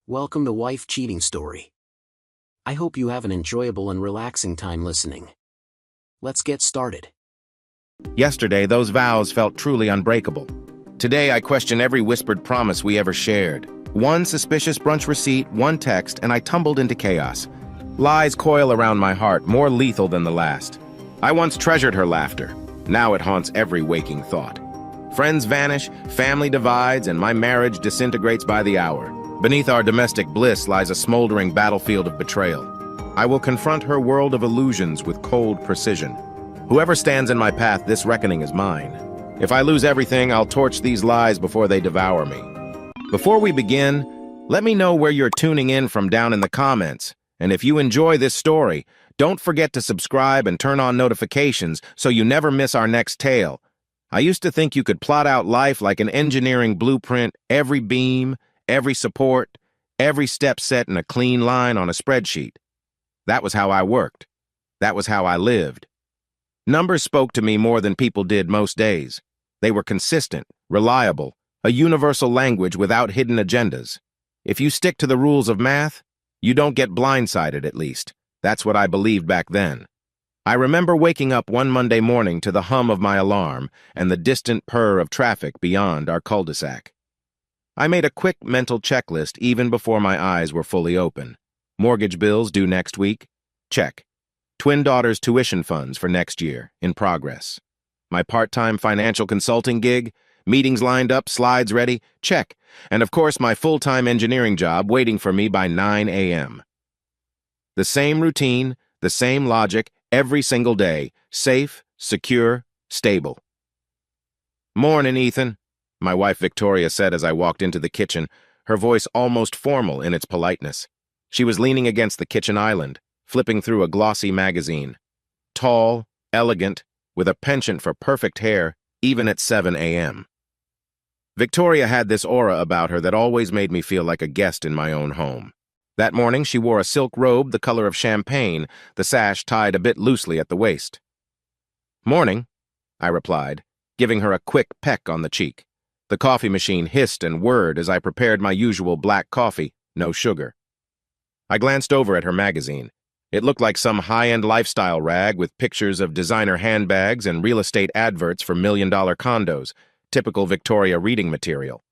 Welcome to Wife Cheating Story. I hope you have an enjoyable and relaxing time listening. Let's get started. Yesterday, those vows felt truly unbreakable. Today, I question every whispered promise we ever shared. One suspicious brunch receipt, one text, and I tumbled into chaos. Lies coil around my heart, more lethal than the last. I once treasured her laughter. Now it haunts every waking thought. Friends vanish, family divides, and my marriage disintegrates by the hour. Beneath our domestic bliss lies a smoldering battlefield of betrayal. I will confront her world of illusions with cold precision. Whoever stands in my path, this reckoning is mine. If I lose everything, I'll torch these lies before they devour me. Before we begin, let me know where you're tuning in from down in the comments. And if you enjoy this story, don't forget to subscribe and turn on notifications so you never miss our next tale. I used to think you could plot out life like an engineering blueprint, every beam, every support, every step set in a clean line on a spreadsheet. That was how I worked. That was how I lived. Numbers spoke to me more than people did most days. They were consistent, reliable, a universal language without hidden agendas. If you stick to the rules of math, you don't get blindsided, at least. That's what I believed back then. I remember waking up one Monday morning to the hum of my alarm and the distant purr of traffic beyond our cul-de-sac. I made a quick mental checklist even before my eyes were fully open. Mortgage bills due next week? Check. Twin daughters' tuition funds for next year, in progress. My part-time financial consulting gig? Meetings lined up, slides ready? Check. And of course my full-time engineering job waiting for me by 9 a.m. The same routine, the same logic, every single day. Safe, secure, stable. "Morning, Ethan," my wife Victoria said as I walked into the kitchen, her voice almost formal in its politeness. She was leaning against the kitchen island, flipping through a glossy magazine. Tall, elegant, with a penchant for perfect hair, even at 7 a.m. Victoria had this aura about her that always made me feel like a guest in my own home. That morning, she wore a silk robe the color of champagne, the sash tied a bit loosely at the waist. "Morning," I replied, giving her a quick peck on the cheek. The coffee machine hissed and whirred as I prepared my usual black coffee, no sugar. I glanced over at her magazine. It looked like some high-end lifestyle rag with pictures of designer handbags and real estate adverts for million-dollar condos, typical Victoria reading material.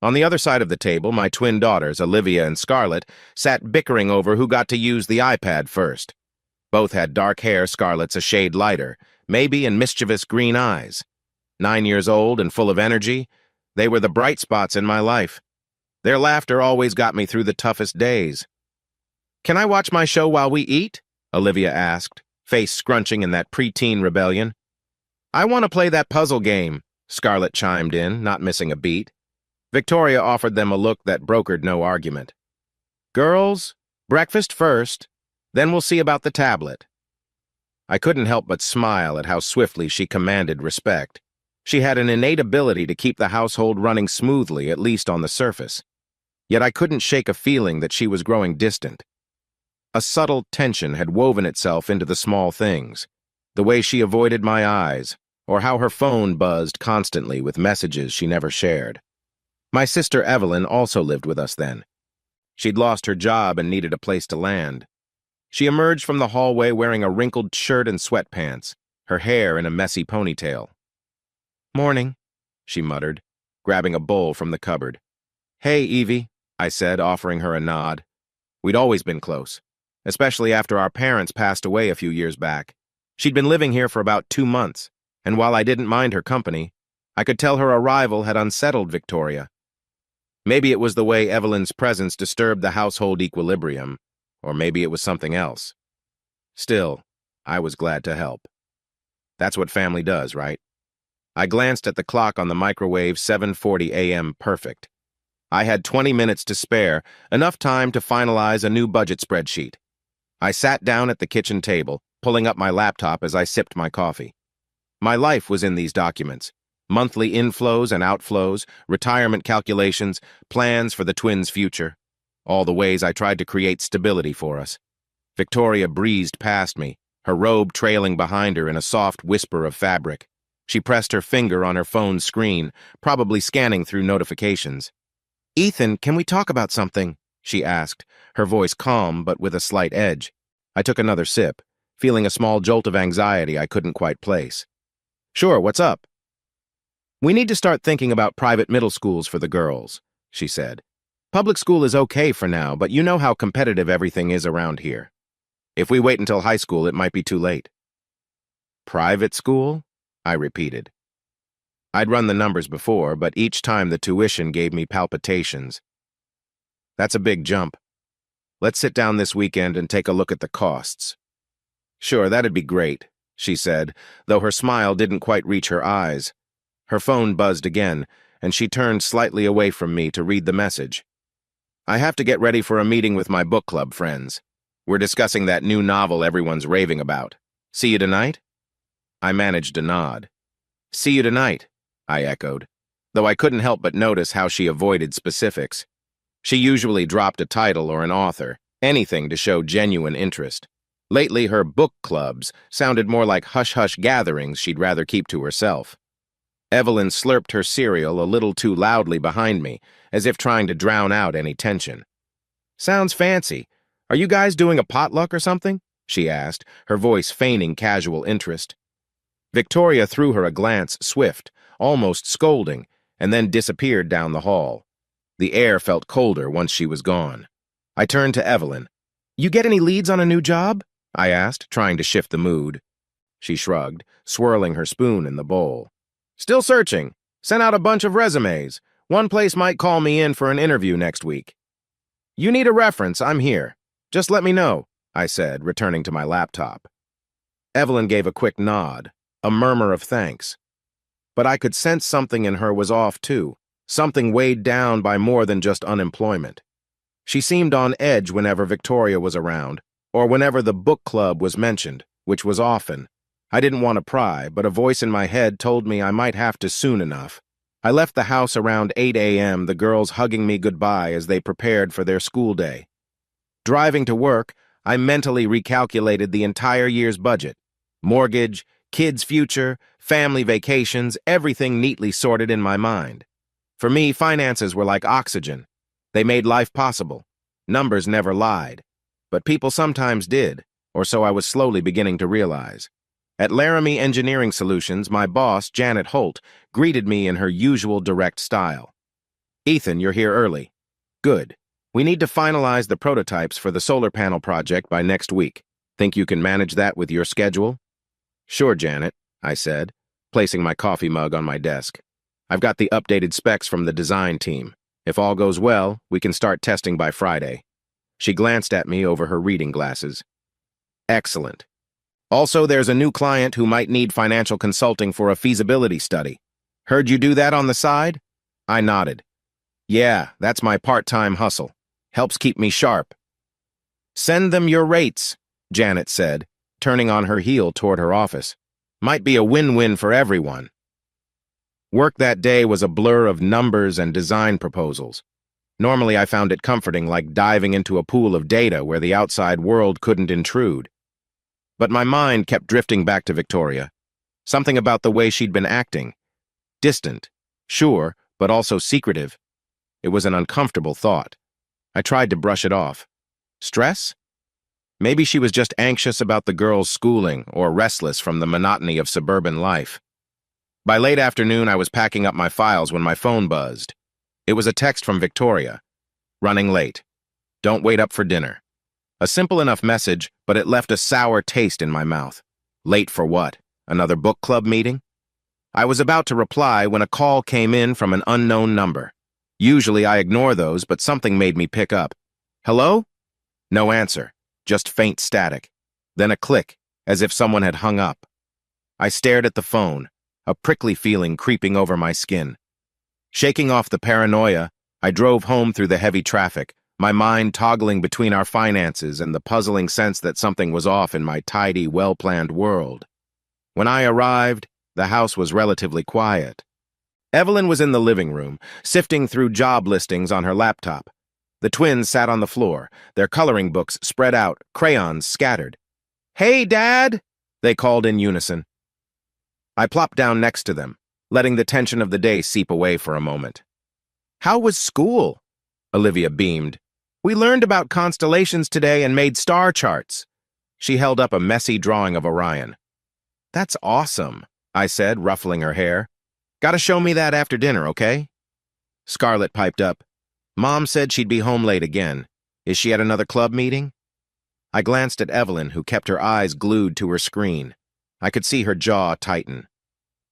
On the other side of the table, my twin daughters, Olivia and Scarlett, sat bickering over who got to use the iPad first. Both had dark hair, Scarlett's a shade lighter, maybe and mischievous green eyes. 9 years old and full of energy, they were the bright spots in my life. Their laughter always got me through the toughest days. "Can I watch my show while we eat?" Olivia asked, face scrunching in that preteen rebellion. "I want to play that puzzle game," Scarlett chimed in, not missing a beat. Victoria offered them a look that brokered no argument. "Girls, breakfast first, then we'll see about the tablet." I couldn't help but smile at how swiftly she commanded respect. She had an innate ability to keep the household running smoothly, at least on the surface. Yet I couldn't shake a feeling that she was growing distant. A subtle tension had woven itself into the small things, the way she avoided my eyes, or how her phone buzzed constantly with messages she never shared. My sister Evelyn also lived with us then. She'd lost her job and needed a place to land. She emerged from the hallway wearing a wrinkled shirt and sweatpants, her hair in a messy ponytail. "Morning," she muttered, grabbing a bowl from the cupboard. "Hey, Evie," I said, offering her a nod. We'd always been close, especially after our parents passed away a few years back. She'd been living here for about 2 months, and while I didn't mind her company, I could tell her arrival had unsettled Victoria. Maybe it was the way Evelyn's presence disturbed the household equilibrium, or maybe it was something else. Still, I was glad to help. That's what family does, right? I glanced at the clock on the microwave, 7:40 a.m. perfect. I had 20 minutes to spare, enough time to finalize a new budget spreadsheet. I sat down at the kitchen table, pulling up my laptop as I sipped my coffee. My life was in these documents. Monthly inflows and outflows, retirement calculations, plans for the twins' future. All the ways I tried to create stability for us. Victoria breezed past me, her robe trailing behind her in a soft whisper of fabric. She pressed her finger on her phone's screen, probably scanning through notifications. "Ethan, can we talk about something?" she asked, her voice calm but with a slight edge. I took another sip, feeling a small jolt of anxiety I couldn't quite place. Sure, what's up? We need to start thinking about private middle schools for the girls, she said. Public school is okay for now, but you know how competitive everything is around here. If we wait until high school, it might be too late. Private school? I repeated. I'd run the numbers before, but each time the tuition gave me palpitations. That's a big jump. Let's sit down this weekend and take a look at the costs. Sure, that'd be great, she said, though her smile didn't quite reach her eyes. Her phone buzzed again, and she turned slightly away from me to read the message. I have to get ready for a meeting with my book club friends. We're discussing that new novel everyone's raving about. See you tonight? I managed a nod. See you tonight, I echoed, though I couldn't help but notice how she avoided specifics. She usually dropped a title or an author, anything to show genuine interest. Lately, her book clubs sounded more like hush-hush gatherings she'd rather keep to herself. Evelyn slurped her cereal a little too loudly behind me, as if trying to drown out any tension. Sounds fancy. Are you guys doing a potluck or something? She asked, her voice feigning casual interest. Victoria threw her a glance swift, almost scolding, and then disappeared down the hall. The air felt colder once she was gone. I turned to Evelyn. You get any leads on a new job? I asked, trying to shift the mood. She shrugged, swirling her spoon in the bowl. Still searching. Sent out a bunch of resumes. One place might call me in for an interview next week. You need a reference, I'm here. Just let me know, I said, returning to my laptop. Evelyn gave a quick nod, a murmur of thanks. But I could sense something in her was off too, something weighed down by more than just unemployment. She seemed on edge whenever Victoria was around, or whenever the book club was mentioned, which was often. I didn't want to pry, but a voice in my head told me I might have to soon enough. I left the house around 8 a.m., the girls hugging me goodbye as they prepared for their school day. Driving to work, I mentally recalculated the entire year's budget. Mortgage, kids' future, family vacations, everything neatly sorted in my mind. For me, finances were like oxygen. They made life possible. Numbers never lied. But people sometimes did, or so I was slowly beginning to realize. At Laramie Engineering Solutions, my boss, Janet Holt, greeted me in her usual direct style. Ethan, you're here early. Good. We need to finalize the prototypes for the solar panel project by next week. Think you can manage that with your schedule? Sure, Janet, I said, placing my coffee mug on my desk. I've got the updated specs from the design team. If all goes well, we can start testing by Friday. She glanced at me over her reading glasses. Excellent. Also, there's a new client who might need financial consulting for a feasibility study. Heard you do that on the side? I nodded. Yeah, that's my part-time hustle. Helps keep me sharp. Send them your rates, Janet said, turning on her heel toward her office. Might be a win-win for everyone. Work that day was a blur of numbers and design proposals. Normally, I found it comforting, like diving into a pool of data where the outside world couldn't intrude. But my mind kept drifting back to Victoria. Something about the way she'd been acting. Distant, sure, but also secretive. It was an uncomfortable thought. I tried to brush it off. Stress? Maybe she was just anxious about the girls' schooling or restless from the monotony of suburban life. By late afternoon, I was packing up my files when my phone buzzed. It was a text from Victoria. Running late. Don't wait up for dinner. A simple enough message, but it left a sour taste in my mouth. Late for what? Another book club meeting? I was about to reply when a call came in from an unknown number. Usually I ignore those, but something made me pick up. Hello? No answer, just faint static. Then a click, as if someone had hung up. I stared at the phone, a prickly feeling creeping over my skin. Shaking off the paranoia, I drove home through the heavy traffic, my mind toggling between our finances and the puzzling sense that something was off in my tidy, well-planned world. When I arrived, the house was relatively quiet. Evelyn was in the living room, sifting through job listings on her laptop. The twins sat on the floor, their coloring books spread out, crayons scattered. "Hey, Dad!" they called in unison. I plopped down next to them, letting the tension of the day seep away for a moment. "How was school?" Olivia beamed. We learned about constellations today and made star charts. She held up a messy drawing of Orion. That's awesome, I said, ruffling her hair. Gotta show me that after dinner, okay? Scarlett piped up. Mom said she'd be home late again. Is she at another club meeting? I glanced at Evelyn, who kept her eyes glued to her screen. I could see her jaw tighten.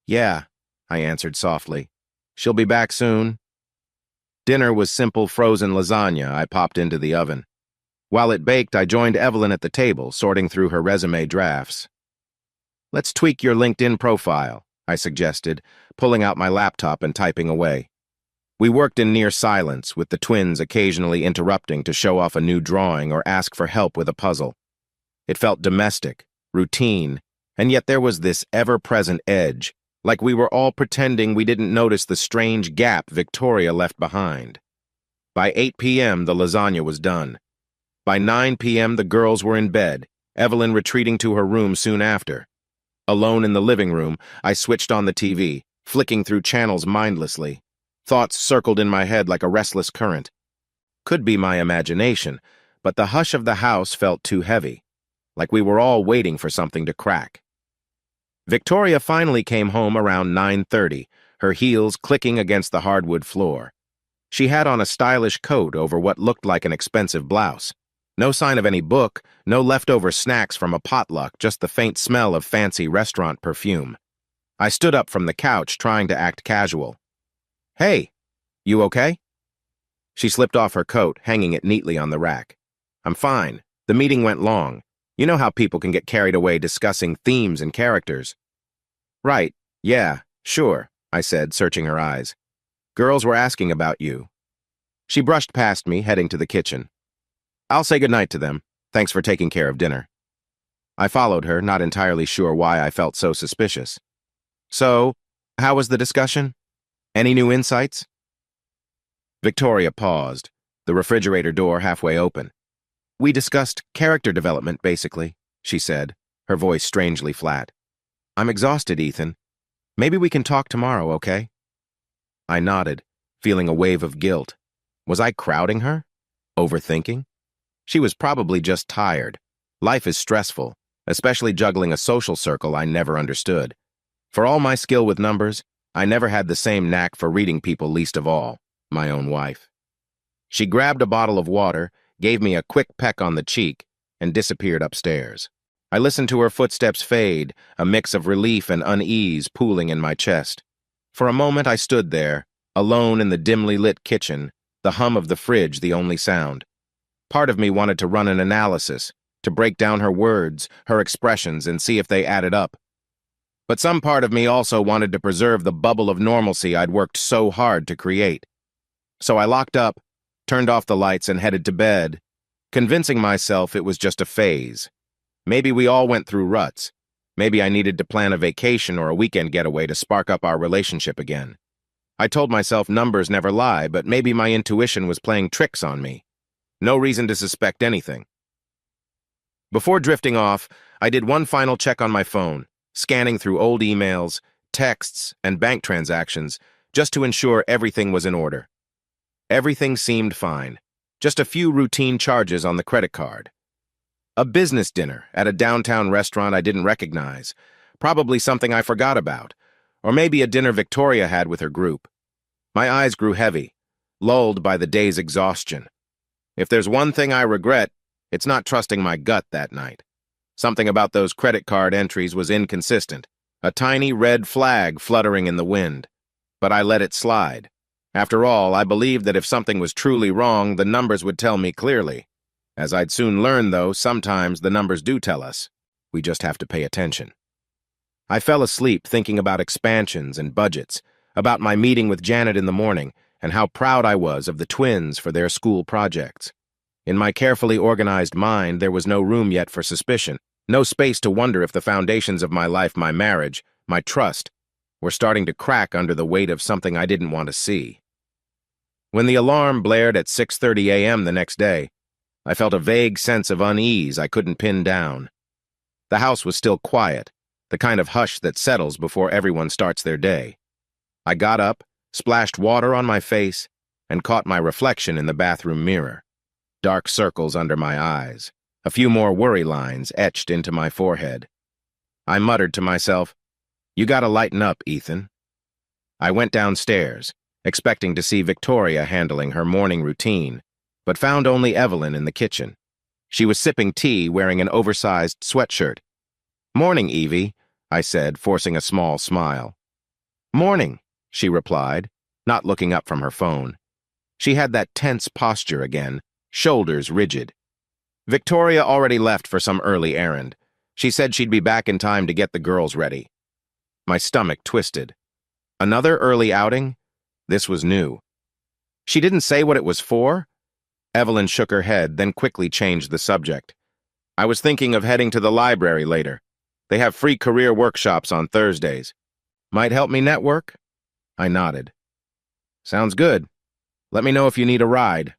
Yeah, I answered softly. She'll be back soon. Dinner was simple frozen lasagna I popped into the oven. While it baked, I joined Evelyn at the table, sorting through her resume drafts. Let's tweak your LinkedIn profile, I suggested, pulling out my laptop and typing away. We worked in near silence, with the twins occasionally interrupting to show off a new drawing or ask for help with a puzzle. It felt domestic, routine, and yet there was this ever-present edge, like we were all pretending we didn't notice the strange gap Victoria left behind. By 8 p.m., the lasagna was done. By 9 p.m., the girls were in bed, Evelyn retreating to her room soon after. Alone in the living room, I switched on the TV, flicking through channels mindlessly. Thoughts circled in my head like a restless current. Could be my imagination, but the hush of the house felt too heavy, like we were all waiting for something to crack. Victoria finally came home around 9:30, her heels clicking against the hardwood floor. She had on a stylish coat over what looked like an expensive blouse. No sign of any book, no leftover snacks from a potluck, just the faint smell of fancy restaurant perfume. I stood up from the couch, trying to act casual. Hey, you okay? She slipped off her coat, hanging it neatly on the rack. I'm fine. The meeting went long. You know how people can get carried away discussing themes and characters. Right, yeah, sure, I said, searching her eyes. Girls were asking about you. She brushed past me, heading to the kitchen. I'll say goodnight to them. Thanks for taking care of dinner. I followed her, not entirely sure why I felt so suspicious. So, how was the discussion? Any new insights? Victoria paused, the refrigerator door halfway open. We discussed character development, basically, she said, her voice strangely flat. I'm exhausted, Ethan. Maybe we can talk tomorrow, okay? I nodded, feeling a wave of guilt. Was I crowding her? Overthinking? She was probably just tired. Life is stressful, especially juggling a social circle I never understood. For all my skill with numbers, I never had the same knack for reading people, least of all, my own wife. She grabbed a bottle of water, gave me a quick peck on the cheek, and disappeared upstairs. I listened to her footsteps fade, a mix of relief and unease pooling in my chest. For a moment I stood there, alone in the dimly lit kitchen, the hum of the fridge the only sound. Part of me wanted to run an analysis, to break down her words, her expressions, and see if they added up. But some part of me also wanted to preserve the bubble of normalcy I'd worked so hard to create. So I locked up, turned off the lights, and headed to bed, convincing myself it was just a phase. Maybe we all went through ruts. Maybe I needed to plan a vacation or a weekend getaway to spark up our relationship again. I told myself numbers never lie, but maybe my intuition was playing tricks on me. No reason to suspect anything. Before drifting off, I did one final check on my phone, scanning through old emails, texts, and bank transactions, just to ensure everything was in order. Everything seemed fine. Just a few routine charges on the credit card. A business dinner at a downtown restaurant I didn't recognize, probably something I forgot about, or maybe a dinner Victoria had with her group. My eyes grew heavy, lulled by the day's exhaustion. If there's one thing I regret, it's not trusting my gut that night. Something about those credit card entries was inconsistent, a tiny red flag fluttering in the wind. But I let it slide. After all, I believed that if something was truly wrong, the numbers would tell me clearly. As I'd soon learn, though, sometimes the numbers do tell us. We just have to pay attention. I fell asleep thinking about expansions and budgets, about my meeting with Janet in the morning, and how proud I was of the twins for their school projects. In my carefully organized mind, there was no room yet for suspicion, no space to wonder if the foundations of my life, my marriage, my trust, were starting to crack under the weight of something I didn't want to see. When the alarm blared at 6:30 a.m. the next day, I felt a vague sense of unease I couldn't pin down. The house was still quiet, the kind of hush that settles before everyone starts their day. I got up, splashed water on my face, and caught my reflection in the bathroom mirror. dark circles under my eyes, a few more worry lines etched into my forehead. I muttered to myself, "You gotta lighten up, Ethan." I went downstairs, expecting to see Victoria handling her morning routine, but found only Evelyn in the kitchen. She was sipping tea wearing an oversized sweatshirt. "Morning, Evie," I said, forcing a small smile. "Morning," she replied, not looking up from her phone. She had that tense posture again, shoulders rigid. Victoria already left for some early errand. She said she'd be back in time to get the girls ready. My stomach twisted. Another early outing? This was new. She didn't say what it was for? Evelyn shook her head, then quickly changed the subject. "I was thinking of heading to the library later. They have free career workshops on Thursdays. Might help me network?" I nodded. "Sounds good. Let me know if you need a ride."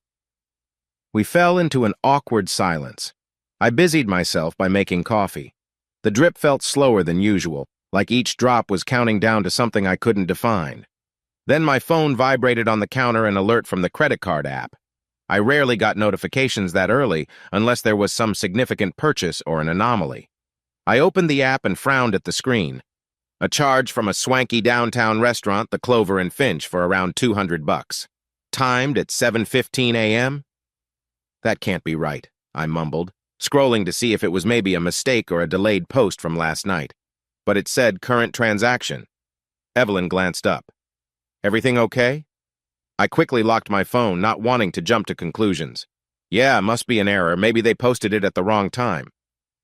We fell into an awkward silence. I busied myself by making coffee. The drip felt slower than usual, like each drop was counting down to something I couldn't define. Then my phone vibrated on the counter, an alert from the credit card app. I rarely got notifications that early unless there was some significant purchase or an anomaly. I opened the app and frowned at the screen. A charge from a swanky downtown restaurant, the Clover and Finch, for around $200. Timed at 7:15 a.m.? That can't be right, I mumbled, scrolling to see if it was maybe a mistake or a delayed post from last night. But it said current transaction. Evelyn glanced up. "Everything okay?" I quickly locked my phone, not wanting to jump to conclusions. Yeah, must be an error. Maybe they posted it at the wrong time.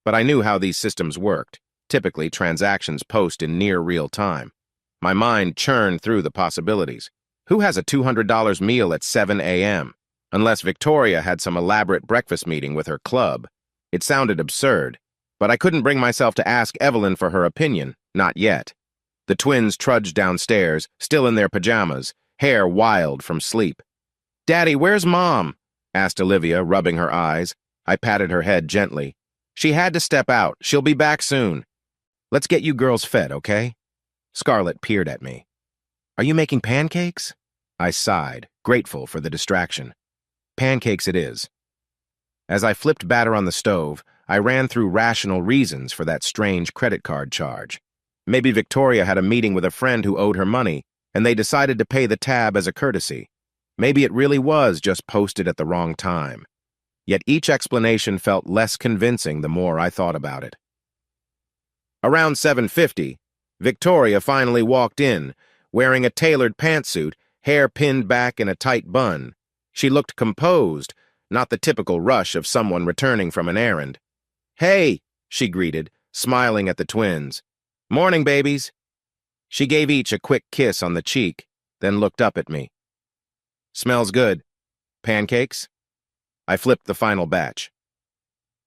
But I knew how these systems worked. Typically, transactions post in near real time. My mind churned through the possibilities. Who has a $200 meal at 7 a.m.? Unless Victoria had some elaborate breakfast meeting with her club. It sounded absurd, but I couldn't bring myself to ask Evelyn for her opinion, not yet. The twins trudged downstairs, still in their pajamas, hair wild from sleep. "Daddy, where's Mom?" asked Olivia, rubbing her eyes. I patted her head gently. "She had to step out. She'll be back soon. Let's get you girls fed, okay?" Scarlett peered at me. "Are you making pancakes?" I sighed, grateful for the distraction. Pancakes it is. As I flipped batter on the stove, I ran through rational reasons for that strange credit card charge. Maybe Victoria had a meeting with a friend who owed her money, and they decided to pay the tab as a courtesy. Maybe it really was just posted at the wrong time. Yet each explanation felt less convincing the more I thought about it. Around 7:50, Victoria finally walked in, wearing a tailored pantsuit, hair pinned back in a tight bun. She looked composed, not the typical rush of someone returning from an errand. "Hey," she greeted, smiling at the twins. "Morning, babies." She gave each a quick kiss on the cheek, then looked up at me. "Smells good. Pancakes?" I flipped the final batch.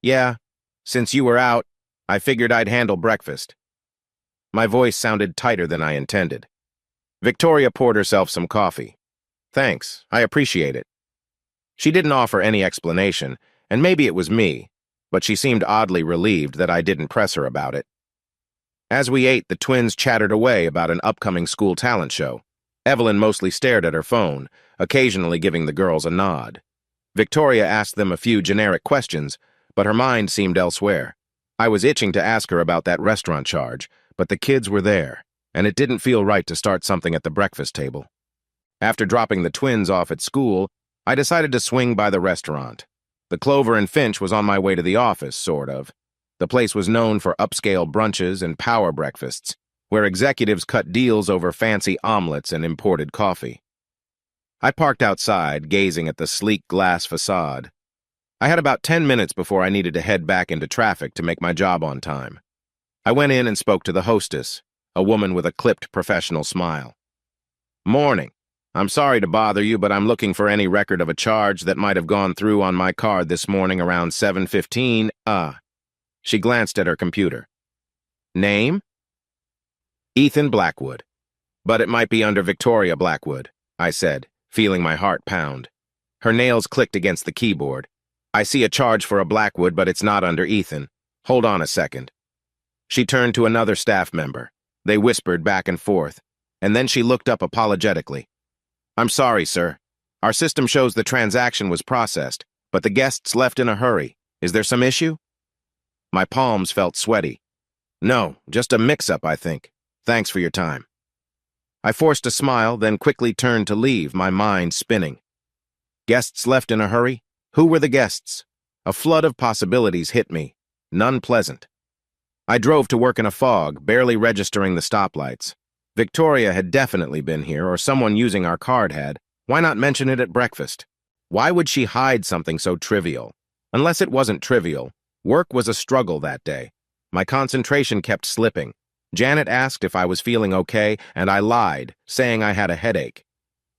"Yeah, since you were out, I figured I'd handle breakfast." My voice sounded tighter than I intended. Victoria poured herself some coffee. "Thanks, I appreciate it." She didn't offer any explanation, and maybe it was me, but she seemed oddly relieved that I didn't press her about it. As we ate, the twins chattered away about an upcoming school talent show. Evelyn mostly stared at her phone, occasionally giving the girls a nod. Victoria asked them a few generic questions, but her mind seemed elsewhere. I was itching to ask her about that restaurant charge, but the kids were there, and it didn't feel right to start something at the breakfast table. After dropping the twins off at school, I decided to swing by the restaurant. The Clover and Finch was on my way to the office, sort of. The place was known for upscale brunches and power breakfasts, where executives cut deals over fancy omelets and imported coffee. I parked outside, gazing at the sleek glass facade. I had about 10 minutes before I needed to head back into traffic to make my job on time. I went in and spoke to the hostess, a woman with a clipped professional smile. "Morning. I'm sorry to bother you, but I'm looking for any record of a charge that might have gone through on my card this morning around 7:15. She glanced at her computer. "Name?" "Ethan Blackwood. But it might be under Victoria Blackwood," I said, feeling my heart pound. Her nails clicked against the keyboard. "I see a charge for a Blackwood, but it's not under Ethan. Hold on a second." She turned to another staff member. They whispered back and forth, and then she looked up apologetically. "I'm sorry, sir. Our system shows the transaction was processed, But the guests left in a hurry. Is there some issue? My palms felt sweaty. No, just a mix-up, I think. Thanks for your time. I forced a smile, then quickly turned to leave, my mind spinning. Guests left in a hurry? Who were the guests? A flood of possibilities hit me, none pleasant. I drove to work in a fog, barely registering the stoplights. Victoria had definitely been here, or someone using our card had. Why not mention it at breakfast? Why would she hide something so trivial? Unless it wasn't trivial, work was a struggle that day. My concentration kept slipping. Janet asked if I was feeling okay, and I lied, saying I had a headache.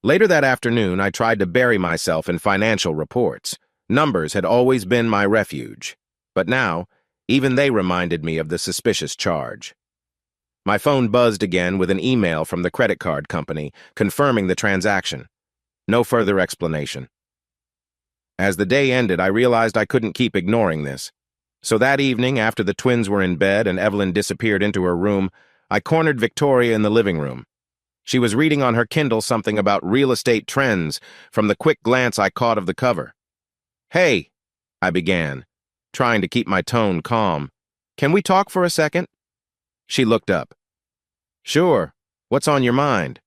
Later that afternoon, I tried to bury myself in financial reports. Numbers had always been my refuge. But now, even they reminded me of the suspicious charge. My phone buzzed again with an email from the credit card company, confirming the transaction. No further explanation. As the day ended, I realized I couldn't keep ignoring this. So that evening, after the twins were in bed and Evelyn disappeared into her room, I cornered Victoria in the living room. She was reading on her Kindle something about real estate trends from the quick glance I caught of the cover. "Hey," I began, trying to keep my tone calm. "Can we talk for a second?" She looked up. "Sure. What's on your mind?"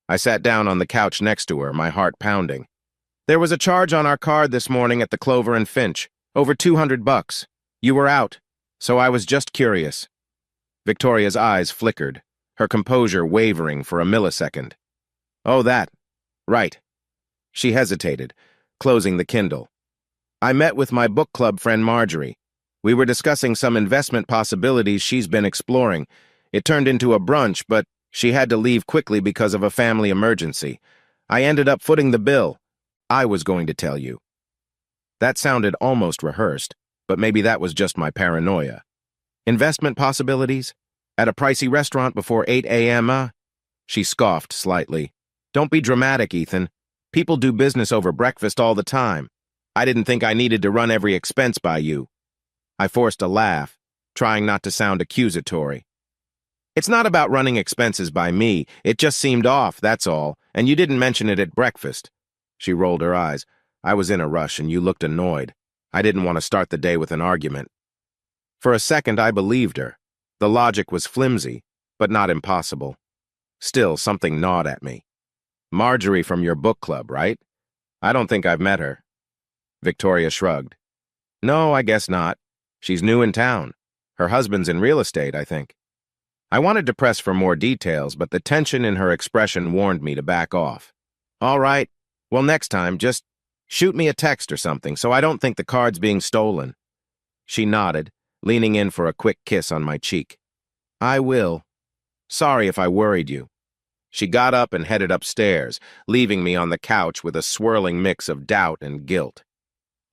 I sat down on the couch next to her, my heart pounding. "There was a charge on our card this morning at the Clover and Finch. Over $200. You were out, so I was just curious." Victoria's eyes flickered, her composure wavering for a millisecond. "Oh, that. Right." She hesitated, closing the Kindle. "I met with my book club friend Marjorie. We were discussing some investment possibilities she's been exploring. It turned into a brunch, but she had to leave quickly because of a family emergency. I ended up footing the bill. I was going to tell you." That sounded almost rehearsed, but maybe that was just my paranoia. Investment possibilities? At a pricey restaurant before 8 a.m., She scoffed slightly. "Don't be dramatic, Ethan. People do business over breakfast all the time. I didn't think I needed to run every expense by you." I forced a laugh, trying not to sound accusatory. "It's not about running expenses by me. It just seemed off, that's all, and you didn't mention it at breakfast." She rolled her eyes. "I was in a rush and you looked annoyed. I didn't want to start the day with an argument." For a second, I believed her. The logic was flimsy, but not impossible. Still, something gnawed at me. "Marjorie from your book club, right? I don't think I've met her." Victoria shrugged. "No, I guess not. She's new in town. Her husband's in real estate, I think." I wanted to press for more details, but the tension in her expression warned me to back off. "All right. Well, next time, just shoot me a text or something so I don't think the card's being stolen." She nodded, leaning in for a quick kiss on my cheek. "I will. Sorry if I worried you." She got up and headed upstairs, leaving me on the couch with a swirling mix of doubt and guilt.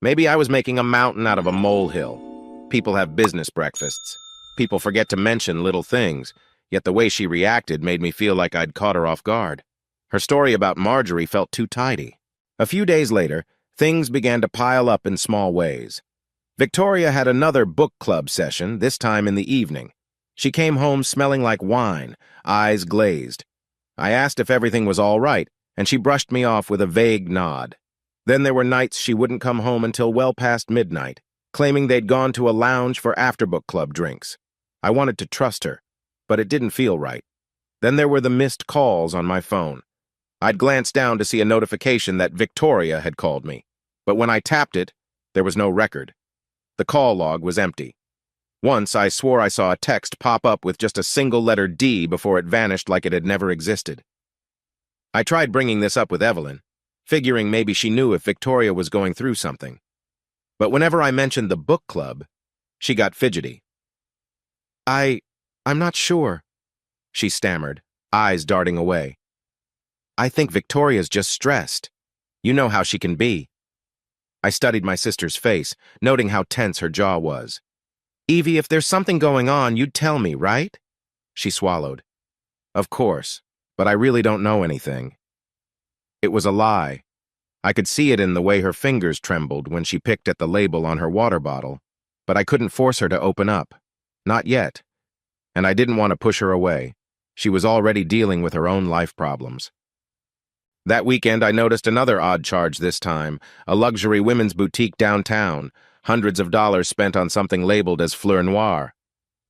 Maybe I was making a mountain out of a molehill. People have business breakfasts. People forget to mention little things, yet the way she reacted made me feel like I'd caught her off guard. Her story about Marjorie felt too tidy. A few days later, things began to pile up in small ways. Victoria had another book club session, this time in the evening. She came home smelling like wine, eyes glazed. I asked if everything was all right, and she brushed me off with a vague nod. Then there were nights she wouldn't come home until well past midnight, claiming they'd gone to a lounge for after-book club drinks. I wanted to trust her, but it didn't feel right. Then there were the missed calls on my phone. I'd glanced down to see a notification that Victoria had called me, but when I tapped it, there was no record. The call log was empty. Once I swore I saw a text pop up with just a single letter D before it vanished like it had never existed. I tried bringing this up with Evelyn, figuring maybe she knew if Victoria was going through something. But whenever I mentioned the book club, she got fidgety. I'm not sure," she stammered, eyes darting away. "I think Victoria's just stressed. You know how she can be." I studied my sister's face, noting how tense her jaw was. "Evie, if there's something going on, you'd tell me, right?" She swallowed. "Of course, but I really don't know anything." It was a lie. I could see it in the way her fingers trembled when she picked at the label on her water bottle, but I couldn't force her to open up. Not yet. And I didn't want to push her away. She was already dealing with her own life problems. That weekend, I noticed another odd charge this time, a luxury women's boutique downtown, hundreds of dollars spent on something labeled as fleur noir.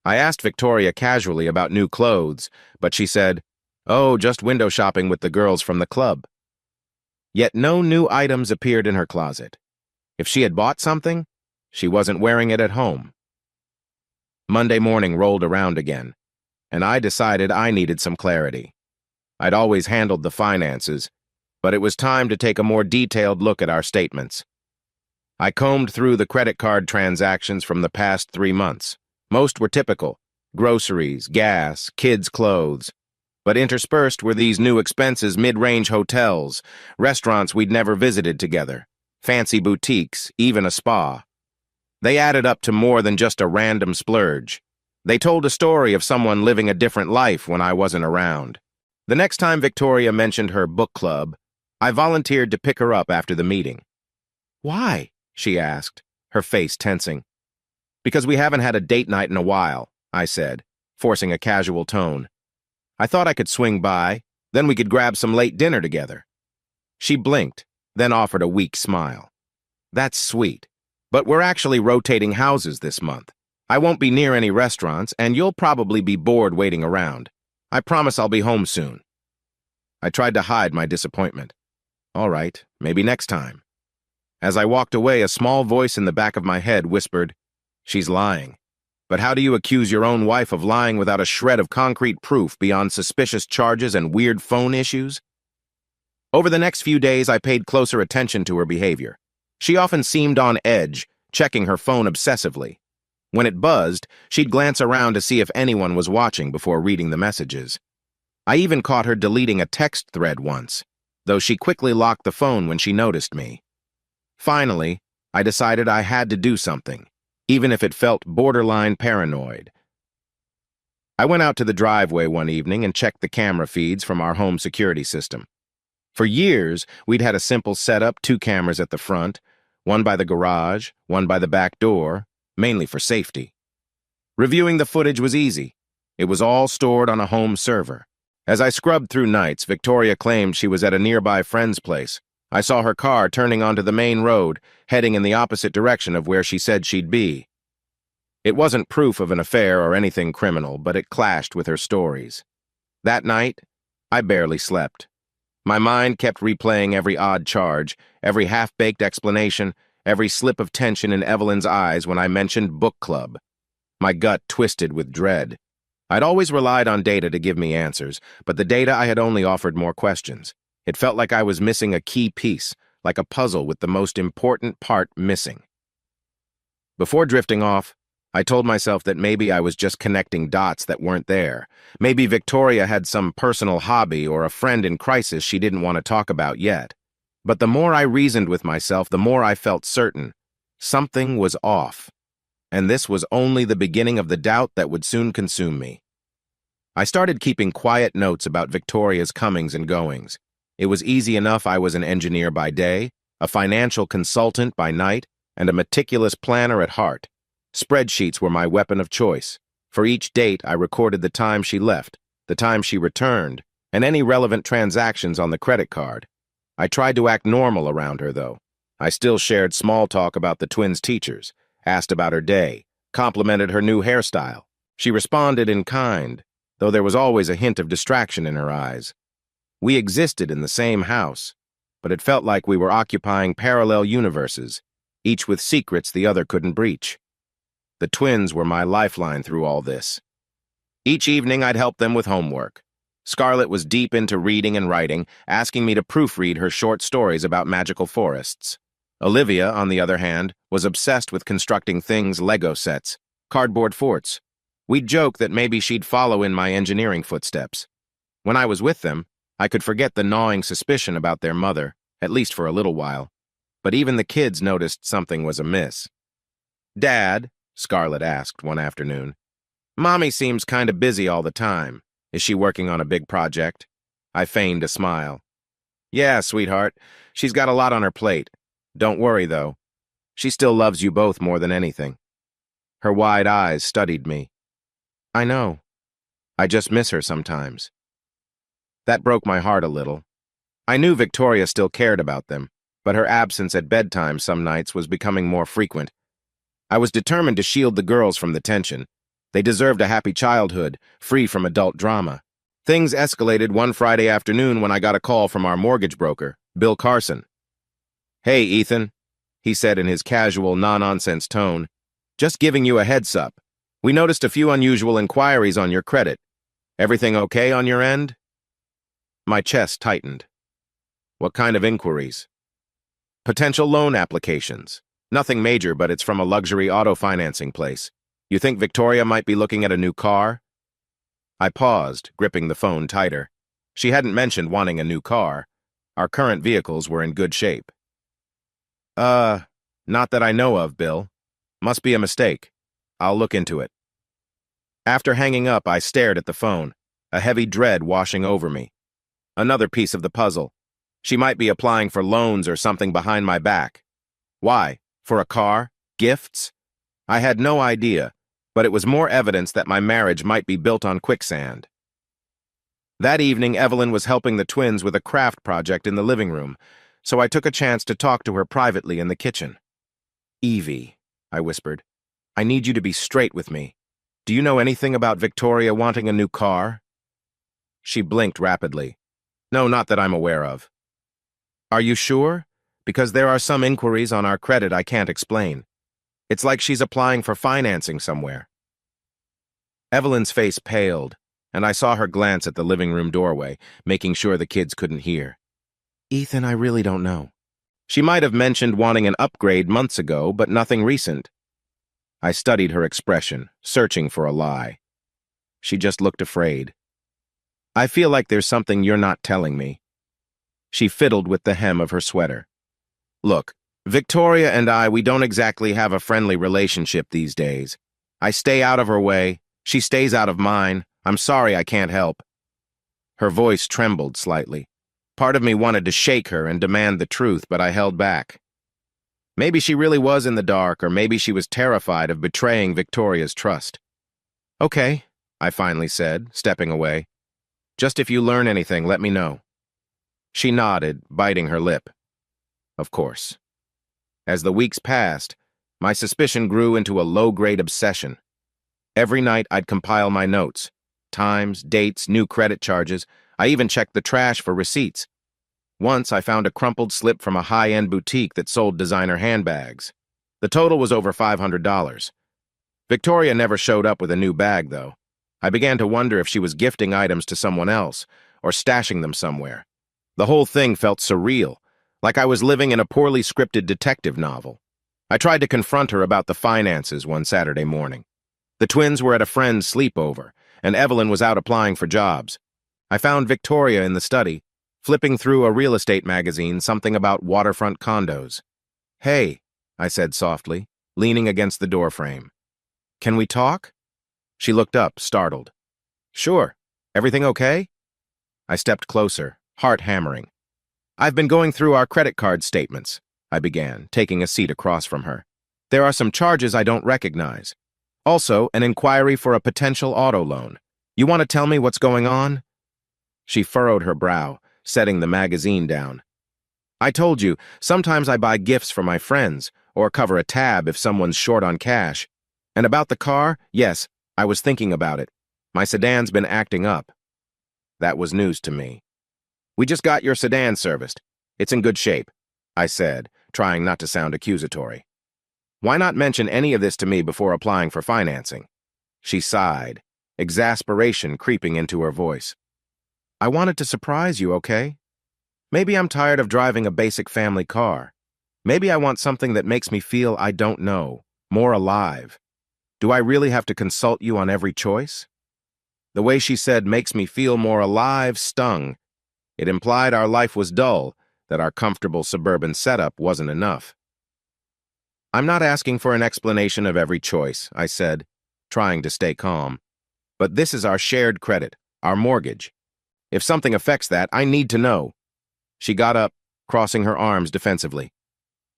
I asked Victoria casually about new clothes, but she said, "Oh, just window shopping with the girls from the club." Yet no new items appeared in her closet. If she had bought something, she wasn't wearing it at home. Monday morning rolled around again, and I decided I needed some clarity. I'd always handled the finances, but it was time to take a more detailed look at our statements. I combed through the credit card transactions from the past 3 months. Most were typical: groceries, gas, kids' clothes. But interspersed were these new expenses: mid-range hotels, restaurants we'd never visited together, fancy boutiques, even a spa. They added up to more than just a random splurge. They told a story of someone living a different life when I wasn't around. The next time Victoria mentioned her book club, I volunteered to pick her up after the meeting. "Why?" she asked, her face tensing. "Because we haven't had a date night in a while," I said, forcing a casual tone. "I thought I could swing by, then we could grab some late dinner together." She blinked, then offered a weak smile. "That's sweet, but we're actually rotating houses this month. I won't be near any restaurants, and you'll probably be bored waiting around. I promise I'll be home soon." I tried to hide my disappointment. "All right, maybe next time." As I walked away, a small voice in the back of my head whispered, "She's lying. But how do you accuse your own wife of lying without a shred of concrete proof beyond suspicious charges and weird phone issues?" Over the next few days, I paid closer attention to her behavior. She often seemed on edge, checking her phone obsessively. When it buzzed, she'd glance around to see if anyone was watching before reading the messages. I even caught her deleting a text thread once, though she quickly locked the phone when she noticed me. Finally, I decided I had to do something, even if it felt borderline paranoid. I went out to the driveway one evening and checked the camera feeds from our home security system. For years, we'd had a simple setup: 2 cameras at the front, one by the garage, one by the back door, mainly for safety. Reviewing the footage was easy. It was all stored on a home server. As I scrubbed through nights, Victoria claimed she was at a nearby friend's place. I saw her car turning onto the main road, heading in the opposite direction of where she said she'd be. It wasn't proof of an affair or anything criminal, but it clashed with her stories. That night, I barely slept. My mind kept replaying every odd charge, every half-baked explanation, every slip of tension in Evelyn's eyes when I mentioned book club. My gut twisted with dread. I'd always relied on data to give me answers, but the data I had only offered more questions. It felt like I was missing a key piece, like a puzzle with the most important part missing. Before drifting off, I told myself that maybe I was just connecting dots that weren't there. Maybe Victoria had some personal hobby or a friend in crisis she didn't want to talk about yet. But the more I reasoned with myself, the more I felt certain something was off. And this was only the beginning of the doubt that would soon consume me. I started keeping quiet notes about Victoria's comings and goings. It was easy enough. I was an engineer by day, a financial consultant by night, and a meticulous planner at heart. Spreadsheets were my weapon of choice. For each date, I recorded the time she left, the time she returned, and any relevant transactions on the credit card. I tried to act normal around her, though. I still shared small talk about the twins' teachers, asked about her day, complimented her new hairstyle. She responded in kind, though there was always a hint of distraction in her eyes. We existed in the same house, but it felt like we were occupying parallel universes, each with secrets the other couldn't breach. The twins were my lifeline through all this. Each evening, I'd help them with homework. Scarlett was deep into reading and writing, asking me to proofread her short stories about magical forests. Olivia, on the other hand, was obsessed with constructing things: Lego sets, cardboard forts. We'd joke that maybe she'd follow in my engineering footsteps. When I was with them, I could forget the gnawing suspicion about their mother, at least for a little while. But even the kids noticed something was amiss. "Dad," Scarlett asked one afternoon, "Mommy seems kind of busy all the time. Is she working on a big project?" I feigned a smile. "Yeah, sweetheart. She's got a lot on her plate. Don't worry, though. She still loves you both more than anything." Her wide eyes studied me. "I know. I just miss her sometimes." That broke my heart a little. I knew Victoria still cared about them, but her absence at bedtime some nights was becoming more frequent. I was determined to shield the girls from the tension. They deserved a happy childhood, free from adult drama. Things escalated one Friday afternoon when I got a call from our mortgage broker, Bill Carson. "Hey, Ethan," he said in his casual, no-nonsense tone. "Just giving you a heads up. We noticed a few unusual inquiries on your credit. Everything okay on your end?" My chest tightened. "What kind of inquiries?" "Potential loan applications. Nothing major, but it's from a luxury auto financing place. You think Victoria might be looking at a new car?" I paused, gripping the phone tighter. She hadn't mentioned wanting a new car. Our current vehicles were in good shape. Not that I know of, Bill. Must be a mistake. I'll look into it." After hanging up, I stared at the phone, a heavy dread washing over me. Another piece of the puzzle. She might be applying for loans or something behind my back. Why? For a car? Gifts? I had no idea, but it was more evidence that my marriage might be built on quicksand. That evening, Evelyn was helping the twins with a craft project in the living room, so I took a chance to talk to her privately in the kitchen. "Evie," I whispered, "I need you to be straight with me. Do you know anything about Victoria wanting a new car?" She blinked rapidly. "No, not that I'm aware of." "Are you sure? Because there are some inquiries on our credit I can't explain. It's like she's applying for financing somewhere." Evelyn's face paled, and I saw her glance at the living room doorway, making sure the kids couldn't hear. "Ethan, I really don't know. She might have mentioned wanting an upgrade months ago, but nothing recent." I studied her expression, searching for a lie. She just looked afraid. "I feel like there's something you're not telling me." She fiddled with the hem of her sweater. "Look, Victoria and we don't exactly have a friendly relationship these days. I stay out of her way. She stays out of mine. I'm sorry I can't help." Her voice trembled slightly. Part of me wanted to shake her and demand the truth, but I held back. Maybe she really was in the dark, or maybe she was terrified of betraying Victoria's trust. "Okay," I finally said, stepping away. "Just if you learn anything, let me know." She nodded, biting her lip. Of course. As the weeks passed, my suspicion grew into a low-grade obsession. Every night I'd compile my notes. Times, dates, new credit charges. I even checked the trash for receipts. Once I found a crumpled slip from a high-end boutique that sold designer handbags. The total was over $500. Victoria never showed up with a new bag, though. I began to wonder if she was gifting items to someone else or stashing them somewhere. The whole thing felt surreal, like I was living in a poorly scripted detective novel. I tried to confront her about the finances one Saturday morning. The twins were at a friend's sleepover, and Evelyn was out applying for jobs. I found Victoria in the study, flipping through a real estate magazine, something about waterfront condos. "Hey," I said softly, leaning against the doorframe. "Can we talk?" She looked up, startled. "Sure. Everything okay?" I stepped closer, heart hammering. "I've been going through our credit card statements," I began, taking a seat across from her. "There are some charges I don't recognize. Also, an inquiry for a potential auto loan. You want to tell me what's going on?" She furrowed her brow, setting the magazine down. "I told you, sometimes I buy gifts for my friends, or cover a tab if someone's short on cash. And about the car, yes, I was thinking about it. My sedan's been acting up." That was news to me. "We just got your sedan serviced. It's in good shape," I said, trying not to sound accusatory. "Why not mention any of this to me before applying for financing?" She sighed, exasperation creeping into her voice. "I wanted to surprise you, okay? Maybe I'm tired of driving a basic family car. Maybe I want something that makes me feel I don't know, more alive. Do I really have to consult you on every choice?" The way she said "makes me feel more alive" stung. It implied our life was dull, that our comfortable suburban setup wasn't enough. "I'm not asking for an explanation of every choice," I said, trying to stay calm. "But this is our shared credit, our mortgage. If something affects that, I need to know." She got up, crossing her arms defensively.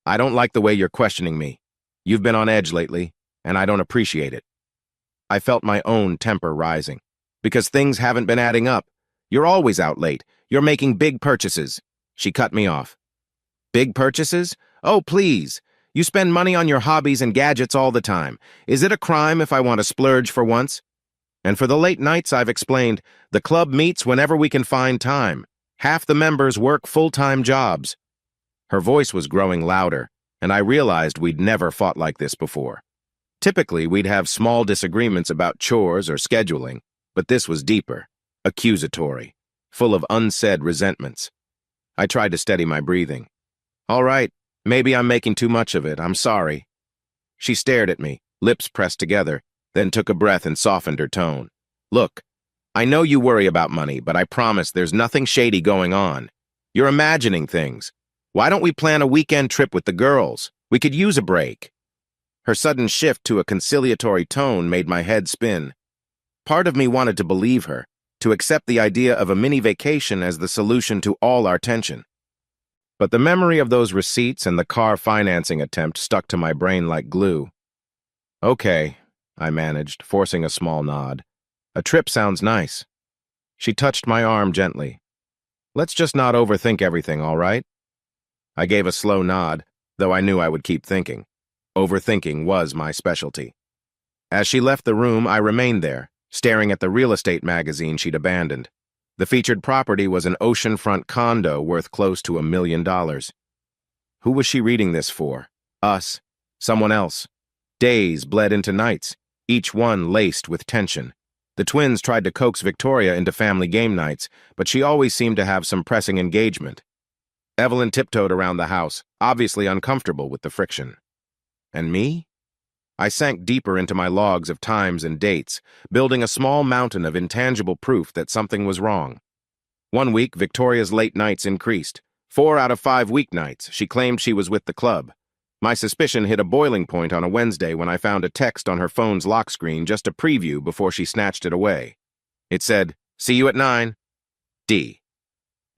"I don't like the way you're questioning me. You've been on edge lately, and I don't appreciate it." I felt my own temper rising. "Because things haven't been adding up. You're always out late. You're making big purchases. She cut me off. Big purchases? Oh, please. You spend money on your hobbies and gadgets all the time. Is it a crime if I want to splurge for once? And for the late nights, I've explained, the club meets whenever we can find time. Half the members work full-time jobs. Her voice was growing louder, and I realized we'd never fought like this before. Typically, we'd have small disagreements about chores or scheduling, but this was deeper, accusatory, full of unsaid resentments. I tried to steady my breathing. All right, maybe I'm making too much of it. I'm sorry. She stared at me, lips pressed together, then took a breath and softened her tone. Look, I know you worry about money, but I promise there's nothing shady going on. You're imagining things. Why don't we plan a weekend trip with the girls? We could use a break. Her sudden shift to a conciliatory tone made my head spin. Part of me wanted to believe her, to accept the idea of a mini vacation as the solution to all our tension. But the memory of those receipts and the car financing attempt stuck to my brain like glue. Okay, I managed, forcing a small nod. A trip sounds nice. She touched my arm gently. Let's just not overthink everything, all right? I gave a slow nod, though I knew I would keep thinking. Overthinking was my specialty. As she left the room, I remained there, staring at the real estate magazine she'd abandoned. The featured property was an oceanfront condo worth close to $1 million. Who was she reading this for? Us? Someone else? Days bled into nights, each one laced with tension. The twins tried to coax Victoria into family game nights, but she always seemed to have some pressing engagement. Evelyn tiptoed around the house, obviously uncomfortable with the friction. And me? I sank deeper into my logs of times and dates, building a small mountain of intangible proof that something was wrong. One week, Victoria's late nights increased. 4 out of 5 weeknights, she claimed she was with the club. My suspicion hit a boiling point on a Wednesday when I found a text on her phone's lock screen, just a preview before she snatched it away. It said, "See you at 9. D."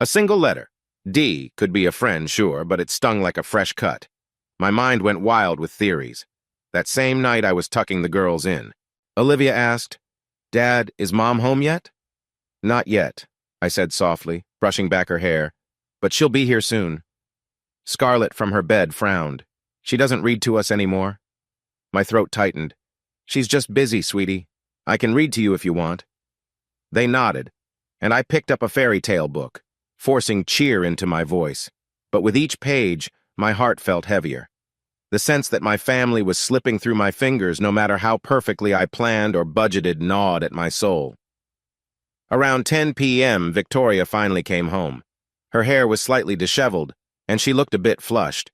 A single letter. D could be a friend, sure, but it stung like a fresh cut. My mind went wild with theories. That same night I was tucking the girls in. Olivia asked, "Dad, is Mom home yet?" "Not yet," I said softly, brushing back her hair, "but she'll be here soon." Scarlett from her bed frowned. "She doesn't read to us anymore?" My throat tightened. "She's just busy, sweetie. I can read to you if you want." They nodded, and I picked up a fairy tale book, forcing cheer into my voice. But with each page, my heart felt heavier. The sense that my family was slipping through my fingers no matter how perfectly I planned or budgeted gnawed at my soul. Around 10 p.m., Victoria finally came home. Her hair was slightly disheveled, and she looked a bit flushed.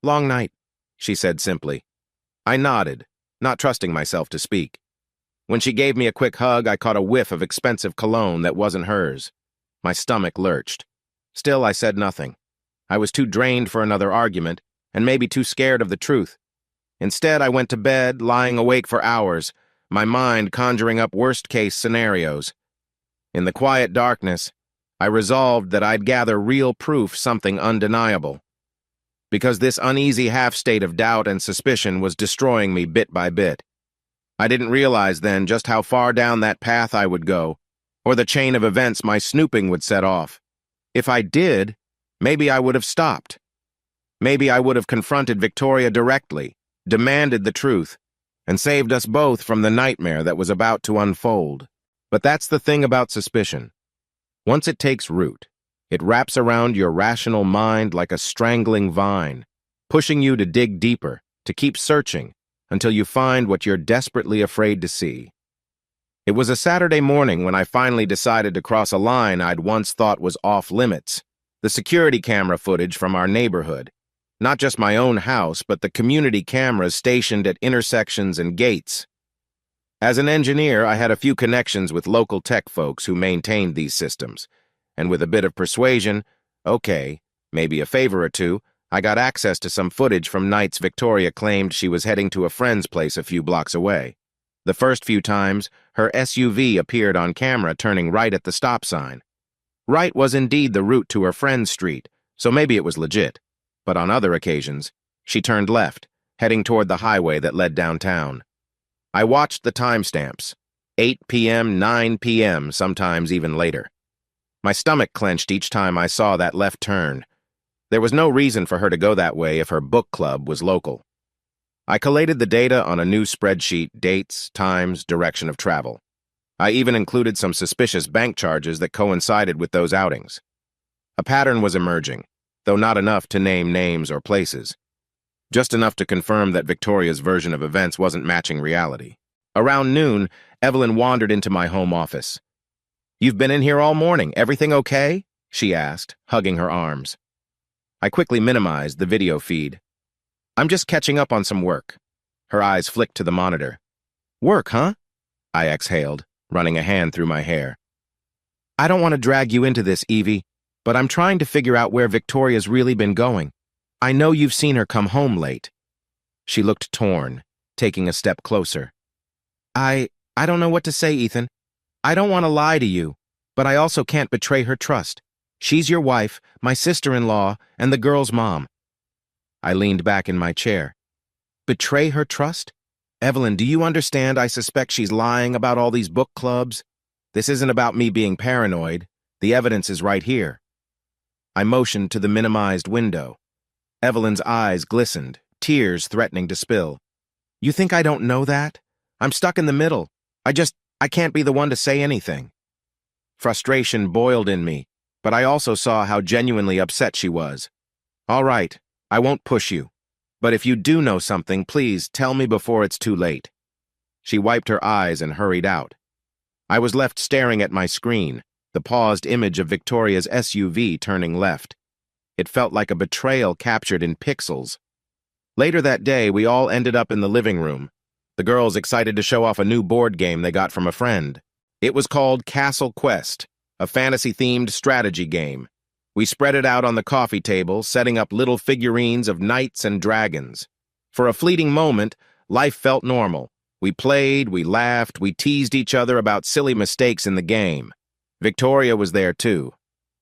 "Long night," she said simply. I nodded, not trusting myself to speak. When she gave me a quick hug, I caught a whiff of expensive cologne that wasn't hers. My stomach lurched. Still, I said nothing. I was too drained for another argument, and maybe too scared of the truth. Instead, I went to bed, lying awake for hours, my mind conjuring up worst-case scenarios. In the quiet darkness, I resolved that I'd gather real proof, something undeniable. Because this uneasy half-state of doubt and suspicion was destroying me bit by bit. I didn't realize then just how far down that path I would go, or the chain of events my snooping would set off. If I did, maybe I would have stopped. Maybe I would have confronted Victoria directly, demanded the truth, and saved us both from the nightmare that was about to unfold. But that's the thing about suspicion. Once it takes root, it wraps around your rational mind like a strangling vine, pushing you to dig deeper, to keep searching, until you find what you're desperately afraid to see. It was a Saturday morning when I finally decided to cross a line I'd once thought was off-limits, the security camera footage from our neighborhood. Not just my own house, but the community cameras stationed at intersections and gates. As an engineer, I had a few connections with local tech folks who maintained these systems, and with a bit of persuasion, okay, maybe a favor or two, I got access to some footage from nights Victoria claimed she was heading to a friend's place a few blocks away. The first few times, her SUV appeared on camera turning right at the stop sign. Right was indeed the route to her friend's street, so maybe it was legit. But on other occasions, she turned left, heading toward the highway that led downtown. I watched the timestamps, 8 p.m., 9 p.m., sometimes even later. My stomach clenched each time I saw that left turn. There was no reason for her to go that way if her book club was local. I collated the data on a new spreadsheet: dates, times, direction of travel. I even included some suspicious bank charges that coincided with those outings. A pattern was emerging, though not enough to name names or places. Just enough to confirm that Victoria's version of events wasn't matching reality. Around noon, Evelyn wandered into my home office. "You've been in here all morning. Everything okay?" she asked, hugging her arms. I quickly minimized the video feed. "I'm just catching up on some work." Her eyes flicked to the monitor. "Work, huh?" I exhaled, running a hand through my hair. "I don't want to drag you into this, Evie, but I'm trying to figure out where Victoria's really been going. I know you've seen her come home late." She looked torn, taking a step closer. I don't know what to say, Ethan. I don't want to lie to you, but I also can't betray her trust. She's your wife, my sister-in-law, and the girl's mom." I leaned back in my chair. "Betray her trust? Evelyn, do you understand I suspect she's lying about all these book clubs? This isn't about me being paranoid. The evidence is right here." I motioned to the minimized window. Evelyn's eyes glistened, tears threatening to spill. "You think I don't know that? I'm stuck in the middle. I can't be the one to say anything." Frustration boiled in me, but I also saw how genuinely upset she was. "All right, I won't push you. But if you do know something, please tell me before it's too late." She wiped her eyes and hurried out. I was left staring at my screen, the paused image of Victoria's SUV turning left. It felt like a betrayal captured in pixels. Later that day, we all ended up in the living room, the girls excited to show off a new board game they got from a friend. It was called Castle Quest, a fantasy-themed strategy game. We spread it out on the coffee table, setting up little figurines of knights and dragons. For a fleeting moment, life felt normal. We played, we laughed, we teased each other about silly mistakes in the game. Victoria was there too.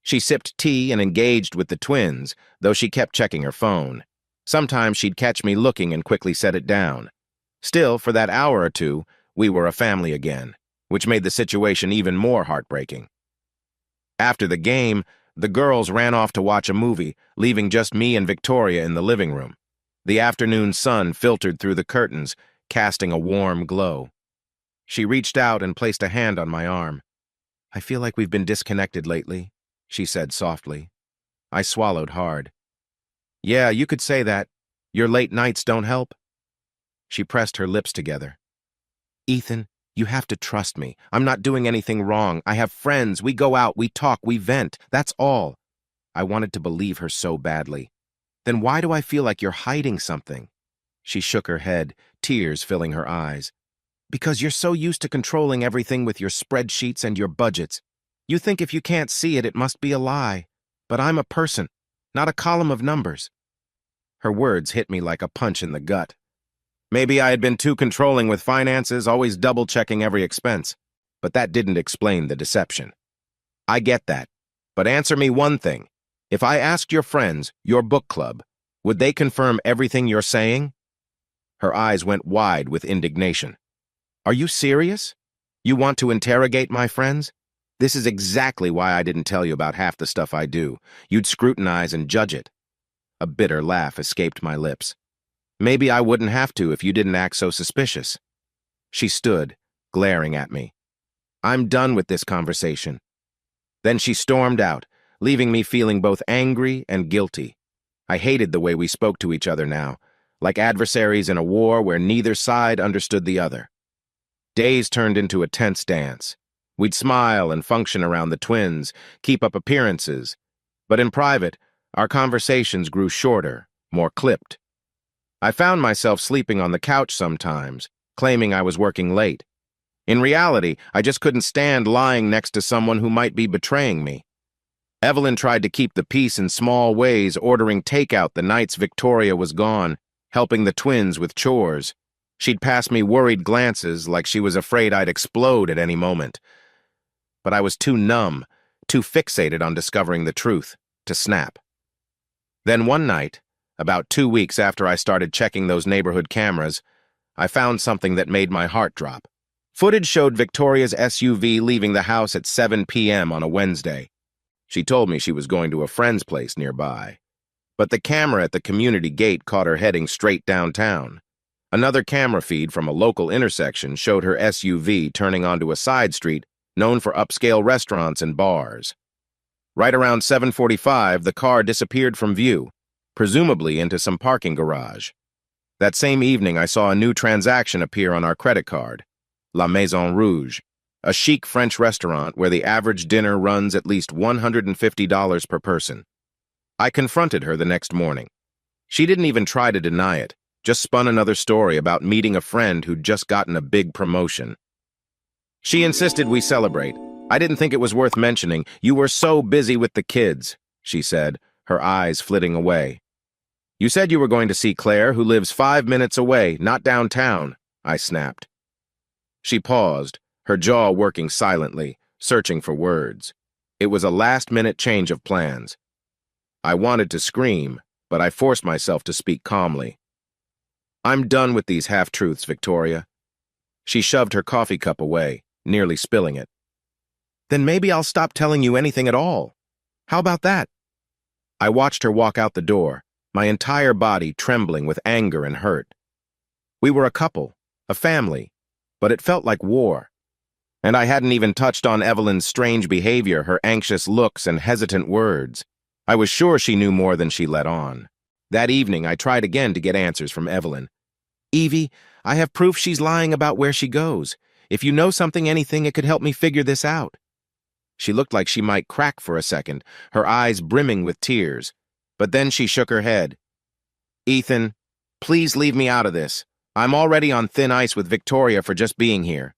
She sipped tea and engaged with the twins, though she kept checking her phone. Sometimes she'd catch me looking and quickly set it down. Still, for that hour or two, we were a family again, which made the situation even more heartbreaking. After the game, the girls ran off to watch a movie, leaving just me and Victoria in the living room. The afternoon sun filtered through the curtains, casting a warm glow. She reached out and placed a hand on my arm. "I feel like we've been disconnected lately," she said softly. I swallowed hard. "Yeah, you could say that. Your late nights don't help." She pressed her lips together. "Ethan, you have to trust me. I'm not doing anything wrong. I have friends. We go out, we talk, we vent. That's all." I wanted to believe her so badly. "Then why do I feel like you're hiding something?" She shook her head, tears filling her eyes. "Because you're so used to controlling everything with your spreadsheets and your budgets. You think if you can't see it, it must be a lie. But I'm a person, not a column of numbers." Her words hit me like a punch in the gut. Maybe I had been too controlling with finances, always double-checking every expense. But that didn't explain the deception. "I get that. But answer me one thing. If I asked your friends, your book club, would they confirm everything you're saying?" Her eyes went wide with indignation. "Are you serious? You want to interrogate my friends? This is exactly why I didn't tell you about half the stuff I do. You'd scrutinize and judge it." A bitter laugh escaped my lips. "Maybe I wouldn't have to if you didn't act so suspicious." She stood, glaring at me. "I'm done with this conversation." Then she stormed out, leaving me feeling both angry and guilty. I hated the way we spoke to each other now, like adversaries in a war where neither side understood the other. Days turned into a tense dance. We'd smile and function around the twins, keep up appearances. But in private, our conversations grew shorter, more clipped. I found myself sleeping on the couch sometimes, claiming I was working late. In reality, I just couldn't stand lying next to someone who might be betraying me. Evelyn tried to keep the peace in small ways, ordering takeout the nights Victoria was gone, helping the twins with chores. She'd pass me worried glances like she was afraid I'd explode at any moment. But I was too numb, too fixated on discovering the truth, to snap. Then one night, about 2 weeks after I started checking those neighborhood cameras, I found something that made my heart drop. Footage showed Victoria's SUV leaving the house at 7 p.m. on a Wednesday. She told me she was going to a friend's place nearby. But the camera at the community gate caught her heading straight downtown. Another camera feed from a local intersection showed her SUV turning onto a side street known for upscale restaurants and bars. Right around 7:45, the car disappeared from view, presumably into some parking garage. That same evening, I saw a new transaction appear on our credit card, La Maison Rouge, a chic French restaurant where the average dinner runs at least $150 per person. I confronted her the next morning. She didn't even try to deny it, just spun another story about meeting a friend who'd just gotten a big promotion. She insisted we celebrate. I didn't think it was worth mentioning. You were so busy with the kids, she said, her eyes flitting away. You said you were going to see Claire, who lives 5 minutes away, not downtown, I snapped. She paused, her jaw working silently, searching for words. It was a last-minute change of plans. I wanted to scream, but I forced myself to speak calmly. I'm done with these half-truths, Victoria. She shoved her coffee cup away, nearly spilling it. Then maybe I'll stop telling you anything at all. How about that? I watched her walk out the door, my entire body trembling with anger and hurt. We were a couple, a family, but it felt like war. And I hadn't even touched on Evelyn's strange behavior, her anxious looks and hesitant words. I was sure she knew more than she let on. That evening, I tried again to get answers from Evelyn. Evie, I have proof she's lying about where she goes. If you know anything, it could help me figure this out. She looked like she might crack for a second, her eyes brimming with tears. But then she shook her head. Ethan, please leave me out of this. I'm already on thin ice with Victoria for just being here.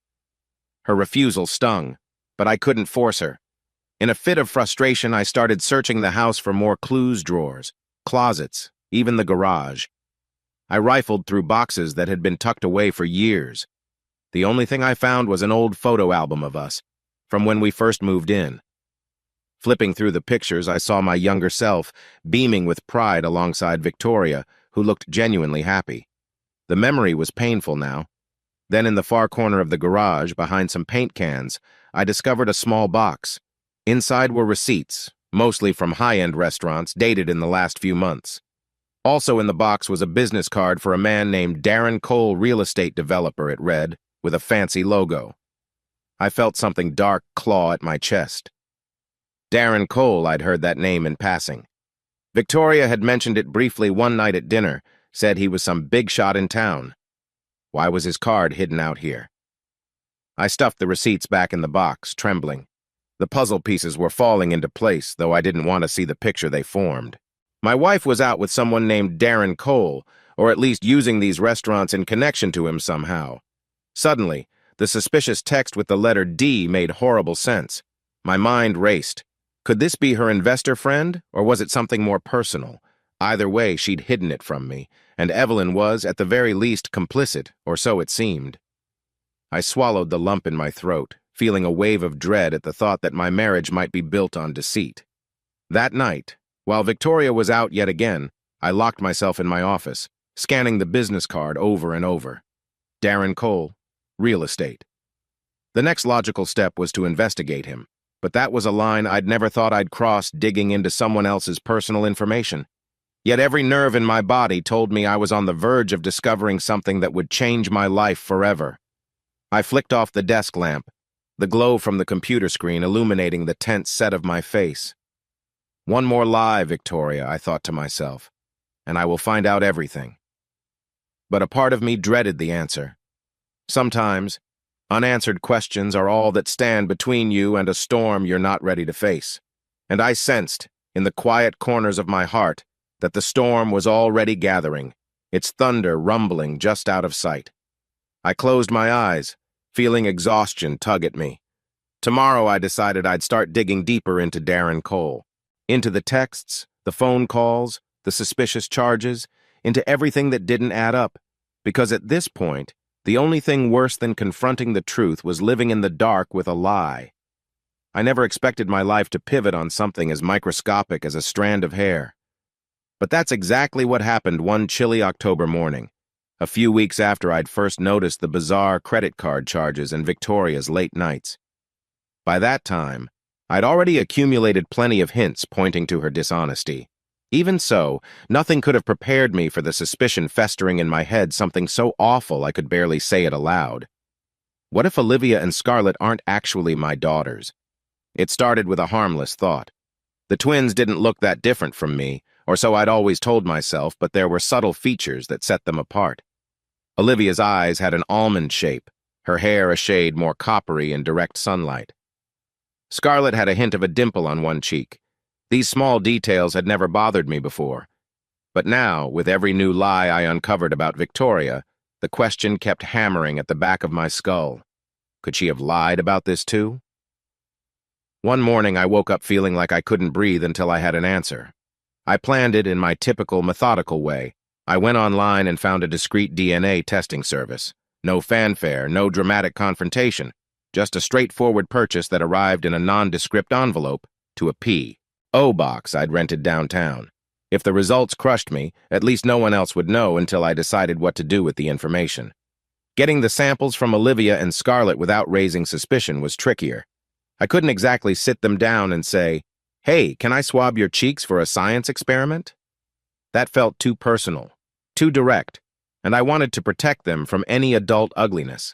Her refusal stung, but I couldn't force her. In a fit of frustration, I started searching the house for more clues drawers, closets, even the garage. I rifled through boxes that had been tucked away for years. The only thing I found was an old photo album of us, from when we first moved in. Flipping through the pictures, I saw my younger self, beaming with pride alongside Victoria, who looked genuinely happy. The memory was painful now. Then in the far corner of the garage, behind some paint cans, I discovered a small box. Inside were receipts, mostly from high-end restaurants, dated in the last few months. Also in the box was a business card for a man named Darren Cole, real estate developer, it read, with a fancy logo. I felt something dark claw at my chest. Darren Cole, I'd heard that name in passing. Victoria had mentioned it briefly one night at dinner, said he was some big shot in town. Why was his card hidden out here? I stuffed the receipts back in the box, trembling. The puzzle pieces were falling into place, though I didn't want to see the picture they formed. My wife was out with someone named Darren Cole, or at least using these restaurants in connection to him somehow. Suddenly, the suspicious text with the letter D made horrible sense. My mind raced. Could this be her investor friend, or was it something more personal? Either way, she'd hidden it from me, and Evelyn was, at the very least, complicit, or so it seemed. I swallowed the lump in my throat, feeling a wave of dread at the thought that my marriage might be built on deceit. That night, while Victoria was out yet again, I locked myself in my office, scanning the business card over and over. Darren Cole, real estate. The next logical step was to investigate him, but that was a line I'd never thought I'd cross, digging into someone else's personal information. Yet every nerve in my body told me I was on the verge of discovering something that would change my life forever. I flicked off the desk lamp, the glow from the computer screen illuminating the tense set of my face. One more lie, Victoria, I thought to myself, and I will find out everything. But a part of me dreaded the answer. Sometimes, unanswered questions are all that stand between you and a storm you're not ready to face. And I sensed, in the quiet corners of my heart, that the storm was already gathering, its thunder rumbling just out of sight. I closed my eyes, feeling exhaustion tug at me. Tomorrow I decided I'd start digging deeper into Darren Cole, into the texts, the phone calls, the suspicious charges, into everything that didn't add up, because at this point, the only thing worse than confronting the truth was living in the dark with a lie. I never expected my life to pivot on something as microscopic as a strand of hair. But that's exactly what happened one chilly October morning, a few weeks after I'd first noticed the bizarre credit card charges and Victoria's late nights. By that time, I'd already accumulated plenty of hints pointing to her dishonesty. Even so, nothing could have prepared me for the suspicion festering in my head something so awful I could barely say it aloud. What if Olivia and Scarlett aren't actually my daughters? It started with a harmless thought. The twins didn't look that different from me, or so I'd always told myself, but there were subtle features that set them apart. Olivia's eyes had an almond shape, her hair a shade more coppery in direct sunlight. Scarlett had a hint of a dimple on one cheek. These small details had never bothered me before. But now, with every new lie I uncovered about Victoria, the question kept hammering at the back of my skull. Could she have lied about this too? One morning I woke up feeling like I couldn't breathe until I had an answer. I planned it in my typical methodical way. I went online and found a discreet DNA testing service. No fanfare, no dramatic confrontation, just a straightforward purchase that arrived in a nondescript envelope to a P.O. box I'd rented downtown. If the results crushed me, at least no one else would know until I decided what to do with the information. Getting the samples from Olivia and Scarlett without raising suspicion was trickier. I couldn't exactly sit them down and say, "Hey, can I swab your cheeks for a science experiment?" That felt too personal, too direct, and I wanted to protect them from any adult ugliness.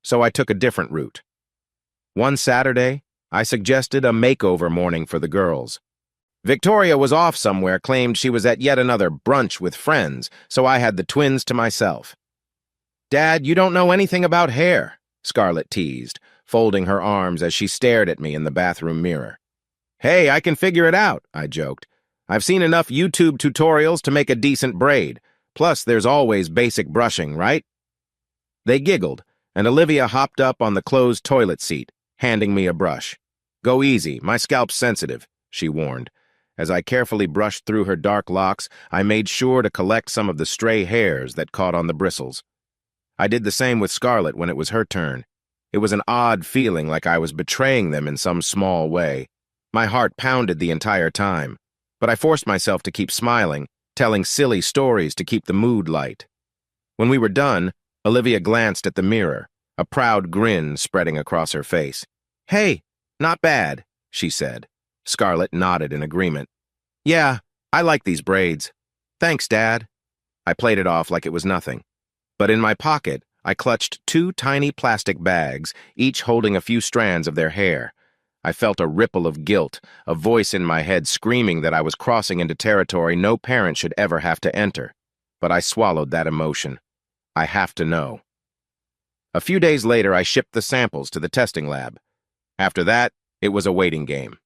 So I took a different route. One Saturday, I suggested a makeover morning for the girls. Victoria was off somewhere, claimed she was at yet another brunch with friends, so I had the twins to myself. "Dad, you don't know anything about hair," Scarlett teased, folding her arms as she stared at me in the bathroom mirror. "Hey, I can figure it out," I joked. "I've seen enough YouTube tutorials to make a decent braid. Plus, there's always basic brushing, right?" They giggled, and Olivia hopped up on the closed toilet seat, handing me a brush. "Go easy, my scalp's sensitive," she warned. As I carefully brushed through her dark locks, I made sure to collect some of the stray hairs that caught on the bristles. I did the same with Scarlett when it was her turn. It was an odd feeling like I was betraying them in some small way. My heart pounded the entire time, but I forced myself to keep smiling, telling silly stories to keep the mood light. When we were done, Olivia glanced at the mirror, a proud grin spreading across her face. "Hey, not bad," she said. Scarlett nodded in agreement. "Yeah, I like these braids. Thanks, Dad." I played it off like it was nothing. But in my pocket, I clutched 2 tiny plastic bags, each holding a few strands of their hair. I felt a ripple of guilt, a voice in my head screaming that I was crossing into territory no parent should ever have to enter. But I swallowed that emotion. I have to know. A few days later, I shipped the samples to the testing lab. After that, it was a waiting game.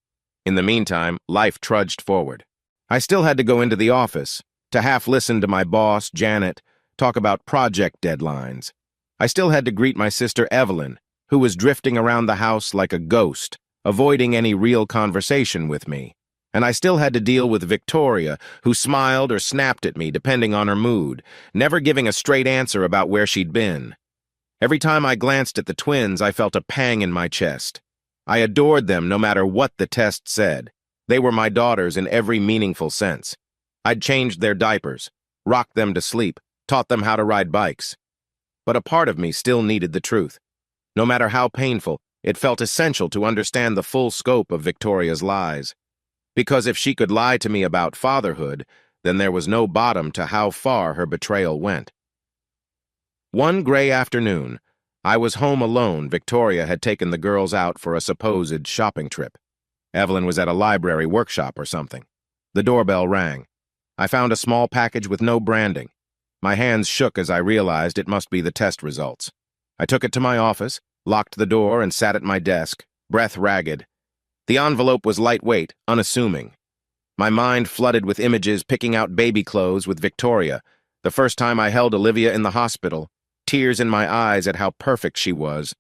In the meantime, life trudged forward. I still had to go into the office, to half listen to my boss, Janet, talk about project deadlines. I still had to greet my sister Evelyn, who was drifting around the house like a ghost, avoiding any real conversation with me. And I still had to deal with Victoria, who smiled or snapped at me depending on her mood, never giving a straight answer about where she'd been. Every time I glanced at the twins, I felt a pang in my chest. I adored them no matter what the test said. They were my daughters in every meaningful sense. I'd changed their diapers, rocked them to sleep, taught them how to ride bikes. But a part of me still needed the truth. No matter how painful, it felt essential to understand the full scope of Victoria's lies. Because if she could lie to me about fatherhood, then there was no bottom to how far her betrayal went. One gray afternoon, I was home alone. Victoria had taken the girls out for a supposed shopping trip. Evelyn was at a library workshop or something. The doorbell rang. I found a small package with no branding. My hands shook as I realized it must be the test results. I took it to my office, locked the door, and sat at my desk, breath ragged. The envelope was lightweight, unassuming. My mind flooded with images picking out baby clothes with Victoria, the first time I held Olivia in the hospital, tears in my eyes at how perfect she was.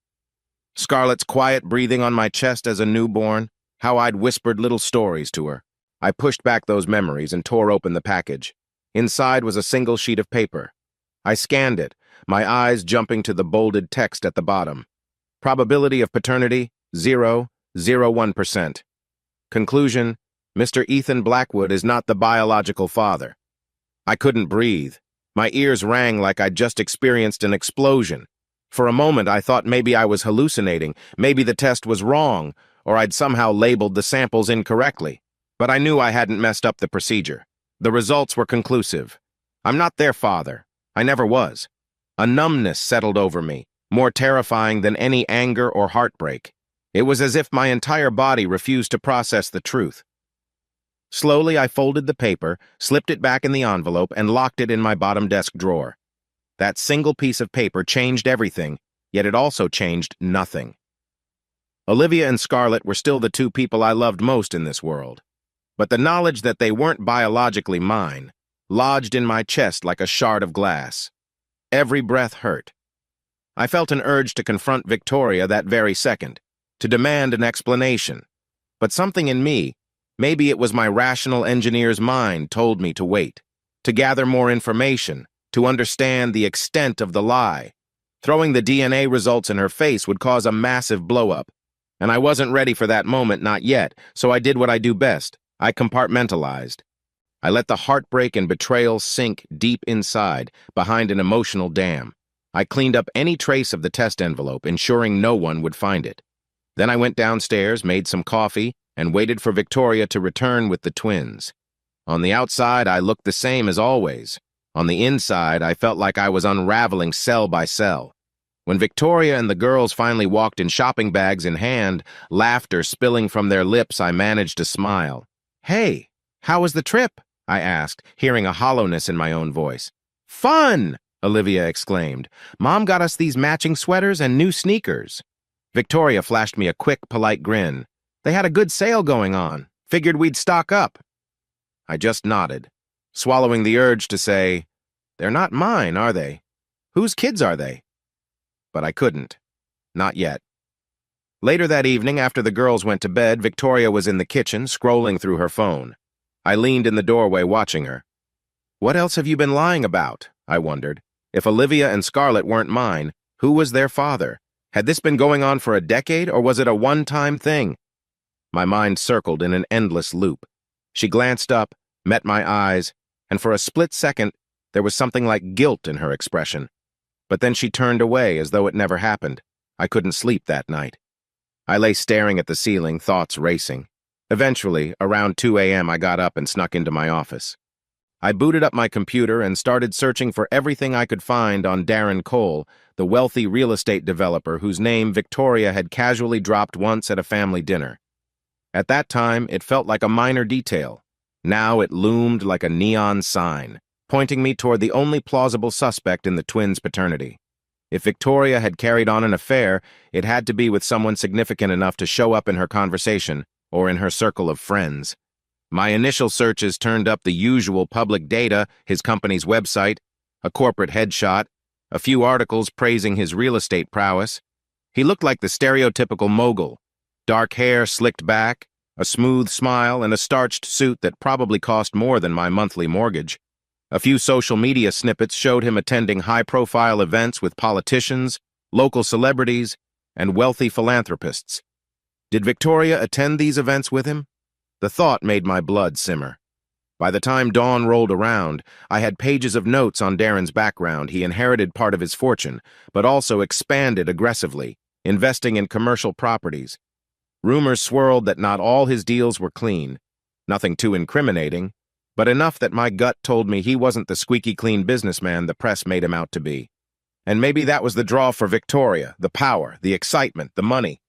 Scarlett's quiet breathing on my chest as a newborn, how I'd whispered little stories to her. I pushed back those memories and tore open the package. Inside was a single sheet of paper. I scanned it, my eyes jumping to the bolded text at the bottom. Probability of paternity, 0.01%. Conclusion, Mr. Ethan Blackwood is not the biological father. I couldn't breathe. My ears rang like I'd just experienced an explosion. For a moment, I thought maybe I was hallucinating, maybe the test was wrong, or I'd somehow labeled the samples incorrectly. But I knew I hadn't messed up the procedure. The results were conclusive. I'm not their father. I never was. A numbness settled over me, more terrifying than any anger or heartbreak. It was as if my entire body refused to process the truth. Slowly, I folded the paper, slipped it back in the envelope, and locked it in my bottom desk drawer. That single piece of paper changed everything, yet it also changed nothing. Olivia and Scarlett were still the two people I loved most in this world. But the knowledge that they weren't biologically mine lodged in my chest like a shard of glass. Every breath hurt. I felt an urge to confront Victoria that very second, to demand an explanation. But something in me, maybe it was my rational engineer's mind, told me to wait, to gather more information, to understand the extent of the lie. Throwing the DNA results in her face would cause a massive blow-up, and I wasn't ready for that moment, not yet, so I did what I do best. I compartmentalized. I let the heartbreak and betrayal sink deep inside, behind an emotional dam. I cleaned up any trace of the test envelope, ensuring no one would find it. Then I went downstairs, made some coffee, and waited for Victoria to return with the twins. On the outside, I looked the same as always. On the inside, I felt like I was unraveling cell by cell. When Victoria and the girls finally walked in shopping bags in hand, laughter spilling from their lips, I managed to smile. "Hey, how was the trip?" I asked, hearing a hollowness in my own voice. "Fun!" Olivia exclaimed. "Mom got us these matching sweaters and new sneakers." Victoria flashed me a quick, polite grin. "They had a good sale going on. Figured we'd stock up." I just nodded, swallowing the urge to say, "They're not mine, are they? Whose kids are they?" But I couldn't. Not yet. Later that evening, after the girls went to bed, Victoria was in the kitchen, scrolling through her phone. I leaned in the doorway watching her. "What else have you been lying about?" I wondered. If Olivia and Scarlett weren't mine, who was their father? Had this been going on for a decade, or was it a one-time thing? My mind circled in an endless loop. She glanced up, met my eyes, and for a split second, there was something like guilt in her expression. But then she turned away as though it never happened. I couldn't sleep that night. I lay staring at the ceiling, thoughts racing. Eventually, around 2 a.m., I got up and snuck into my office. I booted up my computer and started searching for everything I could find on Darren Cole, the wealthy real estate developer whose name Victoria had casually dropped once at a family dinner. At that time, it felt like a minor detail. Now it loomed like a neon sign, pointing me toward the only plausible suspect in the twins' paternity. If Victoria had carried on an affair, it had to be with someone significant enough to show up in her conversation or in her circle of friends. My initial searches turned up the usual public data, his company's website, a corporate headshot, a few articles praising his real estate prowess. He looked like the stereotypical mogul. Dark hair slicked back, a smooth smile, and a starched suit that probably cost more than my monthly mortgage. A few social media snippets showed him attending high-profile events with politicians, local celebrities, and wealthy philanthropists. Did Victoria attend these events with him? The thought made my blood simmer. By the time dawn rolled around, I had pages of notes on Darren's background. He inherited part of his fortune, but also expanded aggressively, investing in commercial properties. Rumors swirled that not all his deals were clean, nothing too incriminating, but enough that my gut told me he wasn't the squeaky clean businessman the press made him out to be. And maybe that was the draw for Victoria, the power, the excitement, the money.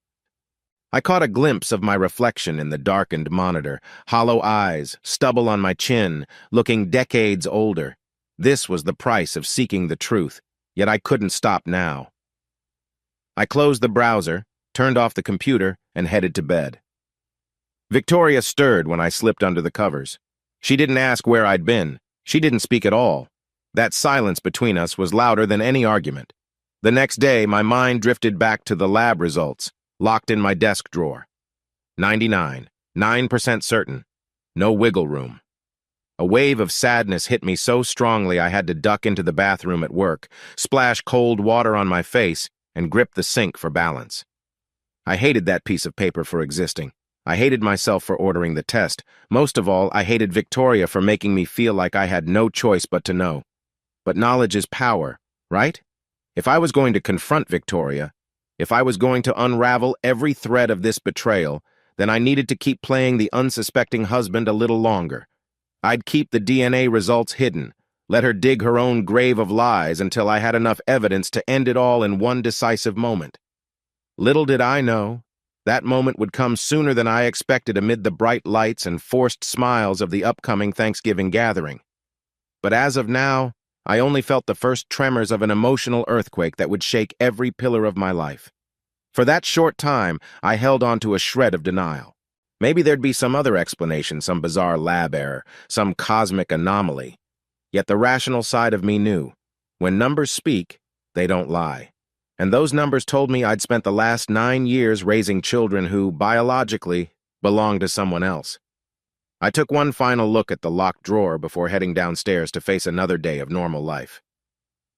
I caught a glimpse of my reflection in the darkened monitor, hollow eyes, stubble on my chin, looking decades older. This was the price of seeking the truth, yet I couldn't stop now. I closed the browser, turned off the computer, and headed to bed. Victoria stirred when I slipped under the covers. She didn't ask where I'd been. She didn't speak at all. That silence between us was louder than any argument. The next day, my mind drifted back to the lab results, locked in my desk drawer. 99, 9% certain. No wiggle room. A wave of sadness hit me so strongly I had to duck into the bathroom at work, splash cold water on my face, and grip the sink for balance. I hated that piece of paper for existing. I hated myself for ordering the test. Most of all, I hated Victoria for making me feel like I had no choice but to know. But knowledge is power, right? If I was going to confront Victoria, If I was going to unravel every thread of this betrayal, then I needed to keep playing the unsuspecting husband a little longer. I'd keep the DNA results hidden, let her dig her own grave of lies until I had enough evidence to end it all in one decisive moment. Little did I know, that moment would come sooner than I expected amid the bright lights and forced smiles of the upcoming Thanksgiving gathering. But as of now, I only felt the first tremors of an emotional earthquake that would shake every pillar of my life. For that short time, I held on to a shred of denial. Maybe there'd be some other explanation, some bizarre lab error, some cosmic anomaly. Yet the rational side of me knew, when numbers speak, they don't lie. And those numbers told me I'd spent the last 9 years raising children who, biologically, belonged to someone else. I took one final look at the locked drawer before heading downstairs to face another day of normal life.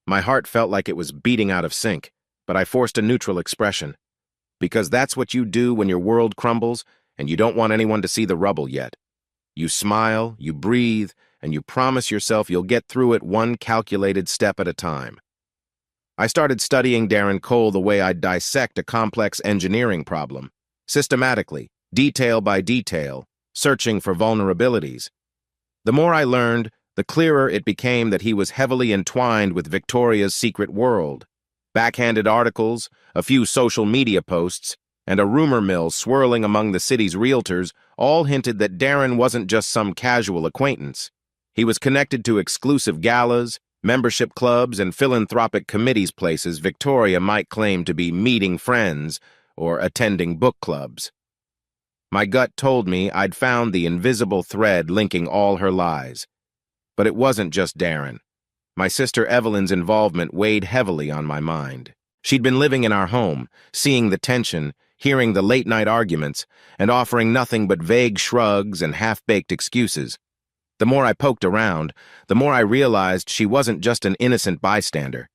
My heart felt like it was beating out of sync, but I forced a neutral expression. Because that's what you do when your world crumbles and you don't want anyone to see the rubble yet. You smile, you breathe, and you promise yourself you'll get through it one calculated step at a time. I started studying Darren Cole the way I'd dissect a complex engineering problem, systematically, detail by detail, searching for vulnerabilities. The more I learned, the clearer it became that he was heavily entwined with Victoria's secret world. Backhanded articles, a few social media posts, and a rumor mill swirling among the city's realtors all hinted that Darren wasn't just some casual acquaintance. He was connected to exclusive galas, membership clubs, and philanthropic committees places Victoria might claim to be meeting friends or attending book clubs. My gut told me I'd found the invisible thread linking all her lies. But it wasn't just Darren. My sister Evelyn's involvement weighed heavily on my mind. She'd been living in our home, seeing the tension, hearing the late-night arguments, and offering nothing but vague shrugs and half-baked excuses. The more I poked around, the more I realized she wasn't just an innocent bystander.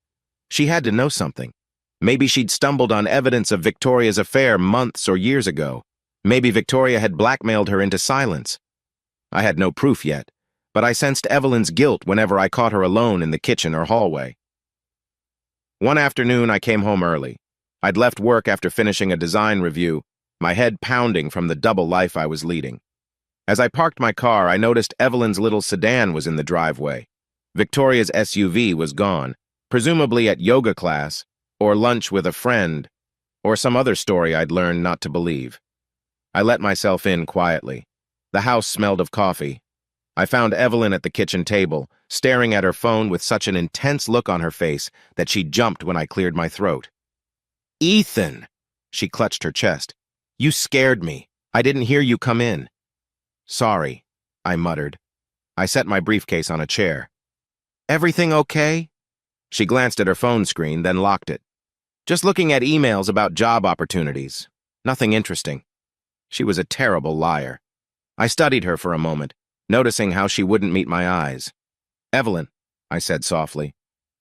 She had to know something. Maybe she'd stumbled on evidence of Victoria's affair months or years ago. Maybe Victoria had blackmailed her into silence. I had no proof yet, but I sensed Evelyn's guilt whenever I caught her alone in the kitchen or hallway. One afternoon, I came home early. I'd left work after finishing a design review, my head pounding from the double life I was leading. As I parked my car, I noticed Evelyn's little sedan was in the driveway. Victoria's SUV was gone, presumably at yoga class, or lunch with a friend, or some other story I'd learned not to believe. I let myself in quietly. The house smelled of coffee. I found Evelyn at the kitchen table, staring at her phone with such an intense look on her face that she jumped when I cleared my throat. "Ethan!" She clutched her chest. "You scared me. I didn't hear you come in." "Sorry," I muttered. I set my briefcase on a chair. "Everything okay?" She glanced at her phone screen, then locked it. "Just looking at emails about job opportunities. Nothing interesting." She was a terrible liar. I studied her for a moment, noticing how she wouldn't meet my eyes. "Evelyn," I said softly,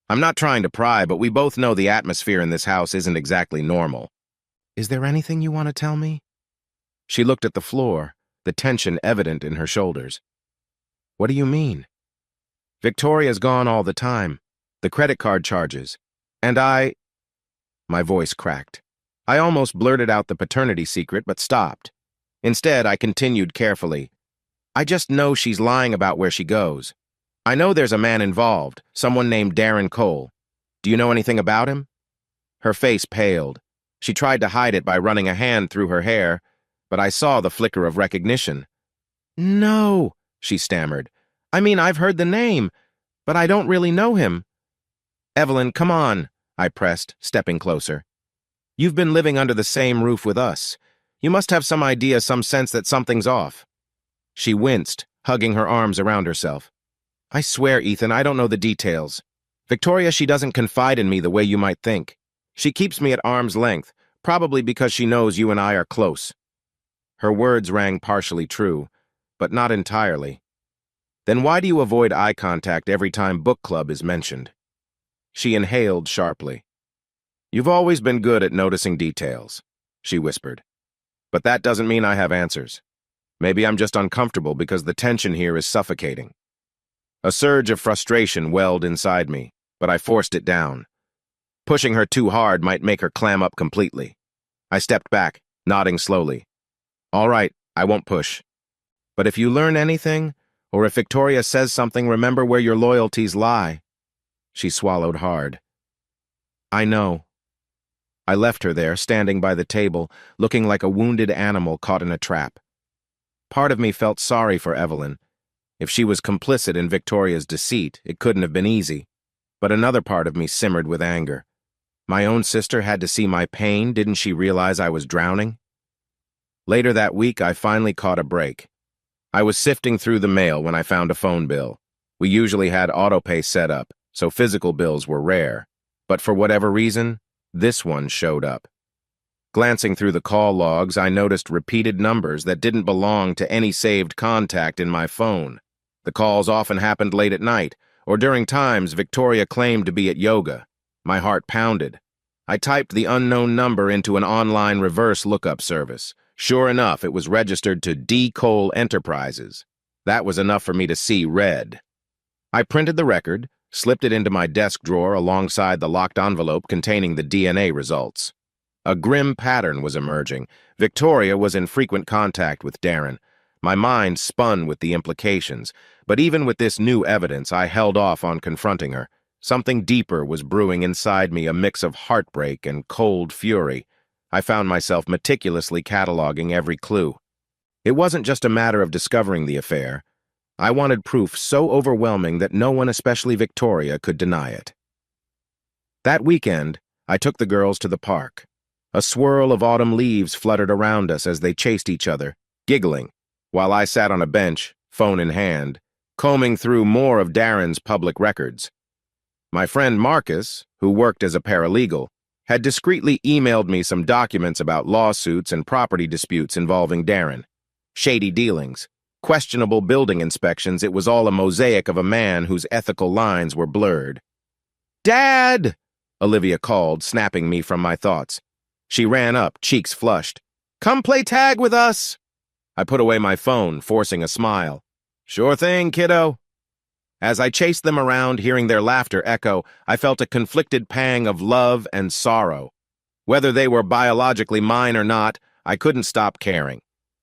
"I'm not trying to pry, but we both know the atmosphere in this house isn't exactly normal. Is there anything you want to tell me?" She looked at the floor, the tension evident in her shoulders. "What do you mean?" "Victoria's gone all the time. The credit card charges. And My voice cracked. I almost blurted out the paternity secret, but stopped. Instead, I continued carefully. "I just know she's lying about where she goes. I know there's a man involved, someone named Darren Cole. Do you know anything about him?" Her face paled. She tried to hide it by running a hand through her hair, but I saw the flicker of recognition. "No," she stammered. "I mean, I've heard the name, but I don't really know him." "Evelyn, come on," I pressed, stepping closer. "You've been living under the same roof with us. You must have some idea, some sense that something's off." She winced, hugging her arms around herself. "I swear, Ethan, I don't know the details. Victoria, she doesn't confide in me the way you might think. She keeps me at arm's length, probably because she knows you and I are close." Her words rang partially true, but not entirely. "Then why do you avoid eye contact every time book club is mentioned?" She inhaled sharply. "You've always been good at noticing details," she whispered. "But that doesn't mean I have answers. Maybe I'm just uncomfortable because the tension here is suffocating." A surge of frustration welled inside me, but I forced it down. Pushing her too hard might make her clam up completely. I stepped back, nodding slowly. All right, I won't push. But if you learn anything, or if Victoria says something, remember where your loyalties lie. She swallowed hard. I know. I left her there, standing by the table, looking like a wounded animal caught in a trap. Part of me felt sorry for Evelyn. If she was complicit in Victoria's deceit, it couldn't have been easy. But another part of me simmered with anger. My own sister had to see my pain. Didn't she realize I was drowning? Later that week, I finally caught a break. I was sifting through the mail when I found a phone bill. We usually had autopay set up, so physical bills were rare. But for whatever reason, this one showed up. Glancing through the call logs, I noticed repeated numbers that didn't belong to any saved contact in my phone. The calls often happened late at night, or during times Victoria claimed to be at yoga. My heart pounded. I typed the unknown number into an online reverse lookup service. Sure enough, it was registered to D. Cole Enterprises. That was enough for me to see red. I printed the record, slipped it into my desk drawer alongside the locked envelope containing the DNA results. A grim pattern was emerging. Victoria was in frequent contact with Darren. My mind spun with the implications, but even with this new evidence, I held off on confronting her. Something deeper was brewing inside me, a mix of heartbreak and cold fury. I found myself meticulously cataloging every clue. It wasn't just a matter of discovering the affair. I wanted proof so overwhelming that no one, especially Victoria, could deny it. That weekend, I took the girls to the park. A swirl of autumn leaves fluttered around us as they chased each other, giggling, while I sat on a bench, phone in hand, combing through more of Darren's public records. My friend Marcus, who worked as a paralegal, had discreetly emailed me some documents about lawsuits and property disputes involving Darren. Shady dealings, questionable building inspections. It was all a mosaic of a man whose ethical lines were blurred. "Dad!" Olivia called, snapping me from my thoughts. She ran up, cheeks flushed. "Come play tag with us!" I put away my phone, forcing a smile. "Sure thing, kiddo." As I chased them around, hearing their laughter echo, I felt a conflicted pang of love and sorrow. Whether they were biologically mine or not, I couldn't stop caring.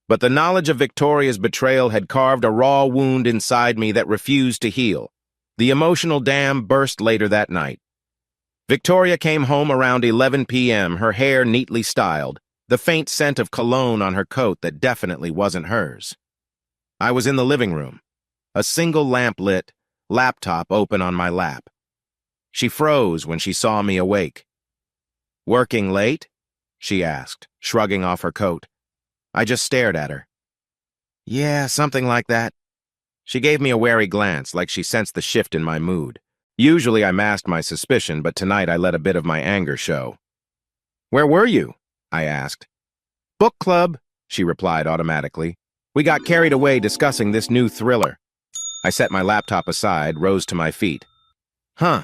But the knowledge of Victoria's betrayal had carved a raw wound inside me that refused to heal. The emotional dam burst later that night. Victoria came home around 11 p.m., her hair neatly styled, the faint scent of cologne on her coat that definitely wasn't hers. I was in the living room, a single lamp lit, laptop open on my lap. She froze when she saw me awake. "Working late?" she asked, shrugging off her coat. I just stared at her. "Yeah, something like that." She gave me a wary glance, like she sensed the shift in my mood. Usually I masked my suspicion, but tonight I let a bit of my anger show. "Where were you?" I asked. "Book club," she replied automatically. "We got carried away discussing this new thriller." I set my laptop aside, rose to my feet. "Huh.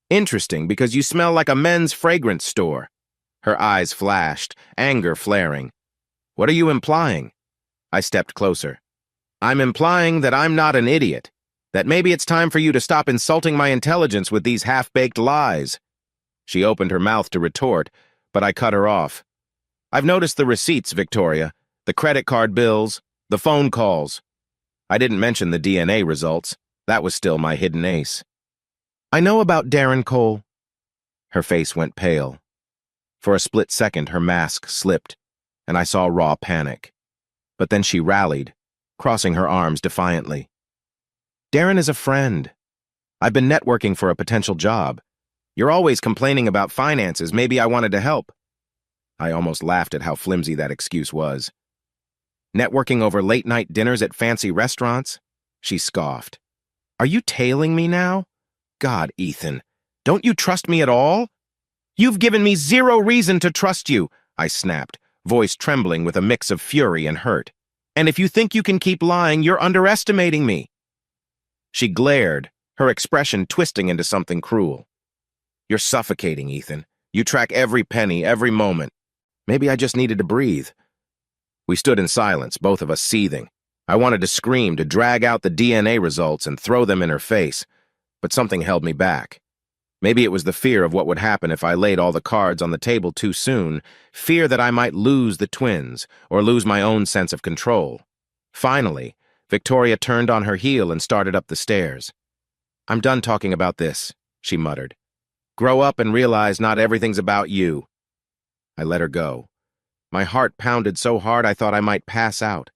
Interesting, because you smell like a men's fragrance store." Her eyes flashed, anger flaring. "What are you implying?" I stepped closer. "I'm implying that I'm not an idiot. That maybe it's time for you to stop insulting my intelligence with these half-baked lies." She opened her mouth to retort, but I cut her off. "I've noticed the receipts, Victoria. The credit card bills, the phone calls. I didn't mention the DNA results. That was still my hidden ace." "I know about Darren Cole." Her face went pale. For a split second, her mask slipped, and I saw raw panic. But then she rallied, crossing her arms defiantly. "Darren is a friend. I've been networking for a potential job. You're always complaining about finances. Maybe I wanted to help." I almost laughed at how flimsy that excuse was. "Networking over late-night dinners at fancy restaurants?" She scoffed. "Are you tailing me now? God, Ethan, don't you trust me at all?" "You've given me zero reason to trust you," I snapped, voice trembling with a mix of fury and hurt. "And if you think you can keep lying, you're underestimating me." She glared, her expression twisting into something cruel. "You're suffocating, Ethan. You track every penny, every moment. Maybe I just needed to breathe." We stood in silence, both of us seething. I wanted to scream, to drag out the DNA results and throw them in her face, but something held me back. Maybe it was the fear of what would happen if I laid all the cards on the table too soon, fear that I might lose the twins or lose my own sense of control. Finally, Victoria turned on her heel and started up the stairs. "I'm done talking about this," she muttered. "Grow up and realize not everything's about you." I let her go. My heart pounded so hard I thought I might pass out.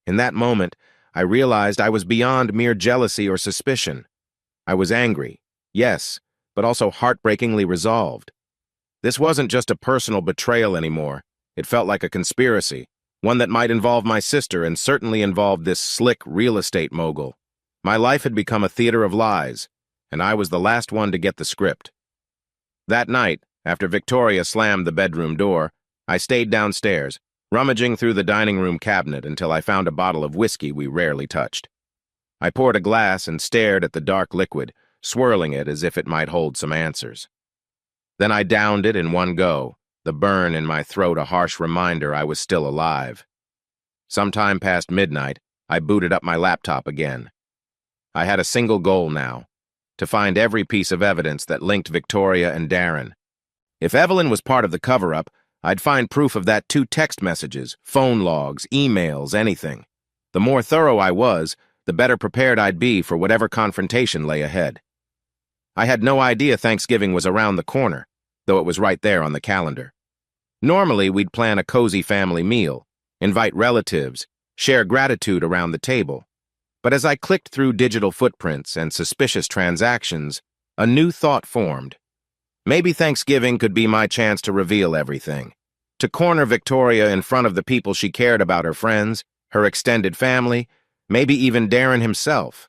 In that moment, I realized I was beyond mere jealousy or suspicion. I was angry, yes, but also heartbreakingly resolved. This wasn't just a personal betrayal anymore. It felt like a conspiracy, one that might involve my sister and certainly involved this slick real estate mogul. My life had become a theater of lies, and I was the last one to get the script. That night, after Victoria slammed the bedroom door, I stayed downstairs, rummaging through the dining room cabinet until I found a bottle of whiskey we rarely touched. I poured a glass and stared at the dark liquid, swirling it as if it might hold some answers. Then I downed it in one go, the burn in my throat a harsh reminder I was still alive. Sometime past midnight, I booted up my laptop again. I had a single goal now, to find every piece of evidence that linked Victoria and Darren. If Evelyn was part of the cover-up, I'd find proof of that 2 text messages, phone logs, emails, anything. The more thorough I was, the better prepared I'd be for whatever confrontation lay ahead. I had no idea Thanksgiving was around the corner, though it was right there on the calendar. Normally, we'd plan a cozy family meal, invite relatives, share gratitude around the table. But as I clicked through digital footprints and suspicious transactions, a new thought formed. Maybe Thanksgiving could be my chance to reveal everything, to corner Victoria in front of the people she cared about, her friends, her extended family, maybe even Darren himself.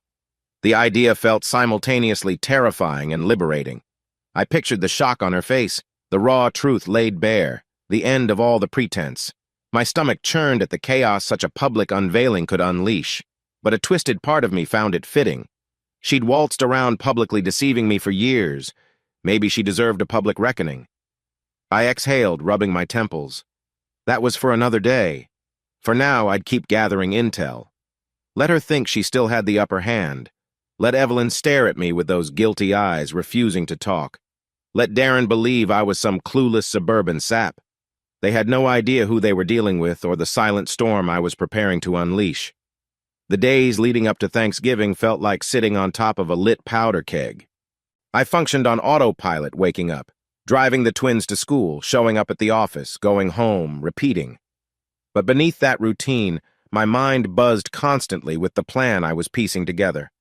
The idea felt simultaneously terrifying and liberating. I pictured the shock on her face, the raw truth laid bare, the end of all the pretense. My stomach churned at the chaos such a public unveiling could unleash, but a twisted part of me found it fitting. She'd waltzed around publicly deceiving me for years. Maybe she deserved a public reckoning. I exhaled, rubbing my temples. That was for another day. For now, I'd keep gathering intel. Let her think she still had the upper hand. Let Evelyn stare at me with those guilty eyes, refusing to talk. Let Darren believe I was some clueless suburban sap. They had no idea who they were dealing with or the silent storm I was preparing to unleash. The days leading up to Thanksgiving felt like sitting on top of a lit powder keg. I functioned on autopilot, waking up, driving the twins to school, showing up at the office, going home, repeating. But beneath that routine, my mind buzzed constantly with the plan I was piecing together.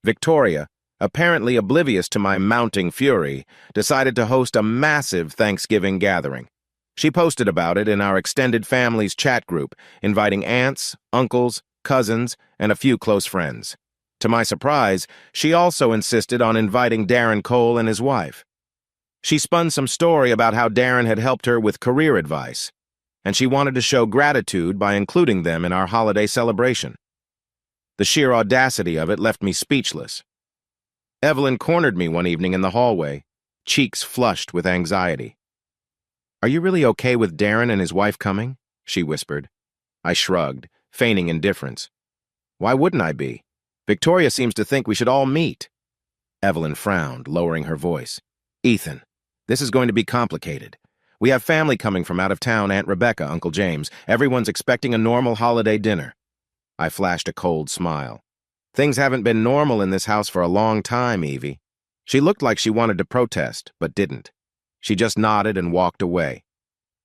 Victoria, apparently oblivious to my mounting fury, decided to host a massive Thanksgiving gathering. She posted about it in our extended family's chat group, inviting aunts, uncles, cousins, and a few close friends. To my surprise, she also insisted on inviting Darren Cole and his wife. She spun some story about how Darren had helped her with career advice, and she wanted to show gratitude by including them in our holiday celebration. The sheer audacity of it left me speechless. Evelyn cornered me one evening in the hallway, cheeks flushed with anxiety. "Are you really okay with Darren and his wife coming?" she whispered. I shrugged, feigning indifference. "Why wouldn't I be? Victoria seems to think we should all meet." Evelyn frowned, lowering her voice. "Ethan, this is going to be complicated. We have family coming from out of town, Aunt Rebecca, Uncle James. Everyone's expecting a normal holiday dinner." I flashed a cold smile. "Things haven't been normal in this house for a long time, Evie." She looked like she wanted to protest, but didn't. She just nodded and walked away.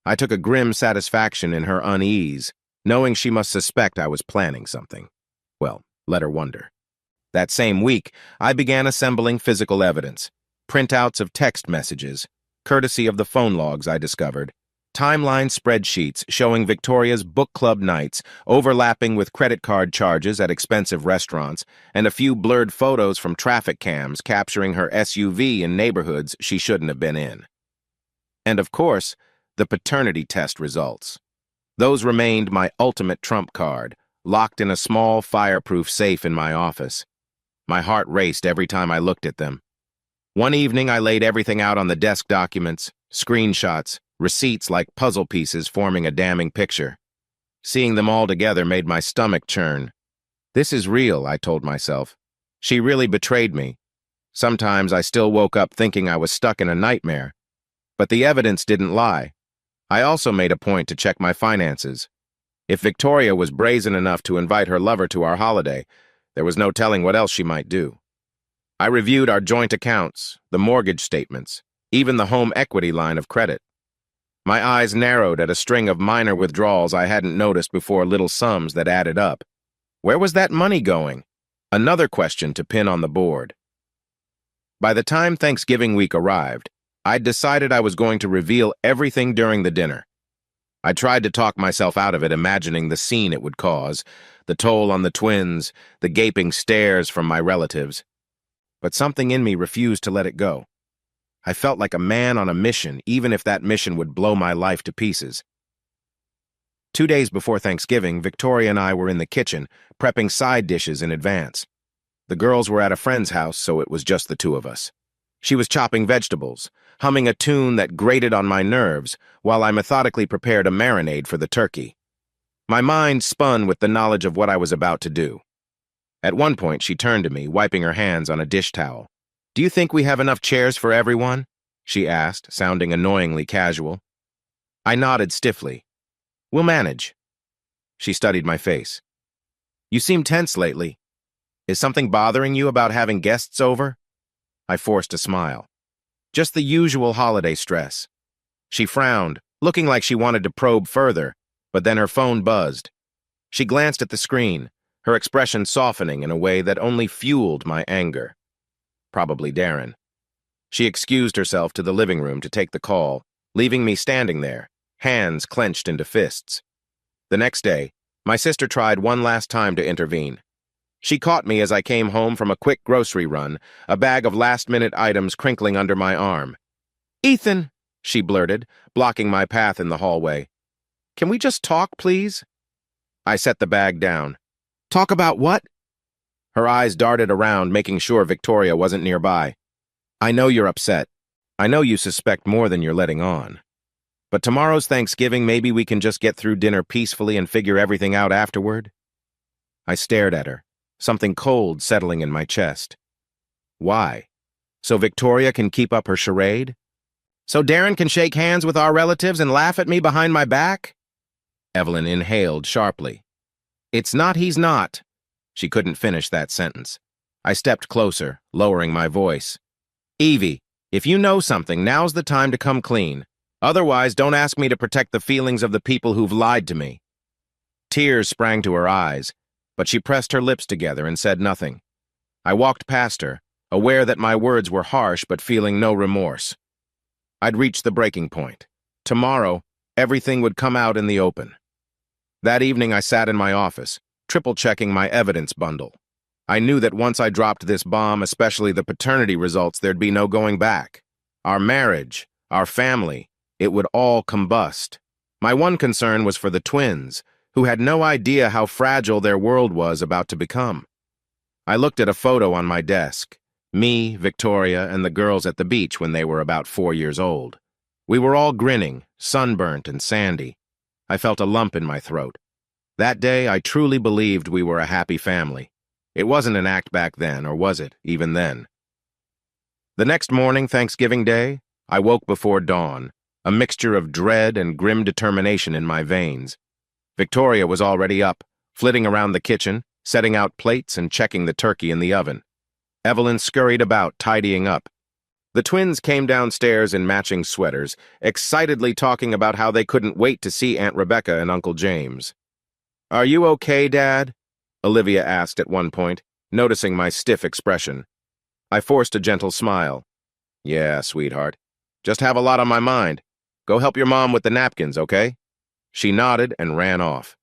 I took a grim satisfaction in her unease, knowing she must suspect I was planning something. Well, let her wonder. That same week, I began assembling physical evidence, printouts of text messages, courtesy of the phone logs I discovered, timeline spreadsheets showing Victoria's book club nights overlapping with credit card charges at expensive restaurants, and a few blurred photos from traffic cams capturing her SUV in neighborhoods she shouldn't have been in. And of course, the paternity test results. Those remained my ultimate trump card, locked in a small fireproof safe in my office. My heart raced every time I looked at them. One evening, I laid everything out on the desk: documents, screenshots, receipts like puzzle pieces forming a damning picture. Seeing them all together made my stomach churn. This is real, I told myself. She really betrayed me. Sometimes I still woke up thinking I was stuck in a nightmare. But the evidence didn't lie. I also made a point to check my finances. If Victoria was brazen enough to invite her lover to our holiday, there was no telling what else she might do. I reviewed our joint accounts, the mortgage statements, even the home equity line of credit. My eyes narrowed at a string of minor withdrawals I hadn't noticed before, little sums that added up. Where was that money going? Another question to pin on the board. By the time Thanksgiving week arrived, I'd decided I was going to reveal everything during the dinner. I tried to talk myself out of it, imagining the scene it would cause, the toll on the twins, the gaping stares from my relatives. But something in me refused to let it go. I felt like a man on a mission, even if that mission would blow my life to pieces. 2 days before Thanksgiving, Victoria and I were in the kitchen, prepping side dishes in advance. The girls were at a friend's house, so it was just the two of us. She was chopping vegetables, humming a tune that grated on my nerves, while I methodically prepared a marinade for the turkey. My mind spun with the knowledge of what I was about to do. At one point, she turned to me, wiping her hands on a dish towel. "Do you think we have enough chairs for everyone?" she asked, sounding annoyingly casual. I nodded stiffly. "We'll manage." She studied my face. "You seem tense lately. Is something bothering you about having guests over?" I forced a smile. "Just the usual holiday stress." She frowned, looking like she wanted to probe further, but then her phone buzzed. She glanced at the screen, her expression softening in a way that only fueled my anger. Probably Darren. She excused herself to the living room to take the call, leaving me standing there, hands clenched into fists. The next day, my sister tried one last time to intervene. She caught me as I came home from a quick grocery run, a bag of last-minute items crinkling under my arm. "Ethan," she blurted, blocking my path in the hallway. "Can we just talk, please?" I set the bag down. "Talk about what?" Her eyes darted around, making sure Victoria wasn't nearby. "I know you're upset. I know you suspect more than you're letting on. But tomorrow's Thanksgiving, maybe we can just get through dinner peacefully and figure everything out afterward?" I stared at her, something cold settling in my chest. Why? So Victoria can keep up her charade? So Darren can shake hands with our relatives and laugh at me behind my back? Evelyn inhaled sharply. "It's not he's not." She couldn't finish that sentence. I stepped closer, lowering my voice. "Evie, if you know something, now's the time to come clean. Otherwise, don't ask me to protect the feelings of the people who've lied to me." Tears sprang to her eyes, but she pressed her lips together and said nothing. I walked past her, aware that my words were harsh but feeling no remorse. I'd reached the breaking point. Tomorrow, everything would come out in the open. That evening I sat in my office, triple-checking my evidence bundle. I knew that once I dropped this bomb, especially the paternity results, there'd be no going back. Our marriage, our family, it would all combust. My one concern was for the twins, who had no idea how fragile their world was about to become. I looked at a photo on my desk. Me, Victoria, and the girls at the beach when they were about 4 years old. We were all grinning, sunburnt and sandy. I felt a lump in my throat. That day, I truly believed we were a happy family. It wasn't an act back then, or was it, even then? The next morning, Thanksgiving Day, I woke before dawn, a mixture of dread and grim determination in my veins. Victoria was already up, flitting around the kitchen, setting out plates and checking the turkey in the oven. Evelyn scurried about, tidying up. The twins came downstairs in matching sweaters, excitedly talking about how they couldn't wait to see Aunt Rebecca and Uncle James. "Are you okay, Dad?" Olivia asked at one point, noticing my stiff expression. I forced a gentle smile. "Yeah, sweetheart. Just have a lot on my mind. Go help your mom with the napkins, okay?" She nodded and ran off.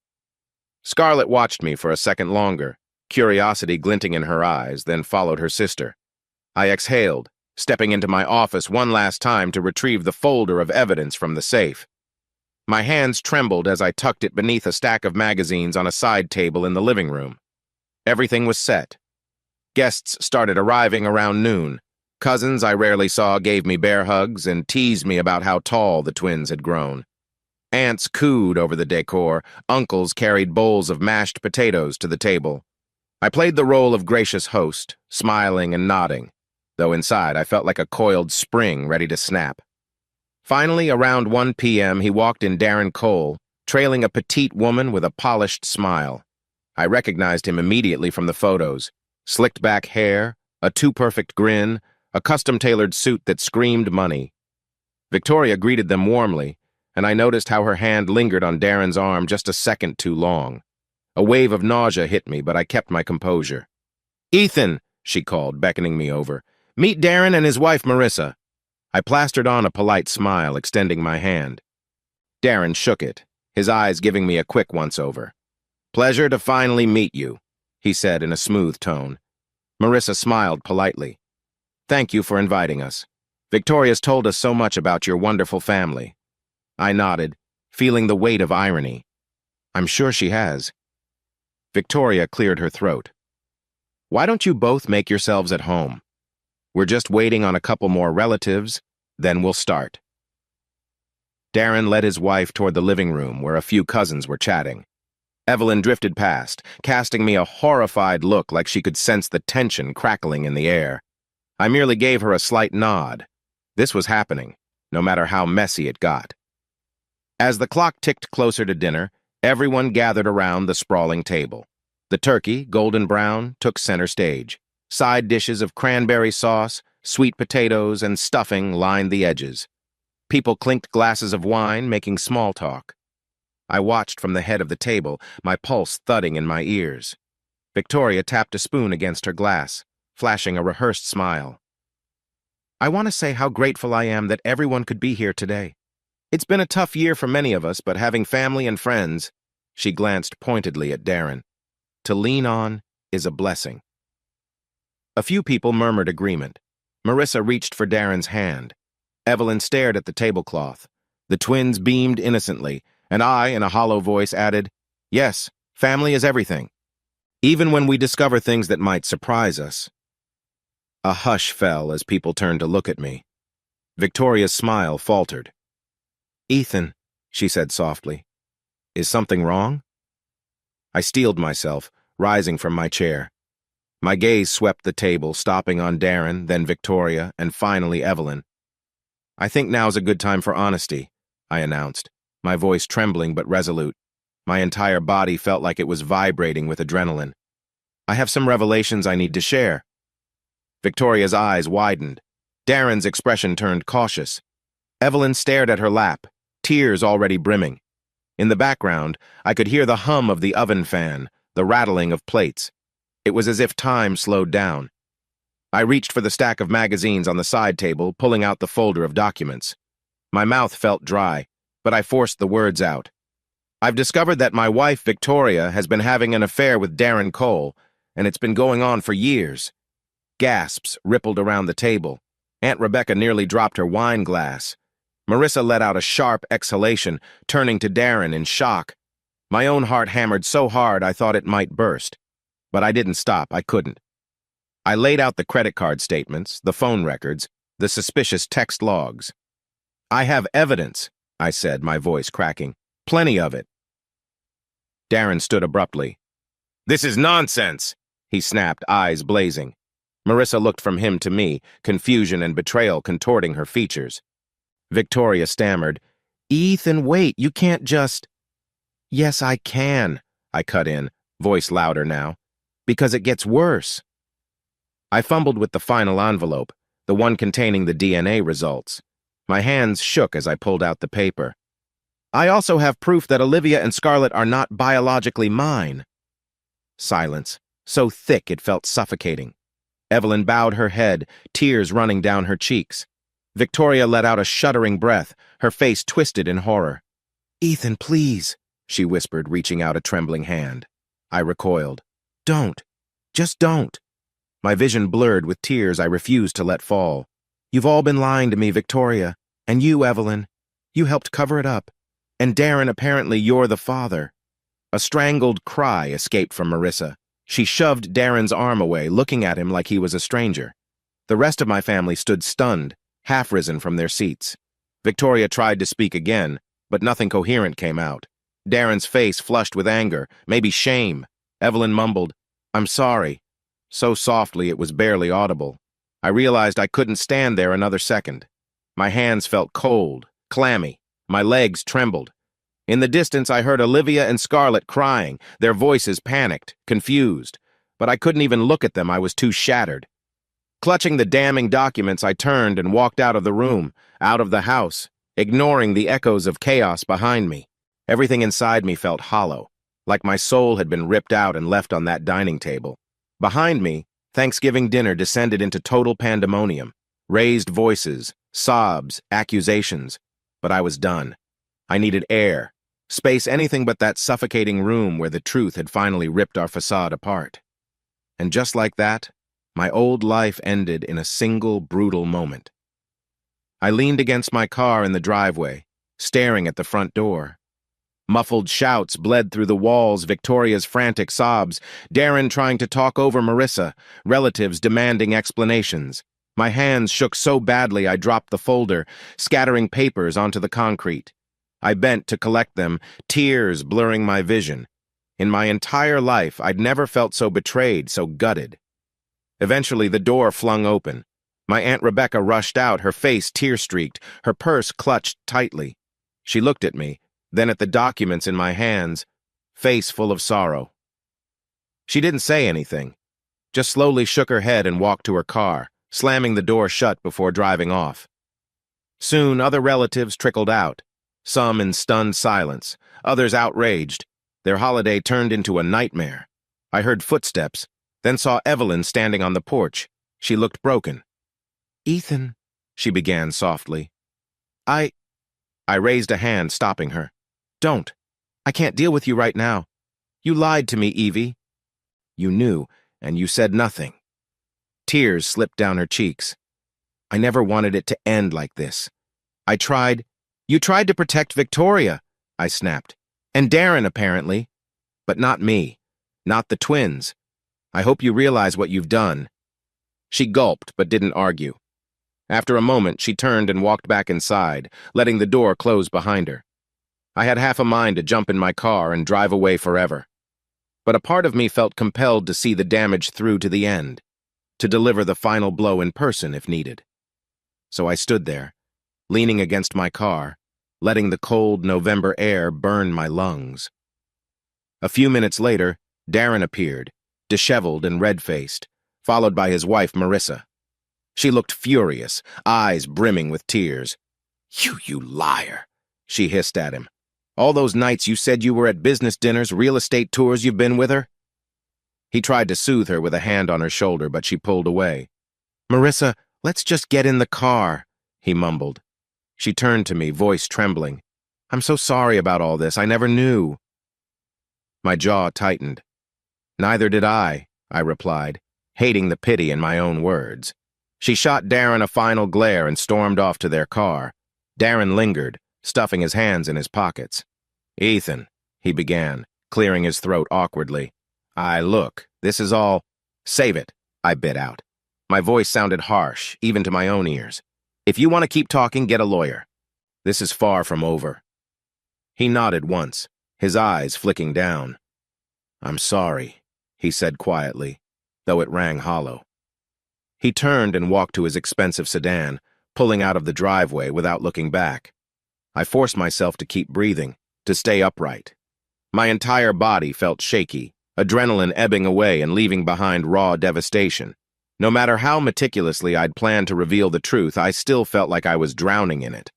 Scarlett watched me for a second longer, curiosity glinting in her eyes, then followed her sister. I exhaled, stepping into my office one last time to retrieve the folder of evidence from the safe. My hands trembled as I tucked it beneath a stack of magazines on a side table in the living room. Everything was set. Guests started arriving around noon. Cousins I rarely saw gave me bear hugs and teased me about how tall the twins had grown. Aunts cooed over the decor. Uncles carried bowls of mashed potatoes to the table. I played the role of gracious host, smiling and nodding. though inside I felt like a coiled spring ready to snap. Finally, around 1 p.m., he walked in Darren Cole, trailing a petite woman with a polished smile. I recognized him immediately from the photos. Slicked back hair, a too-perfect grin, a custom-tailored suit that screamed money. Victoria greeted them warmly, and I noticed how her hand lingered on Darren's arm just a second too long. A wave of nausea hit me, but I kept my composure. "Ethan," she called, beckoning me over. "Meet Darren and his wife, Marissa." I plastered on a polite smile, extending my hand. Darren shook it, his eyes giving me a quick once-over. "Pleasure to finally meet you," he said in a smooth tone. Marissa smiled politely. "Thank you for inviting us. Victoria's told us so much about your wonderful family." I nodded, feeling the weight of irony. "I'm sure she has." Victoria cleared her throat. "Why don't you both make yourselves at home? We're just waiting on a couple more relatives, then we'll start." Darren led his wife toward the living room where a few cousins were chatting. Evelyn drifted past, casting me a horrified look like she could sense the tension crackling in the air. I merely gave her a slight nod. This was happening, no matter how messy it got. As the clock ticked closer to dinner, everyone gathered around the sprawling table. The turkey, golden brown, took center stage. Side dishes of cranberry sauce, sweet potatoes, and stuffing lined the edges. People clinked glasses of wine, making small talk. I watched from the head of the table, my pulse thudding in my ears. Victoria tapped a spoon against her glass, flashing a rehearsed smile. "I want to say how grateful I am that everyone could be here today. It's been a tough year for many of us, but having family and friends," she glanced pointedly at Darren, "to lean on is a blessing." A few people murmured agreement. Marissa reached for Darren's hand. Evelyn stared at the tablecloth. The twins beamed innocently, and I, in a hollow voice, added, "Yes, family is everything. Even when we discover things that might surprise us." A hush fell as people turned to look at me. Victoria's smile faltered. "Ethan," she said softly, "is something wrong?" I steeled myself, rising from my chair. My gaze swept the table, stopping on Darren, then Victoria, and finally Evelyn. "I think now's a good time for honesty," I announced, my voice trembling but resolute. My entire body felt like it was vibrating with adrenaline. "I have some revelations I need to share." Victoria's eyes widened. Darren's expression turned cautious. Evelyn stared at her lap, tears already brimming. In the background, I could hear the hum of the oven fan, the rattling of plates. It was as if time slowed down. I reached for the stack of magazines on the side table, pulling out the folder of documents. My mouth felt dry, but I forced the words out. "I've discovered that my wife, Victoria, has been having an affair with Darren Cole, and it's been going on for years." Gasps rippled around the table. Aunt Rebecca nearly dropped her wine glass. Marissa let out a sharp exhalation, turning to Darren in shock. My own heart hammered so hard I thought it might burst. But I didn't stop, I couldn't. I laid out the credit card statements, the phone records, the suspicious text logs. "I have evidence," I said, my voice cracking. "Plenty of it." Darren stood abruptly. "This is nonsense," he snapped, eyes blazing. Marissa looked from him to me, confusion and betrayal contorting her features. Victoria stammered, "Ethan, wait, you can't just—" "Yes, I can," I cut in, voice louder now, "because it gets worse." I fumbled with the final envelope, the one containing the DNA results. My hands shook as I pulled out the paper. "I also have proof that Olivia and Scarlett are not biologically mine." Silence, so thick it felt suffocating. Evelyn bowed her head, tears running down her cheeks. Victoria let out a shuddering breath, her face twisted in horror. "Ethan, please," she whispered, reaching out a trembling hand. I recoiled. "Don't. Just don't." My vision blurred with tears I refused to let fall. "You've all been lying to me, Victoria. And you, Evelyn. You helped cover it up. And Darren, apparently you're the father." A strangled cry escaped from Marissa. She shoved Darren's arm away, looking at him like he was a stranger. The rest of my family stood stunned, half-risen from their seats. Victoria tried to speak again, but nothing coherent came out. Darren's face flushed with anger, maybe shame. Evelyn mumbled, "I'm sorry," so softly it was barely audible. I realized I couldn't stand there another second. My hands felt cold, clammy. My legs trembled. In the distance, I heard Olivia and Scarlett crying, their voices panicked, confused. But I couldn't even look at them, I was too shattered. Clutching the damning documents, I turned and walked out of the room, out of the house, ignoring the echoes of chaos behind me. Everything inside me felt hollow, like my soul had been ripped out and left on that dining table. Behind me, Thanksgiving dinner descended into total pandemonium. Raised voices, sobs, accusations. But I was done. I needed air, space, anything but that suffocating room where the truth had finally ripped our facade apart. And just like that, my old life ended in a single brutal moment. I leaned against my car in the driveway, staring at the front door. Muffled shouts bled through the walls, Victoria's frantic sobs, Darren trying to talk over Marissa, relatives demanding explanations. My hands shook so badly I dropped the folder, scattering papers onto the concrete. I bent to collect them, tears blurring my vision. In my entire life, I'd never felt so betrayed, so gutted. Eventually, the door flung open. My Aunt Rebecca rushed out, her face tear-streaked, her purse clutched tightly. She looked at me, then at the documents in my hands, face full of sorrow. She didn't say anything, just slowly shook her head and walked to her car, slamming the door shut before driving off. Soon, other relatives trickled out, some in stunned silence, others outraged. Their holiday turned into a nightmare. I heard footsteps, then saw Evelyn standing on the porch. She looked broken. "Ethan," she began softly. I raised a hand, stopping her. "Don't. I can't deal with you right now. You lied to me, Evie." "You knew, and you said nothing." Tears slipped down her cheeks. "I never wanted it to end like this. I tried." "You tried to protect Victoria," I snapped. "And Darren, apparently. But not me. Not the twins. I hope you realize what you've done." She gulped, but didn't argue. After a moment, she turned and walked back inside, letting the door close behind her. I had half a mind to jump in my car and drive away forever. But a part of me felt compelled to see the damage through to the end, to deliver the final blow in person if needed. So I stood there, leaning against my car, letting the cold November air burn my lungs. A few minutes later, Darren appeared, disheveled and red-faced, followed by his wife, Marissa. She looked furious, eyes brimming with tears. You liar," she hissed at him. "All those nights you said you were at business dinners, real estate tours you've been with her?" He tried to soothe her with a hand on her shoulder, but she pulled away. "Marissa, let's just get in the car," he mumbled. She turned to me, voice trembling. "I'm so sorry about all this. I never knew." My jaw tightened. "Neither did I replied, hating the pity in my own words. She shot Darren a final glare and stormed off to their car. Darren lingered, stuffing his hands in his pockets. "Ethan," he began, clearing his throat awkwardly. Look, this is all—" "Save it," I bit out. My voice sounded harsh, even to my own ears. "If you want to keep talking, get a lawyer. This is far from over." He nodded once, his eyes flicking down. "I'm sorry," he said quietly, though it rang hollow. He turned and walked to his expensive sedan, pulling out of the driveway without looking back. I forced myself to keep breathing, to stay upright. My entire body felt shaky, adrenaline ebbing away and leaving behind raw devastation. No matter how meticulously I'd planned to reveal the truth, I still felt like I was drowning in it.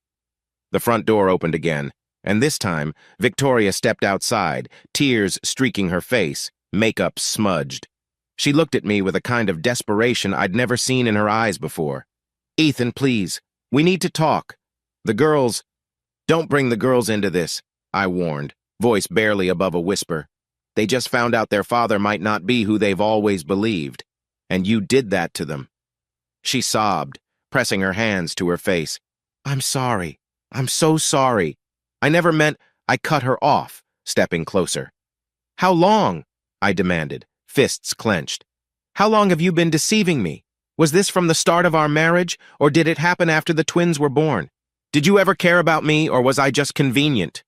The front door opened again, and this time, Victoria stepped outside, tears streaking her face, makeup smudged. She looked at me with a kind of desperation I'd never seen in her eyes before. "Ethan, please, we need to talk. The girls—" "Don't bring the girls into this," I warned, voice barely above a whisper. "They just found out their father might not be who they've always believed. And you did that to them." She sobbed, pressing her hands to her face. "I'm sorry. I'm so sorry. I never meant—" I cut her off, stepping closer. "How long?" I demanded, fists clenched. "How long have you been deceiving me? Was this from the start of our marriage, or did it happen after the twins were born? Did you ever care about me, or was I just convenient?"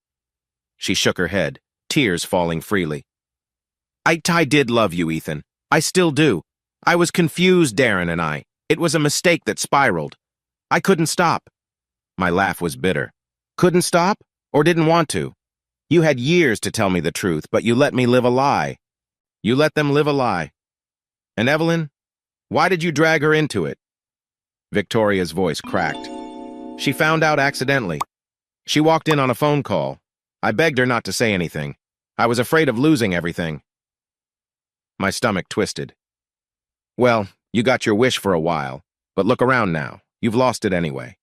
She shook her head, tears falling freely. I did love you, Ethan. I still do. I was confused, Darren and I. It was a mistake that spiraled. I couldn't stop. My laugh was bitter. Couldn't stop? Or didn't want to? You had years to tell me the truth, but you let me live a lie. You let them live a lie. And Evelyn, why did you drag her into it? Victoria's voice cracked. She found out accidentally. She walked in on a phone call. I begged her not to say anything. I was afraid of losing everything. My stomach twisted. Well, you got your wish for a while, but look around now. You've lost it anyway.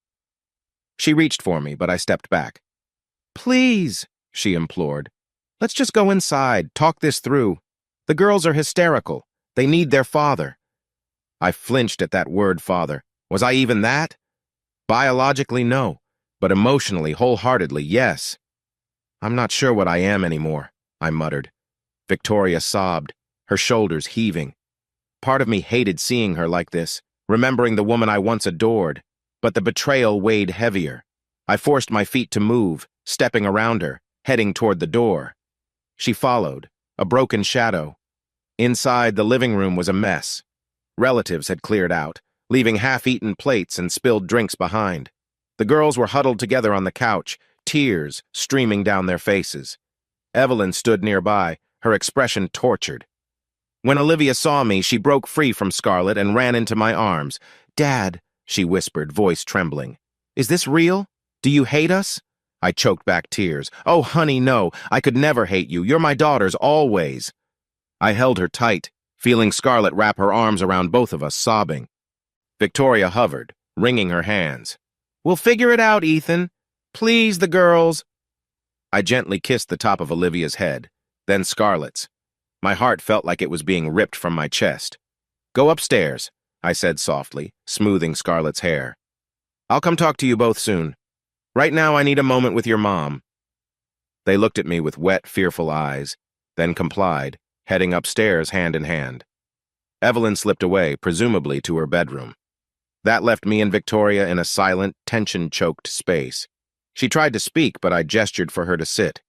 She reached for me, but I stepped back. Please, she implored. Let's just go inside, talk this through. The girls are hysterical. They need their father. I flinched at that word, father. Was I even that? Biologically, no, but emotionally, wholeheartedly, yes. I'm not sure what I am anymore, I muttered. Victoria sobbed, her shoulders heaving. Part of me hated seeing her like this, remembering the woman I once adored, but the betrayal weighed heavier. I forced my feet to move, stepping around her, heading toward the door. She followed, a broken shadow. Inside, the living room was a mess. Relatives had cleared out, leaving half-eaten plates and spilled drinks behind. The girls were huddled together on the couch, tears streaming down their faces. Evelyn stood nearby, her expression tortured. When Olivia saw me, she broke free from Scarlett and ran into my arms. Dad, she whispered, voice trembling. Is this real? Do you hate us? I choked back tears. Oh, honey, no. I could never hate you. You're my daughters, always. I held her tight, feeling Scarlett wrap her arms around both of us, sobbing. Victoria hovered, wringing her hands. We'll figure it out, Ethan. Please, the girls. I gently kissed the top of Olivia's head, then Scarlett's. My heart felt like it was being ripped from my chest. Go upstairs, I said softly, smoothing Scarlett's hair. I'll come talk to you both soon. Right now I need a moment with your mom. They looked at me with wet, fearful eyes, then complied, heading upstairs hand in hand. Evelyn slipped away, presumably to her bedroom. That left me and Victoria in a silent, tension-choked space. She tried to speak, but I gestured for her to sit.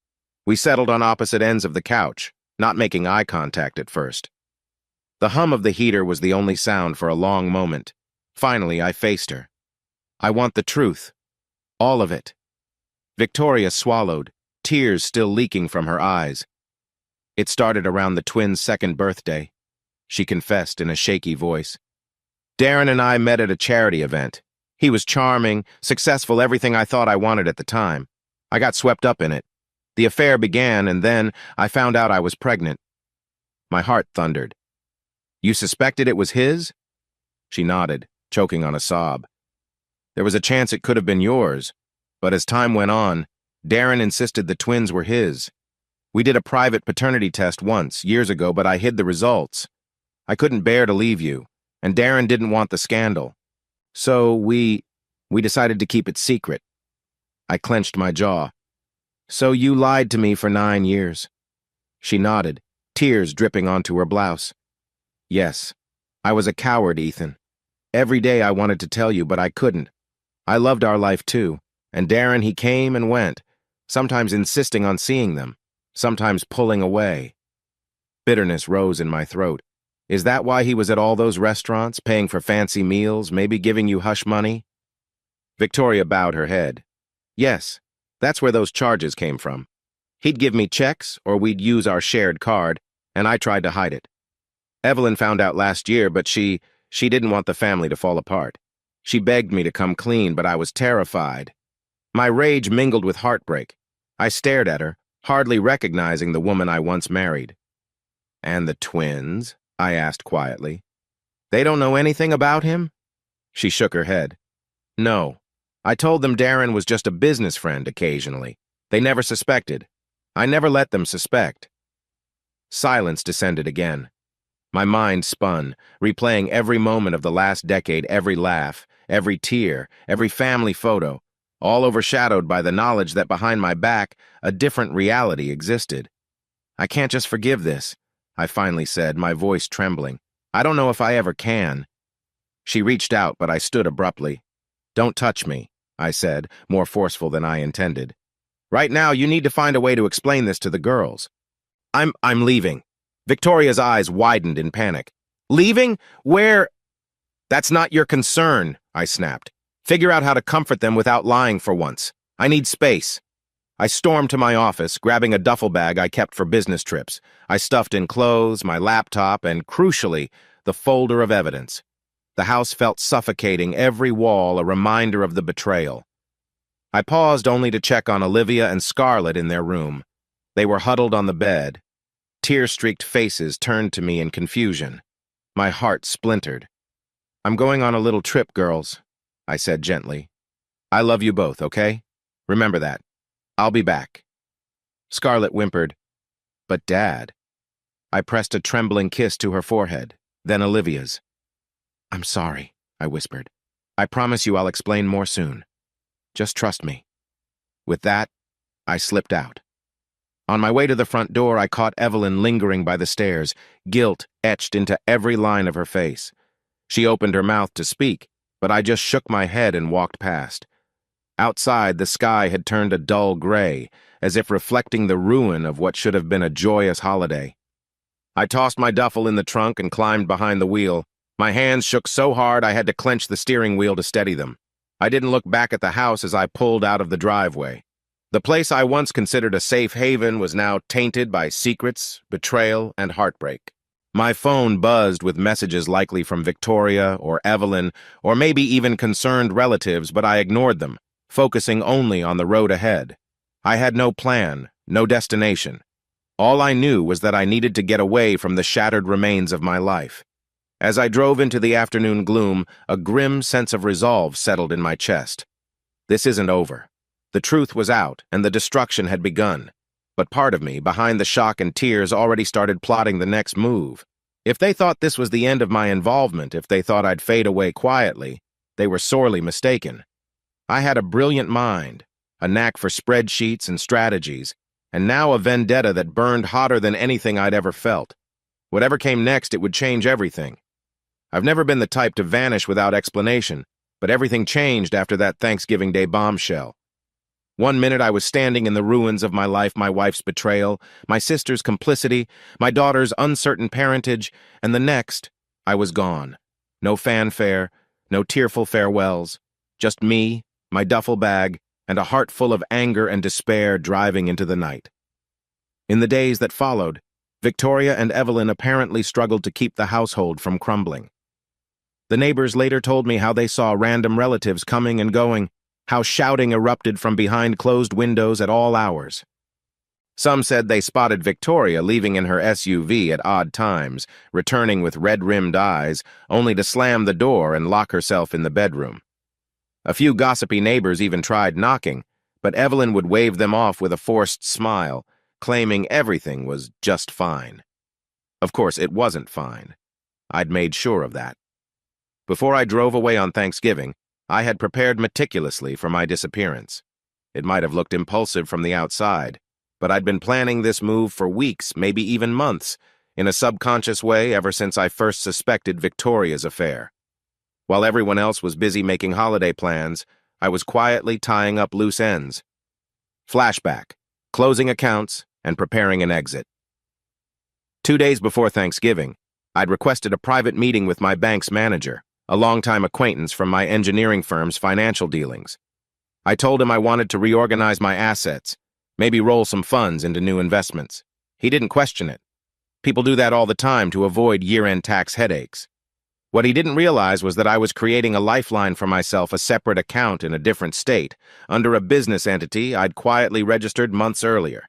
We settled on opposite ends of the couch, not making eye contact at first. The hum of the heater was the only sound for a long moment. Finally, I faced her. I want the truth. All of it. Victoria swallowed, tears still leaking from her eyes. It started around the twins' second birthday, she confessed in a shaky voice. Darren and I met at a charity event. He was charming, successful, everything I thought I wanted at the time. I got swept up in it. The affair began, and then I found out I was pregnant. My heart thundered. You suspected it was his? She nodded, choking on a sob. There was a chance it could have been yours, but as time went on, Darren insisted the twins were his. We did a private paternity test once, years ago, but I hid the results. I couldn't bear to leave you, and Darren didn't want the scandal. So we decided to keep it secret. I clenched my jaw. So you lied to me for 9 years. She nodded, tears dripping onto her blouse. Yes, I was a coward, Ethan. Every day I wanted to tell you, but I couldn't. I loved our life too, and Darren, he came and went, sometimes insisting on seeing them, sometimes pulling away. Bitterness rose in my throat. Is that why he was at all those restaurants, paying for fancy meals, maybe giving you hush money? Victoria bowed her head. Yes, that's where those charges came from. He'd give me checks, or we'd use our shared card, and I tried to hide it. Evelyn found out last year, but she didn't want the family to fall apart. She begged me to come clean, but I was terrified. My rage mingled with heartbreak. I stared at her, hardly recognizing the woman I once married. And the twins? I asked quietly. They don't know anything about him? She shook her head. No. I told them Darren was just a business friend occasionally. They never suspected. I never let them suspect. Silence descended again. My mind spun, replaying every moment of the last decade, every laugh, every tear, every family photo, all overshadowed by the knowledge that behind my back, a different reality existed. I can't just forgive this, I finally said, my voice trembling. I don't know if I ever can. She reached out, but I stood abruptly. Don't touch me, I said, more forceful than I intended. Right now, you need to find a way to explain this to the girls. I'm leaving. Victoria's eyes widened in panic. Leaving? Where? That's not your concern, I snapped. Figure out how to comfort them without lying for once. I need space. I stormed to my office, grabbing a duffel bag I kept for business trips. I stuffed in clothes, my laptop, and, crucially, the folder of evidence. The house felt suffocating, every wall a reminder of the betrayal. I paused only to check on Olivia and Scarlett in their room. They were huddled on the bed. Tear-streaked faces turned to me in confusion. My heart splintered. "I'm going on a little trip, girls," I said gently. "I love you both, okay? Remember that. I'll be back." Scarlett whimpered, "But Dad." I pressed a trembling kiss to her forehead, then Olivia's. "I'm sorry," I whispered. "I promise you I'll explain more soon. Just trust me." With that, I slipped out. On my way to the front door, I caught Evelyn lingering by the stairs, guilt etched into every line of her face. She opened her mouth to speak, but I just shook my head and walked past. Outside, the sky had turned a dull gray, as if reflecting the ruin of what should have been a joyous holiday. I tossed my duffel in the trunk and climbed behind the wheel. My hands shook so hard I had to clench the steering wheel to steady them. I didn't look back at the house as I pulled out of the driveway. The place I once considered a safe haven was now tainted by secrets, betrayal, and heartbreak. My phone buzzed with messages likely from Victoria or Evelyn, or maybe even concerned relatives, but I ignored them, focusing only on the road ahead. I had no plan, no destination. All I knew was that I needed to get away from the shattered remains of my life. As I drove into the afternoon gloom, a grim sense of resolve settled in my chest. This isn't over. The truth was out, and the destruction had begun. But part of me, behind the shock and tears, already started plotting the next move. If they thought this was the end of my involvement, if they thought I'd fade away quietly, they were sorely mistaken. I had a brilliant mind, a knack for spreadsheets and strategies, and now a vendetta that burned hotter than anything I'd ever felt. Whatever came next, it would change everything. I've never been the type to vanish without explanation, but everything changed after that Thanksgiving Day bombshell. One minute I was standing in the ruins of my life, my wife's betrayal, my sister's complicity, my daughter's uncertain parentage, and the next, I was gone. No fanfare, no tearful farewells, just me, my duffel bag, and a heart full of anger and despair driving into the night. In the days that followed, Victoria and Evelyn apparently struggled to keep the household from crumbling. The neighbors later told me how they saw random relatives coming and going, how shouting erupted from behind closed windows at all hours. Some said they spotted Victoria leaving in her SUV at odd times, returning with red-rimmed eyes, only to slam the door and lock herself in the bedroom. A few gossipy neighbors even tried knocking, but Evelyn would wave them off with a forced smile, claiming everything was just fine. Of course, it wasn't fine. I'd made sure of that. Before I drove away on Thanksgiving, I had prepared meticulously for my disappearance. It might have looked impulsive from the outside, but I'd been planning this move for weeks, maybe even months, in a subconscious way ever since I first suspected Victoria's affair. While everyone else was busy making holiday plans, I was quietly tying up loose ends. Flashback, closing accounts, and preparing an exit. 2 days before Thanksgiving, I'd requested a private meeting with my bank's manager, a longtime acquaintance from my engineering firm's financial dealings. I told him I wanted to reorganize my assets, maybe roll some funds into new investments. He didn't question it. People do that all the time to avoid year-end tax headaches. What he didn't realize was that I was creating a lifeline for myself, a separate account in a different state, under a business entity I'd quietly registered months earlier.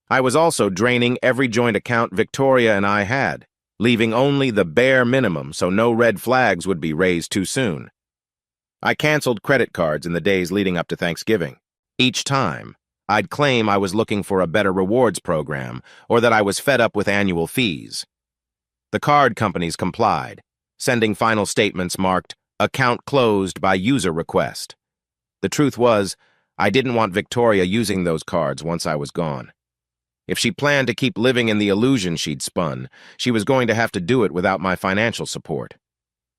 I was also draining every joint account Victoria and I had, leaving only the bare minimum so no red flags would be raised too soon. I canceled credit cards in the days leading up to Thanksgiving. Each time, I'd claim I was looking for a better rewards program or that I was fed up with annual fees. The card companies complied, sending final statements marked, "Account closed by user request." The truth was, I didn't want Victoria using those cards once I was gone. If she planned to keep living in the illusion she'd spun, she was going to have to do it without my financial support.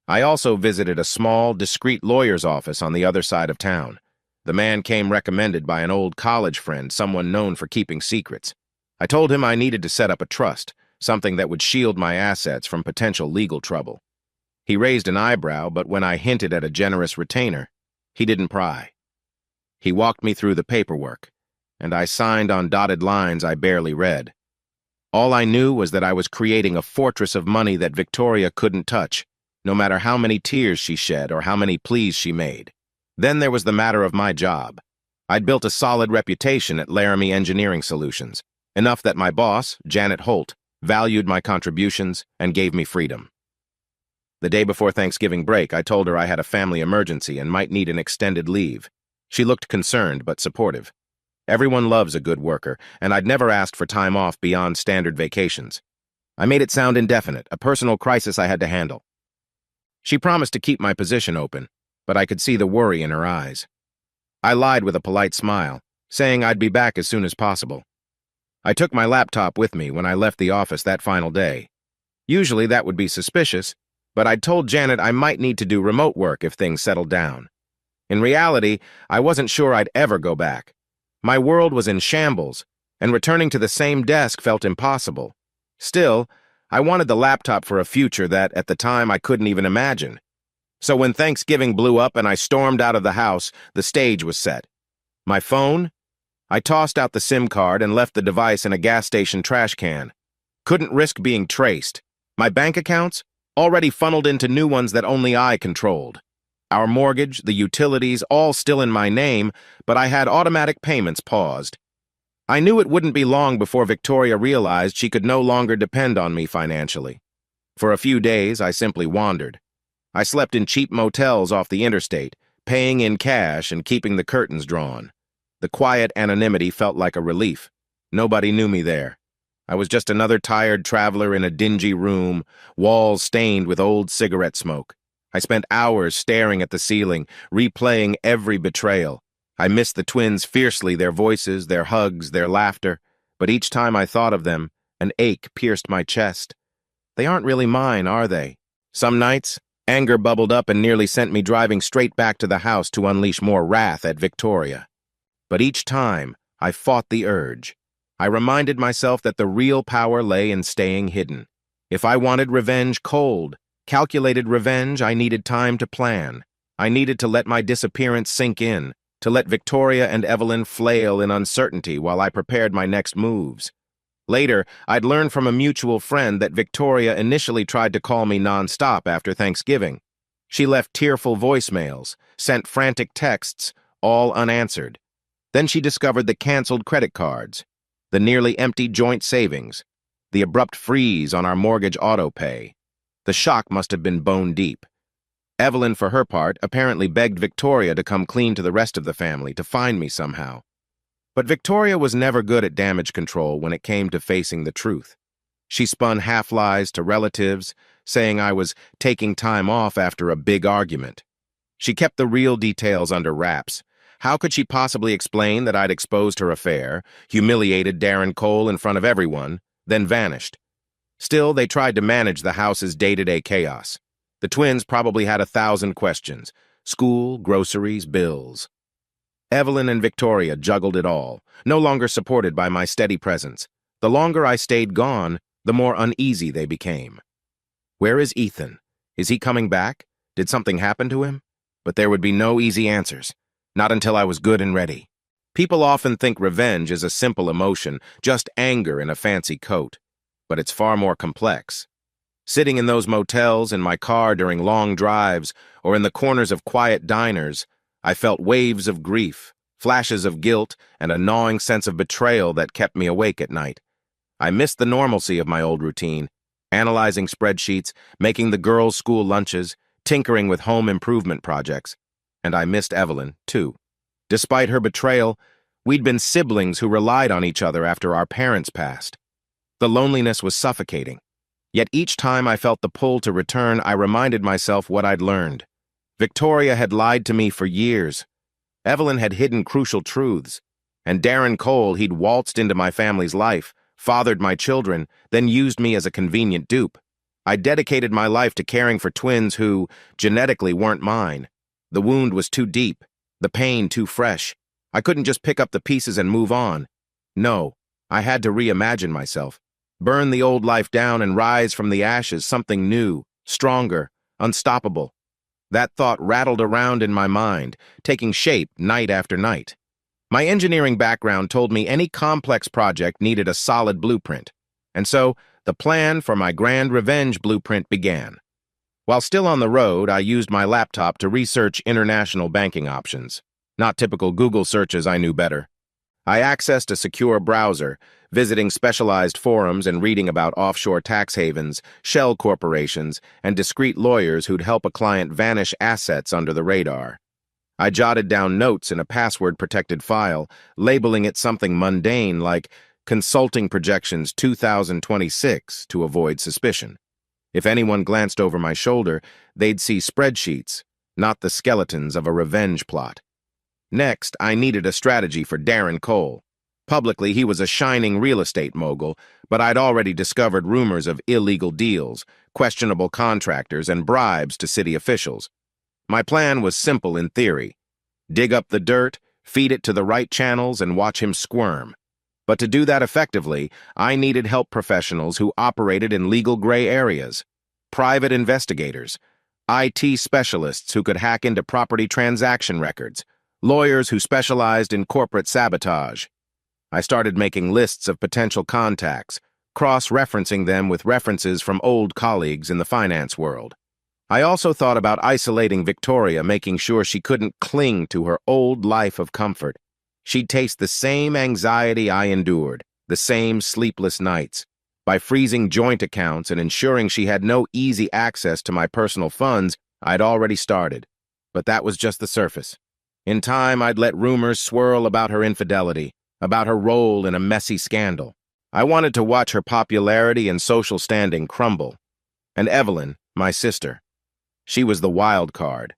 I also visited a small, discreet lawyer's office on the other side of town. The man came recommended by an old college friend, someone known for keeping secrets. I told him I needed to set up a trust, something that would shield my assets from potential legal trouble. He raised an eyebrow, but when I hinted at a generous retainer, he didn't pry. He walked me through the paperwork, and I signed on dotted lines I barely read. All I knew was that I was creating a fortress of money that Victoria couldn't touch, no matter how many tears she shed or how many pleas she made. Then there was the matter of my job. I'd built a solid reputation at Laramie Engineering Solutions, enough that my boss, Janet Holt, valued my contributions and gave me freedom. The day before Thanksgiving break, I told her I had a family emergency and might need an extended leave. She looked concerned but supportive. Everyone loves a good worker, and I'd never asked for time off beyond standard vacations. I made it sound indefinite, a personal crisis I had to handle. She promised to keep my position open, but I could see the worry in her eyes. I lied with a polite smile, saying I'd be back as soon as possible. I took my laptop with me when I left the office that final day. Usually that would be suspicious, but I'd told Janet I might need to do remote work if things settled down. In reality, I wasn't sure I'd ever go back. My world was in shambles, and returning to the same desk felt impossible. Still, I wanted the laptop for a future that, at the time, I couldn't even imagine. So when Thanksgiving blew up and I stormed out of the house, the stage was set. My phone? I tossed out the SIM card and left the device in a gas station trash can. Couldn't risk being traced. My bank accounts? Already funneled into new ones that only I controlled. Our mortgage, the utilities, all still in my name, but I had automatic payments paused. I knew it wouldn't be long before Victoria realized she could no longer depend on me financially. For a few days, I simply wandered. I slept in cheap motels off the interstate, paying in cash and keeping the curtains drawn. The quiet anonymity felt like a relief. Nobody knew me there. I was just another tired traveler in a dingy room, walls stained with old cigarette smoke. I spent hours staring at the ceiling, replaying every betrayal. I missed the twins fiercely, their voices, their hugs, their laughter, but each time I thought of them, an ache pierced my chest. They aren't really mine, are they? Some nights, anger bubbled up and nearly sent me driving straight back to the house to unleash more wrath at Victoria. But each time, I fought the urge. I reminded myself that the real power lay in staying hidden. If I wanted revenge cold, calculated revenge, I needed time to plan. I needed to let my disappearance sink in, to let Victoria and Evelyn flail in uncertainty while I prepared my next moves. Later, I'd learned from a mutual friend that Victoria initially tried to call me nonstop after Thanksgiving. She left tearful voicemails, sent frantic texts, all unanswered. Then she discovered the canceled credit cards, the nearly empty joint savings, the abrupt freeze on our mortgage auto pay. The shock must have been bone deep. Evelyn, for her part, apparently begged Victoria to come clean to the rest of the family, to find me somehow. But Victoria was never good at damage control when it came to facing the truth. She spun half-lies to relatives, saying I was taking time off after a big argument. She kept the real details under wraps. How could she possibly explain that I'd exposed her affair, humiliated Darren Cole in front of everyone, then vanished? Still, they tried to manage the house's day-to-day chaos. The twins probably had 1,000 questions. School, groceries, bills. Evelyn and Victoria juggled it all, no longer supported by my steady presence. The longer I stayed gone, the more uneasy they became. Where is Ethan? Is he coming back? Did something happen to him? But there would be no easy answers. Not until I was good and ready. People often think revenge is a simple emotion, just anger in a fancy coat. But it's far more complex. Sitting in those motels, in my car during long drives, or in the corners of quiet diners, I felt waves of grief, flashes of guilt, and a gnawing sense of betrayal that kept me awake at night. I missed the normalcy of my old routine, analyzing spreadsheets, making the girls' school lunches, tinkering with home improvement projects. And I missed Evelyn, too. Despite her betrayal, we'd been siblings who relied on each other after our parents passed. The loneliness was suffocating. Yet each time I felt the pull to return, I reminded myself what I'd learned. Victoria had lied to me for years. Evelyn had hidden crucial truths. And Darren Cole, he'd waltzed into my family's life, fathered my children, then used me as a convenient dupe. I dedicated my life to caring for twins who, genetically, weren't mine. The wound was too deep, the pain too fresh. I couldn't just pick up the pieces and move on. No, I had to reimagine myself. Burn the old life down and rise from the ashes, something new, stronger, Unstoppable. That thought rattled around in my mind, taking shape night after night. My engineering background told me any complex project needed a solid blueprint, and so the plan for my grand revenge blueprint began. While still on the road, I used my laptop to research international banking options. Not typical Google searches, I knew better. I accessed a secure browser, visiting specialized forums and reading about offshore tax havens, shell corporations, and discreet lawyers who'd help a client vanish assets under the radar. I jotted down notes in a password-protected file, labeling it something mundane like Consulting Projections 2026 to avoid suspicion. If anyone glanced over my shoulder, they'd see spreadsheets, not the skeletons of a revenge plot. Next, I needed a strategy for Darren Cole. Publicly, he was a shining real estate mogul, but I'd already discovered rumors of illegal deals, questionable contractors, and bribes to city officials. My plan was simple in theory. Dig up the dirt, feed it to the right channels, and watch him squirm. But to do that effectively, I needed help professionals who operated in legal gray areas, private investigators, IT specialists who could hack into property transaction records, lawyers who specialized in corporate sabotage. I started making lists of potential contacts, cross-referencing them with references from old colleagues in the finance world. I also thought about isolating Victoria, making sure she couldn't cling to her old life of comfort. She'd taste the same anxiety I endured, the same sleepless nights. By freezing joint accounts and ensuring she had no easy access to my personal funds, I'd already started. But that was just the surface. In time, I'd let rumors swirl about her infidelity, about her role in a messy scandal. I wanted to watch her popularity and social standing crumble. And Evelyn, my sister, she was the wild card.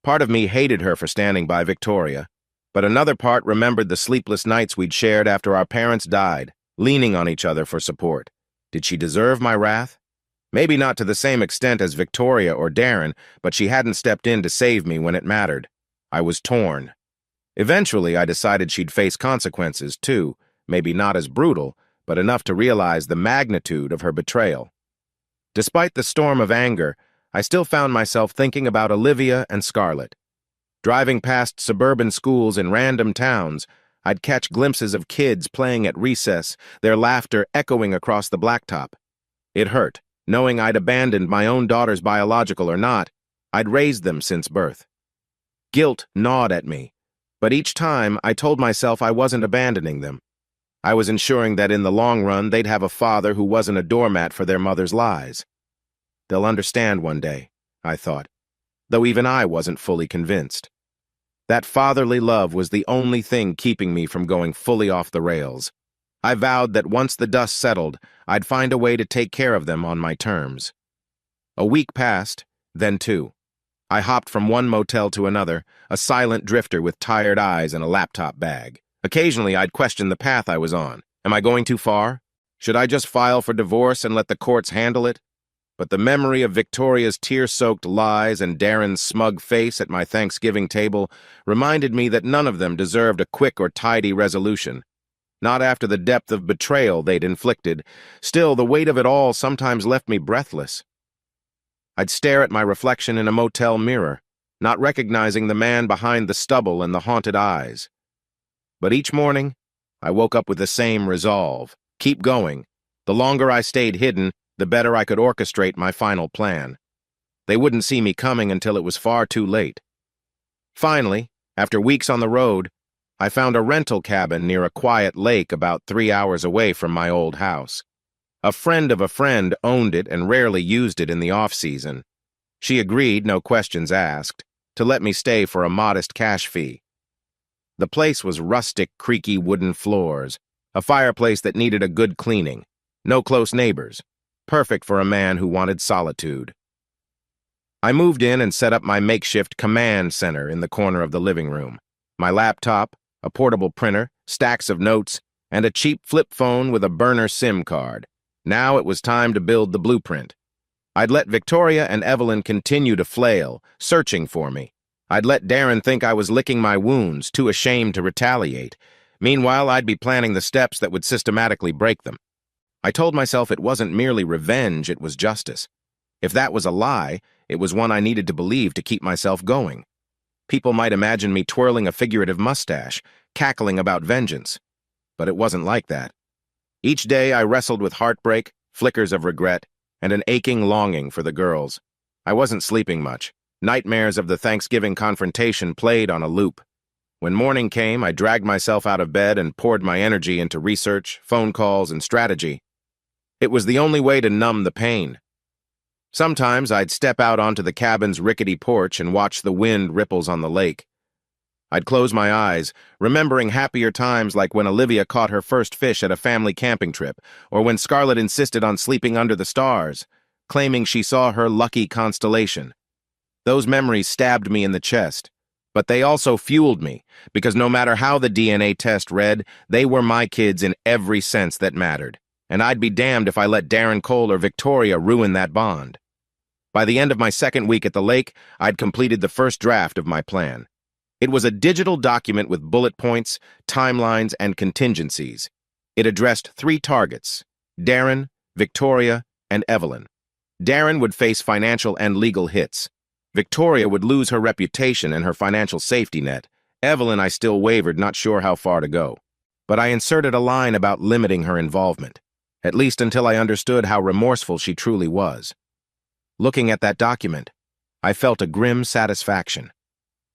Part of me hated her for standing by Victoria, but another part remembered the sleepless nights we'd shared after our parents died, leaning on each other for support. Did she deserve my wrath? Maybe not to the same extent as Victoria or Darren, but she hadn't stepped in to save me when it mattered. I was torn. Eventually, I decided she'd face consequences, too, maybe not as brutal, but enough to realize the magnitude of her betrayal. Despite the storm of anger, I still found myself thinking about Olivia and Scarlett. Driving past suburban schools in random towns, I'd catch glimpses of kids playing at recess, their laughter echoing across the blacktop. It hurt, knowing I'd abandoned my own daughters, biological or not. I'd raised them since birth. Guilt gnawed at me, but each time I told myself I wasn't abandoning them. I was ensuring that in the long run they'd have a father who wasn't a doormat for their mother's lies. They'll understand one day, I thought, though even I wasn't fully convinced. That fatherly love was the only thing keeping me from going fully off the rails. I vowed that once the dust settled, I'd find a way to take care of them on my terms. A week passed, then two. I hopped from one motel to another, a silent drifter with tired eyes and a laptop bag. Occasionally, I'd question the path I was on. Am I going too far? Should I just file for divorce and let the courts handle it? But the memory of Victoria's tear-soaked lies and Darren's smug face at my Thanksgiving table reminded me that none of them deserved a quick or tidy resolution. Not after the depth of betrayal they'd inflicted. Still, the weight of it all sometimes left me breathless. I'd stare at my reflection in a motel mirror, not recognizing the man behind the stubble and the haunted eyes. But each morning, I woke up with the same resolve. Keep going. The longer I stayed hidden, the better I could orchestrate my final plan. They wouldn't see me coming until it was far too late. Finally, after weeks on the road, I found a rental cabin near a quiet lake about 3 hours away from my old house. A friend of a friend owned it and rarely used it in the off-season. She agreed, no questions asked, to let me stay for a modest cash fee. The place was rustic, creaky wooden floors, a fireplace that needed a good cleaning, no close neighbors. Perfect for a man who wanted solitude. I moved in and set up my makeshift command center in the corner of the living room. My laptop, a portable printer, stacks of notes, and a cheap flip phone with a burner SIM card. Now it was time to build the blueprint. I'd let Victoria and Evelyn continue to flail, searching for me. I'd let Darren think I was licking my wounds, too ashamed to retaliate. Meanwhile, I'd be planning the steps that would systematically break them. I told myself it wasn't merely revenge, it was justice. If that was a lie, It was one I needed to believe to keep myself going. People might imagine me twirling a figurative mustache, cackling about vengeance. But it wasn't like that. Each day I wrestled with heartbreak, flickers of regret, and an aching longing for the girls. I wasn't sleeping much. Nightmares of the Thanksgiving confrontation played on a loop. When morning came, I dragged myself out of bed and poured my energy into research, phone calls, and strategy. It was the only way to numb the pain. Sometimes I'd step out onto the cabin's rickety porch and watch the wind ripples on the lake. I'd close my eyes, remembering happier times like when Olivia caught her first fish at a family camping trip, or when Scarlett insisted on sleeping under the stars, claiming she saw her lucky constellation. Those memories stabbed me in the chest, but they also fueled me, because no matter how the DNA test read, they were my kids in every sense that mattered, and I'd be damned if I let Darren Cole or Victoria ruin that bond. By the end of my second week at the lake, I'd completed the first draft of my plan. It was a digital document with bullet points, timelines, and contingencies. It addressed 3 targets: Darren, Victoria, and Evelyn. Darren would face financial and legal hits. Victoria would lose her reputation and her financial safety net. Evelyn, I still wavered, not sure how far to go. But I inserted a line about limiting her involvement, at least until I understood how remorseful she truly was. Looking at that document, I felt a grim satisfaction.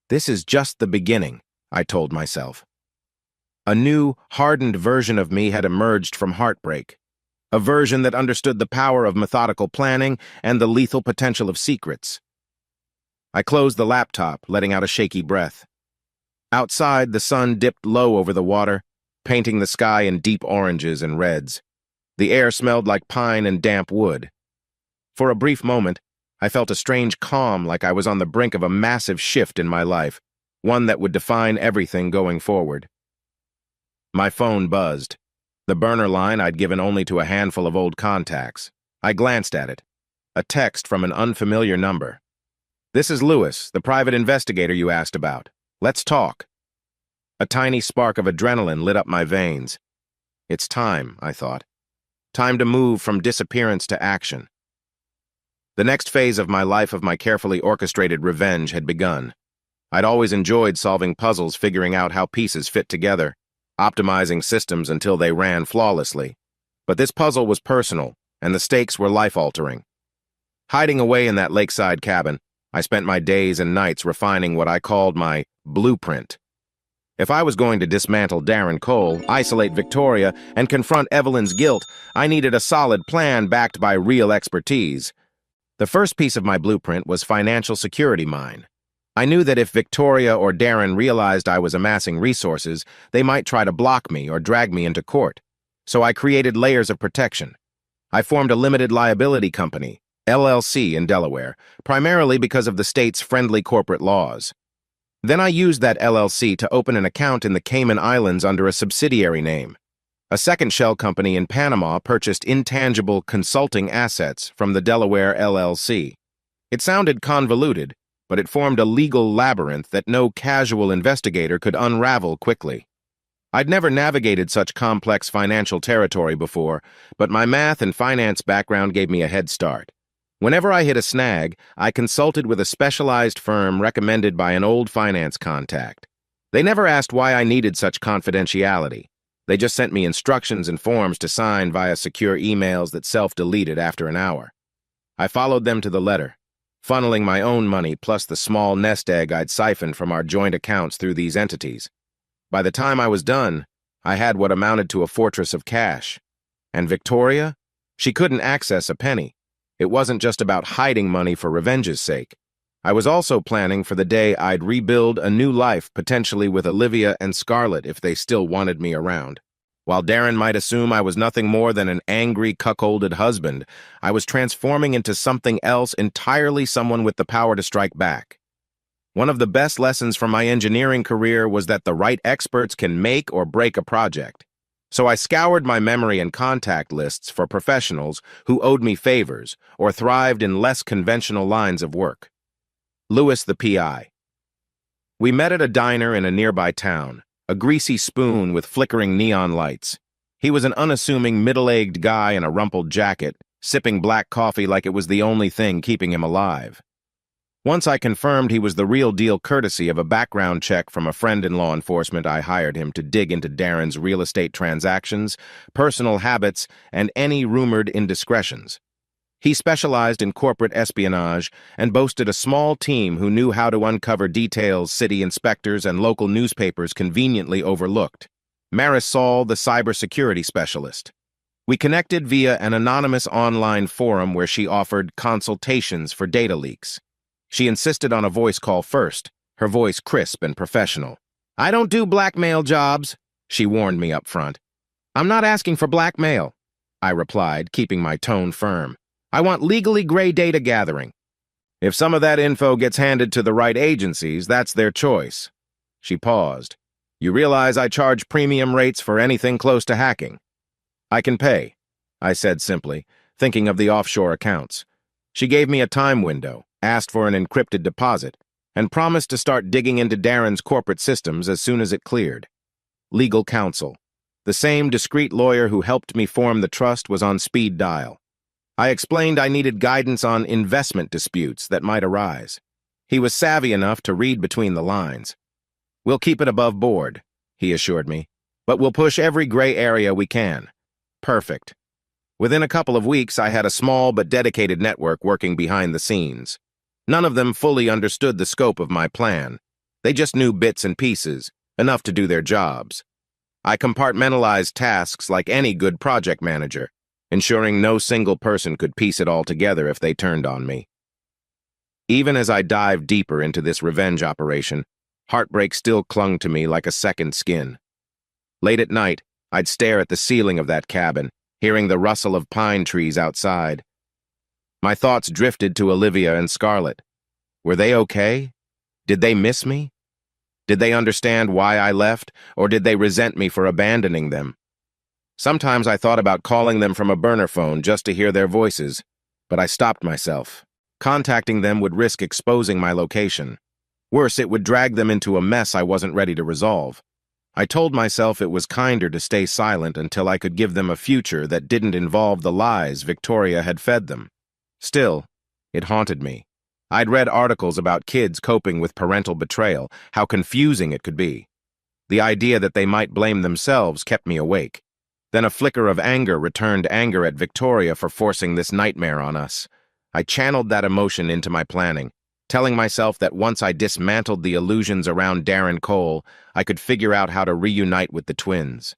This is just the beginning, I told myself. A new, hardened version of me had emerged from heartbreak, a version that understood the power of methodical planning and the lethal potential of secrets. I closed the laptop, letting out a shaky breath. Outside, the sun dipped low over the water, painting the sky in deep oranges and reds. The air smelled like pine and damp wood. For a brief moment, I felt a strange calm, like I was on the brink of a massive shift in my life, one that would define everything going forward. My phone buzzed. The burner line I'd given only to a handful of old contacts. I glanced at it. A text from an unfamiliar number. "This is Lewis, the private investigator you asked about. Let's talk." A tiny spark of adrenaline lit up my veins. It's time, I thought. Time to move from disappearance to action. The next phase of my life of my carefully orchestrated revenge had begun. I'd always enjoyed solving puzzles, figuring out how pieces fit together, optimizing systems until they ran flawlessly. But this puzzle was personal, and the stakes were life-altering. Hiding away in that lakeside cabin, I spent my days and nights refining what I called my blueprint. If I was going to dismantle Darren Cole, isolate Victoria, and confront Evelyn's guilt, I needed a solid plan backed by real expertise. The first piece of my blueprint was financial security mine. I knew that if Victoria or Darren realized I was amassing resources, they might try to block me or drag me into court. So I created layers of protection. I formed a limited liability company, LLC, in Delaware, primarily because of the state's friendly corporate laws. Then I used that LLC to open an account in the Cayman Islands under a subsidiary name. A second shell company in Panama purchased intangible consulting assets from the Delaware LLC. It sounded convoluted, but it formed a legal labyrinth that no casual investigator could unravel quickly. I'd never navigated such complex financial territory before, but my math and finance background gave me a head start. Whenever I hit a snag, I consulted with a specialized firm recommended by an old finance contact. They never asked why I needed such confidentiality. They just sent me instructions and forms to sign via secure emails that self-deleted after an hour. I followed them to the letter, funneling my own money plus the small nest egg I'd siphoned from our joint accounts through these entities. By the time I was done, I had what amounted to a fortress of cash. And Victoria? She couldn't access a penny. It wasn't just about hiding money for revenge's sake. I was also planning for the day I'd rebuild a new life, potentially with Olivia and Scarlett if they still wanted me around. While Darren might assume I was nothing more than an angry, cuckolded husband, I was transforming into something else entirely, someone with the power to strike back. One of the best lessons from my engineering career was that the right experts can make or break a project. So I scoured my memory and contact lists for professionals who owed me favors or thrived in less conventional lines of work. Lewis, the PI. We met at a diner in a nearby town, a greasy spoon with flickering neon lights. He was an unassuming middle-aged guy in a rumpled jacket, sipping black coffee like it was the only thing keeping him alive. Once I confirmed he was the real deal courtesy of a background check from a friend in law enforcement, I hired him to dig into Darren's real estate transactions, personal habits, and any rumored indiscretions. He specialized in corporate espionage and boasted a small team who knew how to uncover details city inspectors and local newspapers conveniently overlooked. Marisol, the cybersecurity specialist. We connected via an anonymous online forum where she offered consultations for data leaks. She insisted on a voice call first, her voice crisp and professional. "I don't do blackmail jobs," she warned me up front. "I'm not asking for blackmail," I replied, keeping my tone firm. "I want legally gray data gathering. If some of that info gets handed to the right agencies, that's their choice." She paused. "You realize I charge premium rates for anything close to hacking?" "I can pay," I said simply, thinking of the offshore accounts. She gave me a time window, asked for an encrypted deposit, and promised to start digging into Darren's corporate systems as soon as it cleared. Legal counsel. The same discreet lawyer who helped me form the trust was on speed dial. I explained I needed guidance on investment disputes that might arise. He was savvy enough to read between the lines. "We'll keep it above board," he assured me, "but we'll push every gray area we can." Perfect. Within a couple of weeks, I had a small but dedicated network working behind the scenes. None of them fully understood the scope of my plan. They just knew bits and pieces, enough to do their jobs. I compartmentalized tasks like any good project manager, ensuring no single person could piece it all together if they turned on me. Even as I dived deeper into this revenge operation, heartbreak still clung to me like a second skin. Late at night, I'd stare at the ceiling of that cabin, hearing the rustle of pine trees outside. My thoughts drifted to Olivia and Scarlett. Were they okay? Did they miss me? Did they understand why I left, or did they resent me for abandoning them? Sometimes I thought about calling them from a burner phone just to hear their voices, but I stopped myself. Contacting them would risk exposing my location. Worse, it would drag them into a mess I wasn't ready to resolve. I told myself it was kinder to stay silent until I could give them a future that didn't involve the lies Victoria had fed them. Still, it haunted me. I'd read articles about kids coping with parental betrayal, how confusing it could be. The idea that they might blame themselves kept me awake. Then a flicker of anger returned anger at Victoria for forcing this nightmare on us. I channeled that emotion into my planning, telling myself that once I dismantled the illusions around Darren Cole, I could figure out how to reunite with the twins.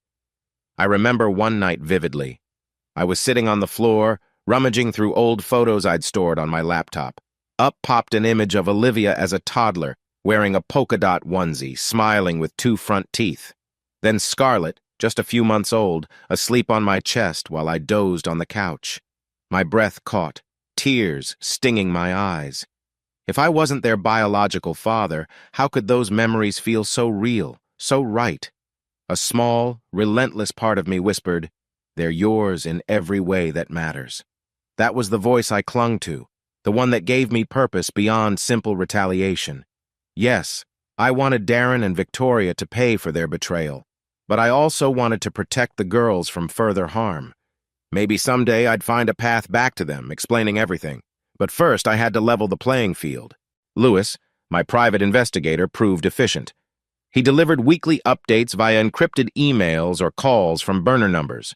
I remember one night vividly. I was sitting on the floor, rummaging through old photos I'd stored on my laptop. Up popped an image of Olivia as a toddler, wearing a polka dot onesie, smiling with two front teeth. Then Scarlett, just a few months old, asleep on my chest while I dozed on the couch. My breath caught, tears stinging my eyes. If I wasn't their biological father, how could those memories feel so real, so right? A small, relentless part of me whispered, "They're yours in every way that matters." That was the voice I clung to, the one that gave me purpose beyond simple retaliation. Yes, I wanted Darren and Victoria to pay for their betrayal, but I also wanted to protect the girls from further harm. Maybe someday I'd find a path back to them, explaining everything. But first, I had to level the playing field. Lewis, my private investigator, proved efficient. He delivered weekly updates via encrypted emails or calls from burner numbers.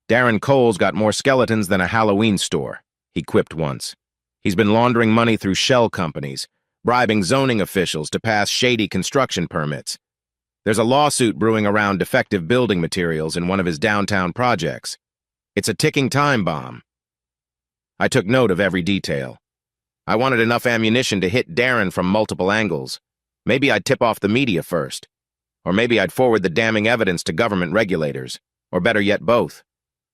"Darren Cole's got more skeletons than a Halloween store," he quipped once. "He's been laundering money through shell companies, bribing zoning officials to pass shady construction permits. There's a lawsuit brewing around defective building materials in one of his downtown projects. It's a ticking time bomb." I took note of every detail. I wanted enough ammunition to hit Darren from multiple angles. Maybe I'd tip off the media first. Or maybe I'd forward the damning evidence to government regulators. Or better yet, both.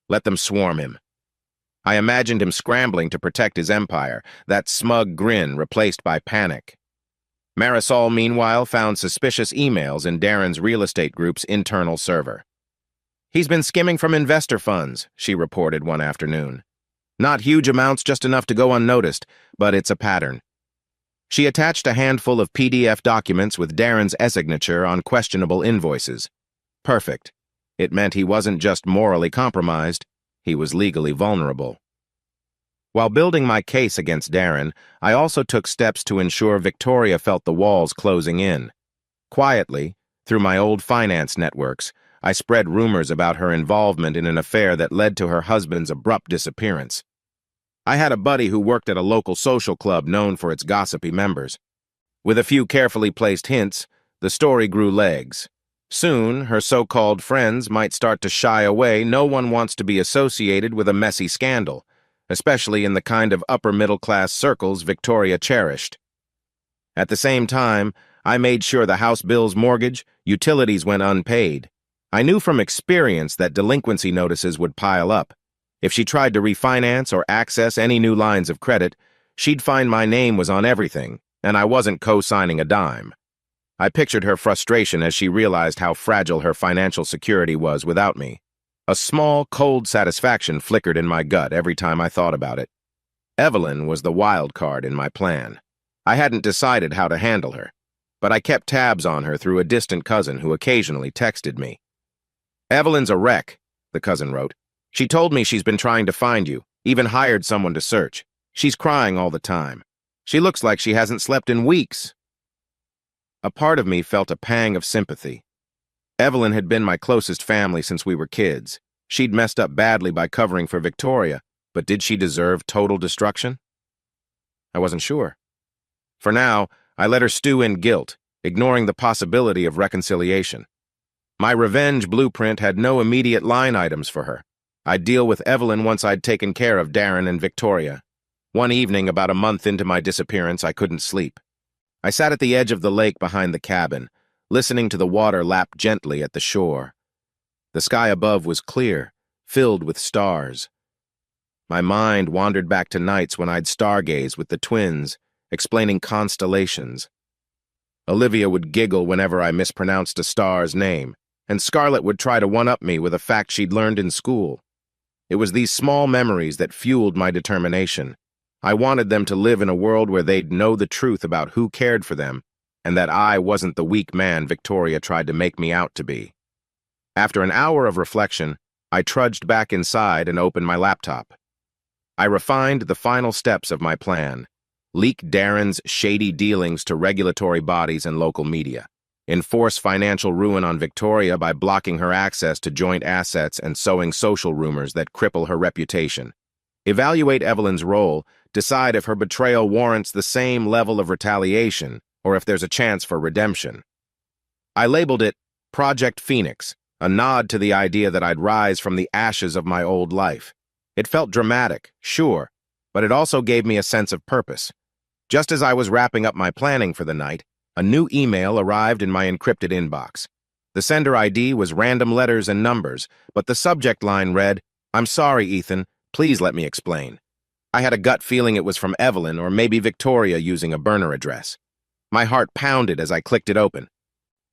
Let them swarm him. I imagined him scrambling to protect his empire, that smug grin replaced by panic. Marisol, meanwhile, found suspicious emails in Darren's real estate group's internal server. "He's been skimming from investor funds," she reported one afternoon. "Not huge amounts, just enough to go unnoticed, but it's a pattern." She attached a handful of PDF documents with Darren's e-signature on questionable invoices. Perfect. It meant he wasn't just morally compromised, he was legally vulnerable. While building my case against Darren, I also took steps to ensure Victoria felt the walls closing in. Quietly, through my old finance networks, I spread rumors about her involvement in an affair that led to her husband's abrupt disappearance. I had a buddy who worked at a local social club known for its gossipy members. With a few carefully placed hints, the story grew legs. Soon, her so-called friends might start to shy away. No one wants to be associated with a messy scandal, especially in the kind of upper-middle-class circles Victoria cherished. At the same time, I made sure the house bill's mortgage, utilities went unpaid. I knew from experience that delinquency notices would pile up. If she tried to refinance or access any new lines of credit, she'd find my name was on everything, and I wasn't co-signing a dime. I pictured her frustration as she realized how fragile her financial security was without me. A small, cold satisfaction flickered in my gut every time I thought about it. Evelyn was the wild card in my plan. I hadn't decided how to handle her, but I kept tabs on her through a distant cousin who occasionally texted me. "Evelyn's a wreck," the cousin wrote. "She told me she's been trying to find you, even hired someone to search. She's crying all the time. She looks like she hasn't slept in weeks." A part of me felt a pang of sympathy. Evelyn had been my closest family since we were kids. She'd messed up badly by covering for Victoria, but did she deserve total destruction? I wasn't sure. For now, I let her stew in guilt, ignoring the possibility of reconciliation. My revenge blueprint had no immediate line items for her. I'd deal with Evelyn once I'd taken care of Darren and Victoria. One evening, about a month into my disappearance, I couldn't sleep. I sat at the edge of the lake behind the cabin, listening to the water lap gently at the shore. The sky above was clear, filled with stars. My mind wandered back to nights when I'd stargaze with the twins, explaining constellations. Olivia would giggle whenever I mispronounced a star's name, and Scarlett would try to one-up me with a fact she'd learned in school. It was these small memories that fueled my determination. I wanted them to live in a world where they'd know the truth about who cared for them, and that I wasn't the weak man Victoria tried to make me out to be. After an hour of reflection, I trudged back inside and opened my laptop. I refined the final steps of my plan. Leak Darren's shady dealings to regulatory bodies and local media. Enforce financial ruin on Victoria by blocking her access to joint assets and sowing social rumors that cripple her reputation. Evaluate Evelyn's role, decide if her betrayal warrants the same level of retaliation or if there's a chance for redemption. I labeled it Project Phoenix, a nod to the idea that I'd rise from the ashes of my old life. It felt dramatic, sure, but it also gave me a sense of purpose. Just as I was wrapping up my planning for the night, a new email arrived in my encrypted inbox. The sender ID was random letters and numbers, but the subject line read, "I'm sorry, Ethan. Please let me explain." I had a gut feeling it was from Evelyn or maybe Victoria using a burner address. My heart pounded as I clicked it open.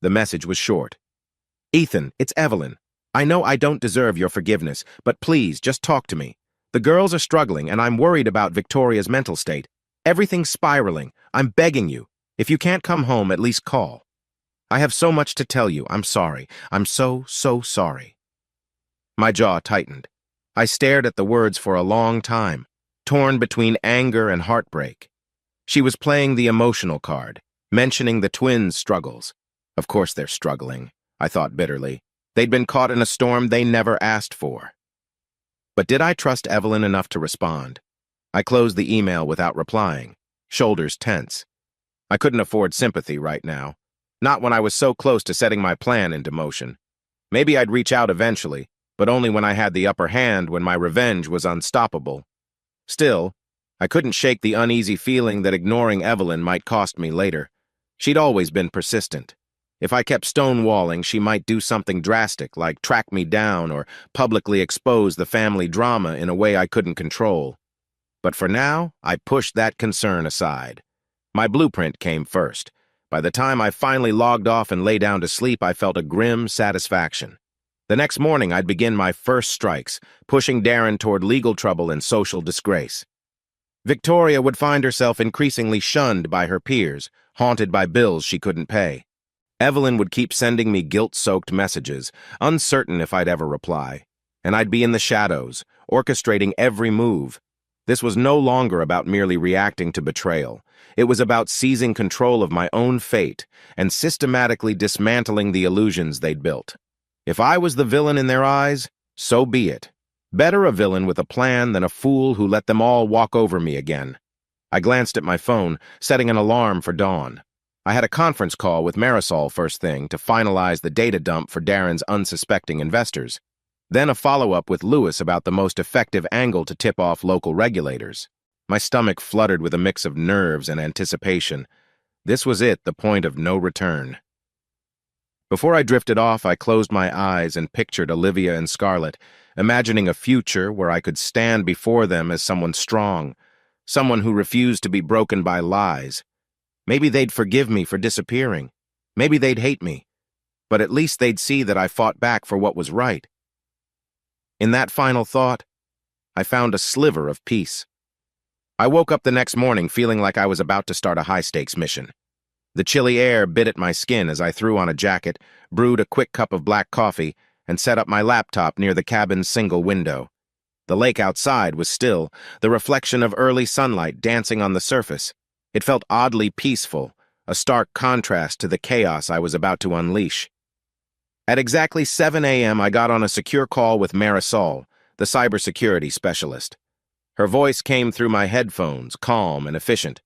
The message was short. "Ethan, it's Evelyn. I know I don't deserve your forgiveness, but please, just talk to me. The girls are struggling, and I'm worried about Victoria's mental state. Everything's spiraling. I'm begging you. If you can't come home, at least call. I have so much to tell you. I'm sorry. I'm so sorry." My jaw tightened. I stared at the words for a long time, torn between anger and heartbreak. She was playing the emotional card, mentioning the twins' struggles. Of course they're struggling, I thought bitterly. They'd been caught in a storm they never asked for. But did I trust Evelyn enough to respond? I closed the email without replying, shoulders tense. I couldn't afford sympathy right now, not when I was so close to setting my plan into motion. Maybe I'd reach out eventually, but only when I had the upper hand, when my revenge was unstoppable. Still, I couldn't shake the uneasy feeling that ignoring Evelyn might cost me later. She'd always been persistent. If I kept stonewalling, she might do something drastic, like track me down or publicly expose the family drama in a way I couldn't control. But for now, I pushed that concern aside. My blueprint came first. By the time I finally logged off and lay down to sleep, I felt a grim satisfaction. The next morning, I'd begin my first strikes, pushing Darren toward legal trouble and social disgrace. Victoria would find herself increasingly shunned by her peers, haunted by bills she couldn't pay. Evelyn would keep sending me guilt-soaked messages, uncertain if I'd ever reply, and I'd be in the shadows, orchestrating every move. This was no longer about merely reacting to betrayal. It was about seizing control of my own fate and systematically dismantling the illusions they'd built. If I was the villain in their eyes, so be it. Better a villain with a plan than a fool who let them all walk over me again. I glanced at my phone, setting an alarm for dawn. I had a conference call with Marisol first thing to finalize the data dump for Darren's unsuspecting investors. Then a follow-up with Lewis about the most effective angle to tip off local regulators. My stomach fluttered with a mix of nerves and anticipation. This was it, the point of no return. Before I drifted off, I closed my eyes and pictured Olivia and Scarlett, imagining a future where I could stand before them as someone strong, someone who refused to be broken by lies. Maybe they'd forgive me for disappearing. Maybe they'd hate me. But at least they'd see that I fought back for what was right. In that final thought, I found a sliver of peace. I woke up the next morning feeling like I was about to start a high-stakes mission. The chilly air bit at my skin as I threw on a jacket, brewed a quick cup of black coffee, and set up my laptop near the cabin's single window. The lake outside was still, the reflection of early sunlight dancing on the surface. It felt oddly peaceful, a stark contrast to the chaos I was about to unleash. At exactly 7 a.m., I got on a secure call with Marisol, the cybersecurity specialist. Her voice came through my headphones, calm and efficient.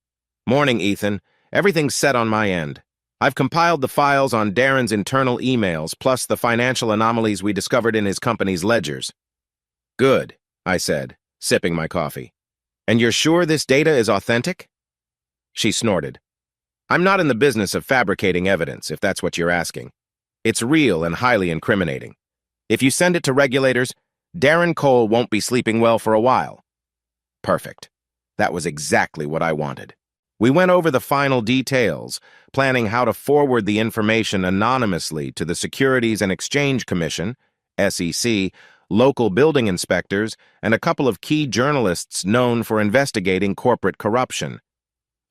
"Morning, Ethan. Everything's set on my end. I've compiled the files on Darren's internal emails, plus the financial anomalies we discovered in his company's ledgers." "Good," I said, sipping my coffee. "And you're sure this data is authentic?" She snorted. "I'm not in the business of fabricating evidence, if that's what you're asking. It's real and highly incriminating. If you send it to regulators, Darren Cole won't be sleeping well for a while." Perfect. That was exactly what I wanted. We went over the final details, planning how to forward the information anonymously to the Securities and Exchange Commission, SEC, local building inspectors, and a couple of key journalists known for investigating corporate corruption.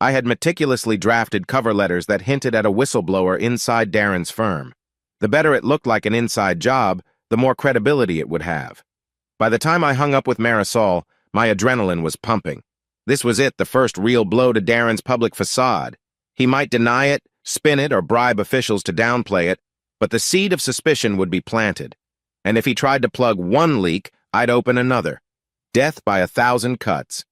I had meticulously drafted cover letters that hinted at a whistleblower inside Darren's firm. The better it looked like an inside job, the more credibility it would have. By the time I hung up with Marisol, my adrenaline was pumping. This was it, the first real blow to Darren's public facade. He might deny it, spin it, or bribe officials to downplay it, but the seed of suspicion would be planted. And if he tried to plug one leak, I'd open another. Death by 1,000 cuts.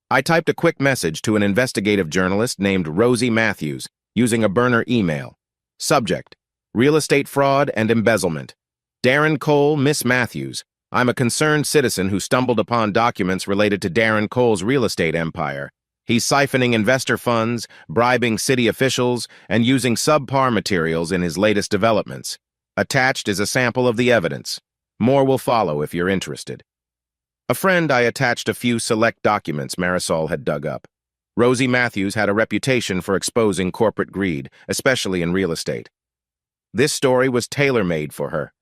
I typed a quick message to an investigative journalist named Rosie Matthews, using a burner email. Subject: real estate fraud and embezzlement. Darren Cole, Miss Matthews. I'm a concerned citizen who stumbled upon documents related to Darren Cole's real estate empire. He's siphoning investor funds, bribing city officials, and using subpar materials in his latest developments. Attached is a sample of the evidence. More will follow if you're interested. A friend, I attached a few select documents Marisol had dug up. Rosie Matthews had a reputation for exposing corporate greed, especially in real estate. This story was tailor-made for her.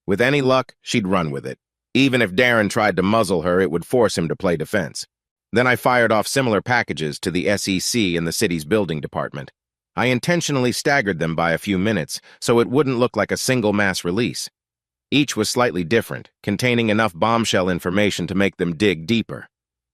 With any luck, she'd run with it. Even if Darren tried to muzzle her, it would force him to play defense. Then I fired off similar packages to the SEC and the city's building department. I intentionally staggered them by a few minutes so it wouldn't look like a single mass release. Each was slightly different, containing enough bombshell information to make them dig deeper.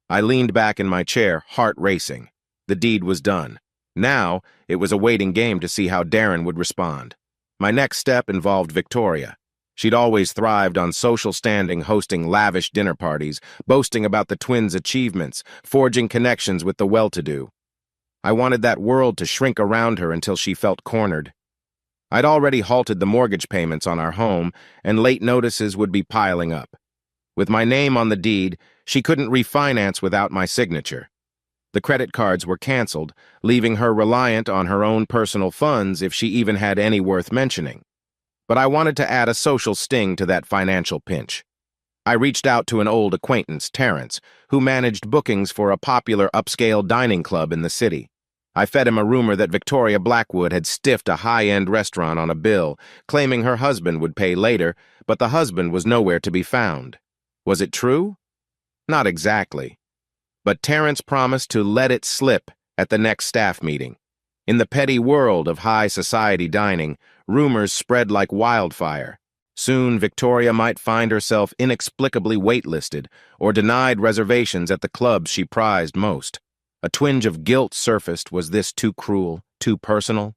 I leaned back in my chair, heart racing. The deed was done. Now, it was a waiting game to see how Darren would respond. My next step involved Victoria. She'd always thrived on social standing, hosting lavish dinner parties, boasting about the twins' achievements, forging connections with the well-to-do. I wanted that world to shrink around her until she felt cornered. I'd already halted the mortgage payments on our home, and late notices would be piling up. With my name on the deed, she couldn't refinance without my signature. The credit cards were canceled, leaving her reliant on her own personal funds if she even had any worth mentioning. But I wanted to add a social sting to that financial pinch. I reached out to an old acquaintance, Terrence, who managed bookings for a popular upscale dining club in the city. I fed him a rumor that Victoria Blackwood had stiffed a high-end restaurant on a bill, claiming her husband would pay later, but the husband was nowhere to be found. Was it true? Not exactly. But Terrence promised to let it slip at the next staff meeting. In the petty world of high society dining, rumors spread like wildfire. Soon, Victoria might find herself inexplicably waitlisted or denied reservations at the clubs she prized most. A twinge of guilt surfaced. Was this too cruel, too personal?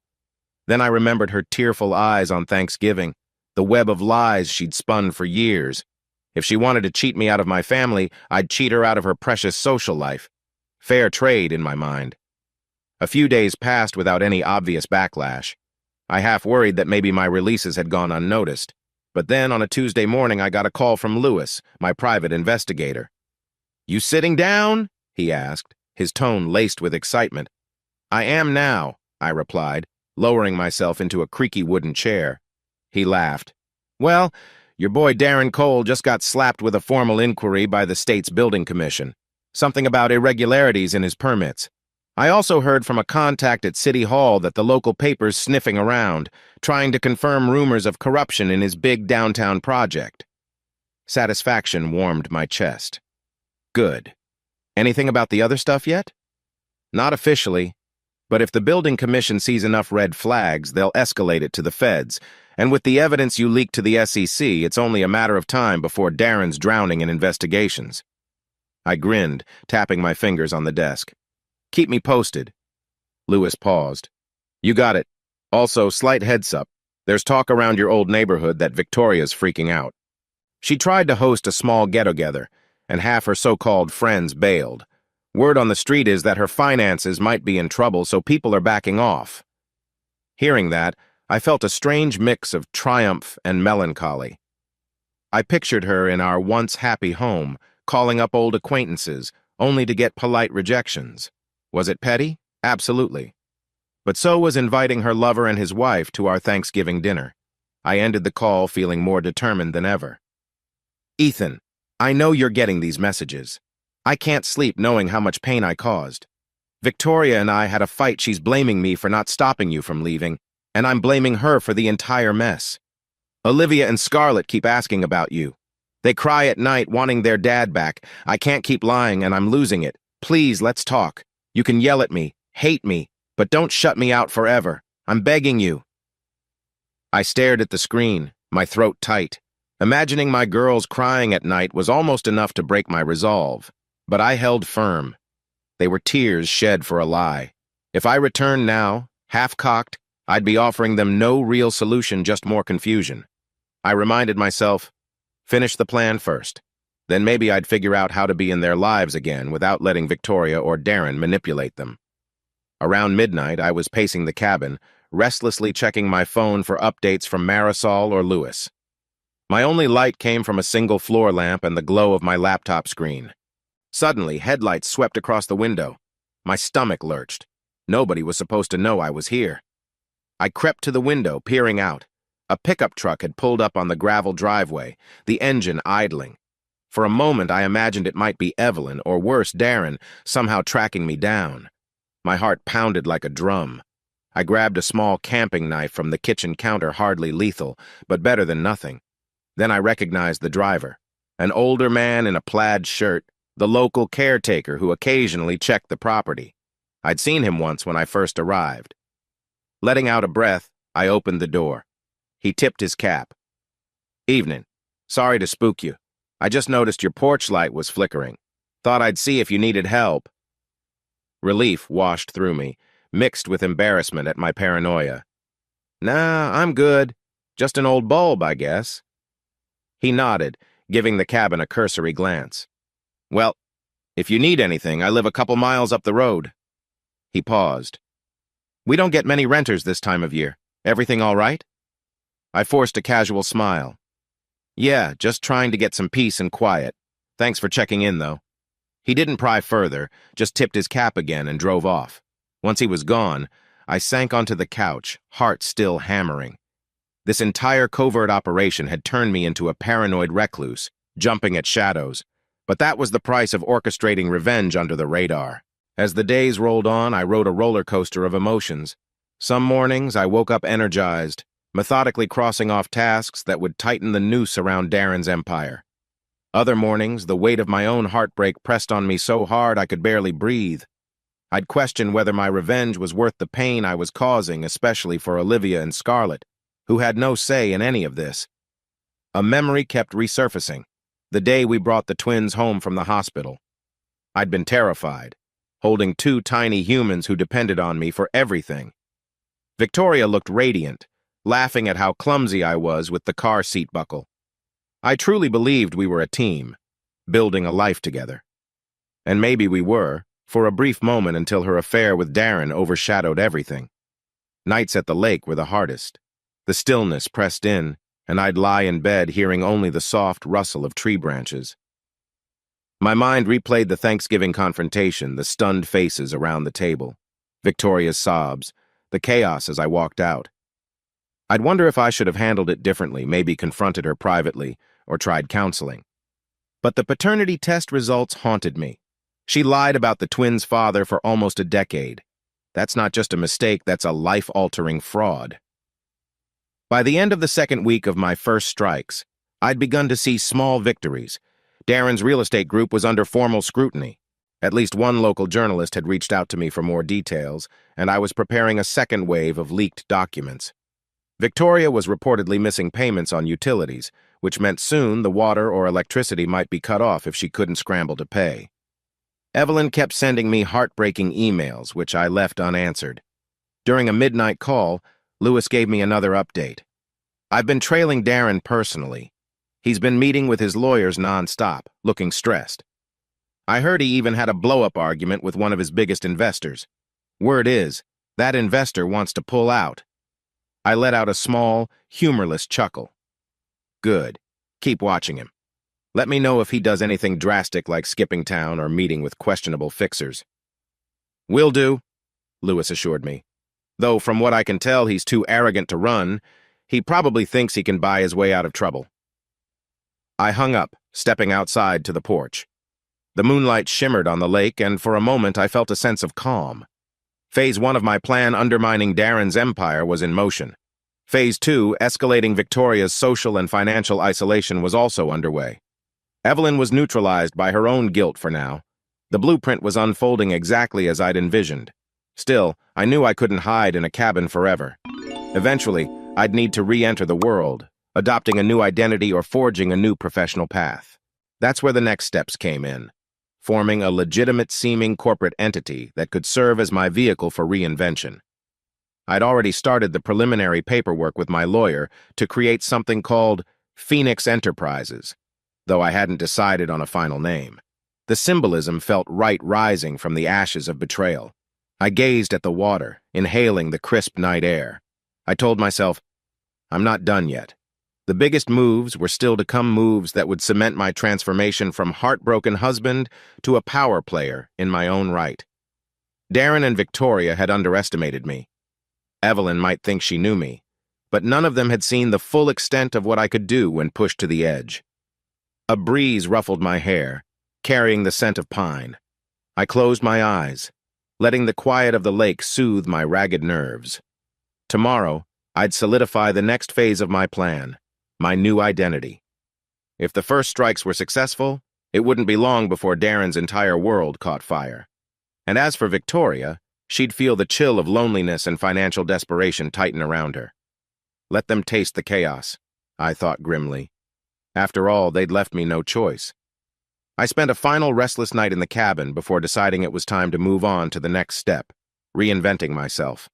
Then I remembered her tearful eyes on Thanksgiving, the web of lies she'd spun for years. If she wanted to cheat me out of my family, I'd cheat her out of her precious social life. Fair trade in my mind. A few days passed without any obvious backlash. I half worried that maybe my releases had gone unnoticed. But then on a Tuesday morning I got a call from Lewis, my private investigator. "You sitting down?" he asked, his tone laced with excitement. "I am now," I replied, lowering myself into a creaky wooden chair. He laughed. "Well, your boy Darren Cole just got slapped with a formal inquiry by the state's building commission. Something about irregularities in his permits. I also heard from a contact at City Hall that the local paper's sniffing around, trying to confirm rumors of corruption in his big downtown project." Satisfaction warmed my chest. Good. Anything about the other stuff yet? Not officially, but if the building commission sees enough red flags, they'll escalate it to the feds, and with the evidence you leaked to the SEC, it's only a matter of time before Darren's drowning in investigations. I grinned, tapping my fingers on the desk. "Keep me posted." Lewis paused. "You got it. Also, slight heads up. There's talk around your old neighborhood that Victoria's freaking out. She tried to host a small get-together, and half her so-called friends bailed. Word on the street is that her finances might be in trouble, so people are backing off." Hearing that, I felt a strange mix of triumph and melancholy. I pictured her in our once happy home, calling up old acquaintances, only to get polite rejections. Was it petty? Absolutely. But so was inviting her lover and his wife to our Thanksgiving dinner. I ended the call feeling more determined than ever. "Ethan, I know you're getting these messages. I can't sleep knowing how much pain I caused. Victoria and I had a fight. She's blaming me for not stopping you from leaving, and I'm blaming her for the entire mess. Olivia and Scarlett keep asking about you. They cry at night wanting their dad back. I can't keep lying and I'm losing it. Please, let's talk. You can yell at me, hate me, but don't shut me out forever. I'm begging you." I stared at the screen, my throat tight. Imagining my girls crying at night was almost enough to break my resolve, but I held firm. They were tears shed for a lie. If I returned now, half-cocked, I'd be offering them no real solution, just more confusion. I reminded myself, finish the plan first. Then maybe I'd figure out how to be in their lives again without letting Victoria or Darren manipulate them. Around midnight, I was pacing the cabin, restlessly checking my phone for updates from Marisol or Lewis. My only light came from a single floor lamp and the glow of my laptop screen. Suddenly, headlights swept across the window. My stomach lurched. Nobody was supposed to know I was here. I crept to the window, peering out. A pickup truck had pulled up on the gravel driveway, the engine idling. For a moment, I imagined it might be Evelyn, or worse, Darren, somehow tracking me down. My heart pounded like a drum. I grabbed a small camping knife from the kitchen counter, hardly lethal, but better than nothing. Then I recognized the driver, an older man in a plaid shirt, the local caretaker who occasionally checked the property. I'd seen him once when I first arrived. Letting out a breath, I opened the door. He tipped his cap. "Evening. Sorry to spook you. I just noticed your porch light was flickering. Thought I'd see if you needed help." Relief washed through me, mixed with embarrassment at my paranoia. "Nah, I'm good. Just an old bulb, I guess." He nodded, giving the cabin a cursory glance. "Well, if you need anything, I live a couple miles up the road." He paused. "We don't get many renters this time of year. Everything all right?" I forced a casual smile. "Yeah, just trying to get some peace and quiet. Thanks for checking in, though." He didn't pry further, just tipped his cap again and drove off. Once he was gone, I sank onto the couch, heart still hammering. This entire covert operation had turned me into a paranoid recluse, jumping at shadows. But that was the price of orchestrating revenge under the radar. As the days rolled on, I rode a roller coaster of emotions. Some mornings, I woke up energized, methodically crossing off tasks that would tighten the noose around Darren's empire. Other mornings, the weight of my own heartbreak pressed on me so hard I could barely breathe. I'd question whether my revenge was worth the pain I was causing, especially for Olivia and Scarlett, who had no say in any of this. A memory kept resurfacing. The day we brought the twins home from the hospital. I'd been terrified, holding two tiny humans who depended on me for everything. Victoria looked radiant, laughing at how clumsy I was with the car seat buckle. I truly believed we were a team, building a life together. And maybe we were, for a brief moment until her affair with Darren overshadowed everything. Nights at the lake were the hardest. The stillness pressed in, and I'd lie in bed hearing only the soft rustle of tree branches. My mind replayed the Thanksgiving confrontation, the stunned faces around the table, Victoria's sobs, the chaos as I walked out. I'd wonder if I should have handled it differently, maybe confronted her privately, or tried counseling. But the paternity test results haunted me. She lied about the twins' father for almost a decade. That's not just a mistake, that's a life-altering fraud. By the end of the second week of my first strikes, I'd begun to see small victories. Darren's real estate group was under formal scrutiny. At least one local journalist had reached out to me for more details, and I was preparing a second wave of leaked documents. Victoria was reportedly missing payments on utilities, which meant soon the water or electricity might be cut off if she couldn't scramble to pay. Evelyn kept sending me heartbreaking emails, which I left unanswered. During a midnight call, Lewis gave me another update. I've been trailing Darren personally. He's been meeting with his lawyers nonstop, looking stressed. I heard he even had a blow-up argument with one of his biggest investors. Word is, that investor wants to pull out. I let out a small, humorless chuckle. Good. Keep watching him. Let me know if he does anything drastic like skipping town or meeting with questionable fixers. Will do, Lewis assured me. Though from what I can tell he's too arrogant to run, he probably thinks he can buy his way out of trouble. I hung up, stepping outside to the porch. The moonlight shimmered on the lake, and for a moment I felt a sense of calm. Phase 1 of my plan undermining Darren's empire was in motion. Phase 2, escalating Victoria's social and financial isolation, was also underway. Evelyn was neutralized by her own guilt for now. The blueprint was unfolding exactly as I'd envisioned. Still, I knew I couldn't hide in a cabin forever. Eventually, I'd need to re-enter the world, adopting a new identity or forging a new professional path. That's where the next steps came in, forming a legitimate-seeming corporate entity that could serve as my vehicle for reinvention. I'd already started the preliminary paperwork with my lawyer to create something called Phoenix Enterprises, though I hadn't decided on a final name. The symbolism felt right rising from the ashes of betrayal. I gazed at the water, inhaling the crisp night air. I told myself, I'm not done yet. The biggest moves were still to come, moves that would cement my transformation from heartbroken husband to a power player in my own right. Darren and Victoria had underestimated me. Evelyn might think she knew me, but none of them had seen the full extent of what I could do when pushed to the edge. A breeze ruffled my hair, carrying the scent of pine. I closed my eyes, letting the quiet of the lake soothe my ragged nerves. Tomorrow, I'd solidify the next phase of my plan, my new identity. If the first strikes were successful, it wouldn't be long before Darren's entire world caught fire. And as for Victoria, she'd feel the chill of loneliness and financial desperation tighten around her. Let them taste the chaos, I thought grimly. After all, they'd left me no choice. I spent a final restless night in the cabin before deciding it was time to move on to the next step, reinventing myself.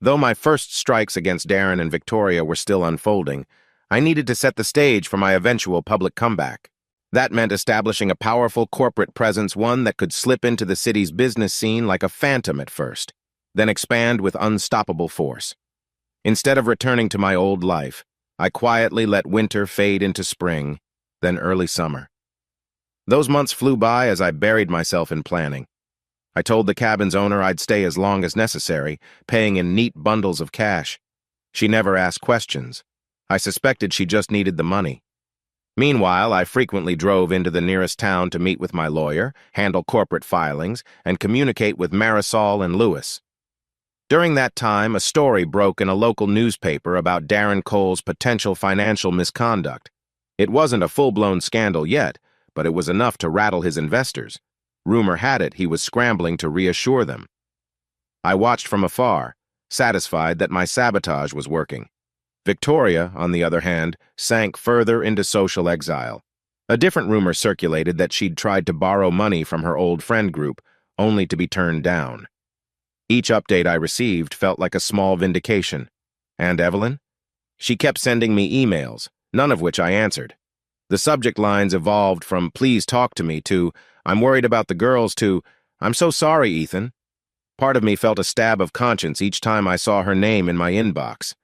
Though my first strikes against Darren and Victoria were still unfolding, I needed to set the stage for my eventual public comeback. That meant establishing a powerful corporate presence, one that could slip into the city's business scene like a phantom at first, then expand with unstoppable force. Instead of returning to my old life, I quietly let winter fade into spring, then early summer. Those months flew by as I buried myself in planning. I told the cabin's owner I'd stay as long as necessary, paying in neat bundles of cash. She never asked questions. I suspected she just needed the money. Meanwhile, I frequently drove into the nearest town to meet with my lawyer, handle corporate filings, and communicate with Marisol and Lewis. During that time, a story broke in a local newspaper about Darren Cole's potential financial misconduct. It wasn't a full-blown scandal yet, but it was enough to rattle his investors. Rumor had it he was scrambling to reassure them. I watched from afar, satisfied that my sabotage was working. Victoria, on the other hand, sank further into social exile. A different rumor circulated that she'd tried to borrow money from her old friend group, only to be turned down. Each update I received felt like a small vindication. And Evelyn? She kept sending me emails, none of which I answered. The subject lines evolved from "please talk to me" to "I'm worried about the girls" to "I'm so sorry, Ethan." Part of me felt a stab of conscience each time I saw her name in my inbox.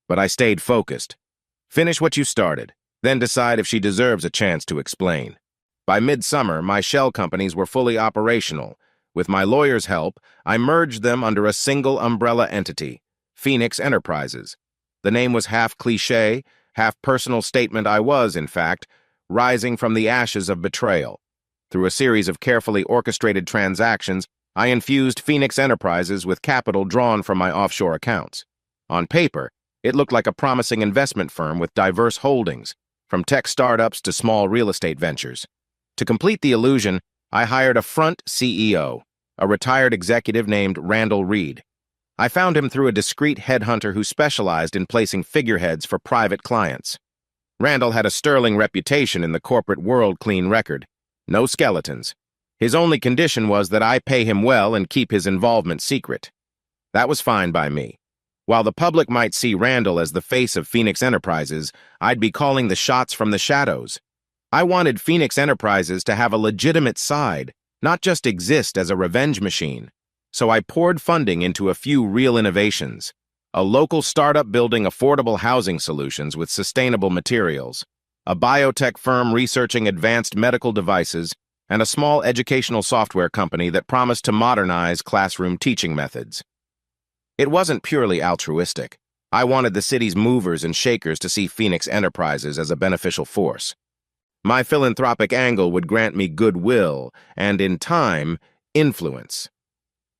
But I stayed focused. Finish what you started, then decide if she deserves a chance to explain. By midsummer, my shell companies were fully operational. With my lawyer's help, I merged them under a single umbrella entity, Phoenix Enterprises. The name was half cliché, half personal statement. I was, in fact, rising from the ashes of betrayal. Through a series of carefully orchestrated transactions, I infused Phoenix Enterprises with capital drawn from my offshore accounts. On paper, it looked like a promising investment firm with diverse holdings, from tech startups to small real estate ventures. To complete the illusion, I hired a front CEO, a retired executive named Randall Reed. I found him through a discreet headhunter who specialized in placing figureheads for private clients. Randall had a sterling reputation in the corporate world, clean record. No skeletons. His only condition was that I pay him well and keep his involvement secret. That was fine by me. While the public might see Randall as the face of Phoenix Enterprises, I'd be calling the shots from the shadows. I wanted Phoenix Enterprises to have a legitimate side, not just exist as a revenge machine. So I poured funding into a few real innovations. A local startup building affordable housing solutions with sustainable materials, a biotech firm researching advanced medical devices, and a small educational software company that promised to modernize classroom teaching methods. It wasn't purely altruistic. I wanted the city's movers and shakers to see Phoenix Enterprises as a beneficial force. My philanthropic angle would grant me goodwill and, in time, influence.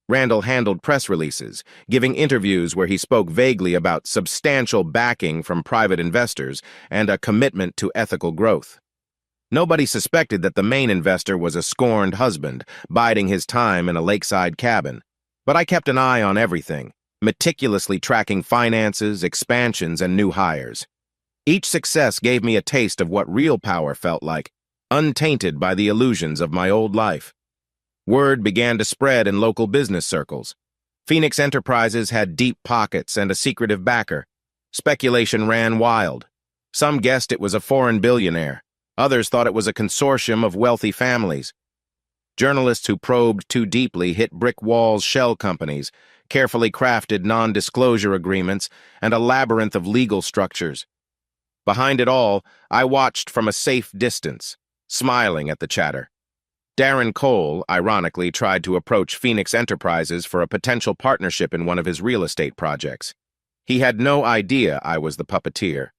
Randall handled press releases, giving interviews where he spoke vaguely about substantial backing from private investors and a commitment to ethical growth. Nobody suspected that the main investor was a scorned husband, biding his time in a lakeside cabin. But I kept an eye on everything, meticulously tracking finances, expansions, and new hires. Each success gave me a taste of what real power felt like, untainted by the illusions of my old life. Word began to spread in local business circles. Phoenix Enterprises had deep pockets and a secretive backer. Speculation ran wild. Some guessed it was a foreign billionaire. Others thought it was a consortium of wealthy families. Journalists who probed too deeply hit brick walls shell companies, carefully crafted non-disclosure agreements, and a labyrinth of legal structures. Behind it all, I watched from a safe distance, smiling at the chatter. Darren Cole, ironically, tried to approach Phoenix Enterprises for a potential partnership in one of his real estate projects. He had no idea I was the puppeteer.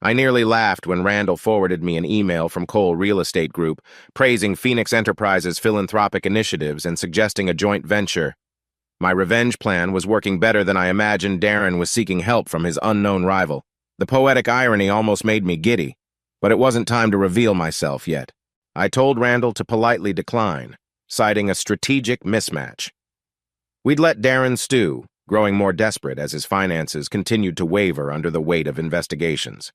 I nearly laughed when Randall forwarded me an email from Cole Real Estate Group, praising Phoenix Enterprises' philanthropic initiatives and suggesting a joint venture. My revenge plan was working better than I imagined. Darren was seeking help from his unknown rival. The poetic irony almost made me giddy, but it wasn't time to reveal myself yet. I told Randall to politely decline, citing a strategic mismatch. We'd let Darren stew, growing more desperate as his finances continued to waver under the weight of investigations.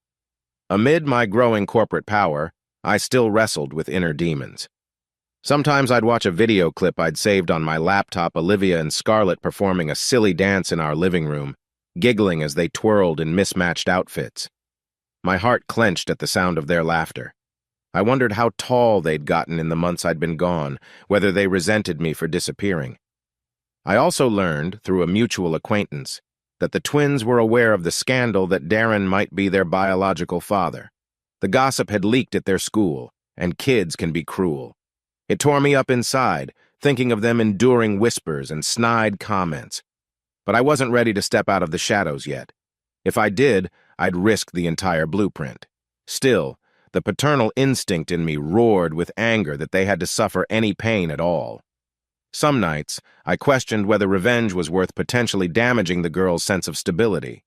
Amid my growing corporate power, I still wrestled with inner demons. Sometimes I'd watch a video clip I'd saved on my laptop, Olivia and Scarlett performing a silly dance in our living room, giggling as they twirled in mismatched outfits. My heart clenched at the sound of their laughter. I wondered how tall they'd gotten in the months I'd been gone, whether they resented me for disappearing. I also learned, through a mutual acquaintance, that the twins were aware of the scandal that Darren might be their biological father. The gossip had leaked at their school, and kids can be cruel. It tore me up inside, thinking of them enduring whispers and snide comments. But I wasn't ready to step out of the shadows yet. If I did, I'd risk the entire blueprint. Still, the paternal instinct in me roared with anger that they had to suffer any pain at all. Some nights, I questioned whether revenge was worth potentially damaging the girl's sense of stability.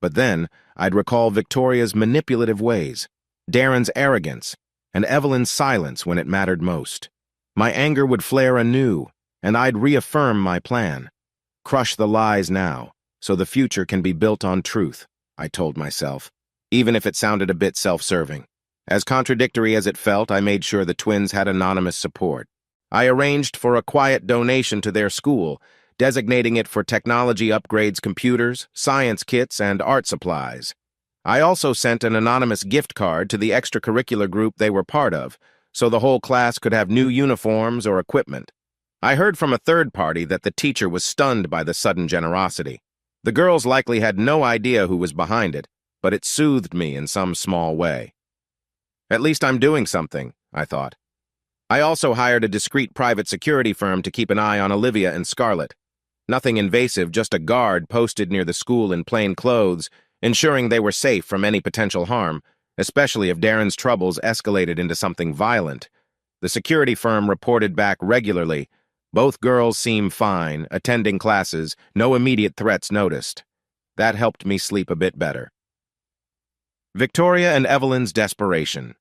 But then, I'd recall Victoria's manipulative ways, Darren's arrogance, and Evelyn's silence when it mattered most. My anger would flare anew, and I'd reaffirm my plan. Crush the lies now, so the future can be built on truth. I told myself, even if it sounded a bit self-serving. As contradictory as it felt, I made sure the twins had anonymous support. I arranged for a quiet donation to their school, designating it for technology upgrades, computers, science kits, and art supplies. I also sent an anonymous gift card to the extracurricular group they were part of, so the whole class could have new uniforms or equipment. I heard from a third party that the teacher was stunned by the sudden generosity. The girls likely had no idea who was behind it, but it soothed me in some small way. At least I'm doing something, I thought. I also hired a discreet private security firm to keep an eye on Olivia and Scarlett. Nothing invasive, just a guard posted near the school in plain clothes, ensuring they were safe from any potential harm, especially if Darren's troubles escalated into something violent. The security firm reported back regularly. Both girls seem fine, attending classes, no immediate threats noticed. That helped me sleep a bit better. Victoria and Evelyn's desperation.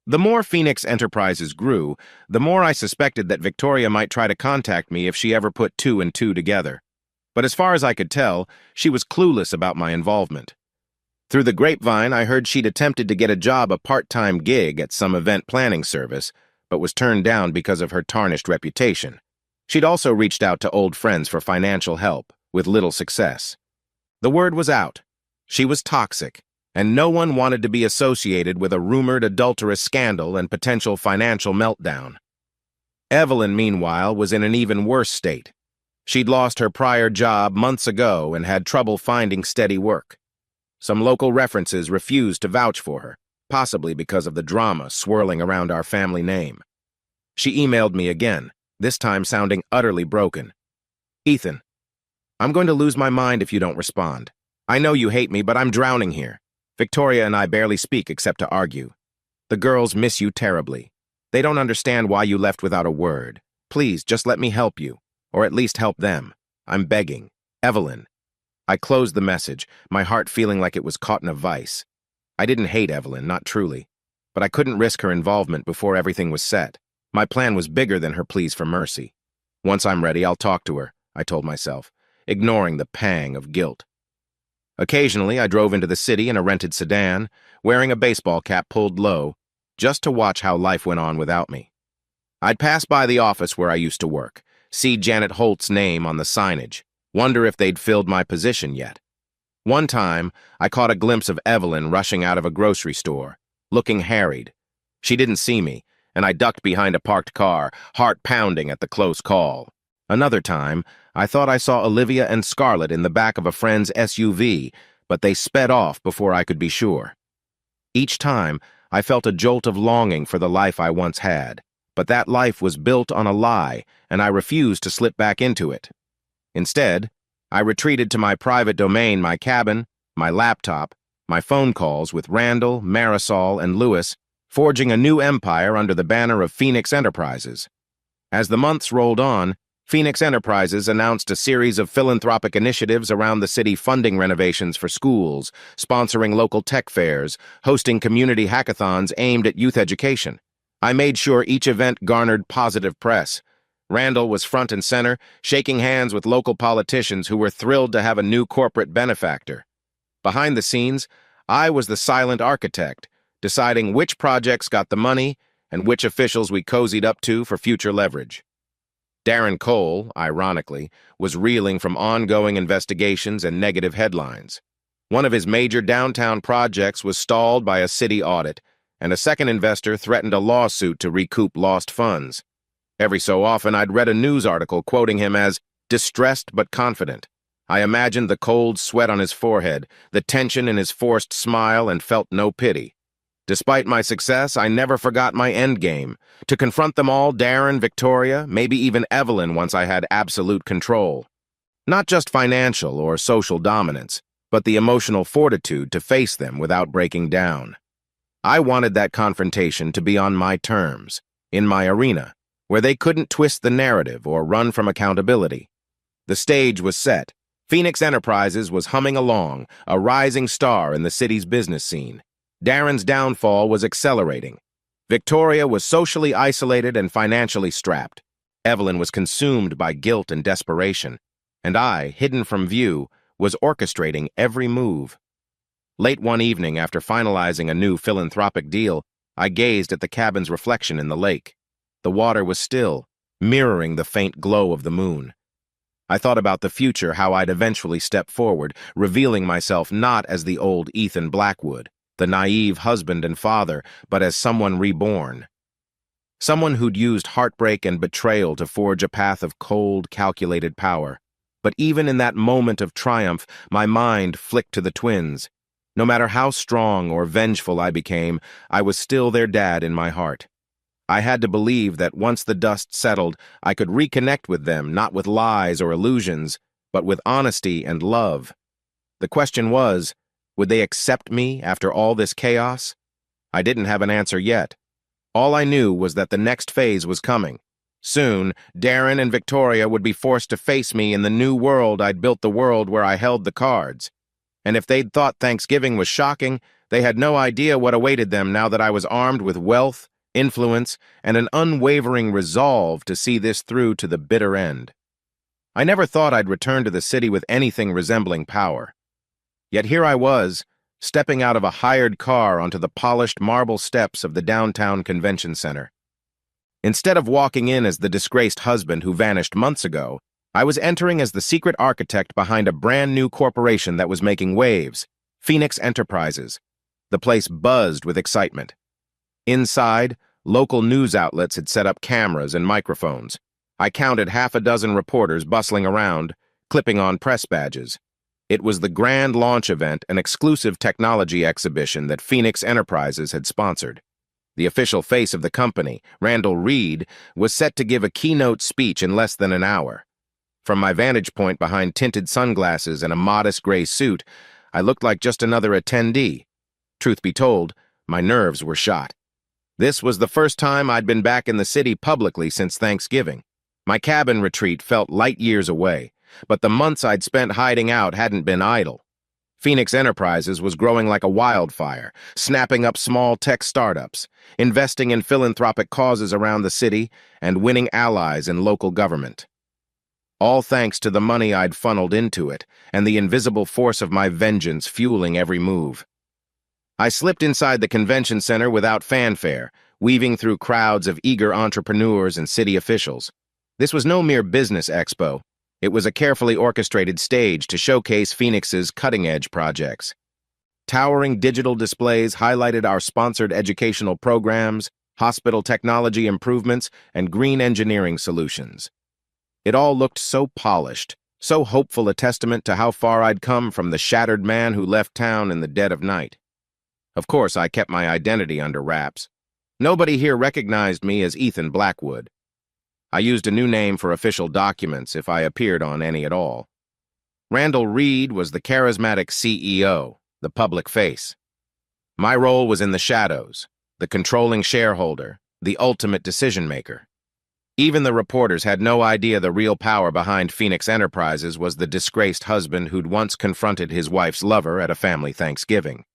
The more Phoenix Enterprises grew, the more I suspected that Victoria might try to contact me if she ever put two and two together. But as far as I could tell, she was clueless about my involvement. Through the grapevine, I heard she'd attempted to get a part-time gig at some event planning service, but was turned down because of her tarnished reputation. She'd also reached out to old friends for financial help, with little success. The word was out. She was toxic, and no one wanted to be associated with a rumored adulterous scandal and potential financial meltdown. Evelyn, meanwhile, was in an even worse state. She'd lost her prior job months ago and had trouble finding steady work. Some local references refused to vouch for her, possibly because of the drama swirling around our family name. She emailed me again, this time sounding utterly broken. "Ethan, I'm going to lose my mind if you don't respond. I know you hate me, but I'm drowning here. Victoria and I barely speak except to argue. The girls miss you terribly. They don't understand why you left without a word. Please, just let me help you, or at least help them. I'm begging. Evelyn." I closed the message, my heart feeling like it was caught in a vice. I didn't hate Evelyn, not truly, but I couldn't risk her involvement before everything was set. My plan was bigger than her pleas for mercy. Once I'm ready, I'll talk to her, I told myself, ignoring the pang of guilt. Occasionally, I drove into the city in a rented sedan, wearing a baseball cap pulled low, just to watch how life went on without me. I'd pass by the office where I used to work, see Janet Holt's name on the signage, wonder if they'd filled my position yet. One time, I caught a glimpse of Evelyn rushing out of a grocery store, looking harried. She didn't see me, and I ducked behind a parked car, heart pounding at the close call. Another time, I thought I saw Olivia and Scarlett in the back of a friend's SUV, but they sped off before I could be sure. Each time, I felt a jolt of longing for the life I once had, but that life was built on a lie, and I refused to slip back into it. Instead, I retreated to my private domain, my cabin, my laptop, my phone calls with Randall, Marisol, and Lewis, forging a new empire under the banner of Phoenix Enterprises. As the months rolled on, Phoenix Enterprises announced a series of philanthropic initiatives around the city, funding renovations for schools, sponsoring local tech fairs, hosting community hackathons aimed at youth education. I made sure each event garnered positive press. Randall was front and center, shaking hands with local politicians who were thrilled to have a new corporate benefactor. Behind the scenes, I was the silent architect, deciding which projects got the money and which officials we cozied up to for future leverage. Darren Cole, ironically, was reeling from ongoing investigations and negative headlines. One of his major downtown projects was stalled by a city audit, and a second investor threatened a lawsuit to recoup lost funds. Every so often, I'd read a news article quoting him as distressed but confident. I imagined the cold sweat on his forehead, the tension in his forced smile, and felt no pity. Despite my success, I never forgot my endgame, to confront them all, Darren, Victoria, maybe even Evelyn once I had absolute control. Not just financial or social dominance, but the emotional fortitude to face them without breaking down. I wanted that confrontation to be on my terms, in my arena, where they couldn't twist the narrative or run from accountability. The stage was set. Phoenix Enterprises was humming along, a rising star in the city's business scene. Darren's downfall was accelerating. Victoria was socially isolated and financially strapped. Evelyn was consumed by guilt and desperation. And I, hidden from view, was orchestrating every move. Late one evening, after finalizing a new philanthropic deal, I gazed at the cabin's reflection in the lake. The water was still, mirroring the faint glow of the moon. I thought about the future, how I'd eventually step forward, revealing myself not as the old Ethan Blackwood, the naive husband and father, but as someone reborn. Someone who'd used heartbreak and betrayal to forge a path of cold, calculated power. But even in that moment of triumph, my mind flicked to the twins. No matter how strong or vengeful I became, I was still their dad in my heart. I had to believe that once the dust settled, I could reconnect with them, not with lies or illusions, but with honesty and love. The question was, would they accept me after all this chaos? I didn't have an answer yet. All I knew was that the next phase was coming. Soon, Darren and Victoria would be forced to face me in the new world I'd built, the world where I held the cards. And if they'd thought Thanksgiving was shocking, they had no idea what awaited them now that I was armed with wealth, influence, and an unwavering resolve to see this through to the bitter end. I never thought I'd return to the city with anything resembling power. Yet here I was, stepping out of a hired car onto the polished marble steps of the downtown convention center. Instead of walking in as the disgraced husband who vanished months ago, I was entering as the secret architect behind a brand new corporation that was making waves, Phoenix Enterprises. The place buzzed with excitement. Inside, local news outlets had set up cameras and microphones. I counted half a dozen reporters bustling around, clipping on press badges. It was the grand launch event, an exclusive technology exhibition that Phoenix Enterprises had sponsored. The official face of the company, Randall Reed, was set to give a keynote speech in less than an hour. From my vantage point behind tinted sunglasses and a modest gray suit, I looked like just another attendee. Truth be told, my nerves were shot. This was the first time I'd been back in the city publicly since Thanksgiving. My cabin retreat felt light years away, but the months I'd spent hiding out hadn't been idle. Phoenix Enterprises was growing like a wildfire, snapping up small tech startups, investing in philanthropic causes around the city, and winning allies in local government. All thanks to the money I'd funneled into it, and the invisible force of my vengeance fueling every move. I slipped inside the convention center without fanfare, weaving through crowds of eager entrepreneurs and city officials. This was no mere business expo. It was a carefully orchestrated stage to showcase Phoenix's cutting-edge projects. Towering digital displays highlighted our sponsored educational programs, hospital technology improvements, and green engineering solutions. It all looked so polished, so hopeful, a testament to how far I'd come from the shattered man who left town in the dead of night. Of course, I kept my identity under wraps. Nobody here recognized me as Ethan Blackwood. I used a new name for official documents if I appeared on any at all. Randall Reed was the charismatic CEO, the public face. My role was in the shadows, the controlling shareholder, the ultimate decision-maker. Even the reporters had no idea the real power behind Phoenix Enterprises was the disgraced husband who'd once confronted his wife's lover at a family Thanksgiving.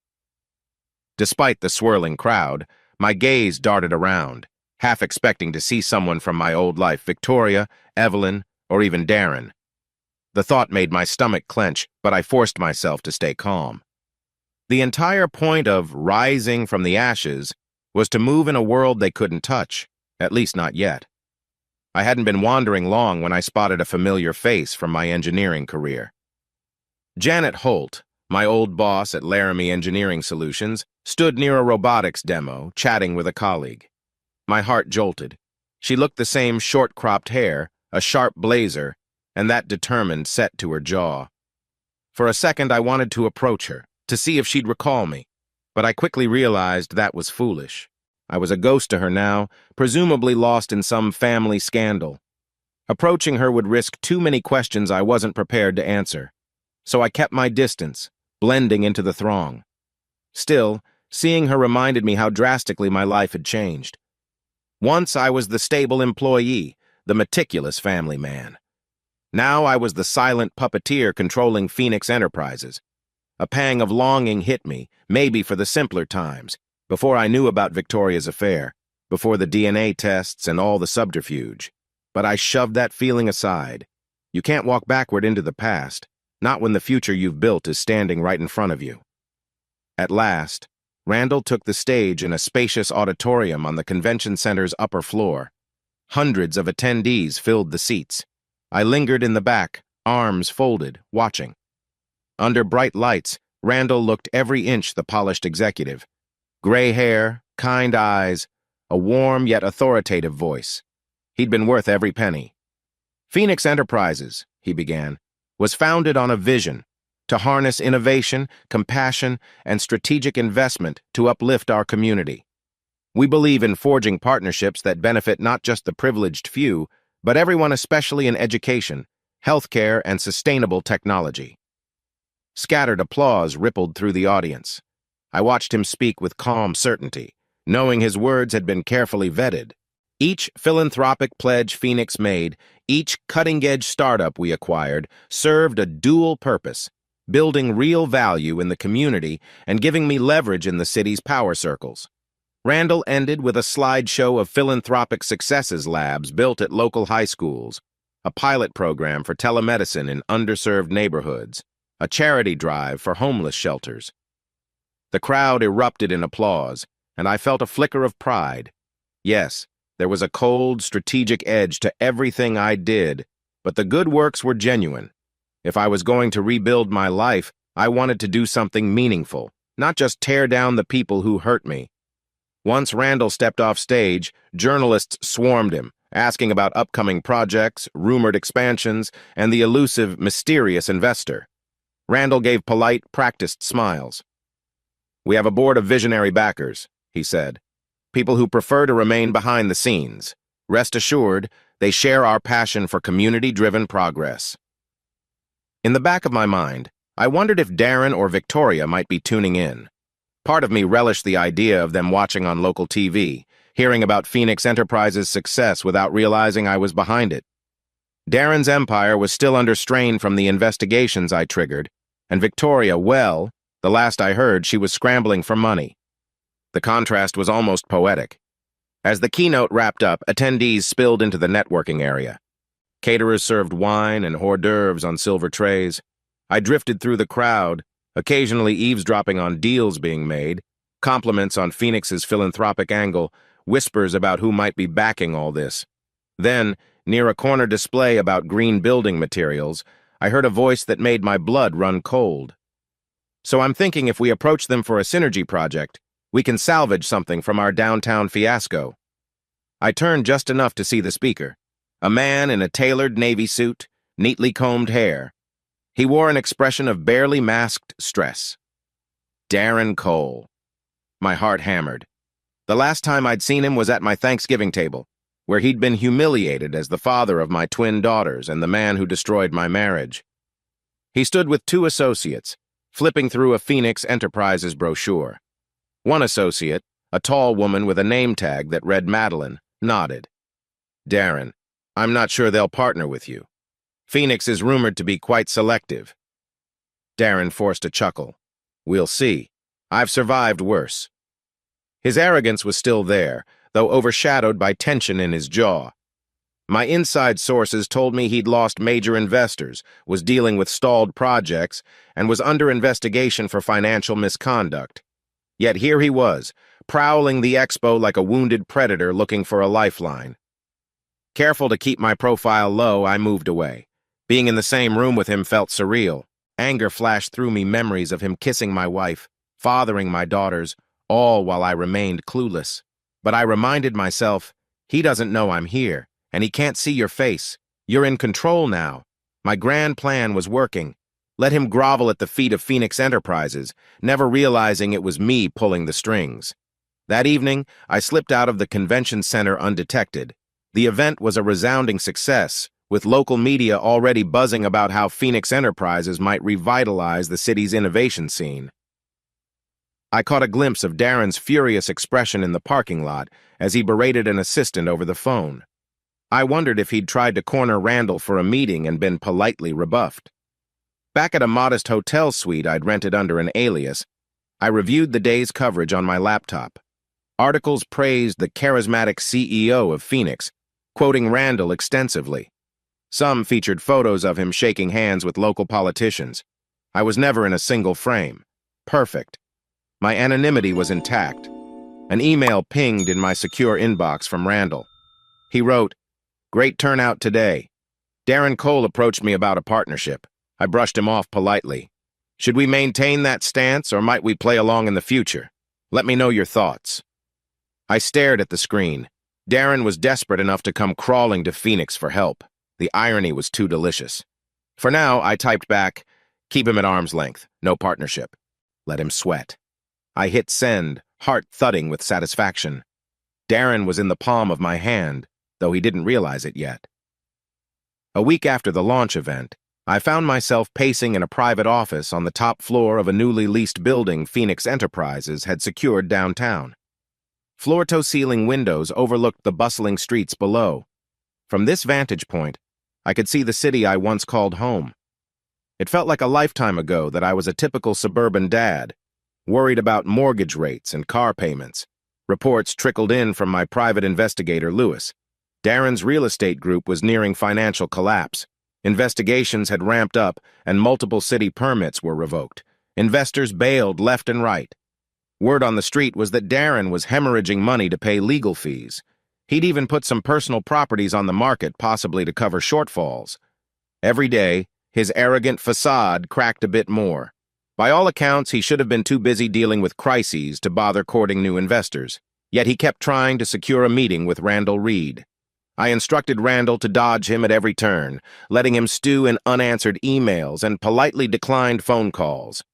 Despite the swirling crowd, my gaze darted around, half expecting to see someone from my old life, Victoria, Evelyn, or even Darren. The thought made my stomach clench, but I forced myself to stay calm. The entire point of rising from the ashes was to move in a world they couldn't touch, at least not yet. I hadn't been wandering long when I spotted a familiar face from my engineering career. Janet Holt, my old boss at Laramie Engineering Solutions, stood near a robotics demo, chatting with a colleague. My heart jolted. She looked the same short-cropped hair, a sharp blazer, and that determined set to her jaw. For a second, I wanted to approach her, to see if she'd recall me, but I quickly realized that was foolish. I was a ghost to her now, presumably lost in some family scandal. Approaching her would risk too many questions I wasn't prepared to answer, so I kept my distance, blending into the throng. Still, seeing her reminded me how drastically my life had changed. Once I was the stable employee, the meticulous family man. Now I was the silent puppeteer controlling Phoenix Enterprises. A pang of longing hit me, maybe for the simpler times, before I knew about Victoria's affair, before the DNA tests and all the subterfuge. But I shoved that feeling aside. You can't walk backward into the past. Not when the future you've built is standing right in front of you. At last, Randall took the stage in a spacious auditorium on the convention center's upper floor. Hundreds of attendees filled the seats. I lingered in the back, arms folded, watching. Under bright lights, Randall looked every inch the polished executive. Gray hair, kind eyes, a warm yet authoritative voice. He'd been worth every penny. Phoenix Enterprises, he began, was founded on a vision to harness innovation, compassion, and strategic investment to uplift our community. We believe in forging partnerships that benefit not just the privileged few, but everyone, especially in education, healthcare, and sustainable technology. Scattered applause rippled through the audience. I watched him speak with calm certainty, knowing his words had been carefully vetted. Each philanthropic pledge Phoenix made, each cutting-edge startup we acquired, served a dual purpose, building real value in the community and giving me leverage in the city's power circles. Randall ended with a slideshow of philanthropic successes labs built at local high schools, a pilot program for telemedicine in underserved neighborhoods, a charity drive for homeless shelters. The crowd erupted in applause, and I felt a flicker of pride. Yes, there was a cold, strategic edge to everything I did, but the good works were genuine. If I was going to rebuild my life, I wanted to do something meaningful, not just tear down the people who hurt me. Once Randall stepped off stage, journalists swarmed him, asking about upcoming projects, rumored expansions, and the elusive, mysterious investor. Randall gave polite, practiced smiles. "We have a board of visionary backers," he said. "People who prefer to remain behind the scenes. Rest assured, they share our passion for community-driven progress." In the back of my mind, I wondered if Darren or Victoria might be tuning in. Part of me relished the idea of them watching on local TV, hearing about Phoenix Enterprises' success without realizing I was behind it. Darren's empire was still under strain from the investigations I triggered, and Victoria, well, the last I heard, she was scrambling for money. The contrast was almost poetic. As the keynote wrapped up, attendees spilled into the networking area. Caterers served wine and hors d'oeuvres on silver trays. I drifted through the crowd, occasionally eavesdropping on deals being made, compliments on Phoenix's philanthropic angle, whispers about who might be backing all this. Then, near a corner display about green building materials, I heard a voice that made my blood run cold. "So I'm thinking if we approach them for a synergy project, we can salvage something from our downtown fiasco." I turned just enough to see the speaker, a man in a tailored navy suit, neatly combed hair. He wore an expression of barely masked stress. Darren Cole. My heart hammered. The last time I'd seen him was at my Thanksgiving table, where he'd been humiliated as the father of my twin daughters and the man who destroyed my marriage. He stood with two associates, flipping through a Phoenix Enterprises brochure. One associate, a tall woman with a name tag that read Madeline, nodded. "Darren, I'm not sure they'll partner with you. Phoenix is rumored to be quite selective." Darren forced a chuckle. "We'll see. I've survived worse." His arrogance was still there, though overshadowed by tension in his jaw. My inside sources told me he'd lost major investors, was dealing with stalled projects, and was under investigation for financial misconduct. Yet here he was, prowling the expo like a wounded predator looking for a lifeline. Careful to keep my profile low, I moved away. Being in the same room with him felt surreal. Anger flashed through me, memories of him kissing my wife, fathering my daughters, all while I remained clueless. But I reminded myself, he doesn't know I'm here, and he can't see your face. You're in control now. My grand plan was working. Let him grovel at the feet of Phoenix Enterprises, never realizing it was me pulling the strings. That evening, I slipped out of the convention center undetected. The event was a resounding success, with local media already buzzing about how Phoenix Enterprises might revitalize the city's innovation scene. I caught a glimpse of Darren's furious expression in the parking lot as he berated an assistant over the phone. I wondered if he'd tried to corner Randall for a meeting and been politely rebuffed. Back at a modest hotel suite I'd rented under an alias, I reviewed the day's coverage on my laptop. Articles praised the charismatic CEO of Phoenix, quoting Randall extensively. Some featured photos of him shaking hands with local politicians. I was never in a single frame. Perfect. My anonymity was intact. An email pinged in my secure inbox from Randall. He wrote, "Great turnout today. Darren Cole approached me about a partnership. I brushed him off politely. Should we maintain that stance, or might we play along in the future? Let me know your thoughts." I stared at the screen. Darren was desperate enough to come crawling to Phoenix for help. The irony was too delicious. For now, I typed back, "Keep him at arm's length. No partnership. Let him sweat." I hit send, heart thudding with satisfaction. Darren was in the palm of my hand, though he didn't realize it yet. A week after the launch event, I found myself pacing in a private office on the top floor of a newly leased building Phoenix Enterprises had secured downtown. Floor-to-ceiling windows overlooked the bustling streets below. From this vantage point, I could see the city I once called home. It felt like a lifetime ago that I was a typical suburban dad, worried about mortgage rates and car payments. Reports trickled in from my private investigator, Lewis. Darren's real estate group was nearing financial collapse. Investigations had ramped up, and multiple city permits were revoked. Investors bailed left and right. Word on the street was that Darren was hemorrhaging money to pay legal fees. He'd even put some personal properties on the market, possibly to cover shortfalls. Every day, his arrogant facade cracked a bit more. By all accounts, he should have been too busy dealing with crises to bother courting new investors. Yet he kept trying to secure a meeting with Randall Reed. I instructed Randall to dodge him at every turn, letting him stew in unanswered emails and politely declined phone calls.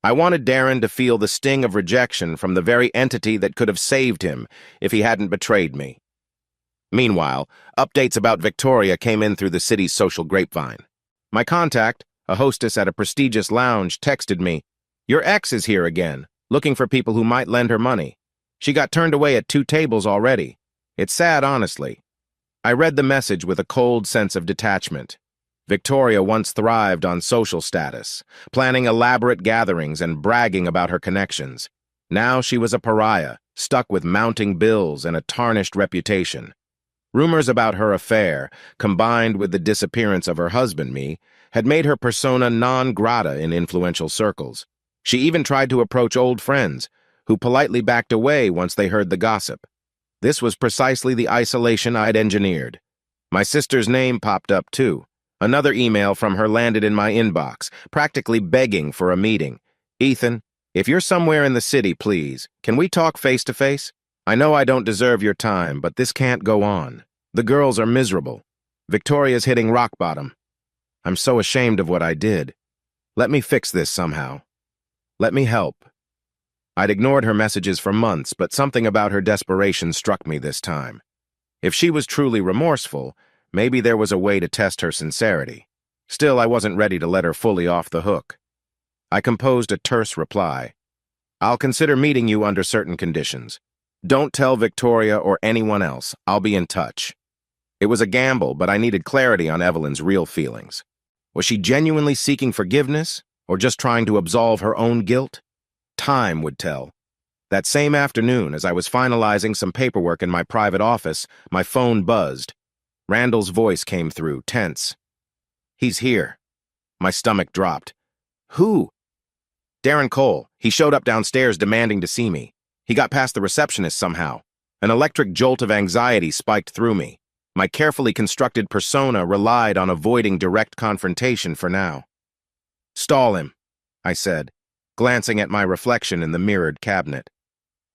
I wanted Darren to feel the sting of rejection from the very entity that could have saved him if he hadn't betrayed me. Meanwhile, updates about Victoria came in through the city's social grapevine. My contact, a hostess at a prestigious lounge, texted me, "Your ex is here again, looking for people who might lend her money. She got turned away at 2 tables already. It's sad, honestly." I read the message with a cold sense of detachment. Victoria once thrived on social status, planning elaborate gatherings and bragging about her connections. Now she was a pariah, stuck with mounting bills and a tarnished reputation. Rumors about her affair, combined with the disappearance of her husband, me, had made her persona non grata in influential circles. She even tried to approach old friends, who politely backed away once they heard the gossip. This was precisely the isolation I'd engineered. My sister's name popped up, too. Another email from her landed in my inbox, practically begging for a meeting. "Ethan, if you're somewhere in the city, please, can we talk face-to-face? I know I don't deserve your time, but this can't go on. The girls are miserable. Victoria's hitting rock bottom. I'm so ashamed of what I did. Let me fix this somehow. Let me help." I'd ignored her messages for months, but something about her desperation struck me this time. If she was truly remorseful, maybe there was a way to test her sincerity. Still, I wasn't ready to let her fully off the hook. I composed a terse reply. "I'll consider meeting you under certain conditions. Don't tell Victoria or anyone else. I'll be in touch." It was a gamble, but I needed clarity on Evelyn's real feelings. Was she genuinely seeking forgiveness, or just trying to absolve her own guilt? Time would tell. That same afternoon, as I was finalizing some paperwork in my private office, my phone buzzed. Randall's voice came through, tense. "He's here." My stomach dropped. "Who?" "Darren Cole. He showed up downstairs demanding to see me. He got past the receptionist somehow. An electric jolt of anxiety spiked through me. My carefully constructed persona relied on avoiding direct confrontation for now. "Stall him," I said, glancing at my reflection in the mirrored cabinet.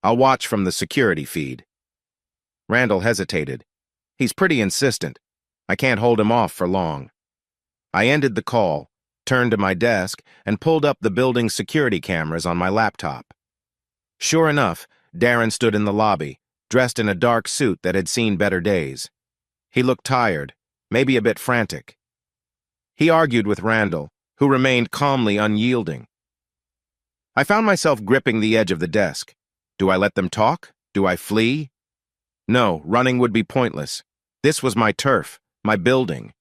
"I'll watch from the security feed." Randall hesitated. He's pretty insistent. I can't hold him off for long. I ended the call, turned to my desk, and pulled up the building's security cameras on my laptop. Sure enough, Darren stood in the lobby, dressed in a dark suit that had seen better days. He looked tired, maybe a bit frantic. He argued with Randall, who remained calmly unyielding. I found myself gripping the edge of the desk. Do I let them talk? Do I flee? No, running would be pointless. This was my turf, my building.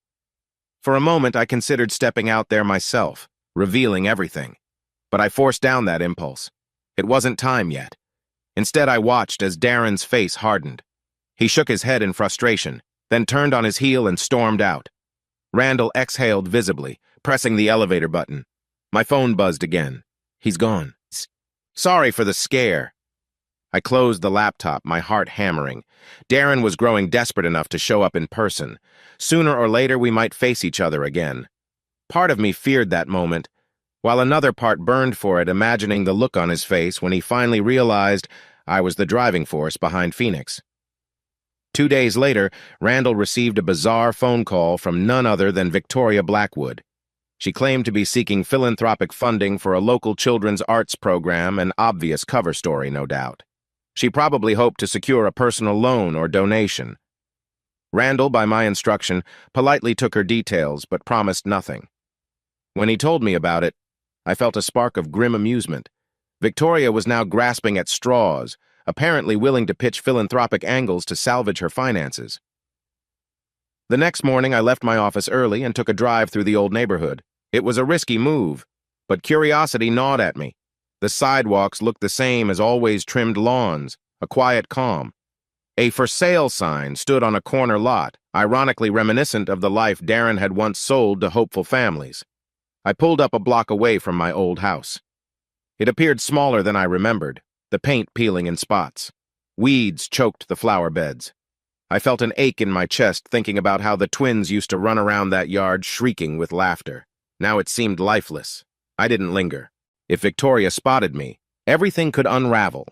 For a moment, I considered stepping out there myself, revealing everything. But I forced down that impulse. It wasn't time yet. Instead, I watched as Darren's face hardened. He shook his head in frustration, then turned on his heel and stormed out. Randall exhaled visibly, pressing the elevator button. My phone buzzed again. He's gone. Sorry for the scare. I closed the laptop, my heart hammering. Darren was growing desperate enough to show up in person. Sooner or later, we might face each other again. Part of me feared that moment, while another part burned for it, imagining the look on his face when he finally realized I was the driving force behind Phoenix. 2 days later, Randall received a bizarre phone call from none other than Victoria Blackwood. She claimed to be seeking philanthropic funding for a local children's arts program, an obvious cover story, no doubt. She probably hoped to secure a personal loan or donation. Randall, by my instruction, politely took her details but promised nothing. When he told me about it, I felt a spark of grim amusement. Victoria was now grasping at straws, apparently willing to pitch philanthropic angles to salvage her finances. The next morning, I left my office early and took a drive through the old neighborhood. It was a risky move, but curiosity gnawed at me. The sidewalks looked the same as always trimmed lawns, a quiet calm. A for sale sign stood on a corner lot, ironically reminiscent of the life Darren had once sold to hopeful families. I pulled up a block away from my old house. It appeared smaller than I remembered, the paint peeling in spots. Weeds choked the flower beds. I felt an ache in my chest thinking about how the twins used to run around that yard shrieking with laughter. Now it seemed lifeless. I didn't linger. If Victoria spotted me, everything could unravel.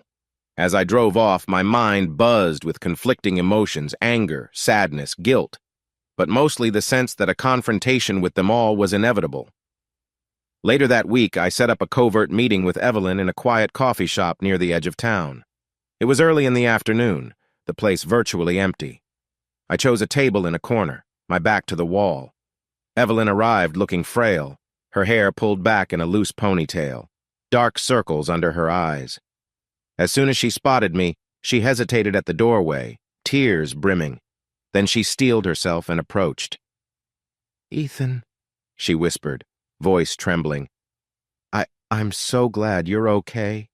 As I drove off, my mind buzzed with conflicting emotions, anger, sadness, guilt, but mostly the sense that a confrontation with them all was inevitable. Later that week, I set up a covert meeting with Evelyn in a quiet coffee shop near the edge of town. It was early in the afternoon, the place virtually empty. I chose a table in a corner, my back to the wall. Evelyn arrived looking frail, her hair pulled back in a loose ponytail, dark circles under her eyes. As soon as she spotted me, she hesitated at the doorway, tears brimming. Then she steeled herself and approached. "Ethan," she whispered, voice trembling. I'm so glad you're okay."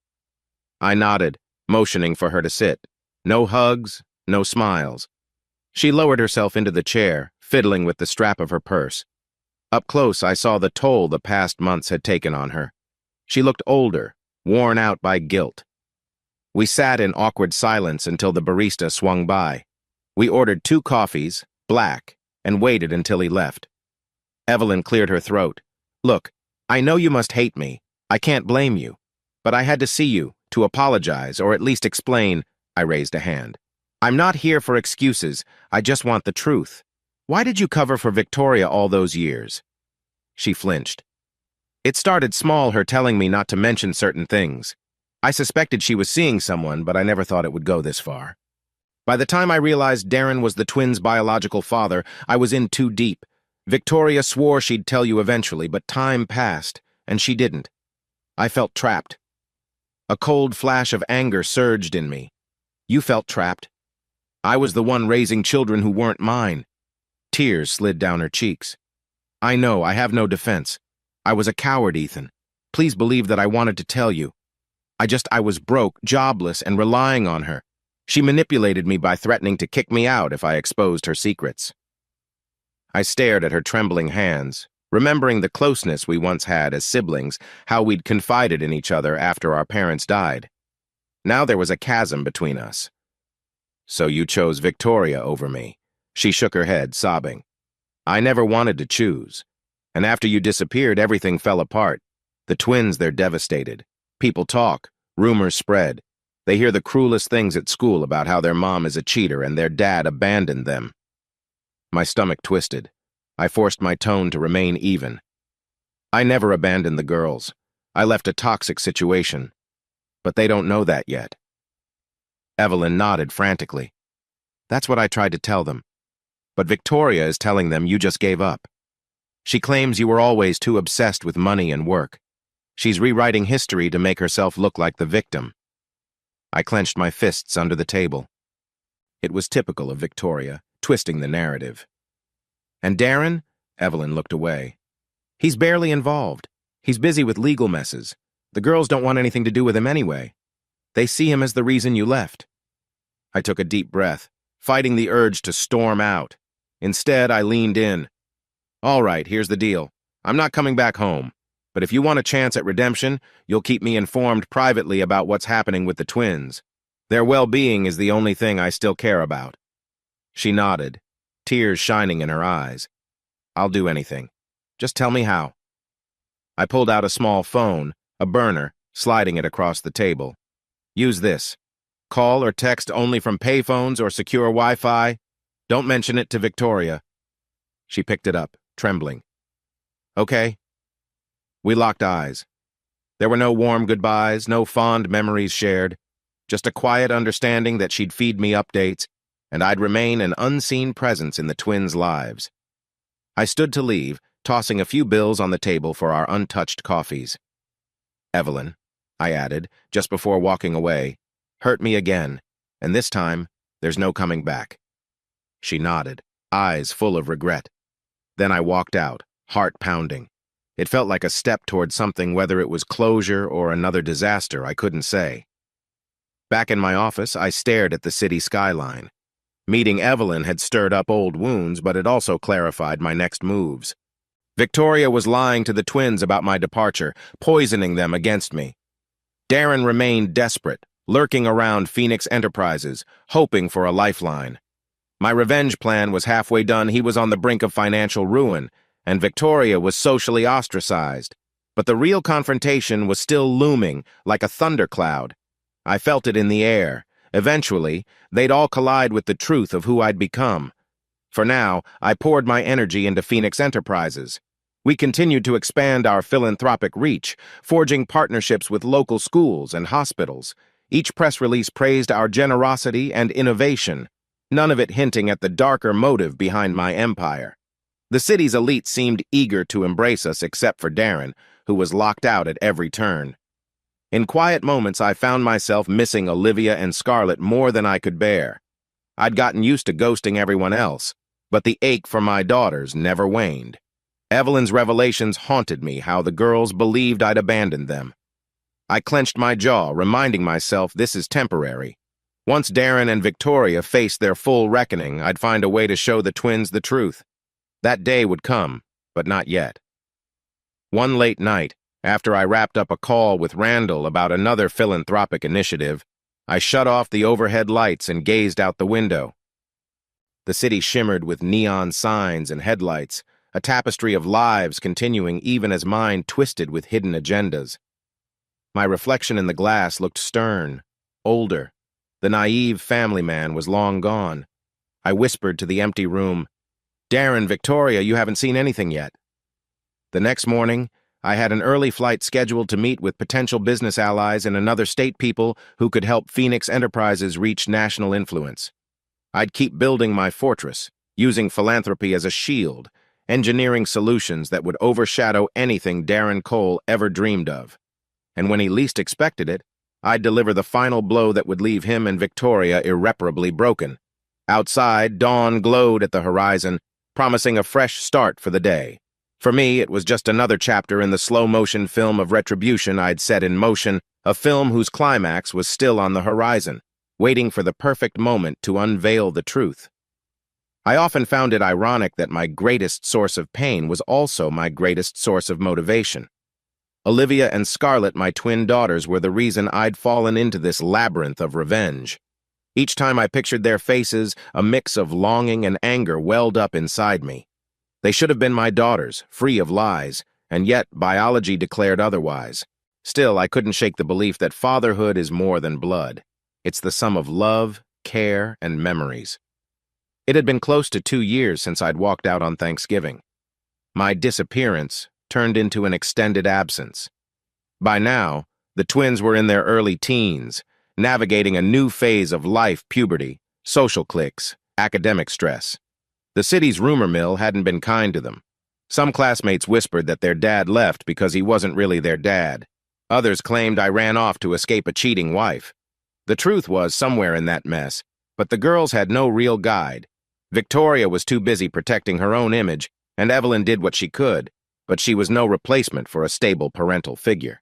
I nodded, motioning for her to sit. No hugs, no smiles. She lowered herself into the chair, fiddling with the strap of her purse. Up close, I saw the toll the past months had taken on her. She looked older, worn out by guilt. We sat in awkward silence until the barista swung by. We ordered 2 coffees, black, and waited until he left. Evelyn cleared her throat. "Look, I know you must hate me. I can't blame you. But I had to see you, to apologize, or at least explain." I raised a hand. "I'm not here for excuses. I just want the truth. Why did you cover for Victoria all those years?" She flinched. It started small, her telling me not to mention certain things. I suspected she was seeing someone, but I never thought it would go this far. By the time I realized Darren was the twins' biological father, I was in too deep. Victoria swore she'd tell you eventually, but time passed, and she didn't. I felt trapped. A cold flash of anger surged in me. You felt trapped. I was the one raising children who weren't mine. Tears slid down her cheeks. "I know, I have no defense. I was a coward, Ethan. Please believe that I wanted to tell you. I was broke, jobless, and relying on her. She manipulated me by threatening to kick me out if I exposed her secrets." I stared at her trembling hands, remembering the closeness we once had as siblings, how we'd confided in each other after our parents died. Now there was a chasm between us. "So you chose Victoria over me." She shook her head, sobbing. "I never wanted to choose. And after you disappeared, everything fell apart. The twins, they're devastated. People talk, rumors spread. They hear the cruelest things at school about how their mom is a cheater and their dad abandoned them." My stomach twisted. I forced my tone to remain even. "I never abandoned the girls. I left a toxic situation. But they don't know that yet." Evelyn nodded frantically. "That's what I tried to tell them. But Victoria is telling them you just gave up. She claims you were always too obsessed with money and work. She's rewriting history to make herself look like the victim." I clenched my fists under the table. It was typical of Victoria, twisting the narrative. "And Darren?" Evelyn looked away. "He's barely involved. He's busy with legal messes. The girls don't want anything to do with him anyway. They see him as the reason you left." I took a deep breath, fighting the urge to storm out. Instead, I leaned in. All right, here's the deal. I'm not coming back home. But if you want a chance at redemption, you'll keep me informed privately about what's happening with the twins. Their well-being is the only thing I still care about. She nodded, tears shining in her eyes. I'll do anything. Just tell me how. I pulled out a small phone, a burner, sliding it across the table. Use this. Call or text only from payphones or secure Wi-Fi. Don't mention it to Victoria. She picked it up, trembling. Okay. We locked eyes. There were no warm goodbyes, no fond memories shared, just a quiet understanding that she'd feed me updates, and I'd remain an unseen presence in the twins' lives. I stood to leave, tossing a few bills on the table for our untouched coffees. Evelyn, I added, just before walking away, hurt me again, and this time, there's no coming back. She nodded, eyes full of regret. Then I walked out, heart pounding. It felt like a step toward something, whether it was closure or another disaster, I couldn't say. Back in my office, I stared at the city skyline. Meeting Evelyn had stirred up old wounds, but it also clarified my next moves. Victoria was lying to the twins about my departure, poisoning them against me. Darren remained desperate, lurking around Phoenix Enterprises, hoping for a lifeline. My revenge plan was halfway done. He was on the brink of financial ruin, and Victoria was socially ostracized. But the real confrontation was still looming, like a thundercloud. I felt it in the air. Eventually, they'd all collide with the truth of who I'd become. For now, I poured my energy into Phoenix Enterprises. We continued to expand our philanthropic reach, forging partnerships with local schools and hospitals. Each press release praised our generosity and innovation, none of it hinting at the darker motive behind my empire. The city's elite seemed eager to embrace us except for Darren, who was locked out at every turn. In quiet moments, I found myself missing Olivia and Scarlett more than I could bear. I'd gotten used to ghosting everyone else, but the ache for my daughters never waned. Evelyn's revelations haunted me, how the girls believed I'd abandoned them. I clenched my jaw, reminding myself this is temporary. Once Darren and Victoria faced their full reckoning, I'd find a way to show the twins the truth. That day would come, but not yet. One late night, after I wrapped up a call with Randall about another philanthropic initiative, I shut off the overhead lights and gazed out the window. The city shimmered with neon signs and headlights, a tapestry of lives continuing even as mine twisted with hidden agendas. My reflection in the glass looked stern, older. The naive family man was long gone. I whispered to the empty room, "Darren, Victoria, you haven't seen anything yet." The next morning, I had an early flight scheduled to meet with potential business allies and another state people who could help Phoenix Enterprises reach national influence. I'd keep building my fortress, using philanthropy as a shield, engineering solutions that would overshadow anything Darren Cole ever dreamed of. And when he least expected it, I'd deliver the final blow that would leave him and Victoria irreparably broken. Outside, dawn glowed at the horizon, promising a fresh start for the day. For me, it was just another chapter in the slow-motion film of retribution I'd set in motion, a film whose climax was still on the horizon, waiting for the perfect moment to unveil the truth. I often found it ironic that my greatest source of pain was also my greatest source of motivation. Olivia and Scarlett, my twin daughters, were the reason I'd fallen into this labyrinth of revenge. Each time I pictured their faces, a mix of longing and anger welled up inside me. They should have been my daughters, free of lies, and yet biology declared otherwise. Still, I couldn't shake the belief that fatherhood is more than blood. It's the sum of love, care, and memories. It had been close to 2 years since I'd walked out on Thanksgiving. My disappearance turned into an extended absence. By now, the twins were in their early teens, navigating a new phase of life: puberty, social cliques, academic stress. The city's rumor mill hadn't been kind to them. Some classmates whispered that their dad left because he wasn't really their dad. Others claimed I ran off to escape a cheating wife. The truth was somewhere in that mess, but the girls had no real guide. Victoria was too busy protecting her own image, and Evelyn did what she could, but she was no replacement for a stable parental figure.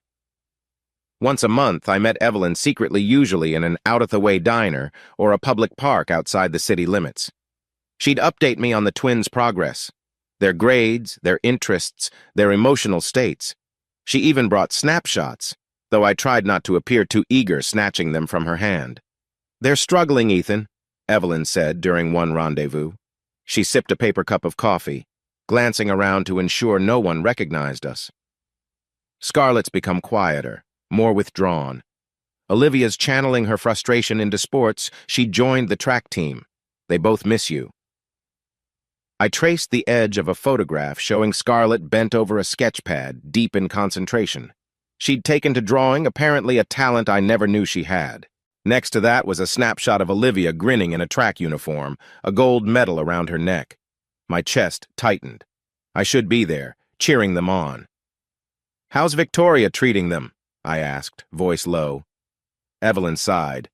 Once a month, I met Evelyn secretly, usually in an out-of-the-way diner or a public park outside the city limits. She'd update me on the twins' progress. their grades, their interests, their emotional states. She even brought snapshots, though I tried not to appear too eager snatching them from her hand. "They're struggling, Ethan," Evelyn said during one rendezvous. She sipped a paper cup of coffee, glancing around to ensure no one recognized us. Scarlett's become quieter, more withdrawn. Olivia's channeling her frustration into sports. She joined the track team. They both miss you. I traced the edge of a photograph showing Scarlett bent over a sketch pad, deep in concentration. She'd taken to drawing, apparently a talent I never knew she had. Next to that was a snapshot of Olivia grinning in a track uniform, a gold medal around her neck. My chest tightened. I should be there, cheering them on. "How's Victoria treating them?" I asked, voice low. Evelyn sighed.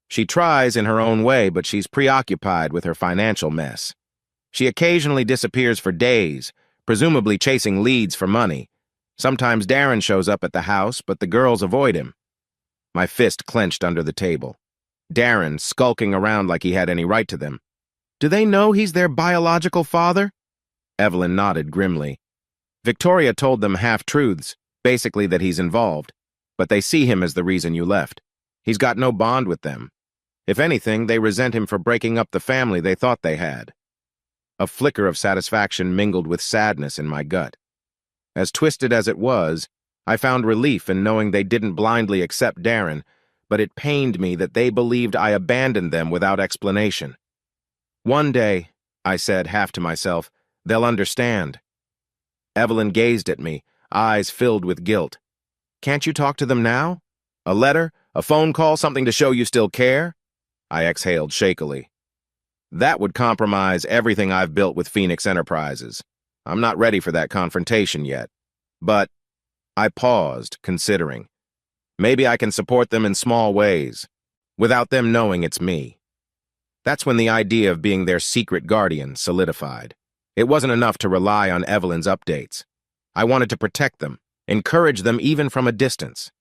"She tries in her own way, but she's preoccupied with her financial mess. She occasionally disappears for days, presumably chasing leads for money. Sometimes Darren shows up at the house, but the girls avoid him." My fist clenched under the table. Darren skulking around like he had any right to them. "Do they know he's their biological father?" Evelyn nodded grimly. "Victoria told them half-truths, basically that he's involved, but they see him as the reason you left. He's got no bond with them. If anything, they resent him for breaking up the family they thought they had." A flicker of satisfaction mingled with sadness in my gut. As twisted as it was, I found relief in knowing they didn't blindly accept Darren, but it pained me that they believed I abandoned them without explanation. "One day," I said, half to myself, "they'll understand." Evelyn gazed at me, eyes filled with guilt. "Can't you talk to them now? A letter? A phone call? Something to show you still care?" I exhaled shakily. "That would compromise everything I've built with Phoenix Enterprises. I'm not ready for that confrontation yet. But," I paused, considering, "maybe I can support them in small ways, without them knowing it's me." That's when the idea of being their secret guardian solidified. It wasn't enough to rely on Evelyn's updates. I wanted to protect them, encourage them even from a distance.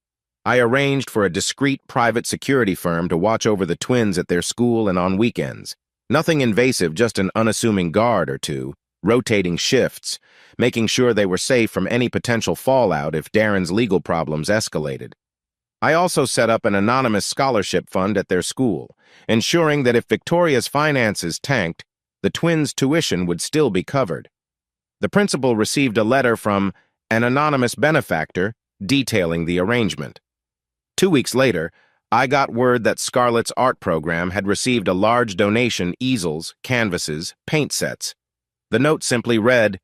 I arranged for a discreet private security firm to watch over the twins at their school and on weekends. Nothing invasive, just an unassuming guard or two, rotating shifts, making sure they were safe from any potential fallout if Darren's legal problems escalated. I also set up an anonymous scholarship fund at their school, ensuring that if Victoria's finances tanked, the twins' tuition would still be covered. The principal received a letter from an anonymous benefactor detailing the arrangement. 2 weeks later, I got word that Scarlett's art program had received a large donation: easels, canvases, paint sets. The note simply read,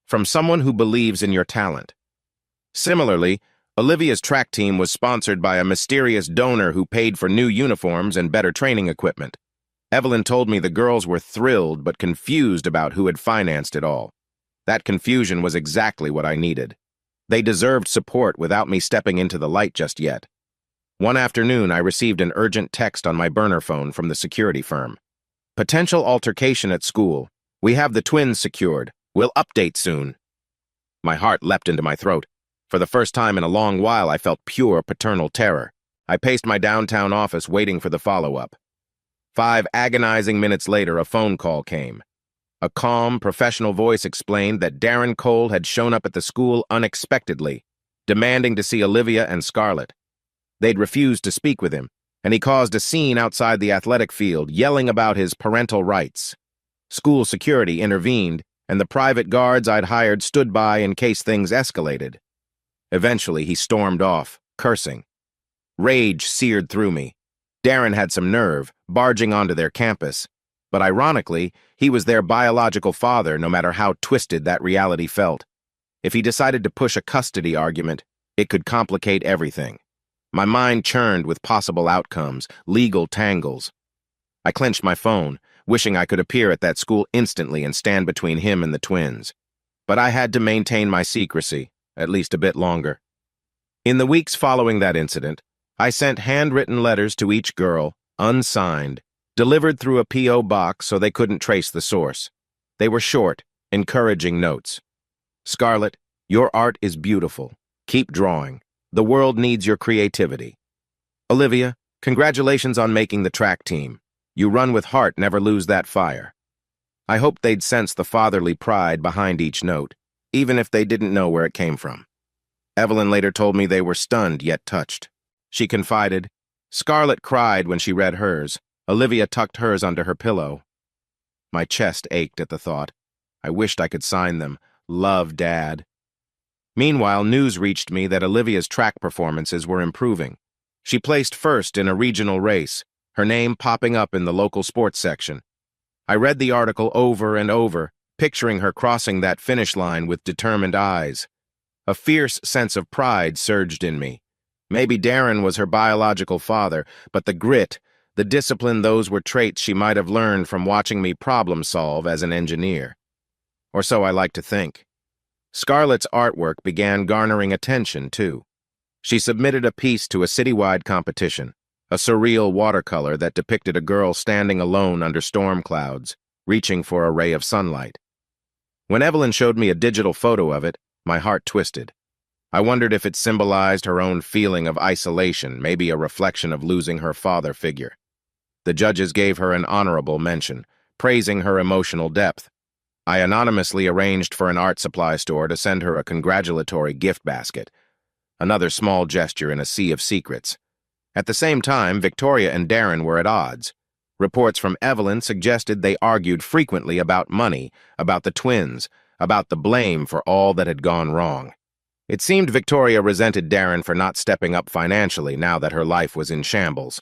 "From someone who believes in your talent." Similarly, Olivia's track team was sponsored by a mysterious donor who paid for new uniforms and better training equipment. Evelyn told me the girls were thrilled but confused about who had financed it all. That confusion was exactly what I needed. They deserved support without me stepping into the light just yet. One afternoon, I received an urgent text on my burner phone from the security firm. "Potential altercation at school. We have the twins secured. We'll update soon." My heart leapt into my throat. For the first time in a long while, I felt pure paternal terror. I paced my downtown office waiting for the follow-up. 5 agonizing minutes later, a phone call came. A calm, professional voice explained that Darren Cole had shown up at the school unexpectedly, demanding to see Olivia and Scarlett. They'd refused to speak with him, and he caused a scene outside the athletic field, yelling about his parental rights. School security intervened, and the private guards I'd hired stood by in case things escalated. Eventually, he stormed off, cursing. Rage seared through me. Darren had some nerve, barging onto their campus. But ironically, he was their biological father, no matter how twisted that reality felt. If he decided to push a custody argument, it could complicate everything. My mind churned with possible outcomes, legal tangles. I clenched my phone, wishing I could appear at that school instantly and stand between him and the twins. But I had to maintain my secrecy, at least a bit longer. In the weeks following that incident, I sent handwritten letters to each girl, unsigned, delivered through a P.O. box so they couldn't trace the source. They were short, encouraging notes. "Scarlett, your art is beautiful. Keep drawing. The world needs your creativity. Olivia, congratulations on making the track team. You run with heart, never lose that fire." I hoped they'd sense the fatherly pride behind each note, even if they didn't know where it came from. Evelyn later told me they were stunned yet touched. She confided, "Scarlett cried when she read hers. Olivia tucked hers under her pillow." My chest ached at the thought. I wished I could sign them. Love, Dad. Meanwhile, news reached me that Olivia's track performances were improving. She placed first in a regional race, her name popping up in the local sports section. I read the article over and over, picturing her crossing that finish line with determined eyes. A fierce sense of pride surged in me. Maybe Darren was her biological father, but the grit, the discipline, those were traits she might have learned from watching me problem solve as an engineer. Or so I like to think. Scarlett's artwork began garnering attention, too. She submitted a piece to a citywide competition, a surreal watercolor that depicted a girl standing alone under storm clouds, reaching for a ray of sunlight. When Evelyn showed me a digital photo of it, my heart twisted. I wondered if it symbolized her own feeling of isolation, maybe a reflection of losing her father figure. The judges gave her an honorable mention, praising her emotional depth. I anonymously arranged for an art supply store to send her a congratulatory gift basket, another small gesture in a sea of secrets. At the same time, Victoria and Darren were at odds. Reports from Evelyn suggested they argued frequently about money, about the twins, about the blame for all that had gone wrong. It seemed Victoria resented Darren for not stepping up financially now that her life was in shambles.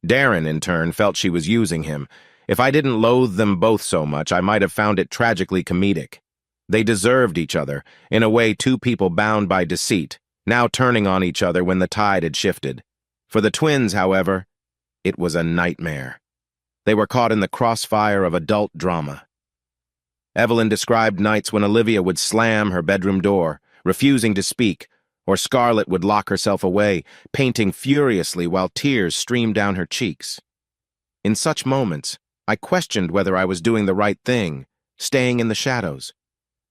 Darren, in turn, felt she was using him. If I didn't loathe them both so much, I might have found it tragically comedic. They deserved each other, in a way two people bound by deceit, now turning on each other when the tide had shifted. For the twins, however, it was a nightmare. They were caught in the crossfire of adult drama. Evelyn described nights when Olivia would slam her bedroom door, refusing to speak, or Scarlett would lock herself away, painting furiously while tears streamed down her cheeks. In such moments, I questioned whether I was doing the right thing, staying in the shadows.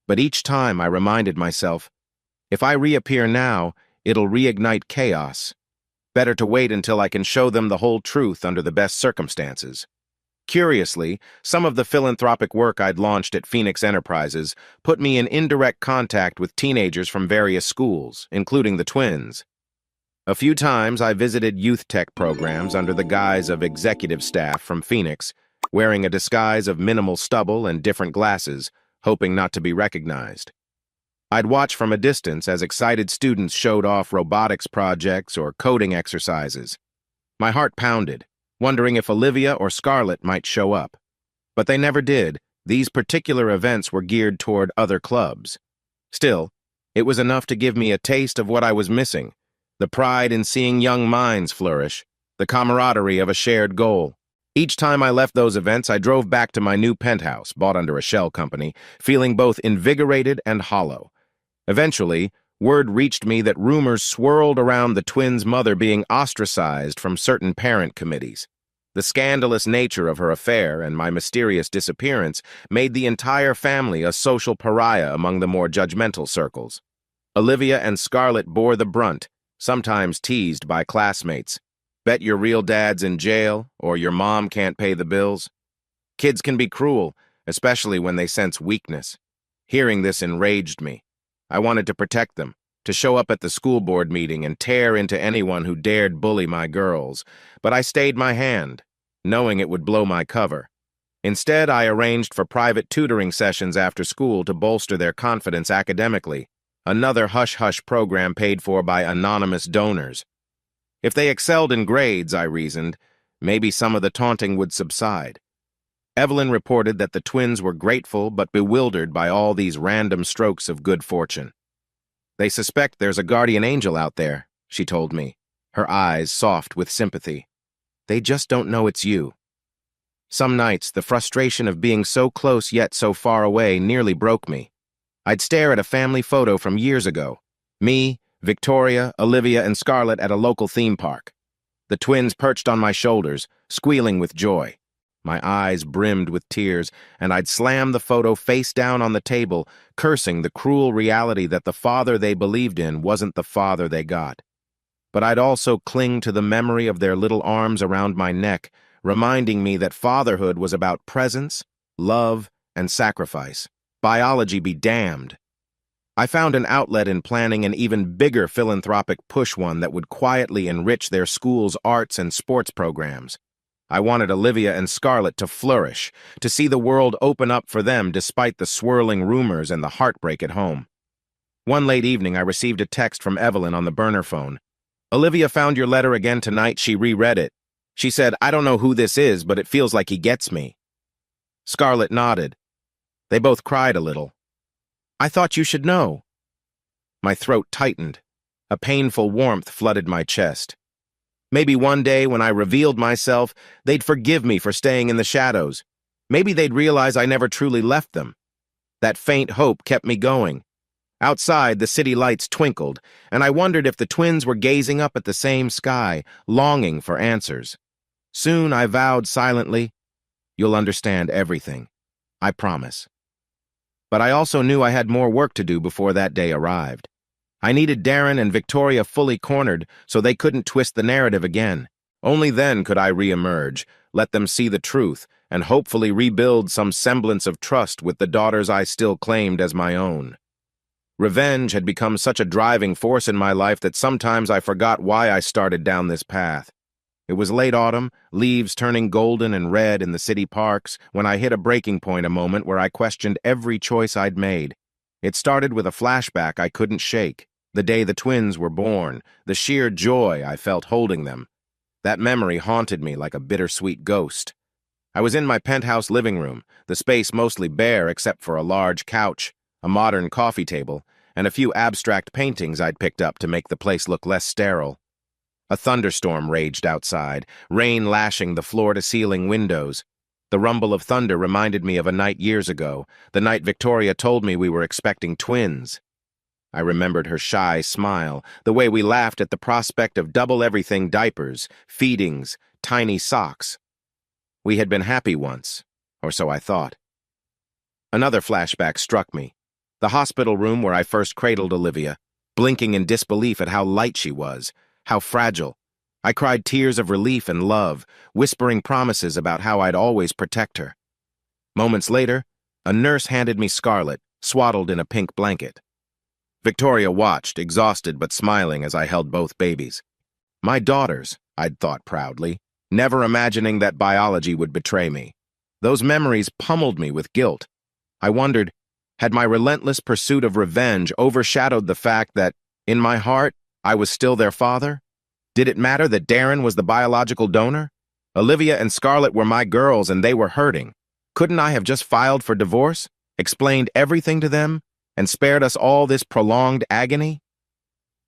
But each time I reminded myself, if I reappear now, it'll reignite chaos. Better to wait until I can show them the whole truth under the best circumstances. Curiously, some of the philanthropic work I'd launched at Phoenix Enterprises put me in indirect contact with teenagers from various schools, including the twins. A few times I visited youth tech programs under the guise of executive staff from Phoenix, wearing a disguise of minimal stubble and different glasses, hoping not to be recognized. I'd watch from a distance as excited students showed off robotics projects or coding exercises. My heart pounded, wondering if Olivia or Scarlett might show up. But they never did. These particular events were geared toward other clubs. Still, it was enough to give me a taste of what I was missing, the pride in seeing young minds flourish, the camaraderie of a shared goal. Each time I left those events, I drove back to my new penthouse, bought under a shell company, feeling both invigorated and hollow. Eventually, word reached me that rumors swirled around the twins' mother being ostracized from certain parent committees. The scandalous nature of her affair and my mysterious disappearance made the entire family a social pariah among the more judgmental circles. Olivia and Scarlett bore the brunt, sometimes teased by classmates. Bet your real dad's in jail, or your mom can't pay the bills. Kids can be cruel, especially when they sense weakness. Hearing this enraged me. I wanted to protect them, to show up at the school board meeting and tear into anyone who dared bully my girls, but I stayed my hand, knowing it would blow my cover. Instead, I arranged for private tutoring sessions after school to bolster their confidence academically, another hush-hush program paid for by anonymous donors. If they excelled in grades, I reasoned, maybe some of the taunting would subside. Evelyn reported that the twins were grateful but bewildered by all these random strokes of good fortune. They suspect there's a guardian angel out there, she told me, her eyes soft with sympathy. They just don't know it's you. Some nights, the frustration of being so close yet so far away nearly broke me. I'd stare at a family photo from years ago. Me, Victoria, Olivia, and Scarlett at a local theme park. The twins perched on my shoulders, squealing with joy. My eyes brimmed with tears, and I'd slam the photo face down on the table, cursing the cruel reality that the father they believed in wasn't the father they got. But I'd also cling to the memory of their little arms around my neck, reminding me that fatherhood was about presence, love, and sacrifice. Biology be damned. I found an outlet in planning an even bigger philanthropic push, one that would quietly enrich their school's arts and sports programs. I wanted Olivia and Scarlett to flourish, to see the world open up for them despite the swirling rumors and the heartbreak at home. One late evening, I received a text from Evelyn on the burner phone. "Olivia found your letter again tonight. She reread it. She said, 'I don't know who this is, but it feels like he gets me.'" Scarlett nodded. They both cried a little. "I thought you should know." My throat tightened. A painful warmth flooded my chest. Maybe one day, when I revealed myself, they'd forgive me for staying in the shadows. Maybe they'd realize I never truly left them. That faint hope kept me going. Outside, the city lights twinkled, and I wondered if the twins were gazing up at the same sky, longing for answers. Soon I vowed silently, "You'll understand everything. I promise." But I also knew I had more work to do before that day arrived. I needed Darren and Victoria fully cornered so they couldn't twist the narrative again. Only then could I re-emerge, let them see the truth, and hopefully rebuild some semblance of trust with the daughters I still claimed as my own. Revenge had become such a driving force in my life that sometimes I forgot why I started down this path. It was late autumn, leaves turning golden and red in the city parks, when I hit a breaking point, a moment where I questioned every choice I'd made. It started with a flashback I couldn't shake. The day the twins were born, the sheer joy I felt holding them. That memory haunted me like a bittersweet ghost. I was in my penthouse living room, the space mostly bare except for a large couch, a modern coffee table, and a few abstract paintings I'd picked up to make the place look less sterile. A thunderstorm raged outside, rain lashing the floor-to-ceiling windows. The rumble of thunder reminded me of a night years ago, the night Victoria told me we were expecting twins. I remembered her shy smile, the way we laughed at the prospect of double-everything diapers, feedings, tiny socks. We had been happy once, or so I thought. Another flashback struck me. The hospital room where I first cradled Olivia, blinking in disbelief at how light she was, how fragile. I cried tears of relief and love, whispering promises about how I'd always protect her. Moments later, a nurse handed me Scarlett, swaddled in a pink blanket. Victoria watched, exhausted but smiling as I held both babies. My daughters, I'd thought proudly, never imagining that biology would betray me. Those memories pummeled me with guilt. I wondered, had my relentless pursuit of revenge overshadowed the fact that, in my heart, I was still their father? Did it matter that Darren was the biological donor? Olivia and Scarlett were my girls and they were hurting. Couldn't I have just filed for divorce, explained everything to them, and spared us all this prolonged agony?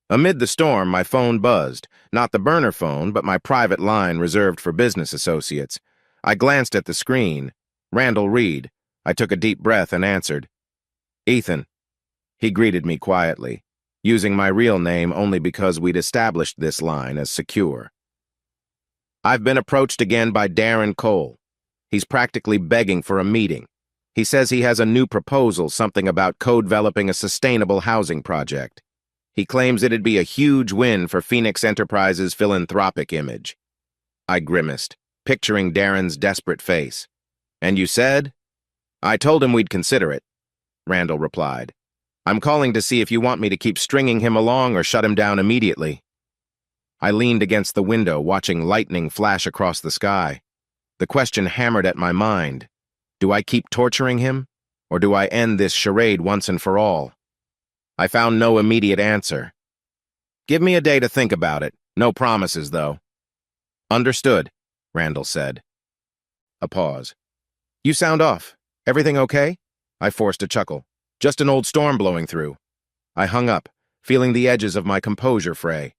Amid the storm, my phone buzzed, not the burner phone, but my private line reserved for business associates. I glanced at the screen. Randall Reed. I took a deep breath and answered. "Ethan." He greeted me quietly, using my real name only because we'd established this line as secure. "I've been approached again by Darren Cole. He's practically begging for a meeting. He says he has a new proposal, something about co-developing a sustainable housing project. He claims it'd be a huge win for Phoenix Enterprises' philanthropic image." I grimaced, picturing Darren's desperate face. "And you said?" "I told him we'd consider it," Randall replied. "I'm calling to see if you want me to keep stringing him along or shut him down immediately." I leaned against the window, watching lightning flash across the sky. The question hammered at my mind. Do I keep torturing him, or do I end this charade once and for all? I found no immediate answer. "Give me a day to think about it. No promises, though." "Understood," Randall said. A pause. "You sound off. Everything okay?" I forced a chuckle. "Just an old storm blowing through." I hung up, feeling the edges of my composure fray.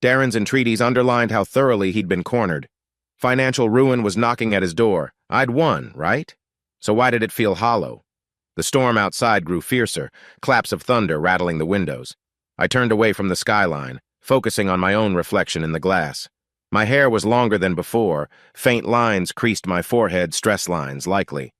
Darren's entreaties underlined how thoroughly he'd been cornered. Financial ruin was knocking at his door. I'd won, right? So why did it feel hollow? The storm outside grew fiercer, claps of thunder rattling the windows. I turned away from the skyline, focusing on my own reflection in the glass. My hair was longer than before, faint lines creased my forehead, stress lines, likely.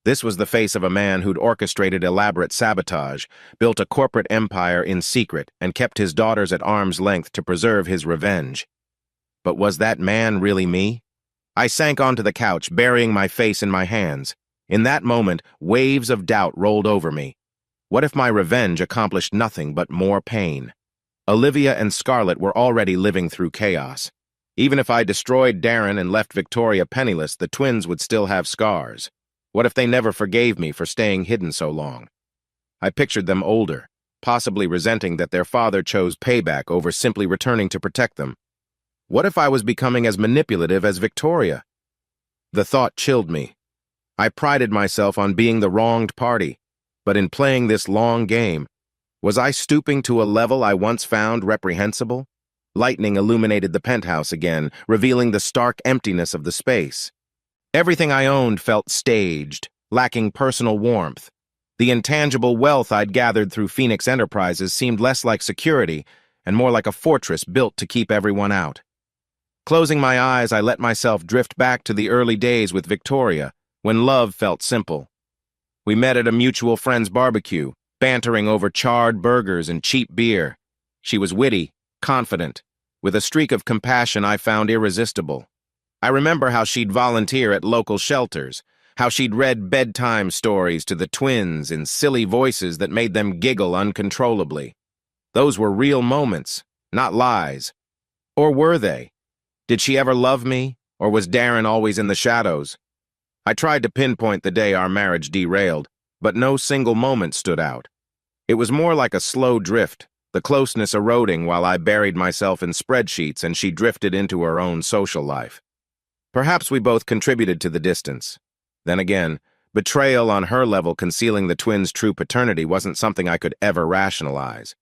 This was the face of a man who'd orchestrated elaborate sabotage, built a corporate empire in secret, and kept his daughters at arm's length to preserve his revenge. But was that man really me? I sank onto the couch, burying my face in my hands. In that moment, waves of doubt rolled over me. What if my revenge accomplished nothing but more pain? Olivia and Scarlett were already living through chaos. Even if I destroyed Darren and left Victoria penniless, the twins would still have scars. What if they never forgave me for staying hidden so long? I pictured them older, possibly resenting that their father chose payback over simply returning to protect them. What if I was becoming as manipulative as Victoria? The thought chilled me. I prided myself on being the wronged party, but in playing this long game, was I stooping to a level I once found reprehensible? Lightning illuminated the penthouse again, revealing the stark emptiness of the space. Everything I owned felt staged, lacking personal warmth. The intangible wealth I'd gathered through Phoenix Enterprises seemed less like security and more like a fortress built to keep everyone out. Closing my eyes, I let myself drift back to the early days with Victoria, when love felt simple. We met at a mutual friend's barbecue, bantering over charred burgers and cheap beer. She was witty, confident, with a streak of compassion I found irresistible. I remember how she'd volunteer at local shelters, how she'd read bedtime stories to the twins in silly voices that made them giggle uncontrollably. Those were real moments, not lies. Or were they? Did she ever love me, or was Darren always in the shadows? I tried to pinpoint the day our marriage derailed, but no single moment stood out. It was more like a slow drift, the closeness eroding while I buried myself in spreadsheets and she drifted into her own social life. Perhaps we both contributed to the distance. Then again, betrayal on her level concealing the twins' true paternity wasn't something I could ever rationalize.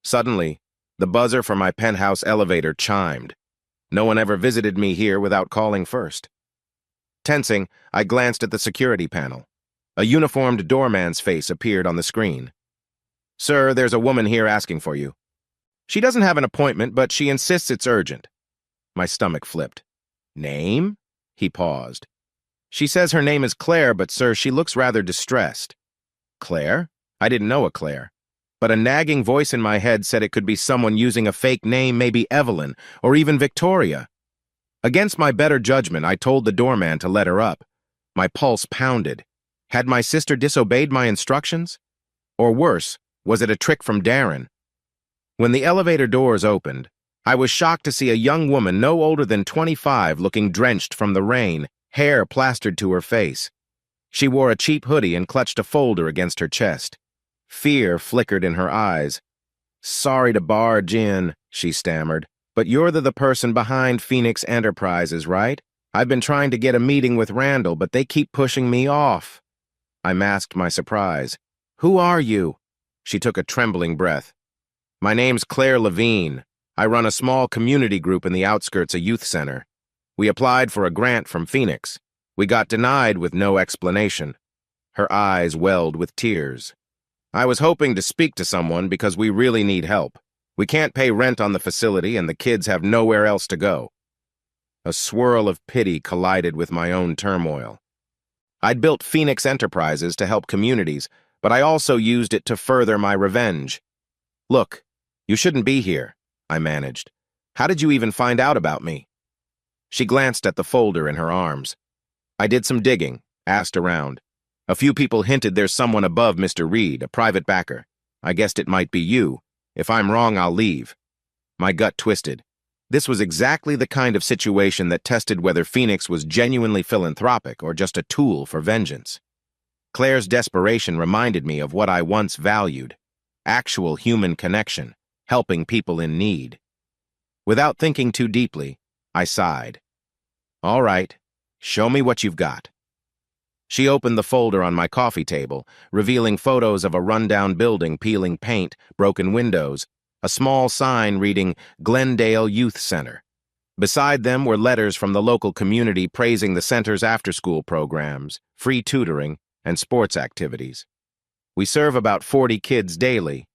Suddenly, the buzzer for my penthouse elevator chimed. No one ever visited me here without calling first. Tensing, I glanced at the security panel. A uniformed doorman's face appeared on the screen. "Sir, there's a woman here asking for you. She doesn't have an appointment, but she insists it's urgent." My stomach flipped. "Name?" He paused. "She says her name is Claire, but sir, she looks rather distressed." Claire? I didn't know a Claire. But a nagging voice in my head said it could be someone using a fake name, maybe Evelyn, or even Victoria. Against my better judgment, I told the doorman to let her up. My pulse pounded. Had my sister disobeyed my instructions? Or worse, was it a trick from Darren? When the elevator doors opened, I was shocked to see a young woman no older than 25 looking drenched from the rain, hair plastered to her face. She wore a cheap hoodie and clutched a folder against her chest. Fear flickered in her eyes. "Sorry to barge in," she stammered, "but you're the person behind Phoenix Enterprises, right? I've been trying to get a meeting with Randall, but they keep pushing me off." I masked my surprise. "Who are you?" She took a trembling breath. "My name's Claire Levine. I run a small community group in the outskirts of youth center. We applied for a grant from Phoenix. We got denied with no explanation." Her eyes welled with tears. "I was hoping to speak to someone because we really need help. We can't pay rent on the facility and the kids have nowhere else to go." A swirl of pity collided with my own turmoil. I'd built Phoenix Enterprises to help communities, but I also used it to further my revenge. "Look, you shouldn't be here," I managed. "How did you even find out about me?" She glanced at the folder in her arms. "I did some digging, asked around. A few people hinted there's someone above Mr. Reed, a private backer. I guessed it might be you. If I'm wrong, I'll leave." My gut twisted. This was exactly the kind of situation that tested whether Phoenix was genuinely philanthropic or just a tool for vengeance. Claire's desperation reminded me of what I once valued: actual human connection, helping people in need. Without thinking too deeply, I sighed. "All right, show me what you've got." She opened the folder on my coffee table, revealing photos of a rundown building peeling paint, broken windows, a small sign reading Glendale Youth Center. Beside them were letters from the local community praising the center's after-school programs, free tutoring, and sports activities. "We serve about 40 kids daily,"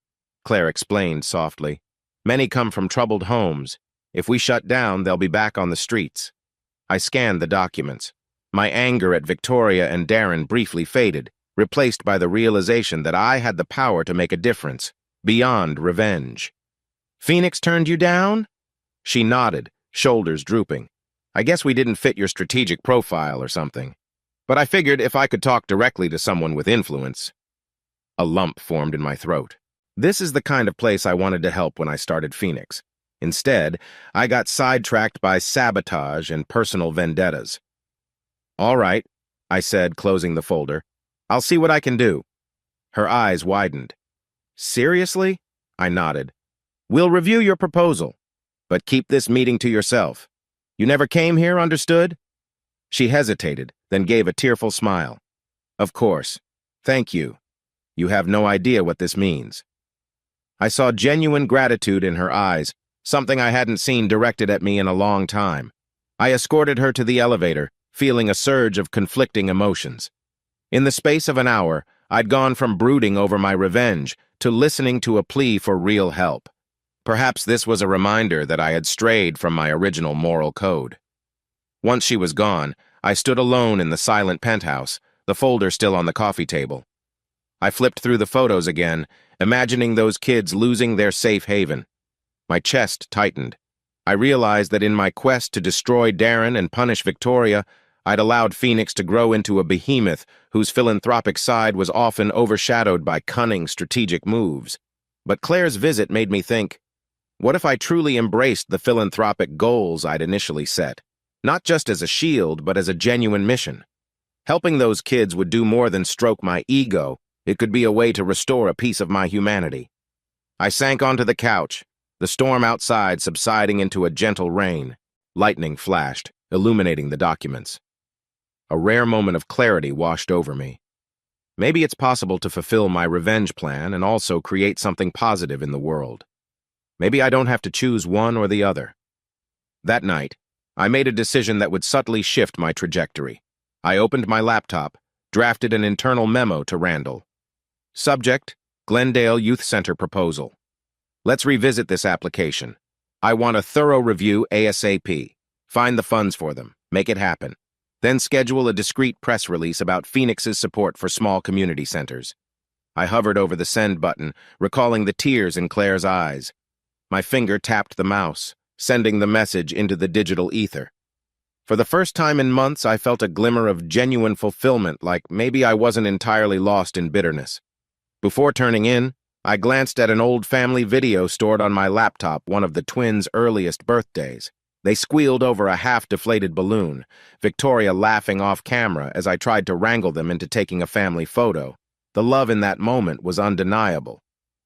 Claire explained softly. "Many come from troubled homes. If we shut down, they'll be back on the streets." I scanned the documents. My anger at Victoria and Darren briefly faded, replaced by the realization that I had the power to make a difference, beyond revenge. "Phoenix turned you down?" She nodded, shoulders drooping. "I guess we didn't fit your strategic profile or something. But I figured if I could talk directly to someone with influence. A lump formed in my throat. This is the kind of place I wanted to help when I started Phoenix. Instead, I got sidetracked by sabotage and personal vendettas. "All right," I said, closing the folder. "I'll see what I can do." Her eyes widened. "Seriously?" I nodded. "We'll review your proposal, but keep this meeting to yourself. You never came here, understood?" She hesitated, then gave a tearful smile. "Of course. Thank you. You have no idea what this means." I saw genuine gratitude in her eyes, something I hadn't seen directed at me in a long time. I escorted her to the elevator, feeling a surge of conflicting emotions. In the space of an hour, I'd gone from brooding over my revenge to listening to a plea for real help. Perhaps this was a reminder that I had strayed from my original moral code. Once she was gone, I stood alone in the silent penthouse, the folder still on the coffee table. I flipped through the photos again, imagining those kids losing their safe haven. My chest tightened. I realized that in my quest to destroy Darren and punish Victoria, I'd allowed Phoenix to grow into a behemoth whose philanthropic side was often overshadowed by cunning, strategic moves. But Claire's visit made me think, what if I truly embraced the philanthropic goals I'd initially set? Not just as a shield, but as a genuine mission. Helping those kids would do more than stroke my ego. It could be a way to restore a piece of my humanity. I sank onto the couch, the storm outside subsiding into a gentle rain. Lightning flashed, illuminating the documents. A rare moment of clarity washed over me. Maybe it's possible to fulfill my revenge plan and also create something positive in the world. Maybe I don't have to choose one or the other. That night, I made a decision that would subtly shift my trajectory. I opened my laptop, drafted an internal memo to Randall. Subject, Glendale Youth Center proposal. Let's revisit this application. I want a thorough review ASAP. Find the funds for them. Make it happen. Then schedule a discreet press release about Phoenix's support for small community centers. I hovered over the send button, recalling the tears in Claire's eyes. My finger tapped the mouse, sending the message into the digital ether. For the first time in months, I felt a glimmer of genuine fulfillment, like maybe I wasn't entirely lost in bitterness. Before turning in, I glanced at an old family video stored on my laptop, one of the twins' earliest birthdays. They squealed over a half-deflated balloon, Victoria laughing off camera as I tried to wrangle them into taking a family photo. The love in that moment was undeniable.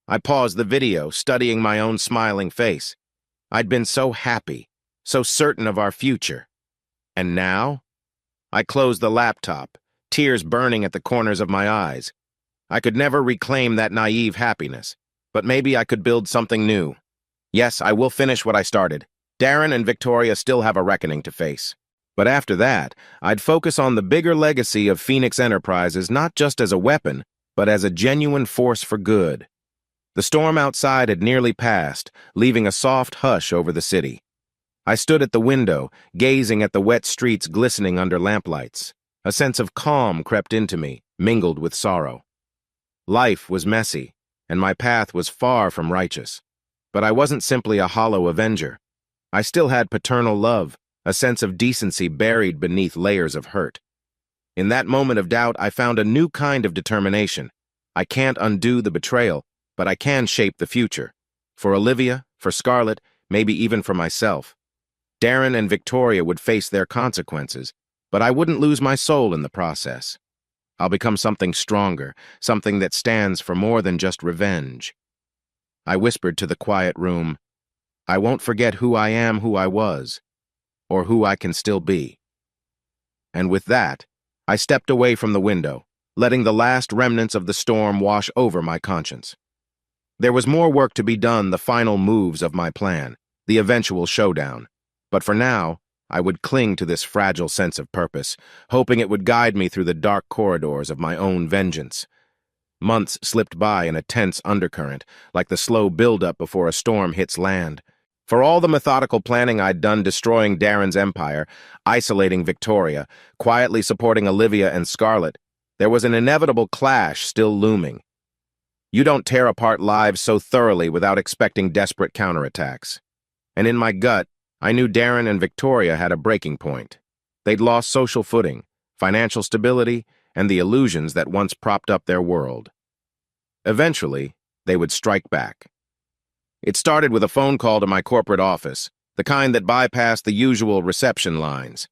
I paused the video, studying my own smiling face. I'd been so happy, so certain of our future. And now? I closed the laptop, tears burning at the corners of my eyes. I could never reclaim that naive happiness, but maybe I could build something new. Yes, I will finish what I started. Darren and Victoria still have a reckoning to face. But after that, I'd focus on the bigger legacy of Phoenix Enterprises not just as a weapon, but as a genuine force for good. The storm outside had nearly passed, leaving a soft hush over the city. I stood at the window, gazing at the wet streets glistening under lamplights. A sense of calm crept into me, mingled with sorrow. Life was messy, and my path was far from righteous. But I wasn't simply a hollow avenger. I still had paternal love, a sense of decency buried beneath layers of hurt. In that moment of doubt, I found a new kind of determination. I can't undo the betrayal, but I can shape the future. For Olivia, for Scarlett, maybe even for myself. Darren and Victoria would face their consequences, but I wouldn't lose my soul in the process. I'll become something stronger, something that stands for more than just revenge. I whispered to the quiet room, I won't forget who I am, who I was, or who I can still be. And with that, I stepped away from the window, letting the last remnants of the storm wash over my conscience. There was more work to be done, the final moves of my plan, the eventual showdown. But for now, I would cling to this fragile sense of purpose, hoping it would guide me through the dark corridors of my own vengeance. Months slipped by in a tense undercurrent, like the slow buildup before a storm hits land. For all the methodical planning I'd done destroying Darren's empire, isolating Victoria, quietly supporting Olivia and Scarlett, there was an inevitable clash still looming. You don't tear apart lives so thoroughly without expecting desperate counterattacks. And in my gut, I knew Darren and Victoria had a breaking point. They'd lost social footing, financial stability, and the illusions that once propped up their world. Eventually, they would strike back. It started with a phone call to my corporate office, the kind that bypassed the usual reception lines.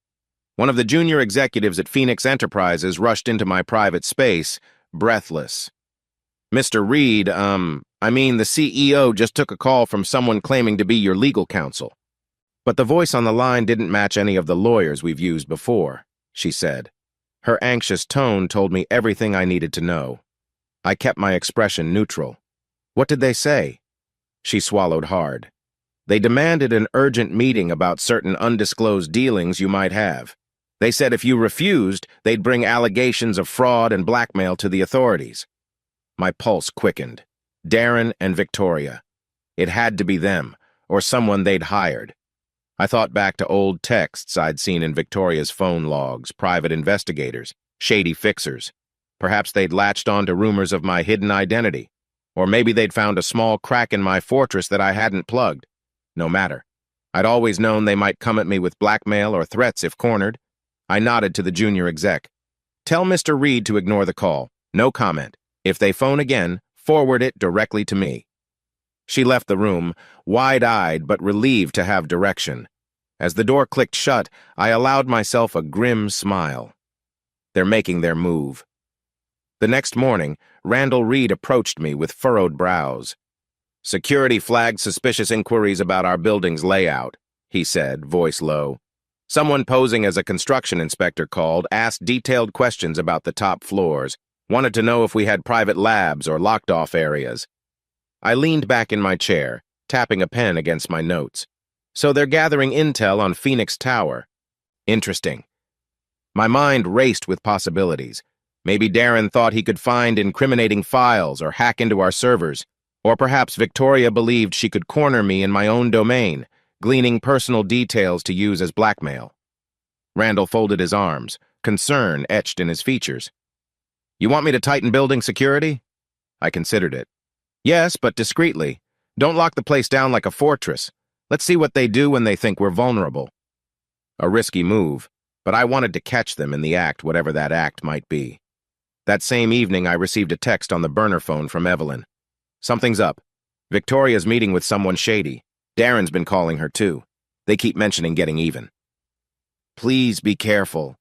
One of the junior executives at Phoenix Enterprises rushed into my private space, breathless. "Mr. Reed, the CEO just took a call from someone claiming to be your legal counsel." But the voice on the line didn't match any of the lawyers we've used before, she said. Her anxious tone told me everything I needed to know. I kept my expression neutral. "What did they say?" She swallowed hard. "They demanded an urgent meeting about certain undisclosed dealings you might have. They said if you refused, they'd bring allegations of fraud and blackmail to the authorities." My pulse quickened. Darren and Victoria. It had to be them, or someone they'd hired. I thought back to old texts I'd seen in Victoria's phone logs, private investigators, shady fixers. Perhaps they'd latched on to rumors of my hidden identity. Or maybe they'd found a small crack in my fortress that I hadn't plugged. No matter. I'd always known they might come at me with blackmail or threats if cornered. I nodded to the junior exec. "Tell Mr. Reed to ignore the call. No comment. If they phone again, forward it directly to me." She left the room, wide-eyed but relieved to have direction. As the door clicked shut, I allowed myself a grim smile. They're making their move. The next morning, Randall Reed approached me with furrowed brows. "Security flagged suspicious inquiries about our building's layout," he said, voice low. "Someone posing as a construction inspector called, asked detailed questions about the top floors, wanted to know if we had private labs or locked-off areas." I leaned back in my chair, tapping a pen against my notes. "So they're gathering intel on Phoenix Tower. Interesting." My mind raced with possibilities. Maybe Darren thought he could find incriminating files or hack into our servers. Or perhaps Victoria believed she could corner me in my own domain, gleaning personal details to use as blackmail. Randall folded his arms, concern etched in his features. "You want me to tighten building security?" I considered it. "Yes, but discreetly. Don't lock the place down like a fortress. Let's see what they do when they think we're vulnerable." A risky move, but I wanted to catch them in the act, whatever that act might be. That same evening, I received a text on the burner phone from Evelyn. "Something's up. Victoria's meeting with someone shady. Darren's been calling her too. They keep mentioning getting even." "Please be careful."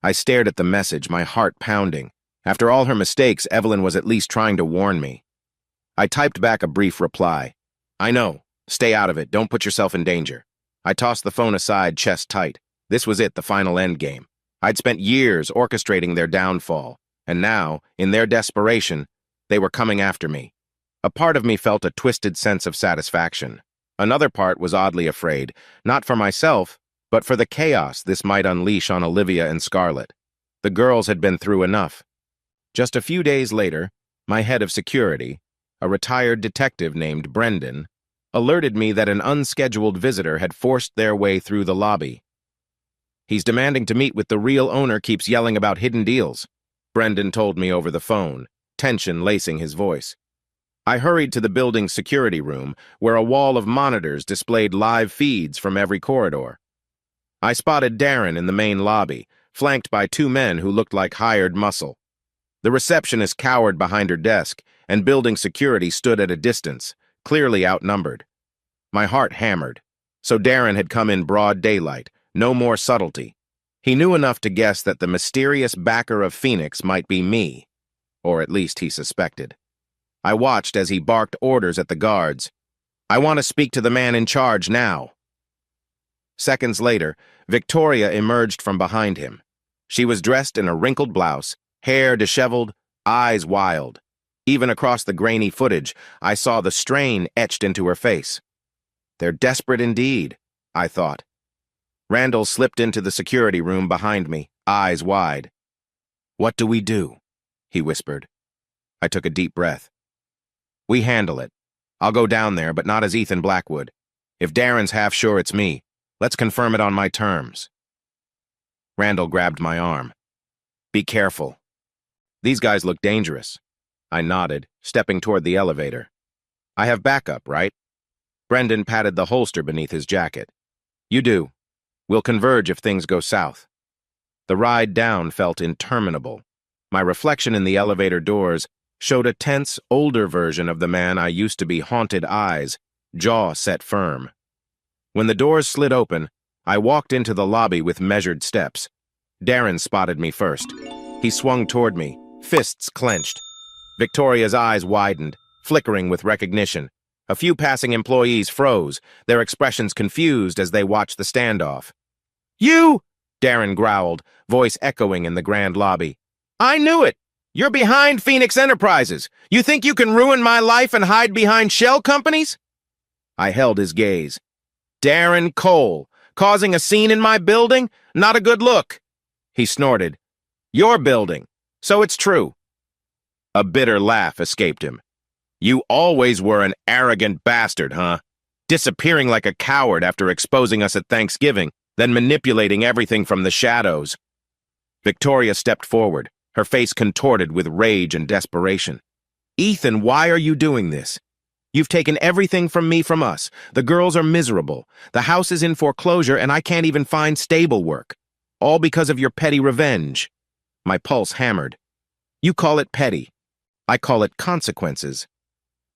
I stared at the message, my heart pounding. After all her mistakes, Evelyn was at least trying to warn me. I typed back a brief reply. "I know. Stay out of it. Don't put yourself in danger." I tossed the phone aside, chest tight. This was it, the final endgame. I'd spent years orchestrating their downfall, and now, in their desperation, they were coming after me. A part of me felt a twisted sense of satisfaction. Another part was oddly afraid, not for myself, but for the chaos this might unleash on Olivia and Scarlett. The girls had been through enough. Just a few days later, my head of security, a retired detective named Brendan, alerted me that an unscheduled visitor had forced their way through the lobby. "He's demanding to meet with the real owner, keeps yelling about hidden deals," Brendan told me over the phone, tension lacing his voice. I hurried to the building's security room, where a wall of monitors displayed live feeds from every corridor. I spotted Darren in the main lobby, flanked by two men who looked like hired muscle. The receptionist cowered behind her desk, and building security stood at a distance, clearly outnumbered. My heart hammered. So Darren had come in broad daylight, no more subtlety. He knew enough to guess that the mysterious backer of Phoenix might be me, or at least he suspected. I watched as he barked orders at the guards. "I want to speak to the man in charge now." Seconds later, Victoria emerged from behind him. She was dressed in a wrinkled blouse, hair disheveled, eyes wild. Even across the grainy footage, I saw the strain etched into her face. They're desperate indeed, I thought. Randall slipped into the security room behind me, eyes wide. "What do we do?" he whispered. I took a deep breath. "We handle it. I'll go down there, but not as Ethan Blackwood. If Darren's half sure it's me, let's confirm it on my terms." Randall grabbed my arm. "Be careful. These guys look dangerous." I nodded, stepping toward the elevator. "I have backup, right?" Brendan patted the holster beneath his jacket. "You do. We'll converge if things go south." The ride down felt interminable. My reflection in the elevator doors showed a tense, older version of the man I used to be, haunted eyes, jaw set firm. When the doors slid open, I walked into the lobby with measured steps. Darren spotted me first. He swung toward me, fists clenched. Victoria's eyes widened, flickering with recognition. A few passing employees froze, their expressions confused as they watched the standoff. "You!" Darren growled, voice echoing in the grand lobby. "I knew it! You're behind Phoenix Enterprises! You think you can ruin my life and hide behind shell companies?" I held his gaze. "Darren Cole, causing a scene in my building? Not a good look." He snorted. "Your building. So it's true." A bitter laugh escaped him. "You always were an arrogant bastard, huh? Disappearing like a coward after exposing us at Thanksgiving, then manipulating everything from the shadows." Victoria stepped forward, her face contorted with rage and desperation. "Ethan, why are you doing this? You've taken everything from me, from us. The girls are miserable. The house is in foreclosure and I can't even find stable work. All because of your petty revenge." My pulse hammered. "You call it petty. I call it consequences."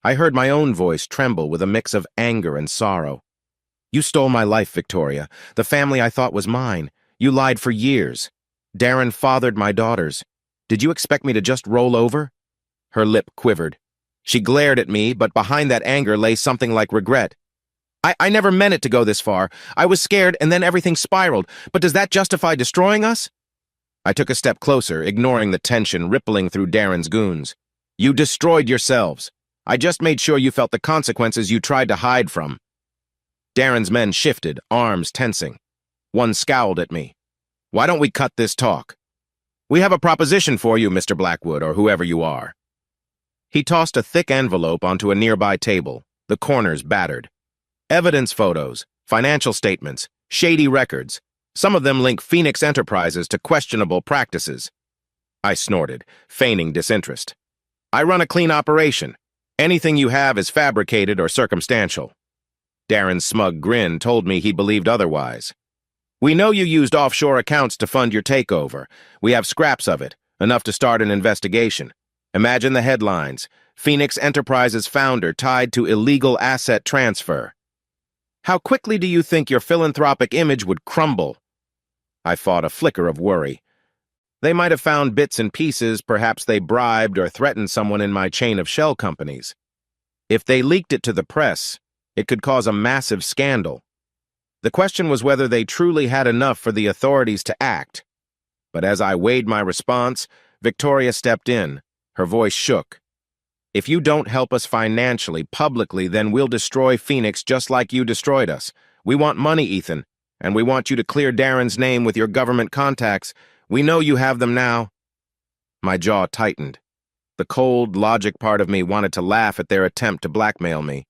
I heard my own voice tremble with a mix of anger and sorrow. "You stole my life, Victoria. The family I thought was mine. You lied for years. Darren fathered my daughters. Did you expect me to just roll over?" Her lip quivered. She glared at me, but behind that anger lay something like regret. I never meant it to go this far. I was scared and then everything spiraled. But does that justify destroying us?" I took a step closer, ignoring the tension rippling through Darren's goons. "You destroyed yourselves. I just made sure you felt the consequences you tried to hide from." Darren's men shifted, arms tensing. One scowled at me. "Why don't we cut this talk? We have a proposition for you, Mr. Blackwood, or whoever you are." He tossed a thick envelope onto a nearby table, the corners battered. Evidence photos, financial statements, shady records. Some of them link Phoenix Enterprises to questionable practices. I snorted, feigning disinterest. "I run a clean operation. Anything you have is fabricated or circumstantial." Darren's smug grin told me he believed otherwise. "We know you used offshore accounts to fund your takeover. We have scraps of it, enough to start an investigation. Imagine the headlines. Phoenix Enterprises founder tied to illegal asset transfer. How quickly do you think your philanthropic image would crumble?" I fought a flicker of worry. They might have found bits and pieces, perhaps they bribed or threatened someone in my chain of shell companies. If they leaked it to the press, it could cause a massive scandal. The question was whether they truly had enough for the authorities to act. But as I weighed my response, Victoria stepped in. Her voice shook. "If you don't help us financially, publicly, then we'll destroy Phoenix just like you destroyed us. We want money, Ethan, and we want you to clear Darren's name with your government contacts. We know you have them now." My jaw tightened. The cold, logic part of me wanted to laugh at their attempt to blackmail me,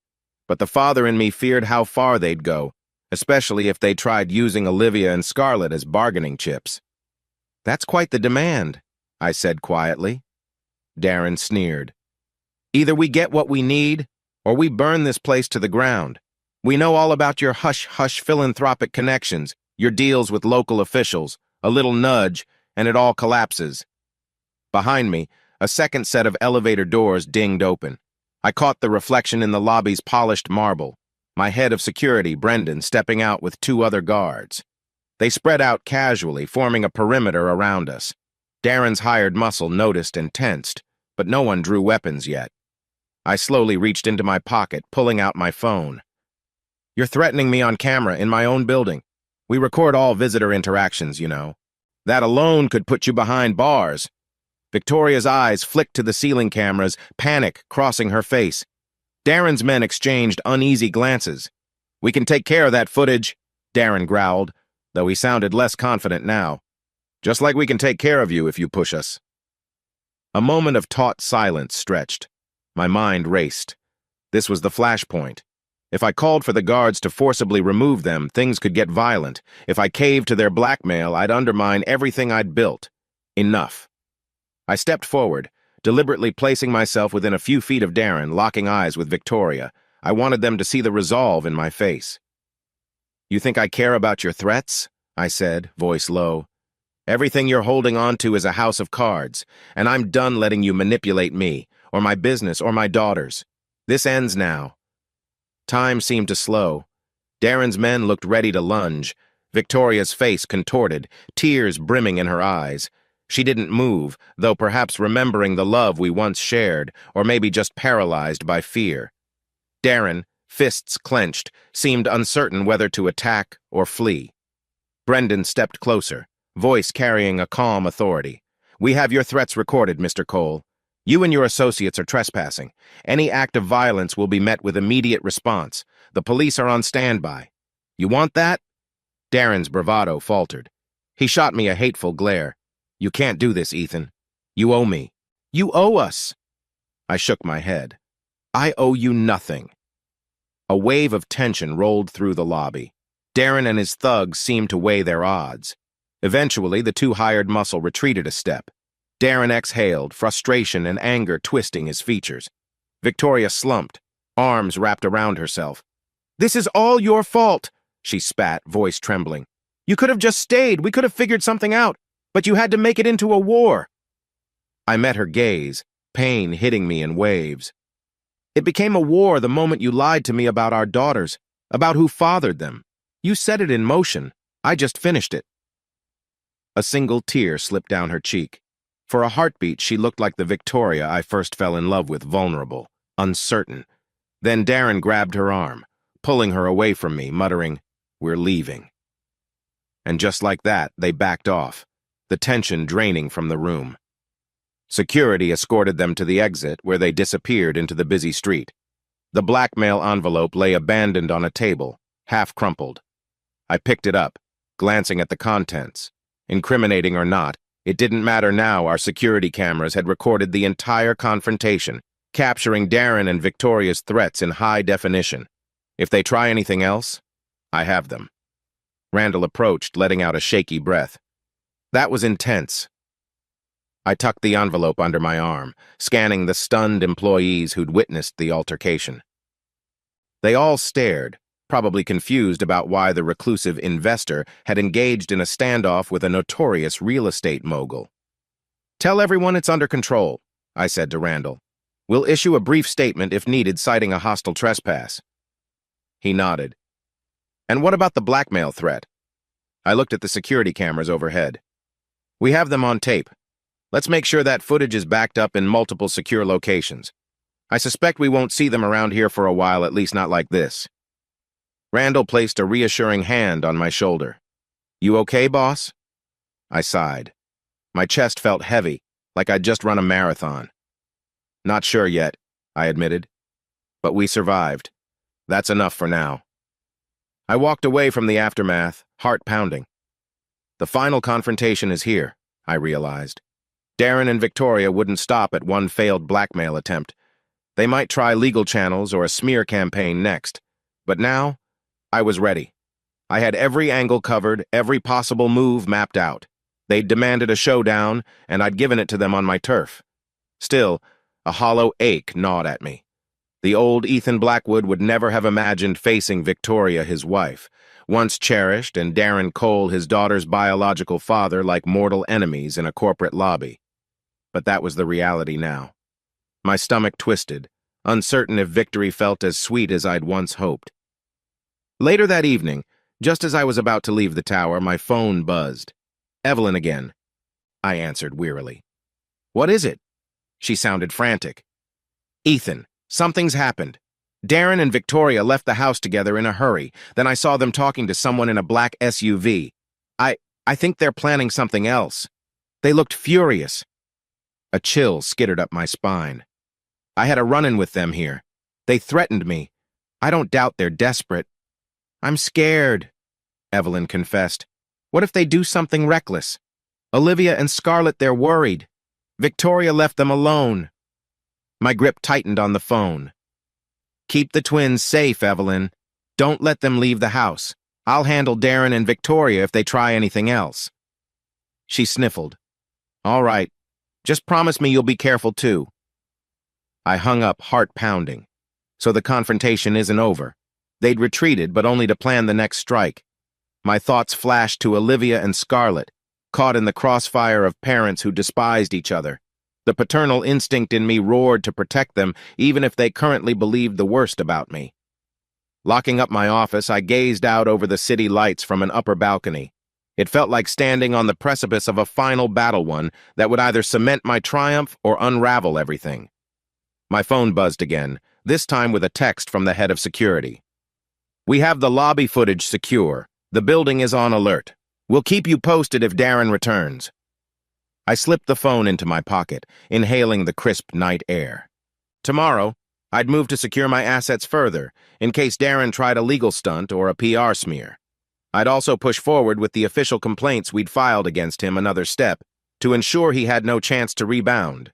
but the father in me feared how far they'd go, especially if they tried using Olivia and Scarlett as bargaining chips. "That's quite the demand," I said quietly. Darren sneered. "Either we get what we need, or we burn this place to the ground. We know all about your hush-hush philanthropic connections, your deals with local officials, a little nudge, and it all collapses." Behind me, a second set of elevator doors dinged open. I caught the reflection in the lobby's polished marble, my head of security, Brendan, stepping out with 2 other guards. They spread out casually, forming a perimeter around us. Darren's hired muscle noticed and tensed, but no one drew weapons yet. I slowly reached into my pocket, pulling out my phone. "You're threatening me on camera in my own building. We record all visitor interactions, you know. That alone could put you behind bars." Victoria's eyes flicked to the ceiling cameras, panic crossing her face. Darren's men exchanged uneasy glances. "We can take care of that footage," Darren growled, though he sounded less confident now. "Just like we can take care of you if you push us." A moment of taut silence stretched. My mind raced. This was the flashpoint. If I called for the guards to forcibly remove them, things could get violent. If I caved to their blackmail, I'd undermine everything I'd built. Enough. I stepped forward, deliberately placing myself within a few feet of Darren, locking eyes with Victoria. I wanted them to see the resolve in my face. "You think I care about your threats?" I said, voice low. Everything you're holding on to is a house of cards, and I'm done letting you manipulate me, or my business, or my daughters. This ends now." Time seemed to slow. Darren's men looked ready to lunge, Victoria's face contorted, tears brimming in her eyes. She didn't move, though perhaps remembering the love we once shared, or maybe just paralyzed by fear. Darren, fists clenched, seemed uncertain whether to attack or flee. Brendan stepped closer, voice carrying a calm authority. "We have your threats recorded, Mr. Cole. You and your associates are trespassing. Any act of violence will be met with immediate response. The police are on standby. You want that?" Darren's bravado faltered. He shot me a hateful glare. "You can't do this, Ethan. You owe me. You owe us." I shook my head. "I owe you nothing." A wave of tension rolled through the lobby. Darren and his thugs seemed to weigh their odds. Eventually, the two hired muscle retreated a step. Darren exhaled, frustration and anger twisting his features. Victoria slumped, arms wrapped around herself. "This is all your fault," she spat, voice trembling. "You could have just stayed. We could have figured something out. But you had to make it into a war." I met her gaze, pain hitting me in waves. "It became a war the moment you lied to me about our daughters, about who fathered them. You set it in motion. I just finished it." A single tear slipped down her cheek. For a heartbeat, she looked like the Victoria I first fell in love with, vulnerable, uncertain. Then Darren grabbed her arm, pulling her away from me, muttering, "We're leaving." And just like that, they backed off, the tension draining from the room. Security escorted them to the exit, where they disappeared into the busy street. The blackmail envelope lay abandoned on a table, half crumpled. I picked it up, glancing at the contents. Incriminating or not, it didn't matter now. Our security cameras had recorded the entire confrontation, capturing Darren and Victoria's threats in high definition. If they try anything else, I have them. Randall approached, letting out a shaky breath. That was intense. I tucked the envelope under my arm, scanning the stunned employees who'd witnessed the altercation. They all stared, probably confused about why the reclusive investor had engaged in a standoff with a notorious real estate mogul. "Tell everyone it's under control," I said to Randall. "We'll issue a brief statement if needed, citing a hostile trespass." He nodded. "And what about the blackmail threat?" I looked at the security cameras overhead. "We have them on tape. Let's make sure that footage is backed up in multiple secure locations. I suspect we won't see them around here for a while, at least not like this." Randall placed a reassuring hand on my shoulder. "You okay, boss?" I sighed. My chest felt heavy, like I'd just run a marathon. "Not sure yet," I admitted. "But we survived. That's enough for now." I walked away from the aftermath, heart pounding. The final confrontation is here, I realized. Darren and Victoria wouldn't stop at one failed blackmail attempt. They might try legal channels or a smear campaign next. But now, I was ready. I had every angle covered, every possible move mapped out. They'd demanded a showdown, and I'd given it to them on my turf. Still, a hollow ache gnawed at me. The old Ethan Blackwood would never have imagined facing Victoria, his wife, once cherished, and Darren Cole, his daughter's biological father, like mortal enemies in a corporate lobby. But that was the reality now. My stomach twisted, uncertain if victory felt as sweet as I'd once hoped. Later that evening, just as I was about to leave the tower, my phone buzzed. "Evelyn again," I answered wearily. "What is it?" She sounded frantic. "Ethan, something's happened. Darren and Victoria left the house together in a hurry. Then I saw them talking to someone in a black SUV. I think they're planning something else. They looked furious." A chill skittered up my spine. "I had a run-in with them here. They threatened me. I don't doubt they're desperate." "I'm scared," Evelyn confessed. "What if they do something reckless? Olivia and Scarlett, they're worried. Victoria left them alone." My grip tightened on the phone. "Keep the twins safe, Evelyn. Don't let them leave the house. I'll handle Darren and Victoria if they try anything else." She sniffled. "All right. Just promise me you'll be careful too." I hung up, heart pounding. So the confrontation isn't over. They'd retreated, but only to plan the next strike. My thoughts flashed to Olivia and Scarlett. caught in the crossfire of parents who despised each other. The paternal instinct in me roared to protect them, even if they currently believed the worst about me. Locking up my office, I gazed out over the city lights from an upper balcony. It felt like standing on the precipice of a final battle one that would either cement my triumph or unravel everything. My phone buzzed again, this time with a text from the head of security. "We have the lobby footage secure. The building is on alert. We'll keep you posted if Darren returns." I slipped the phone into my pocket, inhaling the crisp night air. Tomorrow, I'd move to secure my assets further, in case Darren tried a legal stunt or a PR smear. I'd also push forward with the official complaints we'd filed against him another step, to ensure he had no chance to rebound.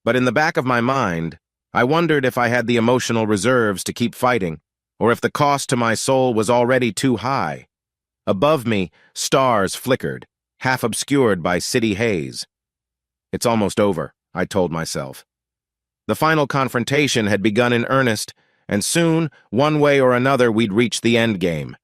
But in the back of my mind, I wondered if I had the emotional reserves to keep fighting, or if the cost to my soul was already too high. Above me, stars flickered, half obscured by city haze. It's almost over, I told myself. The final confrontation had begun in earnest, and soon, one way or another, we'd reach the end game.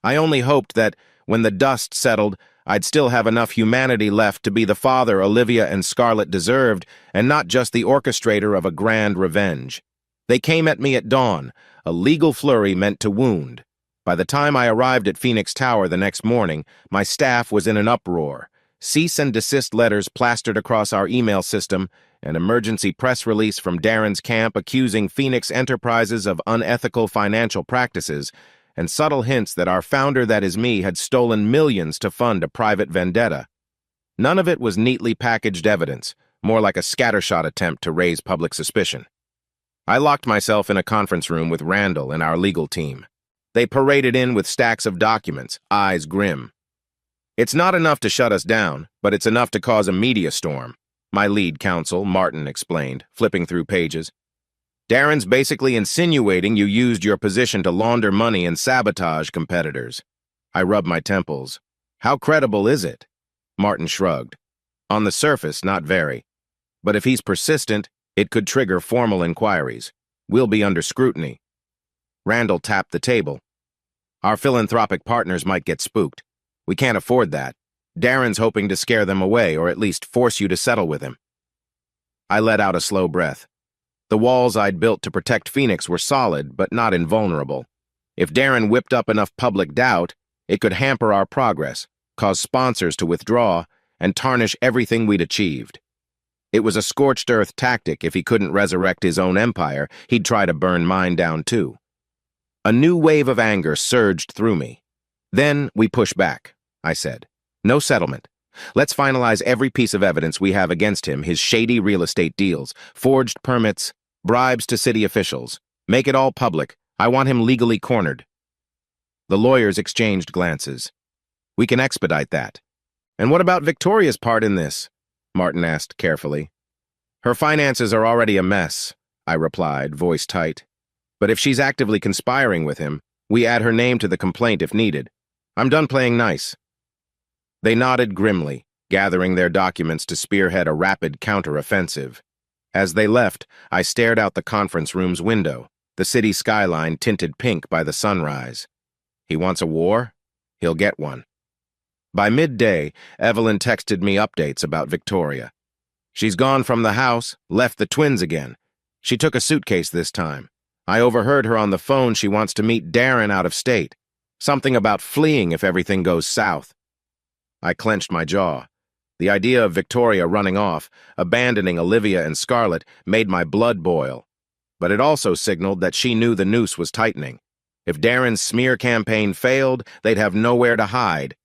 I only hoped that, when the dust settled, I'd still have enough humanity left to be the father Olivia and Scarlett deserved, and not just the orchestrator of a grand revenge. They came at me at dawn, a legal flurry meant to wound. By the time I arrived at Phoenix Tower the next morning, my staff was in an uproar. Cease and desist letters plastered across our email system, an emergency press release from Darren's camp accusing Phoenix Enterprises of unethical financial practices, and subtle hints that our founder, that is me, had stolen millions to fund a private vendetta. None of it was neatly packaged evidence, more like a scattershot attempt to raise public suspicion. I locked myself in a conference room with Randall and our legal team. They paraded in with stacks of documents, eyes grim. "It's not enough to shut us down, but it's enough to cause a media storm," my lead counsel, Martin, explained, flipping through pages. "Darren's basically insinuating you used your position to launder money and sabotage competitors." I rubbed my temples. "How credible is it?" Martin shrugged. "On the surface, not very. But if he's persistent, it could trigger formal inquiries. We'll be under scrutiny." Randall tapped the table. "Our philanthropic partners might get spooked. We can't afford that. Darren's hoping to scare them away, or at least force you to settle with him." I let out a slow breath. The walls I'd built to protect Phoenix were solid, but not invulnerable. If Darren whipped up enough public doubt, it could hamper our progress, cause sponsors to withdraw, and tarnish everything we'd achieved. It was a scorched earth tactic. If he couldn't resurrect his own empire, he'd try to burn mine down too. A new wave of anger surged through me. "Then we push back," I said. "No settlement. Let's finalize every piece of evidence we have against him, his shady real estate deals, forged permits, bribes to city officials. Make it all public. I want him legally cornered." The lawyers exchanged glances. "We can expedite that." "And what about Victoria's part in this?" Martin asked carefully. "Her finances are already a mess," I replied, voice tight. "But if she's actively conspiring with him, we add her name to the complaint if needed. I'm done playing nice." They nodded grimly, gathering their documents to spearhead a rapid counter-offensive. As they left, I stared out the conference room's window, the city skyline tinted pink by the sunrise. He wants a war? He'll get one. By midday, Evelyn texted me updates about Victoria. "She's gone from the house, left the twins again. She took a suitcase this time. I overheard her on the phone. She wants to meet Darren out of state. Something about fleeing if everything goes south." I clenched my jaw. The idea of Victoria running off, abandoning Olivia and Scarlett, made my blood boil. But it also signaled that she knew the noose was tightening. If Darren's smear campaign failed, they'd have nowhere to hide.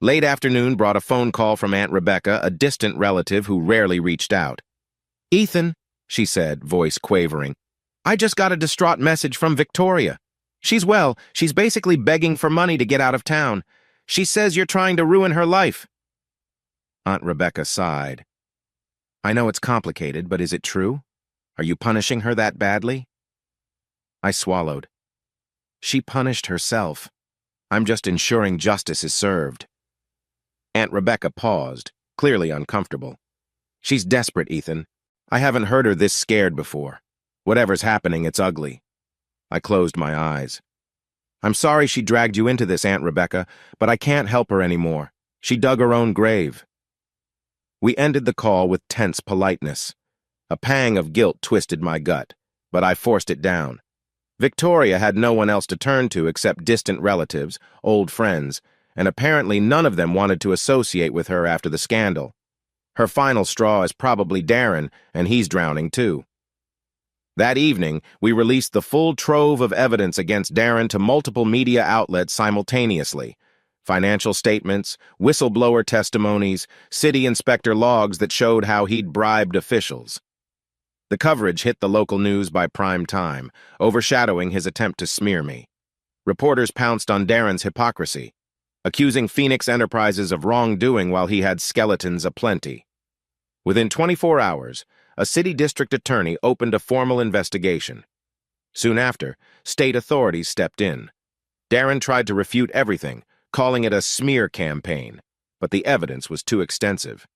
Late afternoon brought a phone call from Aunt Rebecca, a distant relative who rarely reached out. "Ethan," she said, voice quavering, "I just got a distraught message from Victoria. She's well. She's basically begging for money to get out of town. She says you're trying to ruin her life." Aunt Rebecca sighed. "I know it's complicated, but is it true? Are you punishing her that badly?" I swallowed. She punished herself. I'm just ensuring justice is served. Aunt Rebecca paused, clearly uncomfortable. "She's desperate, Ethan. I haven't heard her this scared before. Whatever's happening, it's ugly." I closed my eyes. "I'm sorry she dragged you into this, Aunt Rebecca, but I can't help her anymore. She dug her own grave. We ended the call with tense politeness. A pang of guilt twisted my gut, but I forced it down. Victoria had no one else to turn to except distant relatives, old friends, and apparently none of them wanted to associate with her after the scandal. Her final straw is probably Darren, and he's drowning too. That evening, we released the full trove of evidence against Darren to multiple media outlets simultaneously. Financial statements, whistleblower testimonies, city inspector logs that showed how he'd bribed officials. The coverage hit the local news by prime time, overshadowing his attempt to smear me. Reporters pounced on Darren's hypocrisy, accusing Phoenix Enterprises of wrongdoing while he had skeletons aplenty. Within 24 hours, a city district attorney opened a formal investigation. Soon after, state authorities stepped in. Darren tried to refute everything, calling it a smear campaign, but the evidence was too extensive.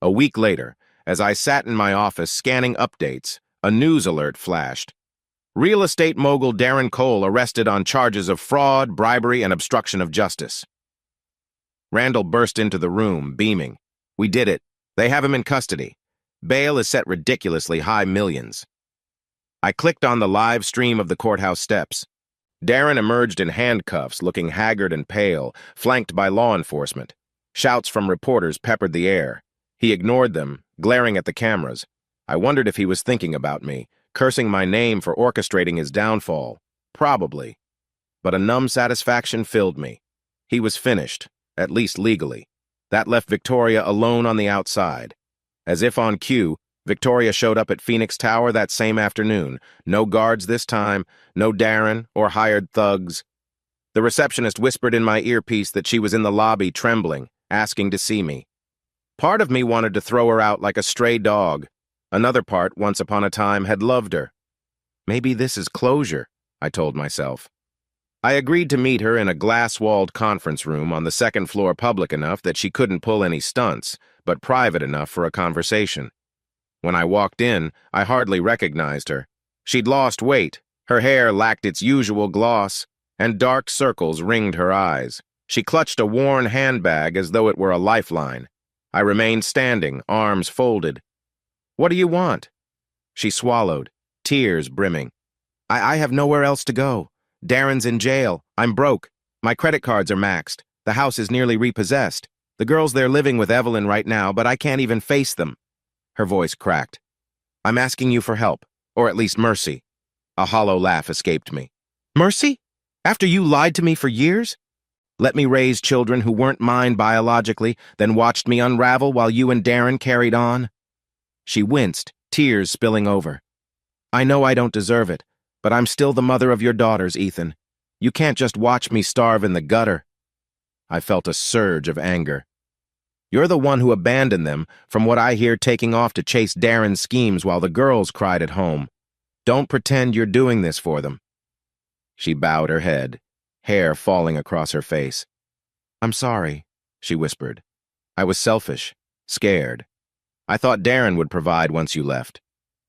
A week later, as I sat in my office scanning updates, a news alert flashed. Real estate mogul Darren Cole arrested on charges of fraud, bribery, and obstruction of justice. Randall burst into the room, beaming. We did it. They have him in custody. Bail is set ridiculously high millions. I clicked on the live stream of the courthouse steps. Darren emerged in handcuffs, looking haggard and pale, flanked by law enforcement. Shouts from reporters peppered the air. He ignored them, glaring at the cameras. I wondered if he was thinking about me, cursing my name for orchestrating his downfall. Probably. But a numb satisfaction filled me. He was finished, at least legally. That left Victoria alone on the outside. As if on cue, Victoria showed up at Phoenix Tower that same afternoon. No guards this time, no Darren or hired thugs. The receptionist whispered in my earpiece that she was in the lobby trembling, asking to see me. Part of me wanted to throw her out like a stray dog. Another part, once upon a time, had loved her. Maybe this is closure, I told myself. I agreed to meet her in a glass-walled conference room on the second floor, public enough that she couldn't pull any stunts, but private enough for a conversation. When I walked in, I hardly recognized her. She'd lost weight, her hair lacked its usual gloss, and dark circles ringed her eyes. She clutched a worn handbag as though it were a lifeline. I remained standing, arms folded. What do you want? She swallowed, tears brimming. I have nowhere else to go. Darren's in jail. I'm broke. My credit cards are maxed. The house is nearly repossessed. The girls there living with Evelyn right now, but I can't even face them. Her voice cracked. I'm asking you for help, or at least mercy. A hollow laugh escaped me. Mercy? After you lied to me for years? Let me raise children who weren't mine biologically, then watched me unravel while you and Darren carried on? She winced, tears spilling over. I know I don't deserve it, but I'm still the mother of your daughters, Ethan. You can't just watch me starve in the gutter. I felt a surge of anger. You're the one who abandoned them, from what I hear, taking off to chase Darren's schemes while the girls cried at home. Don't pretend you're doing this for them. She bowed her head, hair falling across her face. I'm sorry, she whispered. I was selfish, scared. I thought Darren would provide once you left,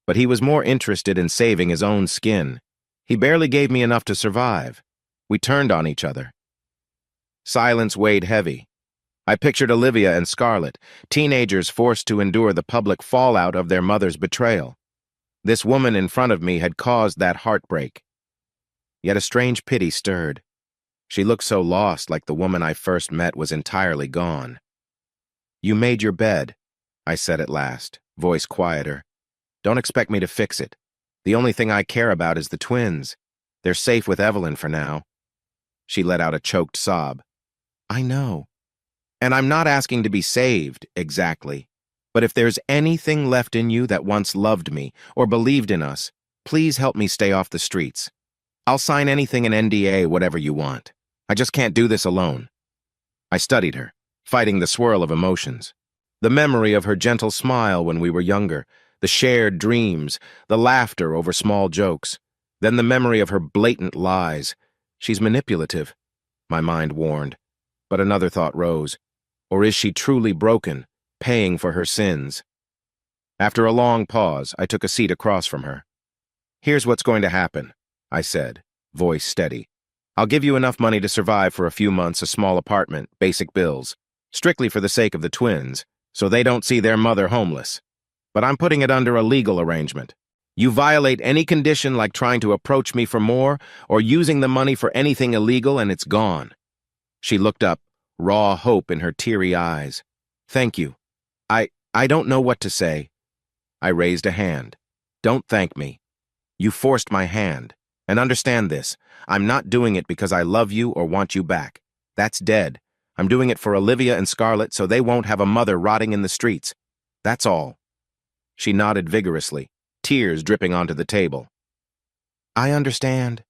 but he was more interested in saving his own skin. He barely gave me enough to survive. We turned on each other. Silence weighed heavy. I pictured Olivia and Scarlett, teenagers forced to endure the public fallout of their mother's betrayal. This woman in front of me had caused that heartbreak. Yet a strange pity stirred. She looked so lost, like the woman I first met was entirely gone. You made your bed, I said at last, voice quieter. Don't expect me to fix it. The only thing I care about is the twins. They're safe with Evelyn for now. She let out a choked sob. I know. And I'm not asking to be saved, exactly. But if there's anything left in you that once loved me or believed in us, please help me stay off the streets. I'll sign anything in NDA, whatever you want. I just can't do this alone. I studied her, fighting the swirl of emotions. The memory of her gentle smile when we were younger, the shared dreams, the laughter over small jokes. Then the memory of her blatant lies. She's manipulative, my mind warned. But another thought rose. Or is she truly broken, paying for her sins? After a long pause, I took a seat across from her. Here's what's going to happen, I said, voice steady. I'll give you enough money to survive for a few months, a small apartment, basic bills. strictly for the sake of the twins, so they don't see their mother homeless. But I'm putting it under a legal arrangement. You violate any condition like trying to approach me for more or using the money for anything illegal and it's gone. She looked up, raw hope in her teary eyes. Thank you. I don't know what to say. I raised a hand. Don't thank me. You forced my hand. And understand this, I'm not doing it because I love you or want you back. That's dead. I'm doing it for Olivia and Scarlett so they won't have a mother rotting in the streets. That's all. She nodded vigorously, tears dripping onto the table. I understand.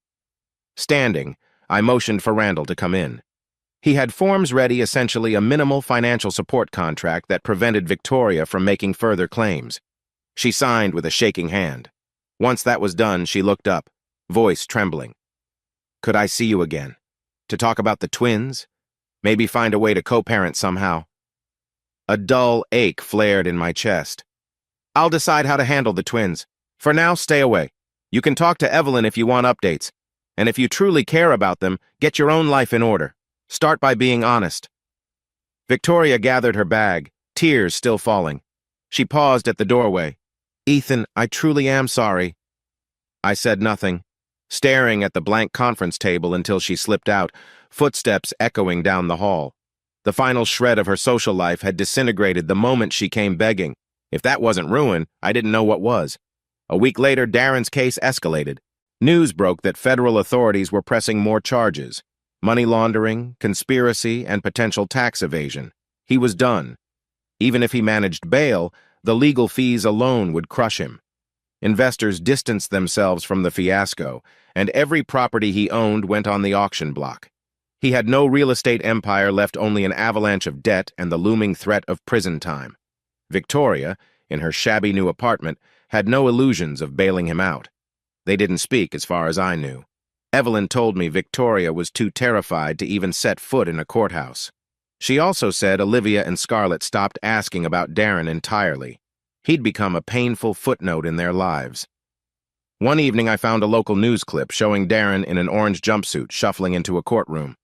Standing, I motioned for Randall to come in. He had forms ready, essentially a minimal financial support contract that prevented Victoria from making further claims. She signed with a shaking hand. Once that was done, she looked up, voice trembling. Could I see you again? To talk about the twins? Maybe find a way to co-parent somehow? A dull ache flared in my chest. I'll decide how to handle the twins. For now, stay away. You can talk to Evelyn if you want updates. And if you truly care about them, get your own life in order. Start by being honest. Victoria gathered her bag, tears still falling. She paused at the doorway. Ethan, I truly am sorry. I said nothing, staring at the blank conference table until she slipped out, footsteps echoing down the hall. The final shred of her social life had disintegrated the moment she came begging. If that wasn't ruin, I didn't know what was. A week later, Darren's case escalated. News broke that federal authorities were pressing more charges. Money laundering, conspiracy, and potential tax evasion. He was done. Even if he managed bail, the legal fees alone would crush him. Investors distanced themselves from the fiasco, and every property he owned went on the auction block. He had no real estate empire left, only an avalanche of debt and the looming threat of prison time. Victoria, in her shabby new apartment, had no illusions of bailing him out. They didn't speak as far as I knew. Evelyn told me Victoria was too terrified to even set foot in a courthouse. She also said Olivia and Scarlett stopped asking about Darren entirely. He'd become a painful footnote in their lives. One evening I found a local news clip showing Darren in an orange jumpsuit shuffling into a courtroom.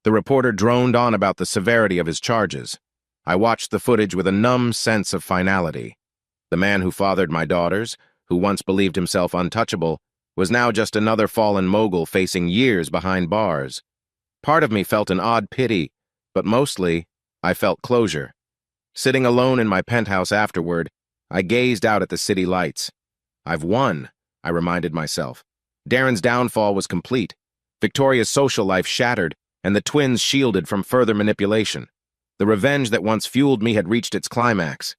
The reporter droned on about the severity of his charges. I watched the footage with a numb sense of finality. The man who fathered my daughters, who once believed himself untouchable, was now just another fallen mogul facing years behind bars. Part of me felt an odd pity, but mostly, I felt closure. Sitting alone in my penthouse afterward, I gazed out at the city lights. I've won, I reminded myself. Darren's downfall was complete, Victoria's social life shattered, and the twins shielded from further manipulation. The revenge that once fueled me had reached its climax.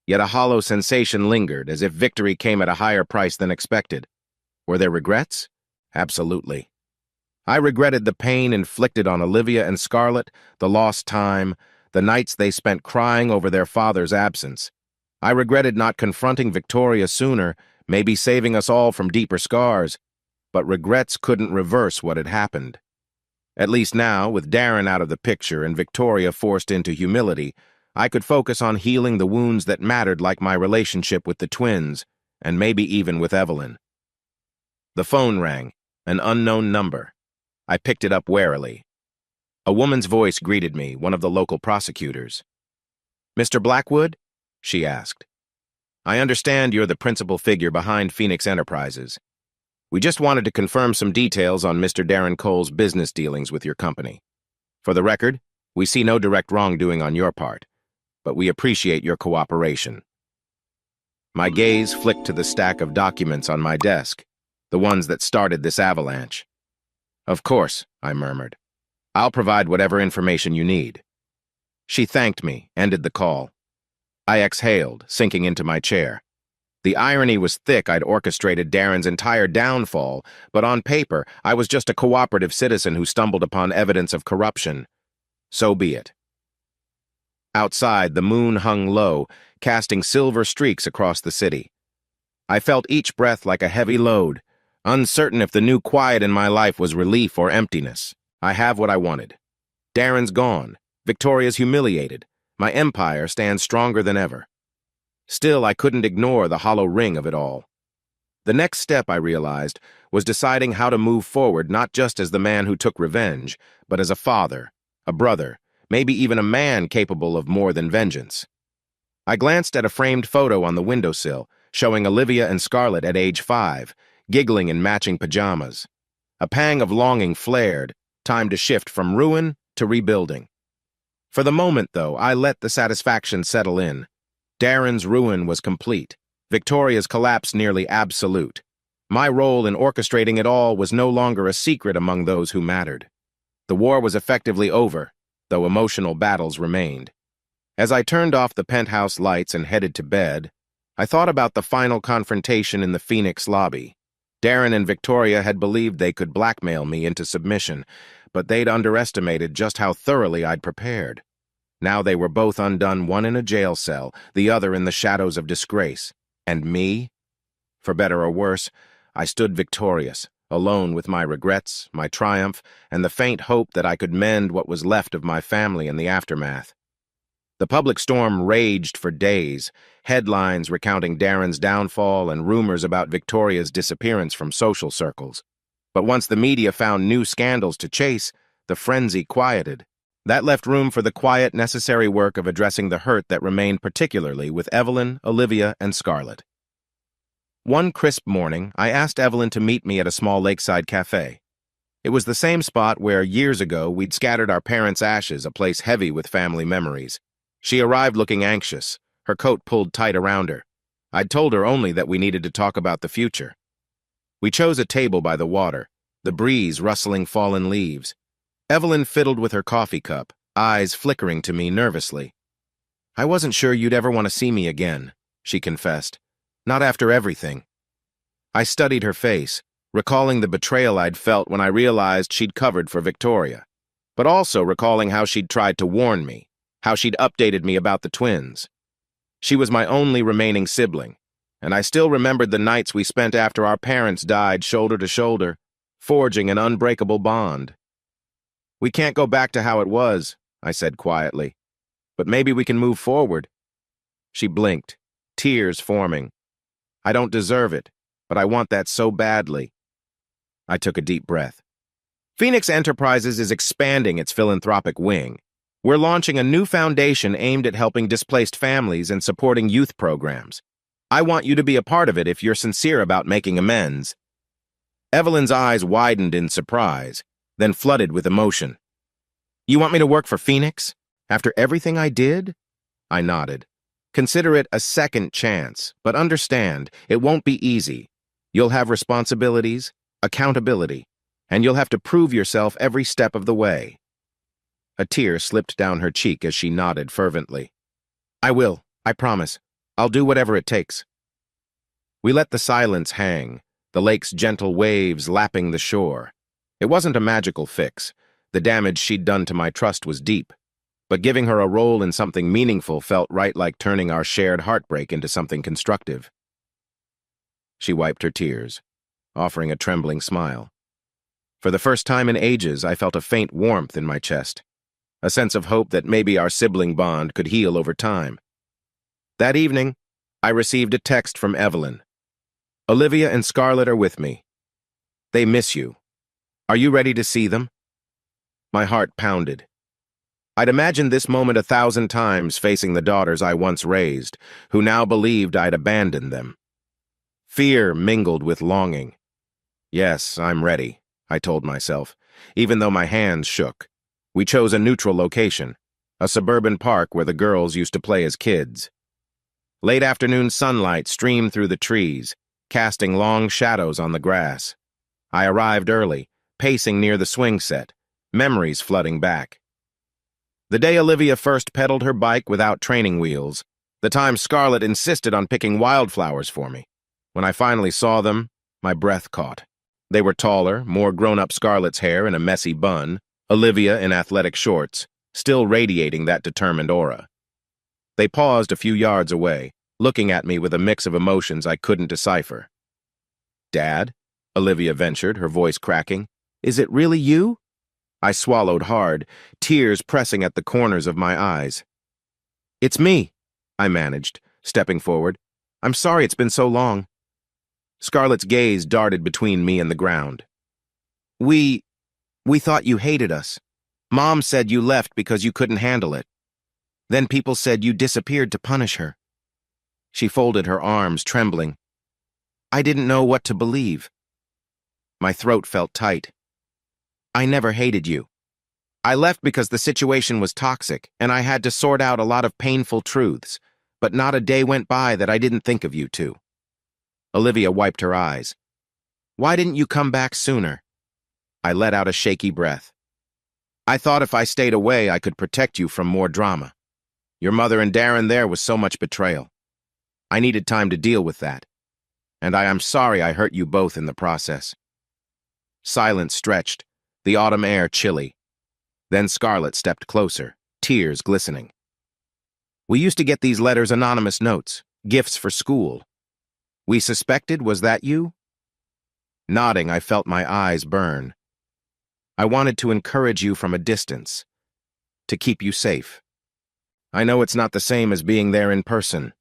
Yet a hollow sensation lingered, as if victory came at a higher price than expected. Were there regrets? Absolutely. I regretted the pain inflicted on Olivia and Scarlett, the lost time, the nights they spent crying over their father's absence. I regretted not confronting Victoria sooner, maybe saving us all from deeper scars, but regrets couldn't reverse what had happened. At least now, with Darren out of the picture and Victoria forced into humility, I could focus on healing the wounds that mattered, like my relationship with the twins, and maybe even with Evelyn. The phone rang, an unknown number. I picked it up warily. A woman's voice greeted me, one of the local prosecutors. Mr. Blackwood? She asked. I understand you're the principal figure behind Phoenix Enterprises. We just wanted to confirm some details on Mr. Darren Cole's business dealings with your company. For the record, we see no direct wrongdoing on your part, but we appreciate your cooperation. My gaze flicked to the stack of documents on my desk, the ones that started this avalanche. Of course, I murmured. I'll provide whatever information you need. She thanked me, ended the call. I exhaled, sinking into my chair. The irony was thick. I'd orchestrated Darren's entire downfall, but on paper, I was just a cooperative citizen who stumbled upon evidence of corruption. So be it. Outside, the moon hung low, casting silver streaks across the city. I felt each breath like a heavy load, uncertain if the new quiet in my life was relief or emptiness. I have what I wanted. Darren's gone. Victoria's humiliated. My empire stands stronger than ever. Still, I couldn't ignore the hollow ring of it all. The next step, I realized, was deciding how to move forward, not just as the man who took revenge, but as a father, a brother, maybe even a man capable of more than vengeance. I glanced at a framed photo on the windowsill, showing Olivia and Scarlett at age 5, giggling in matching pajamas. A pang of longing flared, time to shift from ruin to rebuilding. For the moment, though, I let the satisfaction settle in. Darren's ruin was complete, Victoria's collapse nearly absolute. My role in orchestrating it all was no longer a secret among those who mattered. The war was effectively over, though emotional battles remained. As I turned off the penthouse lights and headed to bed, I thought about the final confrontation in the Phoenix lobby. Darren and Victoria had believed they could blackmail me into submission, but they'd underestimated just how thoroughly I'd prepared. Now they were both undone, one in a jail cell, the other in the shadows of disgrace. And me? For better or worse, I stood victorious, alone with my regrets, my triumph, and the faint hope that I could mend what was left of my family in the aftermath. The public storm raged for days, headlines recounting Darren's downfall and rumors about Victoria's disappearance from social circles. But once the media found new scandals to chase, the frenzy quieted. That left room for the quiet, necessary work of addressing the hurt that remained, particularly with Evelyn, Olivia, and Scarlett. One crisp morning, I asked Evelyn to meet me at a small lakeside cafe. It was the same spot where, years ago, we'd scattered our parents' ashes, a place heavy with family memories. She arrived looking anxious, her coat pulled tight around her. I'd told her only that we needed to talk about the future. We chose a table by the water, the breeze rustling fallen leaves. Evelyn fiddled with her coffee cup, eyes flickering to me nervously. "I wasn't sure you'd ever want to see me again," she confessed. "Not after everything." I studied her face, recalling the betrayal I'd felt when I realized she'd covered for Victoria, but also recalling how she'd tried to warn me, how she'd updated me about the twins. She was my only remaining sibling, and I still remembered the nights we spent after our parents died shoulder to shoulder, forging an unbreakable bond. "We can't go back to how it was," I said quietly, "but maybe we can move forward." She blinked, tears forming. "I don't deserve it, but I want that so badly." I took a deep breath. Phoenix Enterprises is expanding its philanthropic wing. We're launching a new foundation aimed at helping displaced families and supporting youth programs. I want you to be a part of it if you're sincere about making amends. Evelyn's eyes widened in surprise, then flooded with emotion. "You want me to work for Phoenix? After everything I did?" I nodded. "Consider it a second chance, but understand, it won't be easy. You'll have responsibilities, accountability, and you'll have to prove yourself every step of the way." A tear slipped down her cheek as she nodded fervently. "I will, I promise. I'll do whatever it takes." We let the silence hang, the lake's gentle waves lapping the shore. It wasn't a magical fix. The damage she'd done to my trust was deep. But giving her a role in something meaningful felt right, like turning our shared heartbreak into something constructive. She wiped her tears, offering a trembling smile. For the first time in ages, I felt a faint warmth in my chest, a sense of hope that maybe our sibling bond could heal over time. That evening, I received a text from Evelyn. "Olivia and Scarlett are with me. They miss you. Are you ready to see them?" My heart pounded. I'd imagined this moment 1,000 times facing the daughters I once raised, who now believed I'd abandoned them. Fear mingled with longing. "Yes, I'm ready," I told myself, even though my hands shook. We chose a neutral location, a suburban park where the girls used to play as kids. Late afternoon sunlight streamed through the trees, casting long shadows on the grass. I arrived early, pacing near the swing set, memories flooding back. The day Olivia first pedaled her bike without training wheels, the time Scarlett insisted on picking wildflowers for me. When I finally saw them, my breath caught. They were taller, more grown-up Scarlett's hair in a messy bun, Olivia in athletic shorts, still radiating that determined aura. They paused a few yards away, looking at me with a mix of emotions I couldn't decipher. "Dad?" Olivia ventured, her voice cracking. "Is it really you?" I swallowed hard, tears pressing at the corners of my eyes. "It's me," I managed, stepping forward. "I'm sorry it's been so long." Scarlett's gaze darted between me and the ground. We thought you hated us." Mom said you left because you couldn't handle it. Then people said you disappeared to punish her. She folded her arms, trembling. I didn't know what to believe. My throat felt tight. I never hated you. I left because the situation was toxic, and I had to sort out a lot of painful truths, but not a day went by that I didn't think of you two. Olivia wiped her eyes. Why didn't you come back sooner? I let out a shaky breath. I thought if I stayed away, I could protect you from more drama. Your mother and Darren, there was so much betrayal. I needed time to deal with that, and I am sorry I hurt you both in the process. Silence stretched, the autumn air chilly. Then Scarlett stepped closer, tears glistening. We used to get these letters, anonymous notes, gifts for school. We suspected, was that you? Nodding, I felt my eyes burn. I wanted to encourage you from a distance, to keep you safe. I know it's not the same as being there in person.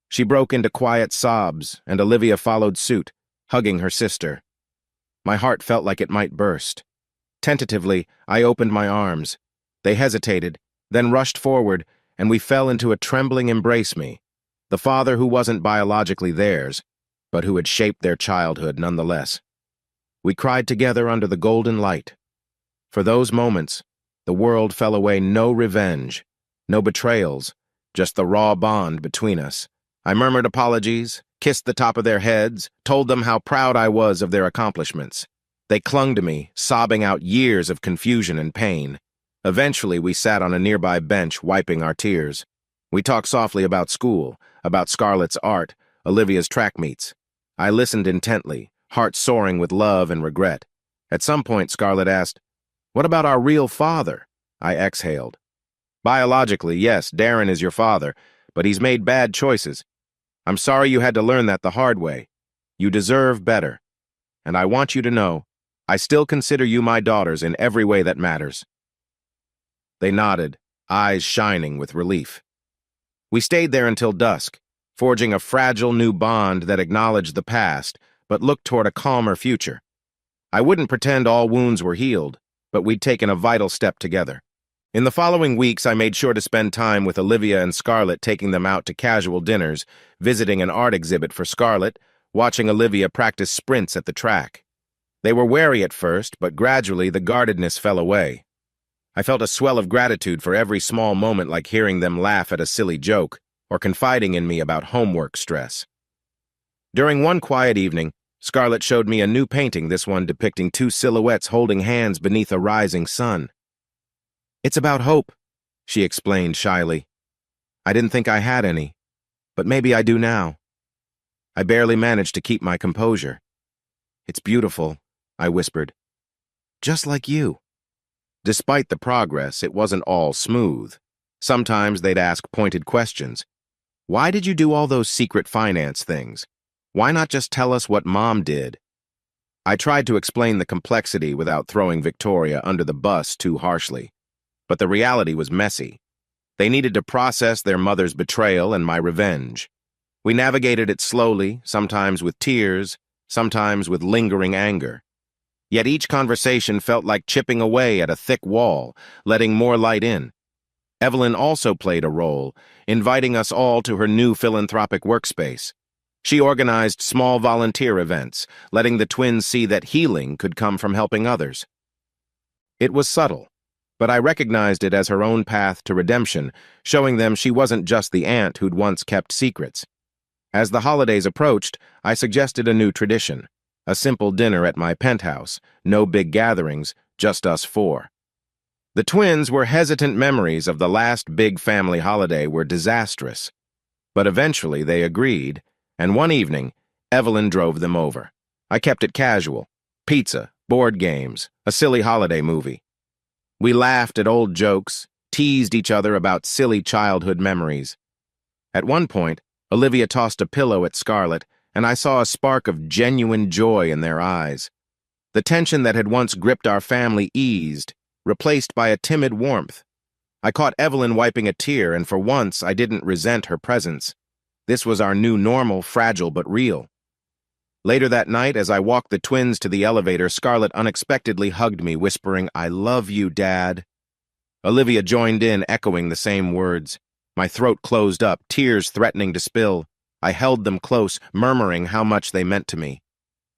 She broke into quiet sobs, and Olivia followed suit, hugging her sister. My heart felt like it might burst. Tentatively, I opened my arms. They hesitated, then rushed forward, and we fell into a trembling embrace me, the father who wasn't biologically theirs, but who had shaped their childhood nonetheless. We cried together under the golden light. For those moments, the world fell away, no revenge, no betrayals, just the raw bond between us. I murmured apologies, kissed the top of their heads, told them how proud I was of their accomplishments. They clung to me, sobbing out years of confusion and pain. Eventually, we sat on a nearby bench, wiping our tears. We talked softly about school, about Scarlett's art, Olivia's track meets. I listened intently, heart soaring with love and regret. At some point, Scarlett asked, "What about our real father?" I exhaled. "Biologically, yes, Darren is your father, but he's made bad choices. I'm sorry you had to learn that the hard way. You deserve better. And I want you to know, I still consider you my daughters in every way that matters." They nodded, eyes shining with relief. We stayed there until dusk, forging a fragile new bond that acknowledged the past, but looked toward a calmer future. I wouldn't pretend all wounds were healed, but we'd taken a vital step together. In the following weeks, I made sure to spend time with Olivia and Scarlett, taking them out to casual dinners, visiting an art exhibit for Scarlett, watching Olivia practice sprints at the track. They were wary at first, but gradually the guardedness fell away. I felt a swell of gratitude for every small moment, like hearing them laugh at a silly joke or confiding in me about homework stress. During one quiet evening, Scarlett showed me a new painting, this one depicting two silhouettes holding hands beneath a rising sun. "It's about hope," she explained shyly. "I didn't think I had any, but maybe I do now." I barely managed to keep my composure. "It's beautiful," I whispered. "Just like you." Despite the progress, it wasn't all smooth. Sometimes they'd ask pointed questions. "Why did you do all those secret finance things? Why not just tell us what Mom did?" I tried to explain the complexity without throwing Victoria under the bus too harshly. But the reality was messy. They needed to process their mother's betrayal and my revenge. We navigated it slowly, sometimes with tears, sometimes with lingering anger. Yet each conversation felt like chipping away at a thick wall, letting more light in. Evelyn also played a role, inviting us all to her new philanthropic workspace. She organized small volunteer events, letting the twins see that healing could come from helping others. It was subtle, but I recognized it as her own path to redemption, showing them she wasn't just the aunt who'd once kept secrets. As the holidays approached, I suggested a new tradition, a simple dinner at my penthouse, no big gatherings, just us four. The twins were hesitant. Memories of the last big family holiday were disastrous. But eventually they agreed, and one evening, Evelyn drove them over. I kept it casual: pizza, board games, a silly holiday movie. We laughed at old jokes, teased each other about silly childhood memories. At one point, Olivia tossed a pillow at Scarlett, and I saw a spark of genuine joy in their eyes. The tension that had once gripped our family eased, replaced by a timid warmth. I caught Evelyn wiping a tear, and for once I didn't resent her presence. This was our new normal, fragile but real. Later that night, as I walked the twins to the elevator, Scarlett unexpectedly hugged me, whispering, "I love you, Dad." Olivia joined in, echoing the same words. My throat closed up, tears threatening to spill. I held them close, murmuring how much they meant to me.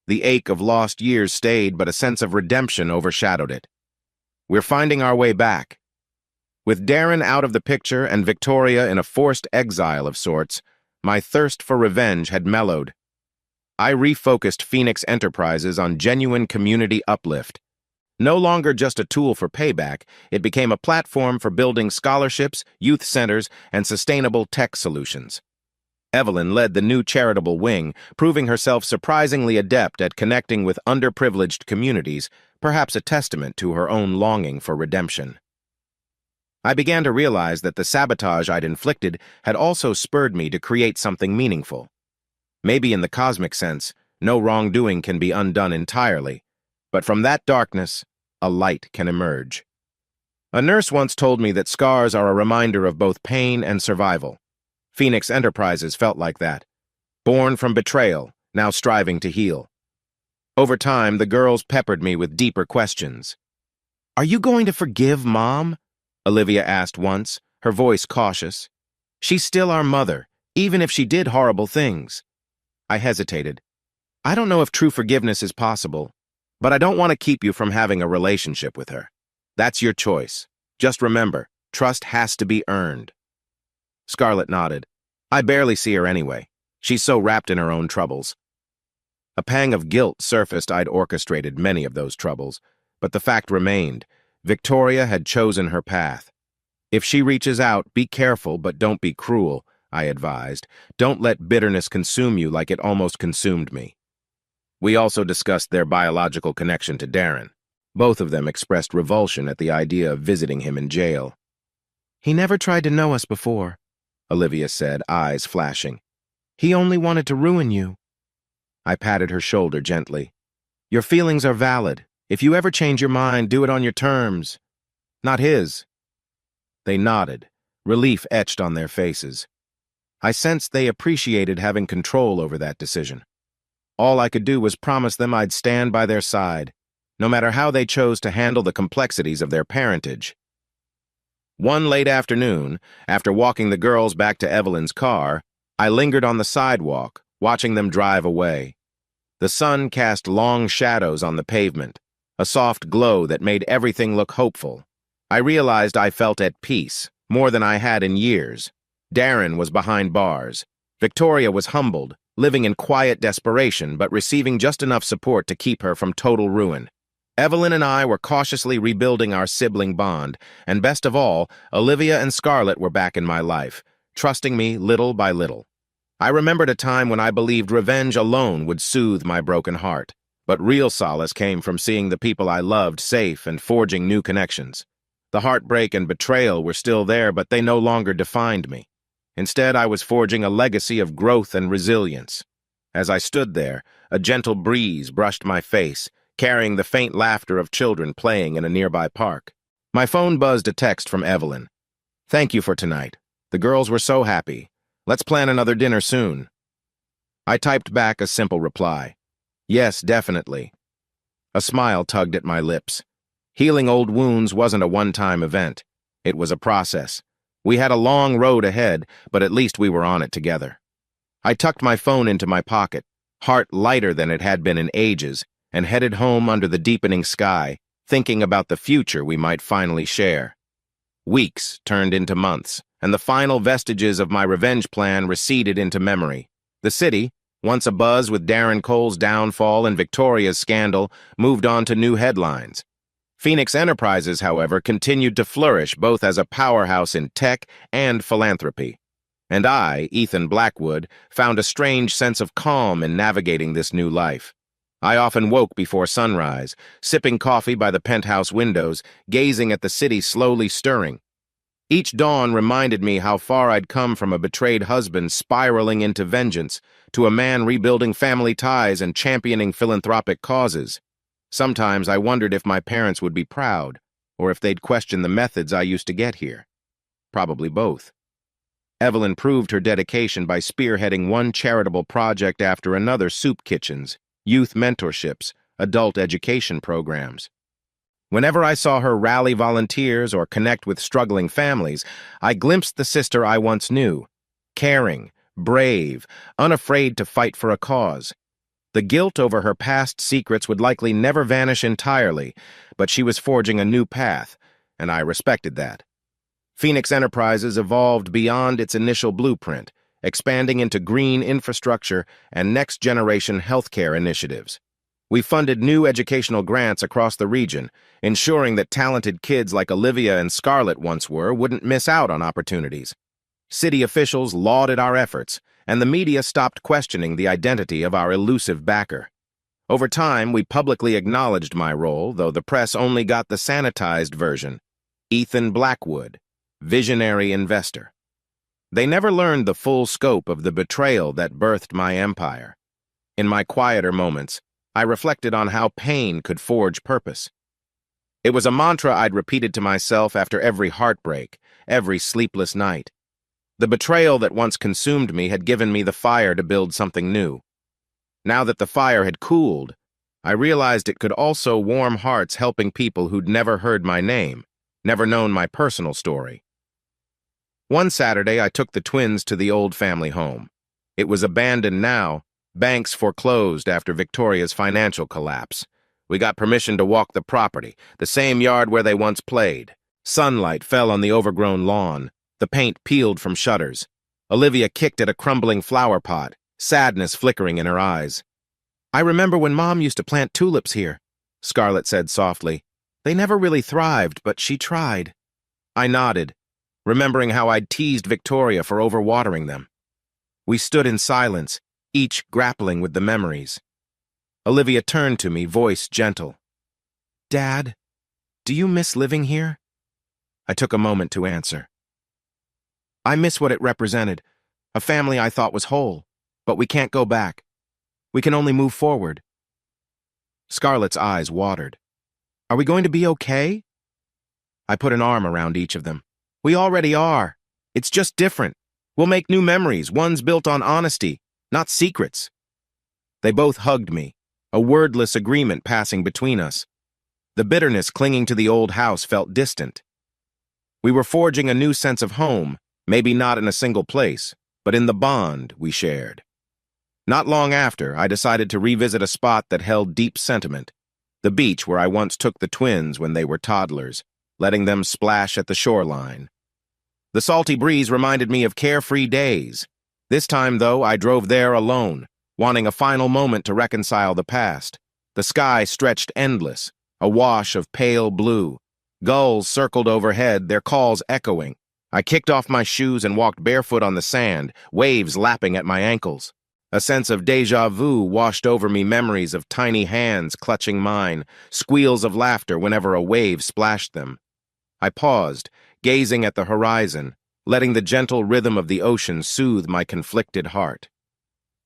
The ache of lost years stayed, but a sense of redemption overshadowed it. We're finding our way back. With Darren out of the picture and Victoria in a forced exile of sorts, my thirst for revenge had mellowed. I refocused Phoenix Enterprises on genuine community uplift. No longer just a tool for payback, it became a platform for building scholarships, youth centers, and sustainable tech solutions. Evelyn led the new charitable wing, proving herself surprisingly adept at connecting with underprivileged communities, perhaps a testament to her own longing for redemption. I began to realize that the sabotage I'd inflicted had also spurred me to create something meaningful. Maybe in the cosmic sense, no wrongdoing can be undone entirely, but from that darkness, a light can emerge. A nurse once told me that scars are a reminder of both pain and survival. Phoenix Enterprises felt like that. Born from betrayal, now striving to heal. Over time, the girls peppered me with deeper questions. "Are you going to forgive Mom?" Olivia asked once, her voice cautious. "She's still our mother, even if she did horrible things." I hesitated. "I don't know if true forgiveness is possible, but I don't want to keep you from having a relationship with her. That's your choice. Just remember, trust has to be earned." Scarlett nodded. "I barely see her anyway. She's so wrapped in her own troubles." A pang of guilt surfaced. I'd orchestrated many of those troubles, but the fact remained. Victoria had chosen her path. "If she reaches out, be careful, but don't be cruel," I advised. "Don't let bitterness consume you like it almost consumed me." We also discussed their biological connection to Darren. Both of them expressed revulsion at the idea of visiting him in jail. "He never tried to know us before," Olivia said, eyes flashing. "He only wanted to ruin you." I patted her shoulder gently. "Your feelings are valid. If you ever change your mind, do it on your terms. Not his." They nodded, relief etched on their faces. I sensed they appreciated having control over that decision. All I could do was promise them I'd stand by their side, no matter how they chose to handle the complexities of their parentage. One late afternoon, after walking the girls back to Evelyn's car, I lingered on the sidewalk, watching them drive away. The sun cast long shadows on the pavement, a soft glow that made everything look hopeful. I realized I felt at peace, more than I had in years. Darren was behind bars. Victoria was humbled, living in quiet desperation, but receiving just enough support to keep her from total ruin. Evelyn and I were cautiously rebuilding our sibling bond, and best of all, Olivia and Scarlett were back in my life, trusting me little by little. I remembered a time when I believed revenge alone would soothe my broken heart, but real solace came from seeing the people I loved safe and forging new connections. The heartbreak and betrayal were still there, but they no longer defined me. Instead, I was forging a legacy of growth and resilience. As I stood there, a gentle breeze brushed my face, carrying the faint laughter of children playing in a nearby park. My phone buzzed a text from Evelyn. "Thank you for tonight. The girls were so happy. Let's plan another dinner soon." I typed back a simple reply. "Yes, definitely." A smile tugged at my lips. Healing old wounds wasn't a one-time event. It was a process. We had a long road ahead, but at least we were on it together. I tucked my phone into my pocket, heart lighter than it had been in ages, and headed home under the deepening sky, thinking about the future we might finally share. Weeks turned into months, and the final vestiges of my revenge plan receded into memory. The city, once abuzz with Darren Cole's downfall and Victoria's scandal, moved on to new headlines. Phoenix Enterprises, however, continued to flourish both as a powerhouse in tech and philanthropy. And I, Ethan Blackwood, found a strange sense of calm in navigating this new life. I often woke before sunrise, sipping coffee by the penthouse windows, gazing at the city slowly stirring. Each dawn reminded me how far I'd come from a betrayed husband spiraling into vengeance, to a man rebuilding family ties and championing philanthropic causes. Sometimes I wondered if my parents would be proud, or if they'd question the methods I used to get here. Probably both. Evelyn proved her dedication by spearheading one charitable project after another: soup kitchens, youth mentorships, adult education programs. Whenever I saw her rally volunteers or connect with struggling families, I glimpsed the sister I once knew: caring, brave, unafraid to fight for a cause. The guilt over her past secrets would likely never vanish entirely, but she was forging a new path, and I respected that. Phoenix Enterprises evolved beyond its initial blueprint, expanding into green infrastructure and next-generation healthcare initiatives. We funded new educational grants across the region, ensuring that talented kids like Olivia and Scarlett once were wouldn't miss out on opportunities. City officials lauded our efforts, and the media stopped questioning the identity of our elusive backer. Over time, we publicly acknowledged my role, though the press only got the sanitized version: Ethan Blackwood, visionary investor. They never learned the full scope of the betrayal that birthed my empire. In my quieter moments, I reflected on how pain could forge purpose. It was a mantra I'd repeated to myself after every heartbreak, every sleepless night. The betrayal that once consumed me had given me the fire to build something new. Now that the fire had cooled, I realized it could also warm hearts, helping people who'd never heard my name, never known my personal story. One Saturday, I took the twins to the old family home. It was abandoned now, banks foreclosed after Victoria's financial collapse. We got permission to walk the property, the same yard where they once played. Sunlight fell on the overgrown lawn. The paint peeled from shutters. Olivia kicked at a crumbling flower pot, sadness flickering in her eyes. "I remember when Mom used to plant tulips here," Scarlett said softly. "They never really thrived, but she tried." I nodded, remembering how I'd teased Victoria for overwatering them. We stood in silence, each grappling with the memories. Olivia turned to me, voice gentle. "Dad, do you miss living here?" I took a moment to answer. "I miss what it represented, a family I thought was whole, but we can't go back. We can only move forward." Scarlett's eyes watered. "Are we going to be okay?" I put an arm around each of them. "We already are. It's just different. We'll make new memories, ones built on honesty, not secrets." They both hugged me, a wordless agreement passing between us. The bitterness clinging to the old house felt distant. We were forging a new sense of home, maybe not in a single place, but in the bond we shared. Not long after, I decided to revisit a spot that held deep sentiment: the beach where I once took the twins when they were toddlers, letting them splash at the shoreline. The salty breeze reminded me of carefree days. This time, though, I drove there alone, wanting a final moment to reconcile the past. The sky stretched endless, a wash of pale blue. Gulls circled overhead, their calls echoing. I kicked off my shoes and walked barefoot on the sand, waves lapping at my ankles. A sense of déjà vu washed over me, memories of tiny hands clutching mine, squeals of laughter whenever a wave splashed them. I paused, gazing at the horizon, letting the gentle rhythm of the ocean soothe my conflicted heart.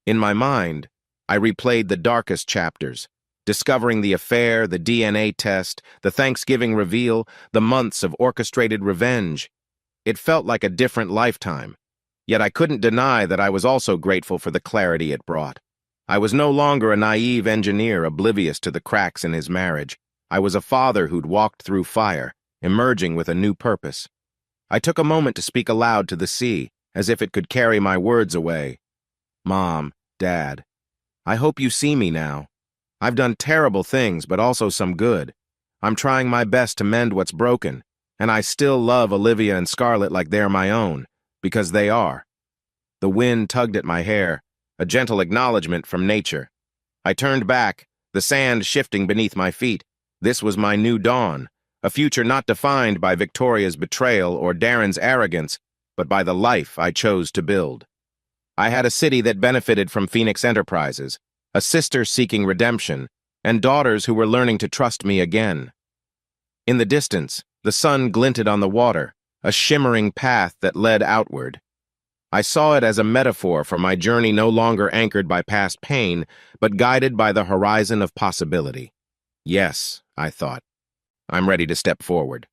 In my mind, I replayed the darkest chapters, discovering the affair, the DNA test, the Thanksgiving reveal, the months of orchestrated revenge. It felt like a different lifetime, yet I couldn't deny that I was also grateful for the clarity it brought. I was no longer a naive engineer oblivious to the cracks in his marriage. I was a father who'd walked through fire, emerging with a new purpose. I took a moment to speak aloud to the sea, as if it could carry my words away. "Mom, Dad, I hope you see me now. I've done terrible things, but also some good. I'm trying my best to mend what's broken, and I still love Olivia and Scarlett like they're my own, because they are." The wind tugged at my hair, a gentle acknowledgement from nature. I turned back, the sand shifting beneath my feet. This was my new dawn, a future not defined by Victoria's betrayal or Darren's arrogance, but by the life I chose to build. I had a city that benefited from Phoenix Enterprises, a sister seeking redemption, and daughters who were learning to trust me again. In the distance, the sun glinted on the water, a shimmering path that led outward. I saw it as a metaphor for my journey, no longer anchored by past pain, but guided by the horizon of possibility. Yes, I thought, I'm ready to step forward.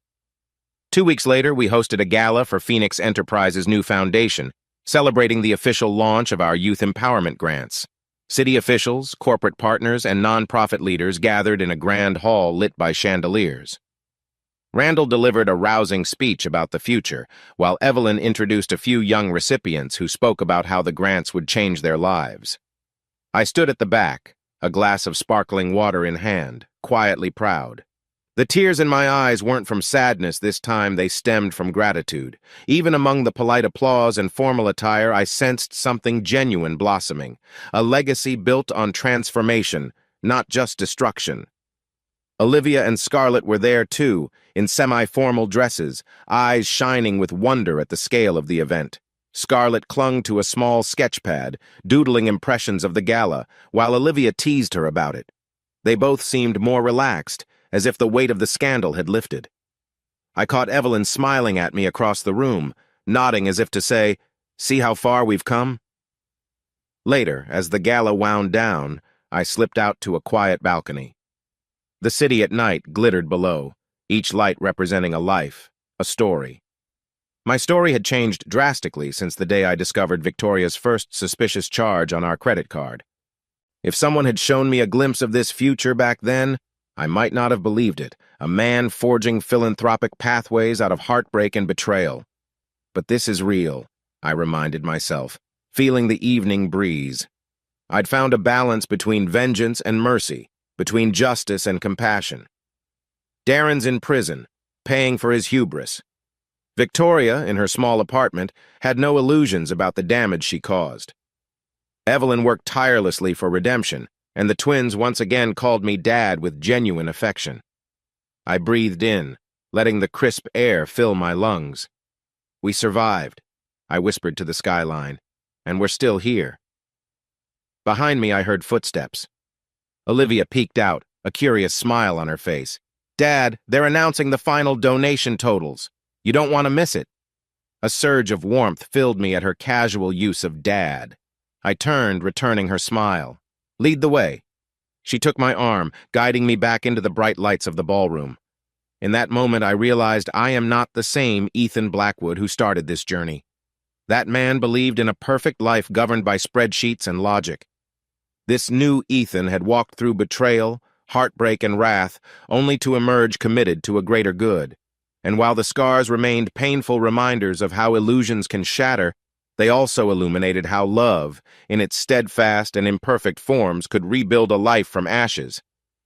2 weeks later, we hosted a gala for Phoenix Enterprises' new foundation, celebrating the official launch of our youth empowerment grants. City officials, corporate partners, and nonprofit leaders gathered in a grand hall lit by chandeliers. Randall delivered a rousing speech about the future, while Evelyn introduced a few young recipients who spoke about how the grants would change their lives. I stood at the back, a glass of sparkling water in hand, quietly proud. The tears in my eyes weren't from sadness this time, they stemmed from gratitude. Even among the polite applause and formal attire, I sensed something genuine blossoming, a legacy built on transformation, not just destruction. Olivia and Scarlett were there too, in semi-formal dresses, eyes shining with wonder at the scale of the event. Scarlett clung to a small sketchpad, doodling impressions of the gala, while Olivia teased her about it. They both seemed more relaxed, as if the weight of the scandal had lifted. I caught Evelyn smiling at me across the room, nodding as if to say, "See how far we've come?" Later, as the gala wound down, I slipped out to a quiet balcony. The city at night glittered below, each light representing a life, a story. My story had changed drastically since the day I discovered Victoria's first suspicious charge on our credit card. If someone had shown me a glimpse of this future back then, I might not have believed it, a man forging philanthropic pathways out of heartbreak and betrayal. But this is real, I reminded myself, feeling the evening breeze. I'd found a balance between vengeance and mercy, between justice and compassion. Darren's in prison, paying for his hubris. Victoria, in her small apartment, had no illusions about the damage she caused. Evelyn worked tirelessly for redemption, and the twins once again called me Dad with genuine affection. I breathed in, letting the crisp air fill my lungs. We survived, I whispered to the skyline, and we're still here. Behind me I heard footsteps. Olivia peeked out, a curious smile on her face. "Dad, they're announcing the final donation totals. You don't want to miss it." A surge of warmth filled me at her casual use of Dad. I turned, returning her smile. "Lead the way." She took my arm, guiding me back into the bright lights of the ballroom. In that moment, I realized I am not the same Ethan Blackwood who started this journey. That man believed in a perfect life governed by spreadsheets and logic. This new Ethan had walked through betrayal, heartbreak, and wrath, only to emerge committed to a greater good. And while the scars remained painful reminders of how illusions can shatter, they also illuminated how love, in its steadfast and imperfect forms, could rebuild a life from ashes.